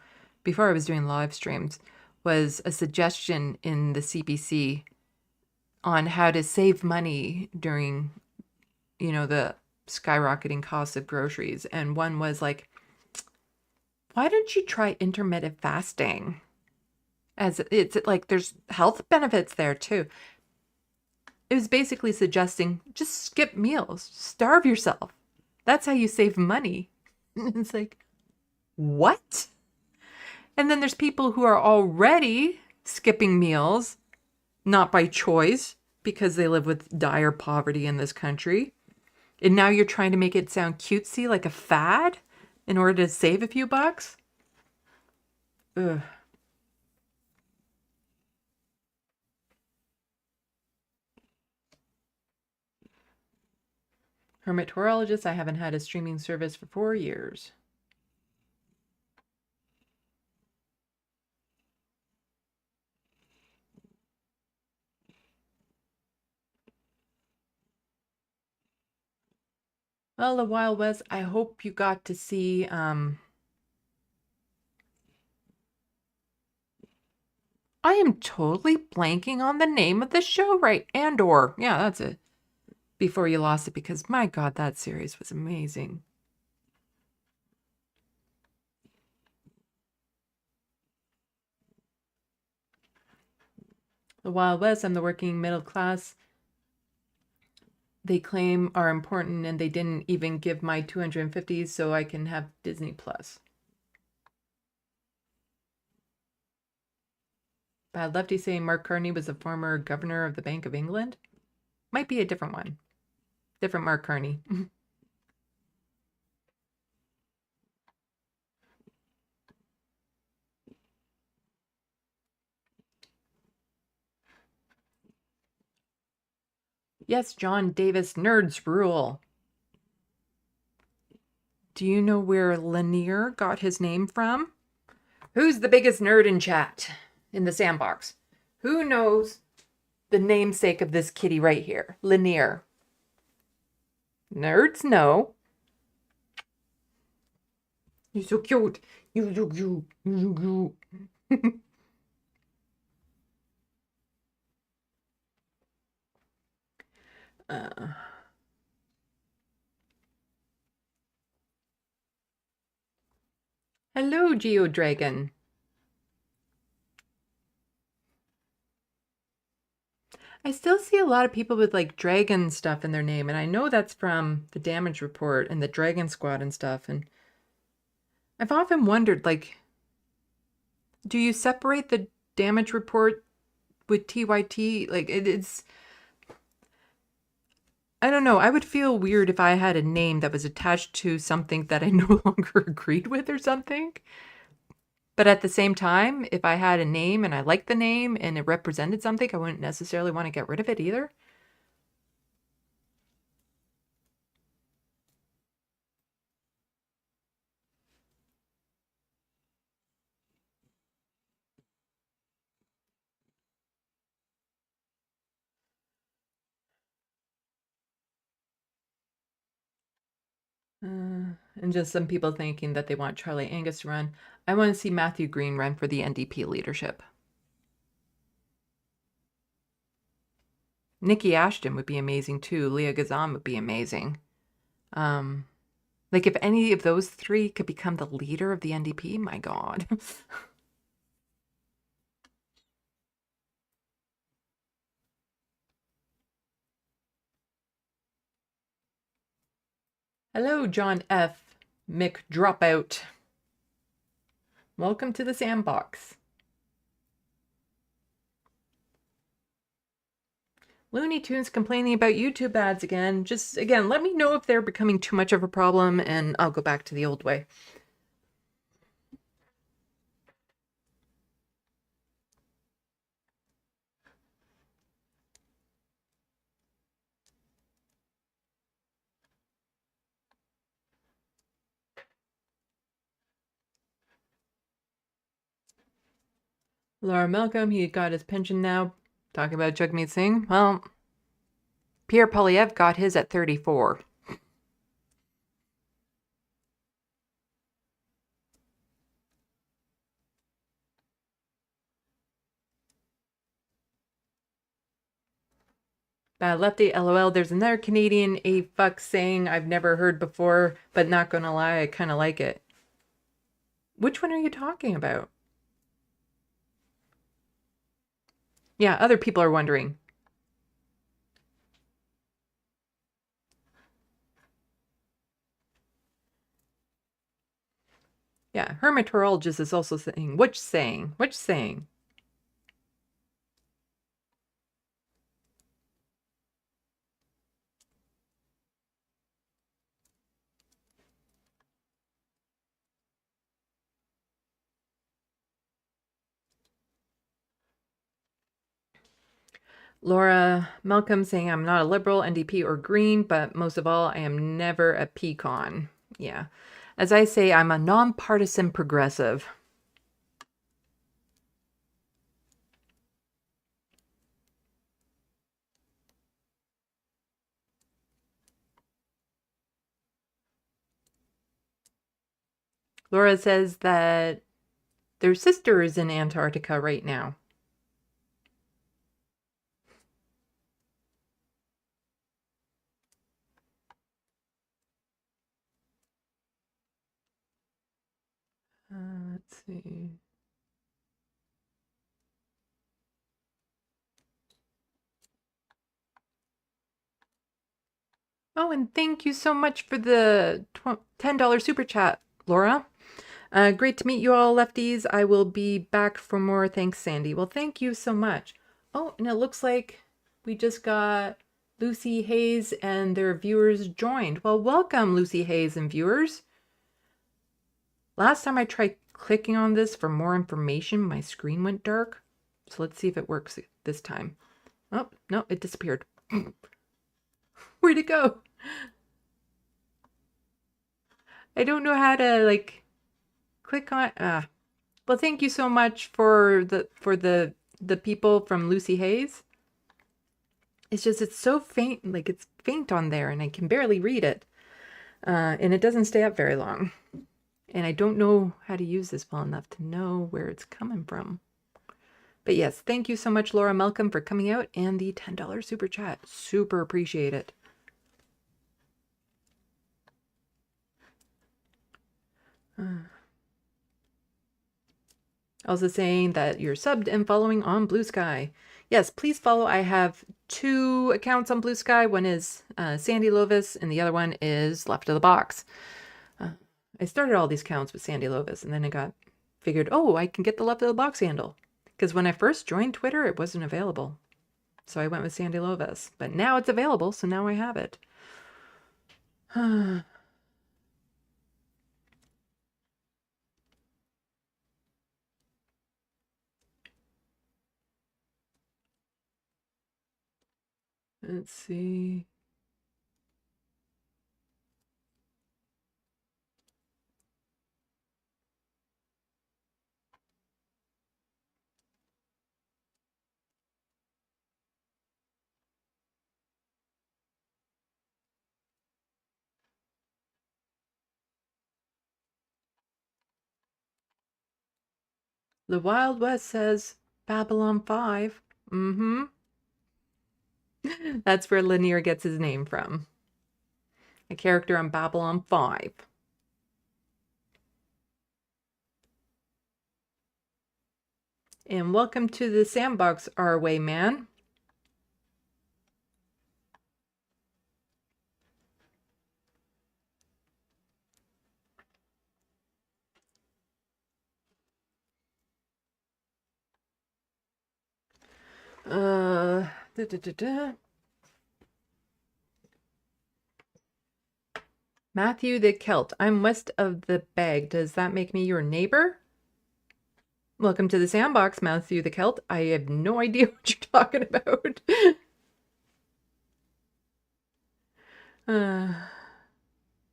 before I was doing live streams, was a suggestion in the CBC on how to save money during, the skyrocketing costs of groceries. And one was like, why don't you try intermittent fasting? As it's like there's health benefits there too. It was basically suggesting just skip meals, starve yourself. That's how you save money. It's like, what? And then there's people who are already skipping meals, not by choice, because they live with dire poverty in this country. And now you're trying to make it sound cutesy, like a fad, in order to save a few bucks? Ugh. Hermatologist, I haven't had a streaming service for 4 years. Well, the Wild West, I hope you got to see I am totally blanking on the name of the show, right? Andor. Yeah, that's it. Before you lost it, because my God, that series was amazing. The Wild West, I'm the working middle class. They claim are important, and they didn't even give my 250 so I can have Disney Plus. Bad Lefty saying Mark Carney was a former governor of the Bank of England. Might be a different one. Different Mark Carney. Yes, John Davis, nerds rule. Do you know where Lanier got his name from? Who's the biggest nerd in chat in the Sandbox? Who knows the namesake of this kitty right here? Lanier. Nerds know. You're so cute. You're so cute. You're so cute. Hello, Geodragon. I still see a lot of people with like dragon stuff in their name, and I know that's from the Damage Report and the Dragon Squad and stuff. And I've often wondered, like, do you separate the Damage Report with TYT? Like, it's... I don't know. I would feel weird if I had a name that was attached to something that I no longer agreed with or something. But at the same time, if I had a name and I liked the name and it represented something, I wouldn't necessarily want to get rid of it either. And just some people thinking that they want Charlie Angus to run. I want to see Matthew Green run for the NDP leadership. Nikki Ashton would be amazing too. Leah Gazan would be amazing. Like if any of those three could become the leader of the NDP, my God. Hello, John F. Mick Dropout. Welcome to the Sandbox. Looney Tunes complaining about YouTube ads again. Just, again, let me know if they're becoming too much of a problem, and I'll go back to the old way. Laura Malcolm, he got his pension now. Talking about Jagmeet Singh. Well, Pierre Polyev got his at 34. Bad Lefty, LOL. There's another Canadian a fuck saying I've never heard before, but not gonna lie, I kind of like it. Which one are you talking about? Yeah, other people are wondering. Yeah, hermatologist is also saying, which saying? Which saying? Laura Malcolm saying I'm not a liberal, NDP, or green, but most of all, I am never a pecan. Yeah. As I say, I'm a nonpartisan progressive. Laura says that their sister is in Antarctica right now. Let's see. Oh, and thank you so much for the $10 super chat, Laura. Great to meet you all, lefties. I will be back for more. Thanks, Sandy. Well, thank you so much. Oh, and it looks like we just got Lucy Hayes and their viewers joined. Well, welcome, Lucy Hayes and viewers. Last time I tried clicking on this for more information, my screen went dark. So let's see if it works this time. Oh, no, it disappeared. Where'd it go? I don't know how to like click on. Well, thank you so much for the people from Lucy Hayes. It's just it's so faint, like it's faint on there, and I can barely read it, and it doesn't stay up very long. And I don't know how to use this well enough to know where it's coming from. But yes, thank you so much, Laura Malcolm, for coming out and the $10 super chat. Super appreciate it. Also saying that you're subbed and following on Blue Sky. Yes, please follow. I have 2 accounts on Blue Sky. One is SandeeLovas and the other one is LeftoftheBox. I started all these accounts with SandeeLovas and then I figured, oh, I can get the LeftoftheBox handle. Because when I first joined Twitter, it wasn't available. So I went with SandeeLovas. But now it's available, so now I have it. Let's see. The Wild West says Babylon 5. Mm-hmm. That's where Lanier gets his name from. A character on Babylon 5. And welcome to the Sandbox, our way, man. Matthew the Celt. I'm west of the bag. Does that make me your neighbor? Welcome to the Sandbox, Matthew the Celt. I have no idea what you're talking about.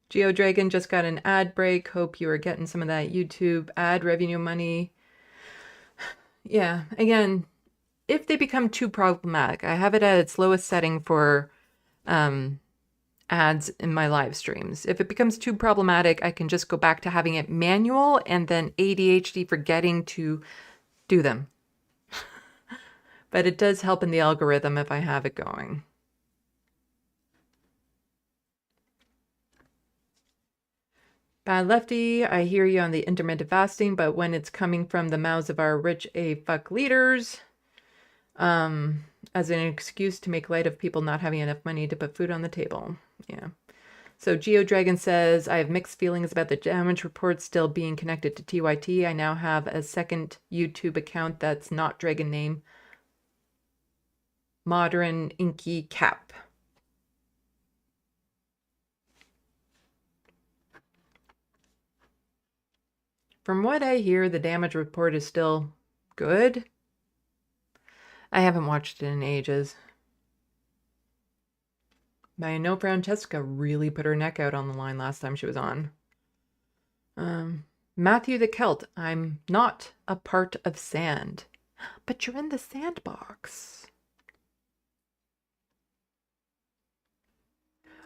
Geo Dragon just got an ad break. Hope you are getting some of that YouTube ad revenue money. Yeah, again, if they become too problematic, I have it at its lowest setting for ads in my live streams. If it becomes too problematic, I can just go back to having it manual and then ADHD forgetting to do them. But it does help in the algorithm if I have it going. Bad Lefty, I hear you on the intermittent fasting, but when it's coming from the mouths of our rich fuck leaders, as an excuse to make light of people not having enough money to put food on the table. Yeah. So Geo Dragon says, I have mixed feelings about the damage report still being connected to TYT. I now have a second YouTube account that's not Dragon name. Modern Inky Cap. From what I hear, the damage report is still good. I haven't watched it in ages. But I know Francesca really put her neck out on the line last time she was on. Matthew the Celt, I'm not a part of Sand, but you're in the Sandbox.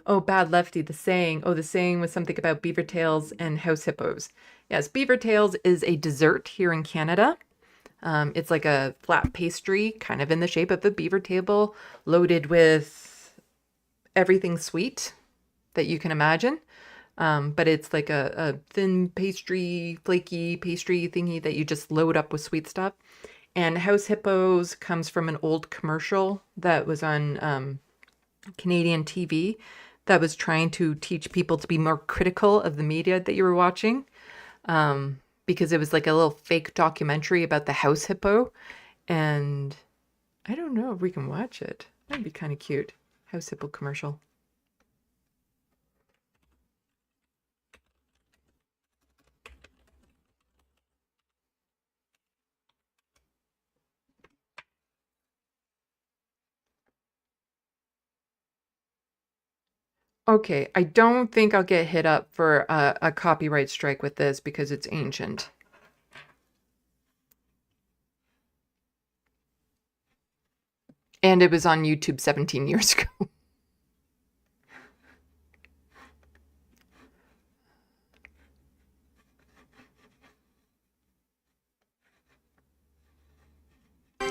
Oh, Bad Lefty, the saying. Oh, the saying was something about beaver tails and house hippos. Yes, beaver tails is a dessert here in Canada. It's like a flat pastry, kind of in the shape of a beaver tail, loaded with everything sweet that you can imagine. But it's like a thin pastry, flaky pastry thingy that you just load up with sweet stuff. And House Hippos comes from an old commercial that was on Canadian TV that was trying to teach people to be more critical of the media that you were watching, because it was like a little fake documentary about the house hippo. And I don't know if we can watch it. That'd be kind of cute. House hippo commercial. Okay, I don't think I'll get hit up for a copyright strike with this because it's ancient. And it was on YouTube 17 years ago.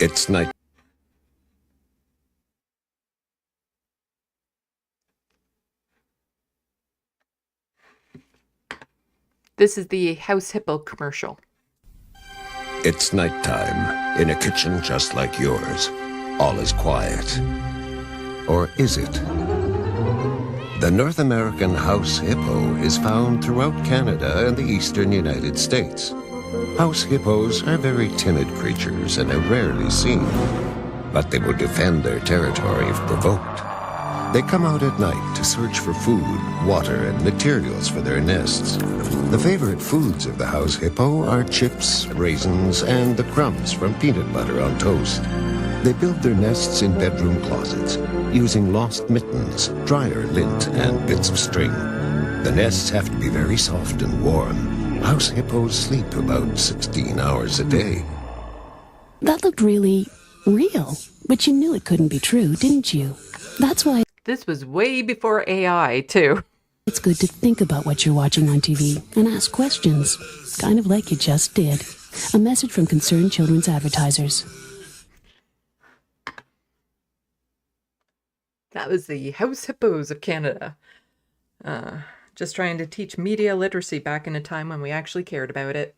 It's night. This is the House Hippo commercial. It's nighttime in a kitchen just like yours. All is quiet. Or is it? The North American house hippo is found throughout Canada and the eastern United States. House hippos are very timid creatures and are rarely seen, but they will defend their territory if provoked. They come out at night to search for food, water, and materials for their nests. The favorite foods of the house hippo are chips, raisins, and the crumbs from peanut butter on toast. They build their nests in bedroom closets, using lost mittens, dryer lint, and bits of string. The nests have to be very soft and warm. House hippos sleep about 16 hours a day. That looked really real, but you knew it couldn't be true, didn't you? That's why This was way before AI, too. it's good to think about what you're watching on TV and ask questions, kind of like you just did. A message from Concerned Children's Advertisers. That was the House Hippos of Canada. Just trying to teach media literacy back in a time when we actually cared about it.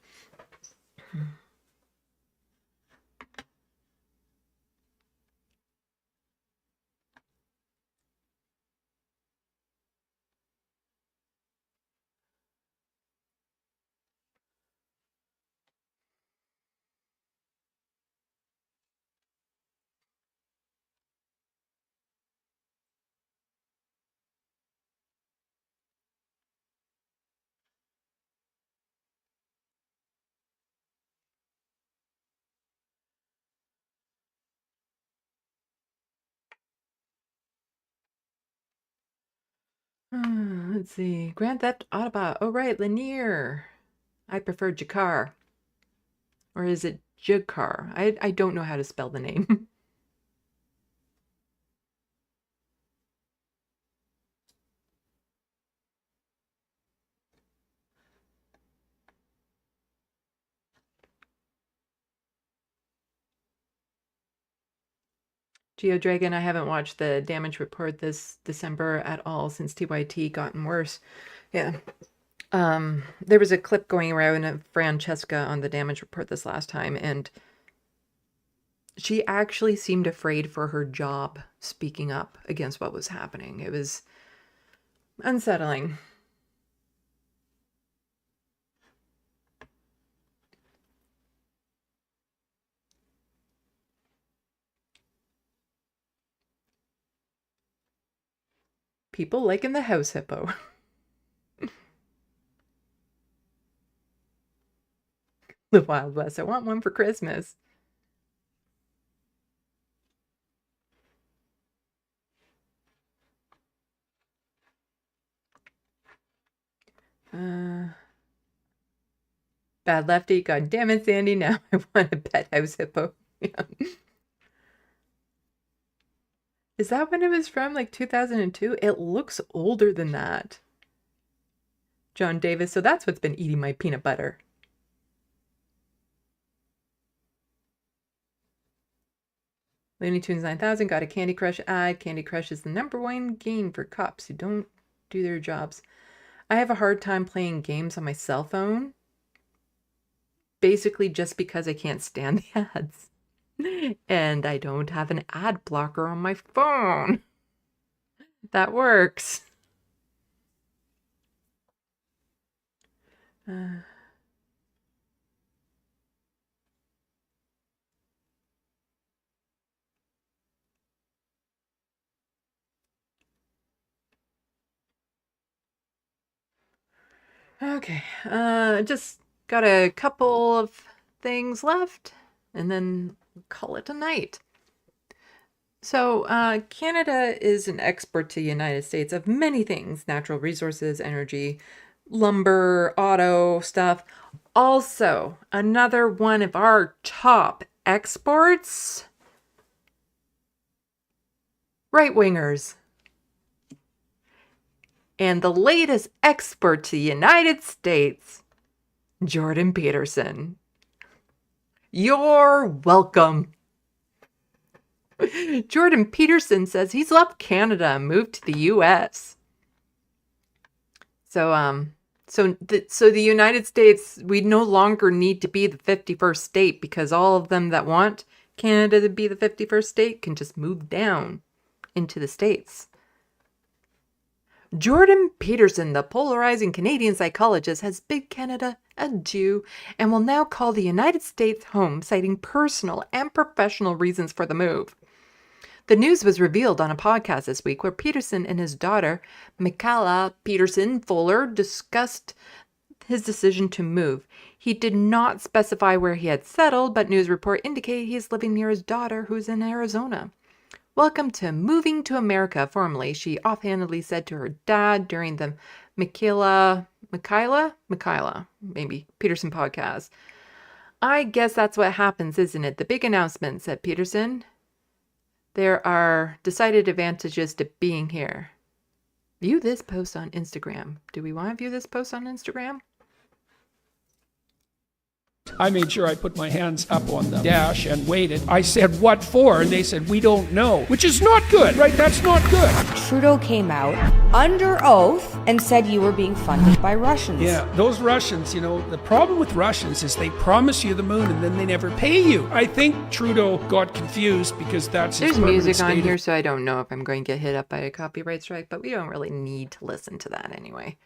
Let's see. Grand Theft Autobot. Oh, right. Lanier. I prefer Jakar. Or is it Jakar? I don't know how to spell the name. GeoDragon, I haven't watched the damage report this December at all since TYT gotten worse. Yeah. There was a clip going around of Francesca on the damage report this last time, and she actually seemed afraid for her job speaking up against what was happening. It was unsettling. People liking the house hippo. The Wild West. I want one for Christmas. Bad Lefty. God damn it, Sandy. Now I want a pet house hippo. Yeah. Is that when it was from, like 2002? It looks older than that. John Davis. So that's what's been eating my peanut butter. Looney Tunes 9000 got a Candy Crush ad. Candy Crush is the #1 game for cops who don't do their jobs. I have a hard time playing games on my cell phone, basically just because I can't stand the ads. And I don't have an ad blocker on my phone. That works. Okay, just got a couple of things left, and then call it a night. So, Canada is an export to the United States of many things: natural resources, energy, lumber, auto stuff. Also, another one of our top exports, right-wingers. And the latest export to the United States, Jordan Peterson. You're welcome. Jordan Peterson says he's left Canada and moved to the U.S. So the United States, we no longer need to be the 51st state, because all of them that want Canada to be the 51st state can just move down into the states. Jordan Peterson, the polarizing Canadian psychologist, has bid Canada adieu and will now call the United States home, citing personal and professional reasons for the move. The news was revealed on a podcast this week where Peterson and his daughter, Michaela Peterson Fuller, discussed his decision to move. He did not specify where he had settled, but news report indicate he is living near his daughter, who's in Arizona. "Welcome to moving to America," formally, she offhandedly said to her dad during the Michaela, maybe, Peterson podcast. "I guess that's what happens, isn't it? The big announcement," said Peterson. "There are decided advantages to being here." View this post on Instagram. Do we want to view this post on Instagram? I made sure I put my hands up on the dash and waited. I said, "What for?" And they said, "We don't know," which is not good, right? That's not good. Trudeau came out under oath and said you were being funded by Russians. Yeah, those Russians, the problem with Russians is they promise you the moon and then they never pay you. I think Trudeau got confused because that's his There's music on stated. here, so I don't know if I'm going to get hit up by a copyright strike, but we don't really need to listen to that anyway.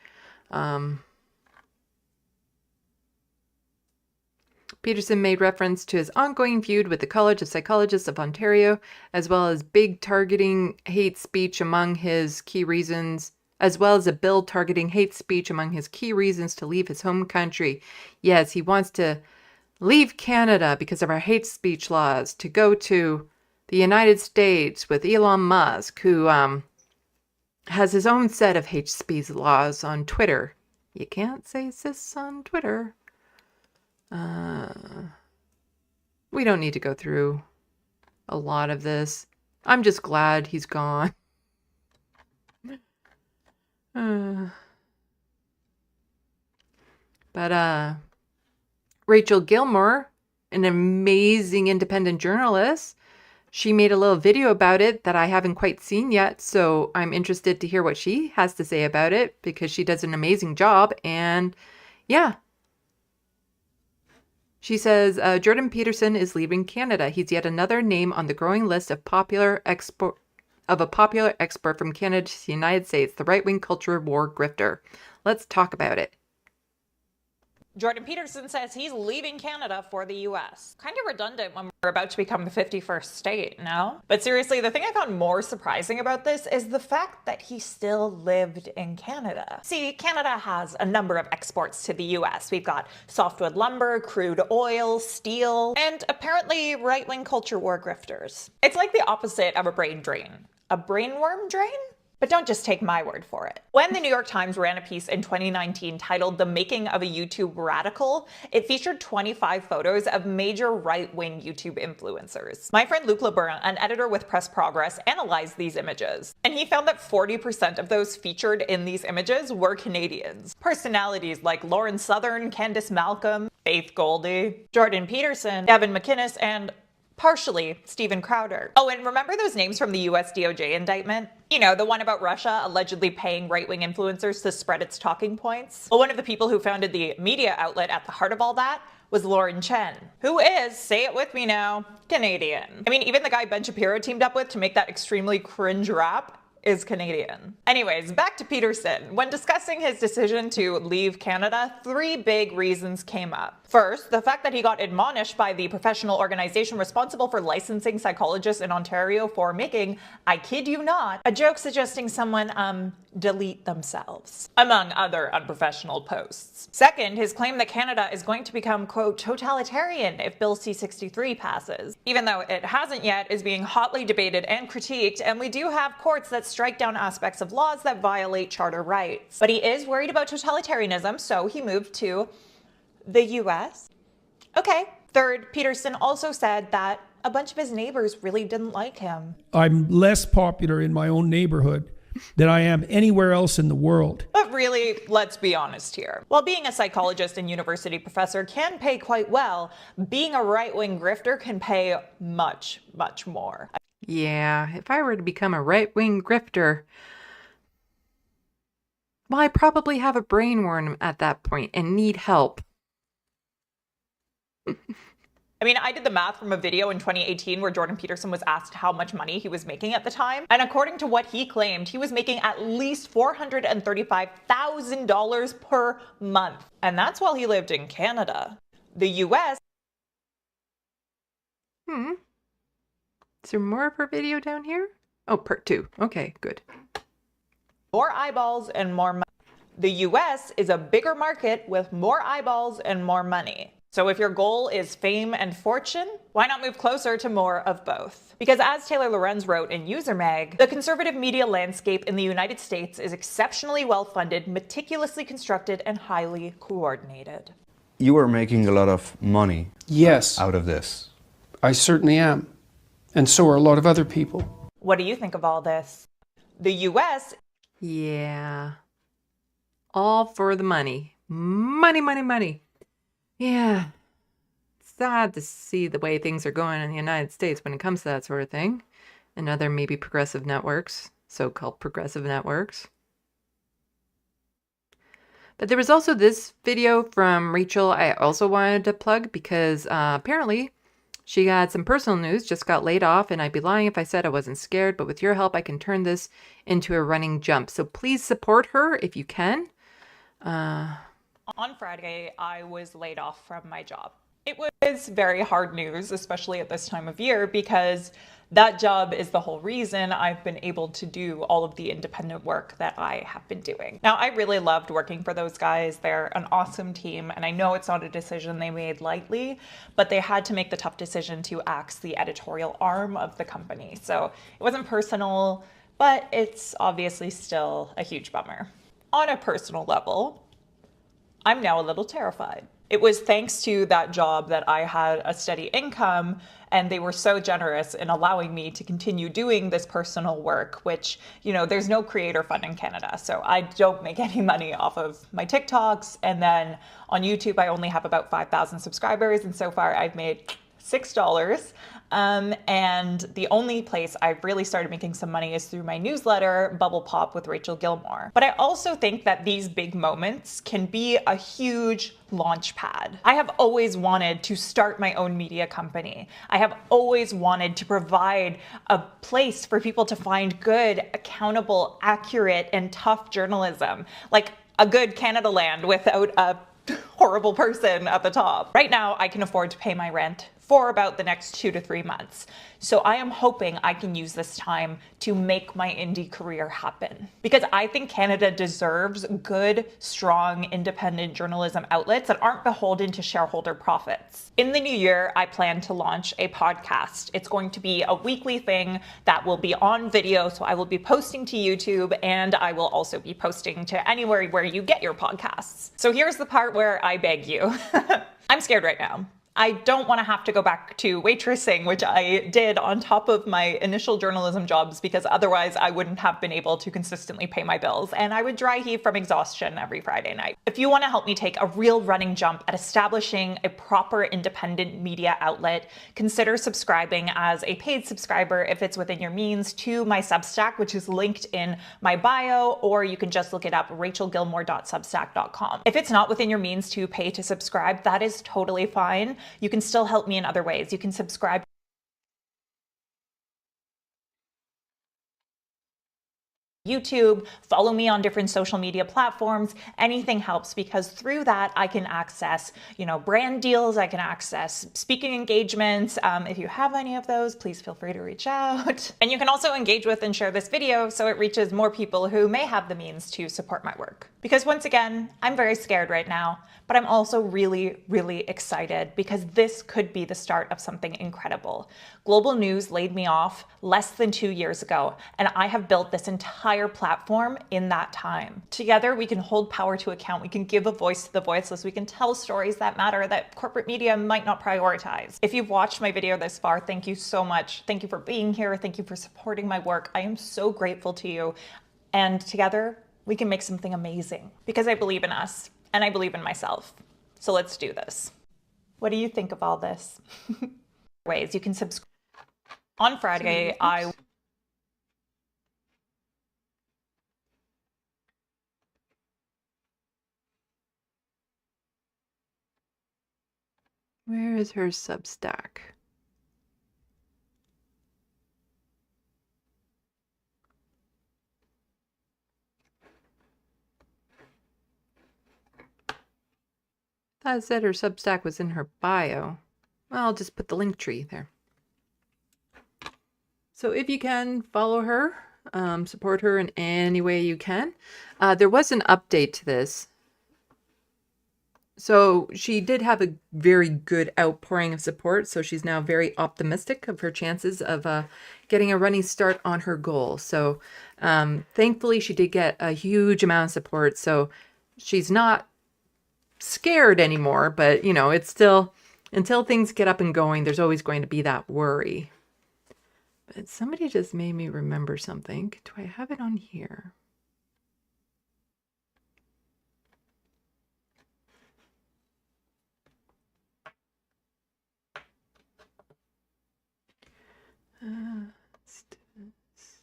Peterson made reference to his ongoing feud with the College of Psychologists of Ontario, as well as targeting hate speech among his key reasons to leave his home country. Yes, he wants to leave Canada because of our hate speech laws, to go to the United States with Elon Musk, who has his own set of hate speech laws on Twitter. You can't say cis on Twitter. We don't need to go through a lot of this. I'm just glad he's gone. But Rachel Gilmore, an amazing independent journalist, she made a little video about it that I haven't quite seen yet, so I'm interested to hear what she has to say about it, because she does an amazing job. And yeah, she says, Jordan Peterson is leaving Canada. He's yet another name on the growing list of a popular export from Canada to the United States, the right-wing culture war grifter. Let's talk about it. Jordan Peterson says he's leaving Canada for the U.S. Kind of redundant when we're about to become the 51st state, no? But seriously, the thing I found more surprising about this is the fact that he still lived in Canada. See, Canada has a number of exports to the U.S. We've got softwood lumber, crude oil, steel, and apparently right-wing culture war grifters. It's like the opposite of a brain drain. A brainworm drain? But don't just take my word for it. When the New York Times ran a piece in 2019 titled "The Making of a YouTube Radical," it featured 25 photos of major right-wing YouTube influencers. My friend Luke LeBurn, an editor with Press Progress, analyzed these images, and he found that 40% of those featured in these images were Canadians. Personalities like Lauren Southern, Candice Malcolm, Faith Goldie, Jordan Peterson, Devin McInnes, and partially Steven Crowder. Oh, and remember those names from the US DOJ indictment? You know, the one about Russia allegedly paying right-wing influencers to spread its talking points? Well, one of the people who founded the media outlet at the heart of all that was Lauren Chen, who is, say it with me now, Canadian. I mean, even the guy Ben Shapiro teamed up with to make that extremely cringe rap is Canadian. Anyways, back to Peterson. When discussing his decision to leave Canada, 3 big reasons came up. First, the fact that he got admonished by the professional organization responsible for licensing psychologists in Ontario for making, I kid you not, a joke suggesting someone, delete themselves, among other unprofessional posts. Second, his claim that Canada is going to become, quote, totalitarian if Bill C-63 passes. Even though it hasn't yet, is being hotly debated and critiqued, and we do have courts that strike down aspects of laws that violate charter rights. But he is worried about totalitarianism, so he moved to the US. Okay. Third, Peterson also said that a bunch of his neighbors really didn't like him. I'm less popular in my own neighborhood than I am anywhere else in the world. But really, let's be honest here. While being a psychologist and university professor can pay quite well, being a right-wing grifter can pay much, much more. Yeah, if I were to become a right-wing grifter, well, I probably have a brain worm at that point and need help. I mean, I did the math from a video in 2018 where Jordan Peterson was asked how much money he was making at the time. And according to what he claimed, he was making at least $435,000 per month. And that's while he lived in Canada. The US. Is there more of her video down here? Oh, part 2. Okay, good. More eyeballs and more money. The US is a bigger market with more eyeballs and more money. So if your goal is fame and fortune, why not move closer to more of both? Because as Taylor Lorenz wrote in User Mag, the conservative media landscape in the United States is exceptionally well-funded, meticulously constructed, and highly coordinated. You are making a lot of money out of this. I certainly am. And so are a lot of other people. What do you think of all this? The US... Yeah. All for the money. Money, money, money. Yeah, it's sad to see the way things are going in the United States when it comes to that sort of thing. And other maybe progressive networks, so-called progressive networks. But there was also this video from Rachel I also wanted to plug because apparently she had some personal news, just got laid off, and I'd be lying if I said I wasn't scared, but with your help I can turn this into a running jump. So please support her if you can. On Friday, I was laid off from my job. It was very hard news, especially at this time of year, because that job is the whole reason I've been able to do all of the independent work that I have been doing. Now, I really loved working for those guys. They're an awesome team, and I know it's not a decision they made lightly, but they had to make the tough decision to axe the editorial arm of the company. So it wasn't personal, but it's obviously still a huge bummer. On a personal level, I'm now a little terrified. It was thanks to that job that I had a steady income, and they were so generous in allowing me to continue doing this personal work, which, you know, there's no creator fund in Canada, so I don't make any money off of my TikToks, and then on YouTube I only have about 5,000 subscribers, and so far I've made $6. And the only place I've really started making some money is through my newsletter, Bubble Pop with Rachel Gilmore. But I also think that these big moments can be a huge launch pad. I have always wanted to start my own media company. I have always wanted to provide a place for people to find good, accountable, accurate, and tough journalism, like a good Canada Land without a horrible person at the top. Right now, I can afford to pay my rent for about the next 2 to 3 months. So I am hoping I can use this time to make my indie career happen. Because I think Canada deserves good, strong, independent journalism outlets that aren't beholden to shareholder profits. In the new year, I plan to launch a podcast. It's going to be a weekly thing that will be on video, so I will be posting to YouTube, and I will also be posting to anywhere where you get your podcasts. So here's the part where I beg you. I'm scared right now. I don't want to have to go back to waitressing, which I did on top of my initial journalism jobs, because otherwise I wouldn't have been able to consistently pay my bills, and I would dry heave from exhaustion every Friday night. If you want to help me take a real running jump at establishing a proper independent media outlet, consider subscribing as a paid subscriber if it's within your means to my Substack, which is linked in my bio, or you can just look it up, rachelgilmore.substack.com. If it's not within your means to pay to subscribe, that is totally fine. You can still help me in other ways. You can subscribe YouTube, follow me on different social media platforms. Anything helps, because through that I can access, brand deals, I can access speaking engagements. If you have any of those, please feel free to reach out. And you can also engage with and share this video so it reaches more people who may have the means to support my work. Because once again, I'm very scared right now, but I'm also really, really excited, because this could be the start of something incredible. Global News laid me off less than 2 years ago, and I have built this entire platform in that time. Together, we can hold power to account. We can give a voice to the voiceless. We can tell stories that matter that corporate media might not prioritize. If you've watched my video this far, thank you so much. Thank you for being here. Thank you for supporting my work. I am so grateful to you. And together, we can make something amazing, because I believe in us and I believe in myself. So let's do this. What do you think of all this? Ways you can subscribe. On Friday, Where is her Substack? I thought it said her Substack was in her bio. Well, I'll just put the link tree there. So if you can, follow her, support her in any way you can. There was an update to this. So she did have a very good outpouring of support, so she's now very optimistic of her chances of getting a running start on her goal. So thankfully, she did get a huge amount of support, so she's not scared anymore, but it's still, until things get up and going, there's always going to be that worry. But somebody just made me remember something. Do I have it on here? Let's do this.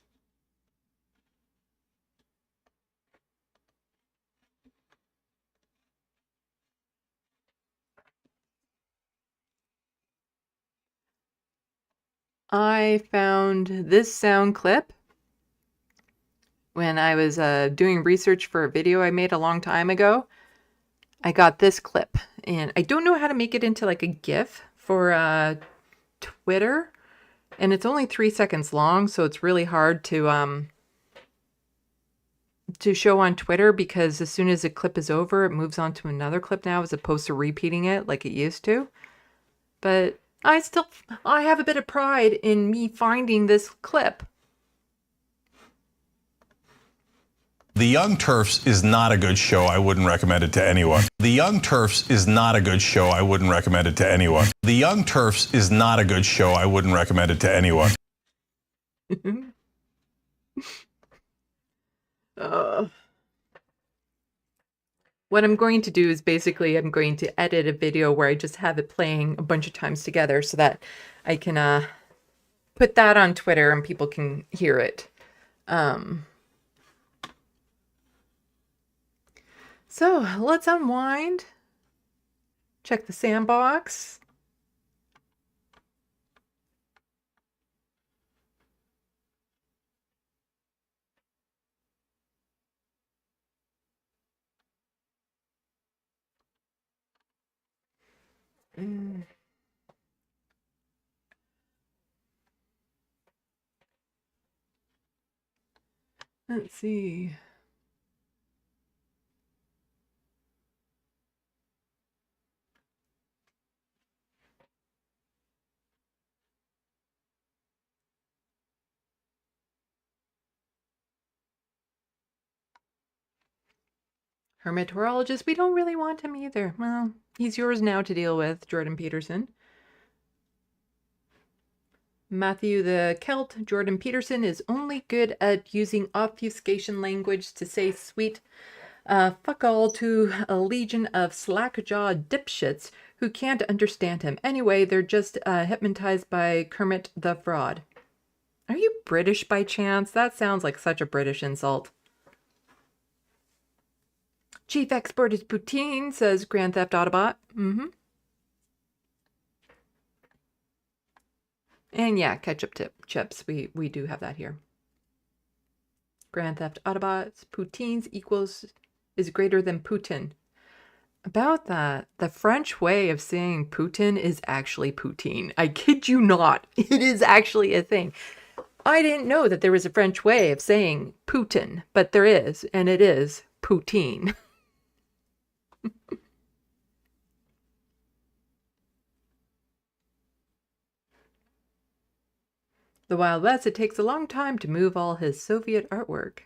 I found this sound clip when I was doing research for a video I made a long time ago. I got this clip, and I don't know how to make it into like a GIF for Twitter, and it's only 3 seconds long, so it's really hard to show on Twitter, because as soon as a clip is over, it moves on to another clip now, as opposed to repeating it like it used to. But I have a bit of pride in me finding this clip. The Young Turfs is not a good show. I wouldn't recommend it to anyone. The Young Turfs is not a good show. I wouldn't recommend it to anyone. The Young Turfs is not a good show. I wouldn't recommend it to anyone. What I'm going to do is basically I'm going to edit a video where I just have it playing a bunch of times together so that I can put that on Twitter and people can hear it. So let's unwind. Check the Sandbox. Let's see. Hermeteorologist, we don't really want him either. Well, he's yours now to deal with, Jordan Peterson. Matthew the Celt, Jordan Peterson is only good at using obfuscation language to say sweet fuck all to a legion of slack-jawed dipshits who can't understand him. Anyway, they're just hypnotized by Kermit the Fraud. Are you British by chance? That sounds like such a British insult. Chief expert is poutine, says Grand Theft Autobot. And yeah, ketchup chips. We do have that here. Grand Theft Autobots, poutines is greater than Putin. About that, the French way of saying Putin is actually poutine. I kid you not. It is actually a thing. I didn't know that there was a French way of saying Putin, but there is, and it is poutine. The Wild West, it takes a long time to move all his Soviet artwork.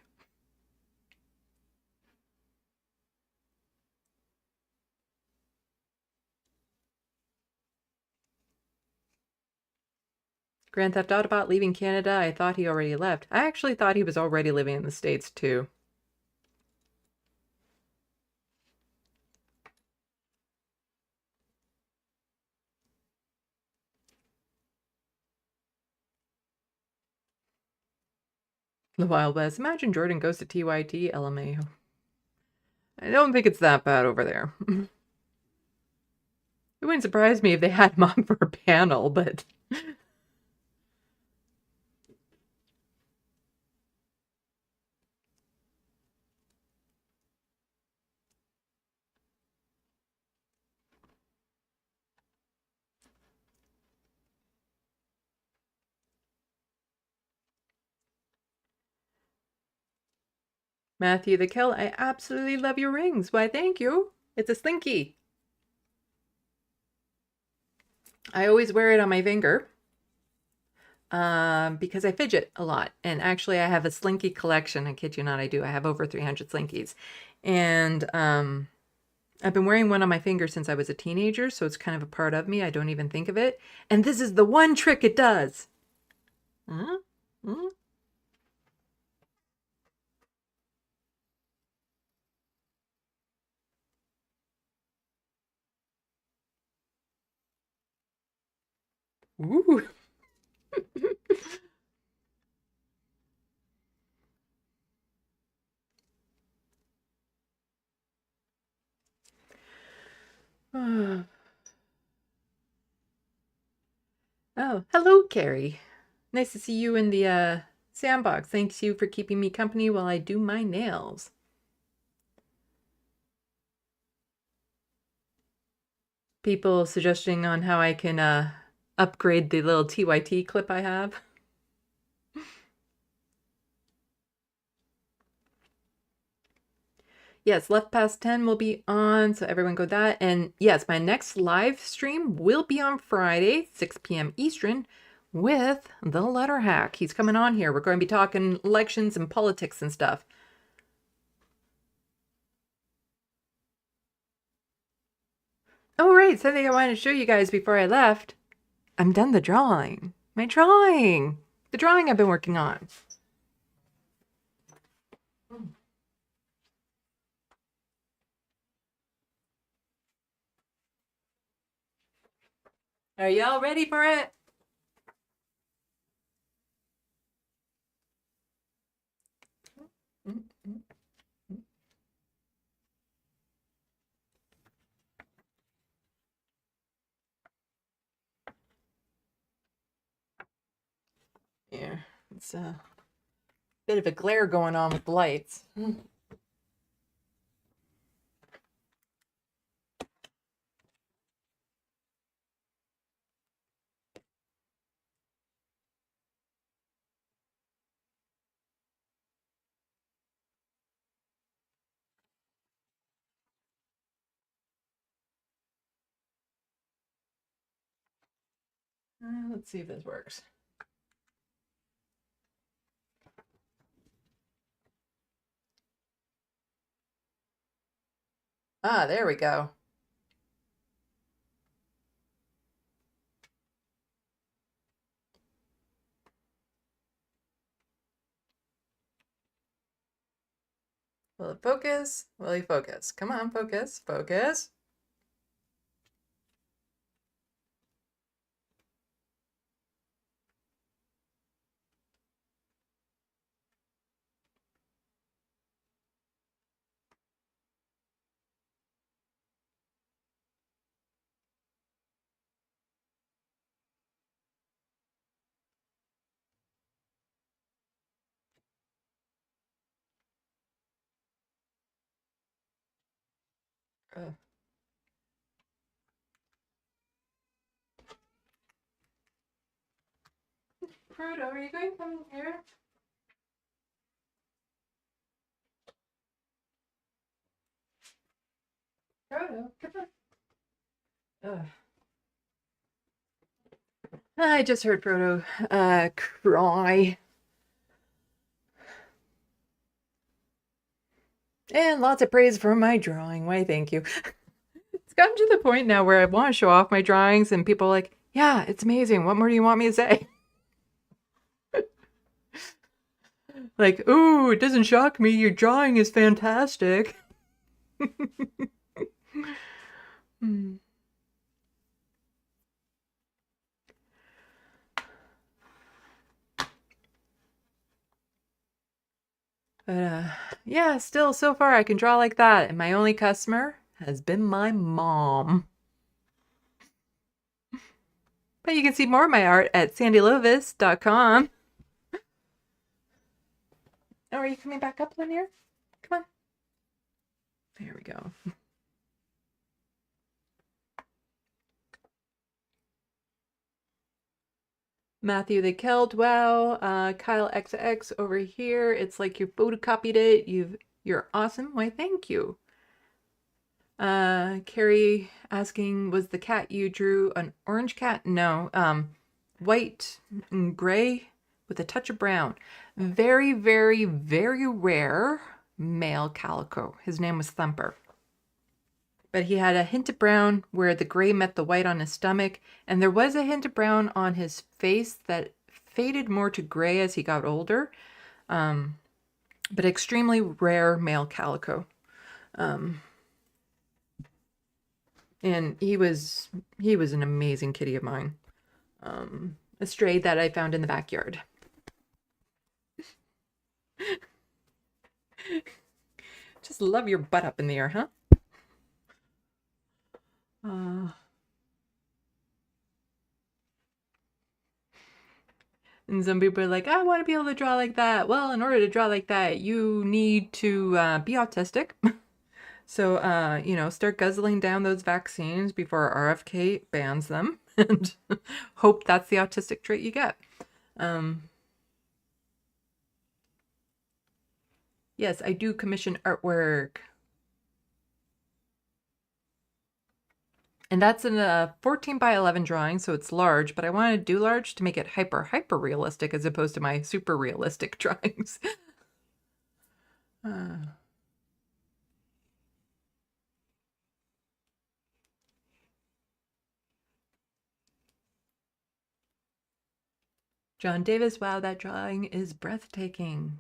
Grand Theft Autobot leaving Canada. I thought he already left. I actually thought he was already living in the States too. The Wild West. Imagine Jordan goes to TYT, LMAO. I don't think it's that bad over there. It wouldn't surprise me if they had him on for a panel, but... Matthew the Kill, I absolutely love your rings. Why, thank you. It's a slinky. I always wear it on my finger because I fidget a lot. And actually, I have a slinky collection. I kid you not, I do. I have over 300 slinkies. And I've been wearing one on my finger since I was a teenager, so it's kind of a part of me. I don't even think of it. And this is the one trick it does. Ooh. Oh, hello, Carrie. Nice to see you in the Sandbox. Thanks you for keeping me company while I do my nails. People suggesting on how I can upgrade the little TYT clip I have. Yes, Left Past 10 will be on, so everyone go that. And yes, my next live stream will be on Friday, 6 p.m. Eastern, with the Letter Hack. He's coming on here. We're going to be talking elections and politics and stuff. Oh, right. Something I wanted to show you guys before I left. I'm done the drawing. My drawing. The drawing I've been working on. Are y'all ready for it? Yeah, it's a bit of a glare going on with the lights. Let's see if this works. Ah, there we go. Will it focus? Will he focus? Come on, focus, focus. Trudeau, are you going to come here? Trudeau, come on. I just heard Frodo cry. And lots of praise for my drawing. Why, thank you. It's gotten to the point now where I want to show off my drawings and people are like, yeah, it's amazing. What more do you want me to say? Like, ooh, it doesn't shock me. Your drawing is fantastic. Hmm. But yeah, still so far I can draw like that. And my only customer has been my mom. But you can see more of my art at SandeeLovas.com. Oh, are you coming back up, Lanier? Come on. There we go. Matthew the Celt, wow. Kyle XX over here. It's like you photocopied it. You're awesome. Why, thank you. Carrie asking, was the cat you drew an orange cat? No. White and gray with a touch of brown. Very, very, very rare male calico. His name was Thumper. But he had a hint of brown where the gray met the white on his stomach, and there was a hint of brown on his face that faded more to gray as he got older. But extremely rare male calico. And he was an amazing kitty of mine. A stray that I found in the backyard. Just love your butt up in the air, huh? And some people are like, I want to be able to draw like that. Well, in order to draw like that, you need to be autistic. So, start guzzling down those vaccines before RFK bans them and hope that's the autistic trait you get. Yes, I do commission artwork. And that's in a 14 by 11 drawing, so it's large, but I wanted to do large to make it hyper realistic as opposed to my super realistic drawings. John Davis, wow, that drawing is breathtaking.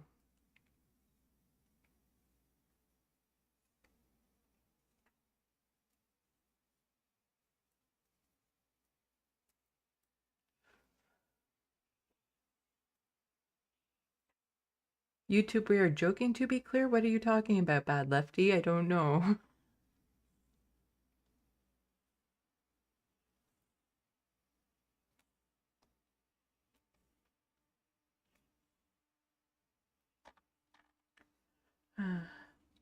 YouTube, we are joking, to be clear. What are you talking about, Bad Lefty? I don't know.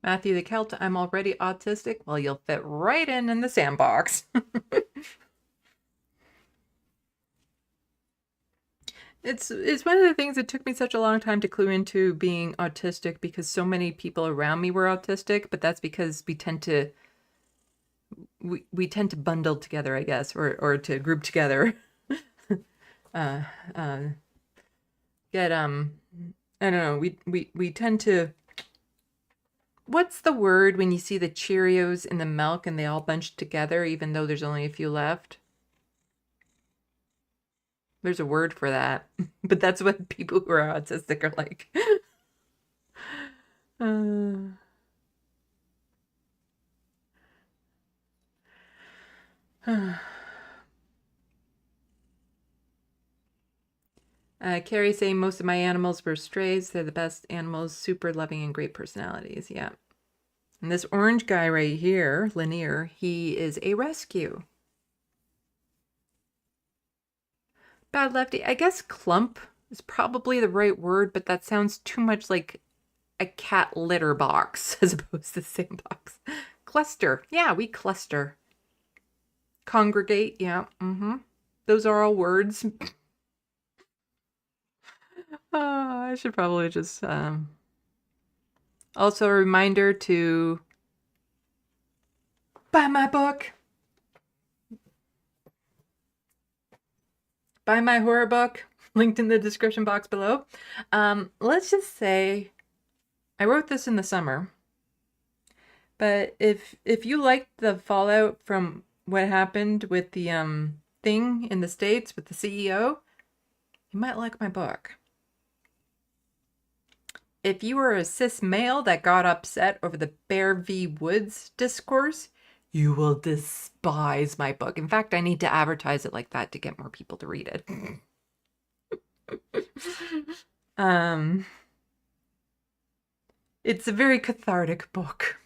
Matthew the Celt, I'm already autistic. Well, you'll fit right in the sandbox. It's one of the things that took me such a long time to clue into being autistic because so many people around me were autistic, but that's because we tend to bundle together, I guess, or to group together. I don't know, we tend to what's the word when you see the Cheerios in the milk and they all bunched together, even though there's only a few left? There's a word for that, but that's what people who are autistic are like. Carrie saying most of my animals were strays. They're the best animals, super loving and great personalities. Yeah. And this orange guy right here, Lanier, he is a rescue. Bad Lefty. I guess clump is probably the right word, but that sounds too much like a cat litter box as opposed to sandbox. Cluster. Yeah, we cluster. Congregate. Yeah. Those are all words. I should probably just also a reminder to buy my book. Buy my horror book, linked in the description box below. Let's just say I wrote this in the summer, but if you liked the fallout from what happened with the thing in the States with the CEO, you might like my book. If you were a cis male that got upset over the Bear v. Woods discourse, you will despise my book. In fact, I need to advertise it like that to get more people to read it. It's a very cathartic book.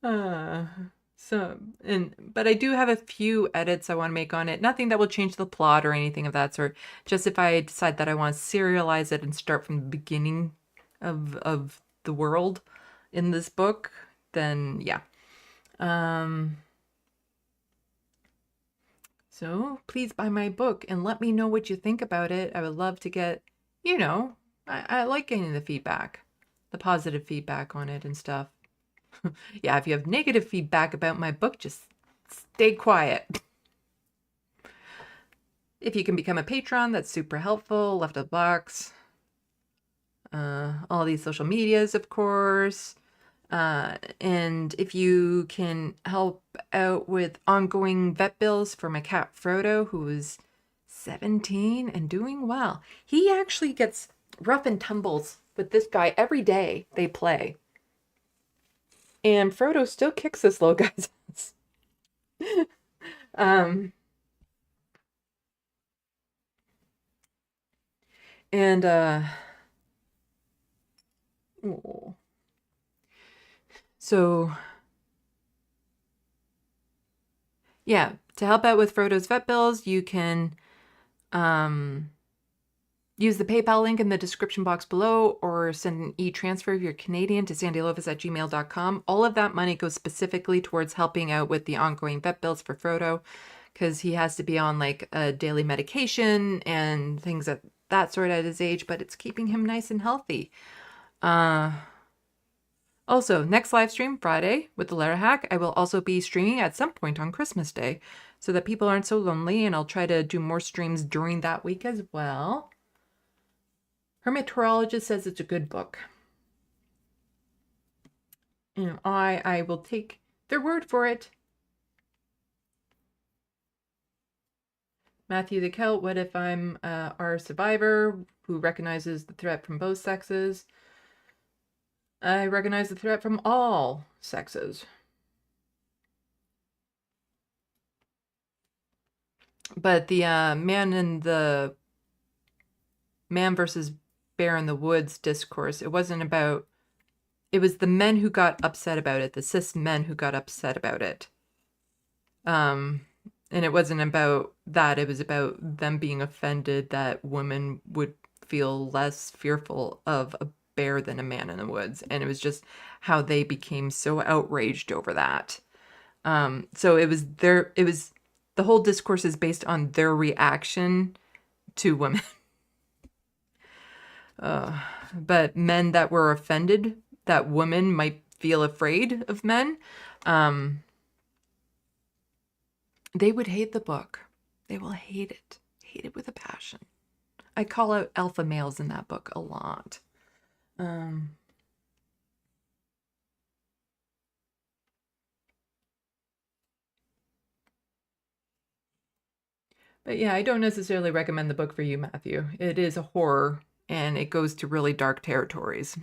But I do have a few edits I want to make on it. Nothing that will change the plot or anything of that sort. Just if I decide that I want to serialize it and start from the beginning of the world in this book, then yeah. So please buy my book and let me know what you think about it. I would love to get, I like getting the feedback, the positive feedback on it and stuff. Yeah, if you have negative feedback about my book, just stay quiet. If you can become a patron, that's super helpful. LeftoftheBox. All these social medias, of course. And if you can help out with ongoing vet bills for my cat Frodo, who is 17 and doing well. He actually gets rough and tumbles with this guy every day they play. And Frodo still kicks this little guy's ass. So, yeah, to help out with Frodo's vet bills, you can use the PayPal link in the description box below or send an e-transfer if you're Canadian to SandeeLovas@gmail.com. All of that money goes specifically towards helping out with the ongoing vet bills for Frodo because he has to be on like a daily medication and things of that sort at his age, but it's keeping him nice and healthy. Also, next live stream, Friday, with the letter hack, I will also be streaming at some point on Christmas Day so that people aren't so lonely, and I'll try to do more streams during that week as well. Hermeteorologist says it's a good book. I will take their word for it. Matthew the Celt, what if I'm our survivor who recognizes the threat from both sexes? I recognize the threat from all sexes. But the man versus bear in the woods discourse, it wasn't about, it was the men who got upset about it, the cis men who got upset about it. And it wasn't about that, it was about them being offended that women would feel less fearful of a bear than a man in the woods. And it was just how they became so outraged over that. So the whole discourse is based on their reaction to women. But men that were offended that women might feel afraid of men, they would hate the book. They will hate it with a passion. I call out alpha males in that book a lot. But yeah, I don't necessarily recommend the book for you, Matthew. It is a horror, and it goes to really dark territories.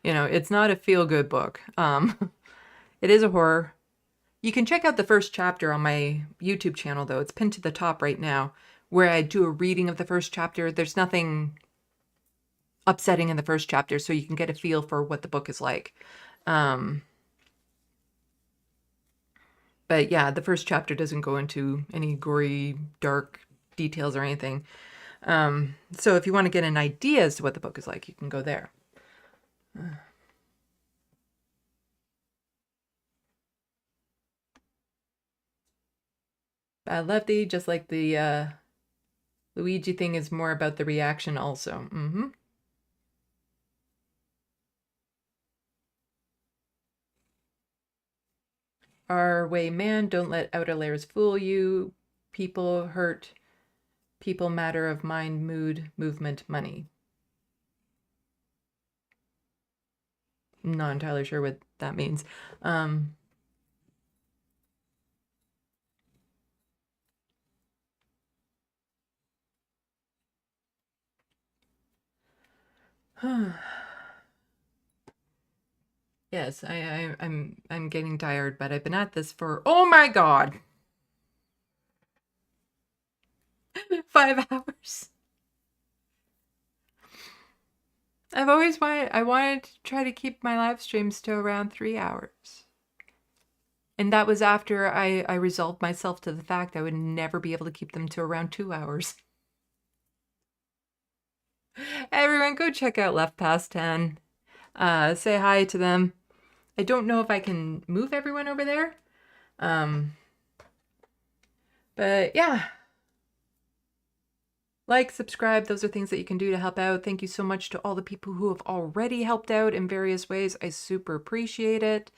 You know, it's not a feel-good book. It is a horror. You can check out the first chapter on my YouTube channel, though. It's pinned to the top right now, where I do a reading of the first chapter. There's nothing upsetting in the first chapter, so you can get a feel for what the book is like. But yeah, the first chapter doesn't go into any gory, dark details or anything. So if you want to get an idea as to what the book is like, you can go there. Lefty, just like the Luigi thing, is more about the reaction also. Our way, man, don't let outer layers fool you. People hurt. People matter of mind, mood, movement, money. I'm not entirely sure what that means. Yes, I'm getting tired, but I've been at this for, oh my God, 5 hours. I wanted to try to keep my live streams to around 3 hours. And that was after I resolved myself to the fact I would never be able to keep them to around 2 hours. Everyone, go check out Left Past 10. Say hi to them. I don't know if I can move everyone over there. But yeah. Like, subscribe, those are things that you can do to help out. Thank you so much to all the people who have already helped out in various ways. I super appreciate it.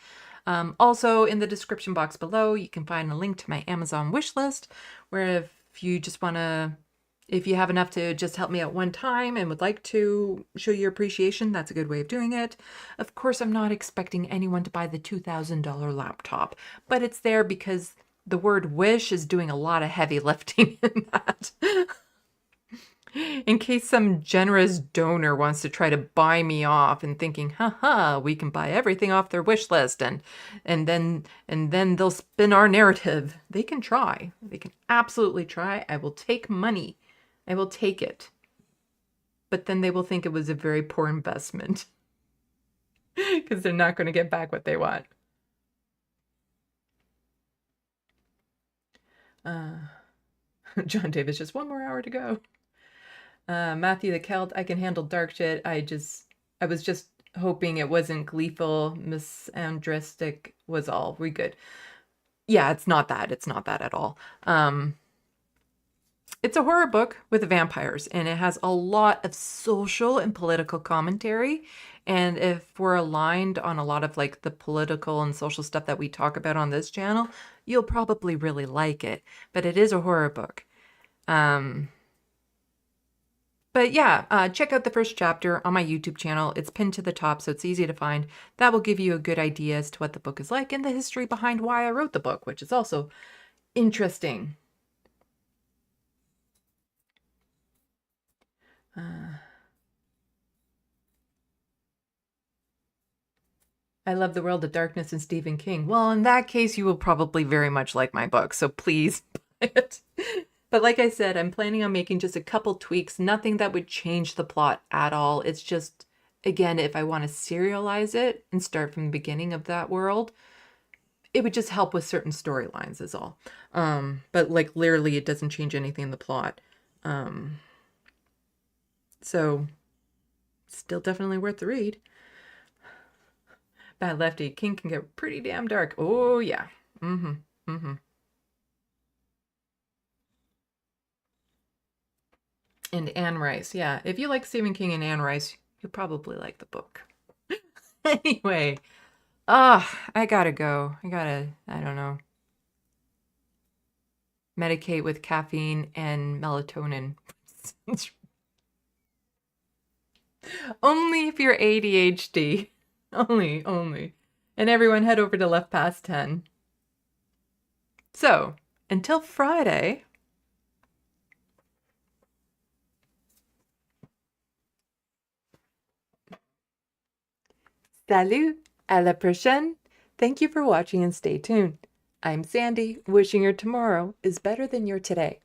Also, in the description box below, you can find a link to my Amazon wish list, where if you just want to, if you have enough to just help me out one time and would like to show your appreciation, that's a good way of doing it. Of course, I'm not expecting anyone to buy the $2,000 laptop, but it's there because the word wish is doing a lot of heavy lifting in that. In case some generous donor wants to try to buy me off and thinking, haha, we can buy everything off their wish list and then they'll spin our narrative. They can try. They can absolutely try. I will take money. I will take it. But then they will think it was a very poor investment because they're not going to get back what they want. John Davis, just 1 more hour to go. Matthew the Celt, I can handle dark shit. I was just hoping it wasn't gleeful, misandristic was all. We good. Yeah, it's not that. It's not that at all. It's a horror book with vampires, and it has a lot of social and political commentary. And if we're aligned on a lot of like the political and social stuff that we talk about on this channel, you'll probably really like it. But it is a horror book. But yeah, check out the first chapter on my YouTube channel. It's pinned to the top, so it's easy to find. That will give you a good idea as to what the book is like and the history behind why I wrote the book, which is also interesting. I love The World of Darkness and Stephen King. Well, in that case, you will probably very much like my book, so please buy it. But like I said, I'm planning on making just a couple tweaks, nothing that would change the plot at all. It's just, again, if I want to serialize it and start from the beginning of that world, it would just help with certain storylines is all. But like literally it doesn't change anything in the plot. So still definitely worth the read. Bad Lefty, King can get pretty damn dark. Oh yeah. And Anne Rice. Yeah, if you like Stephen King and Anne Rice, you'll probably like the book. Anyway, I gotta go. I don't know, medicate with caffeine and melatonin. Only if you're ADHD. Only. And everyone head over to Left Past 10. So, until Friday, Salut, à la prochaine. Thank you for watching and stay tuned. I'm Sandy, wishing your tomorrow is better than your today.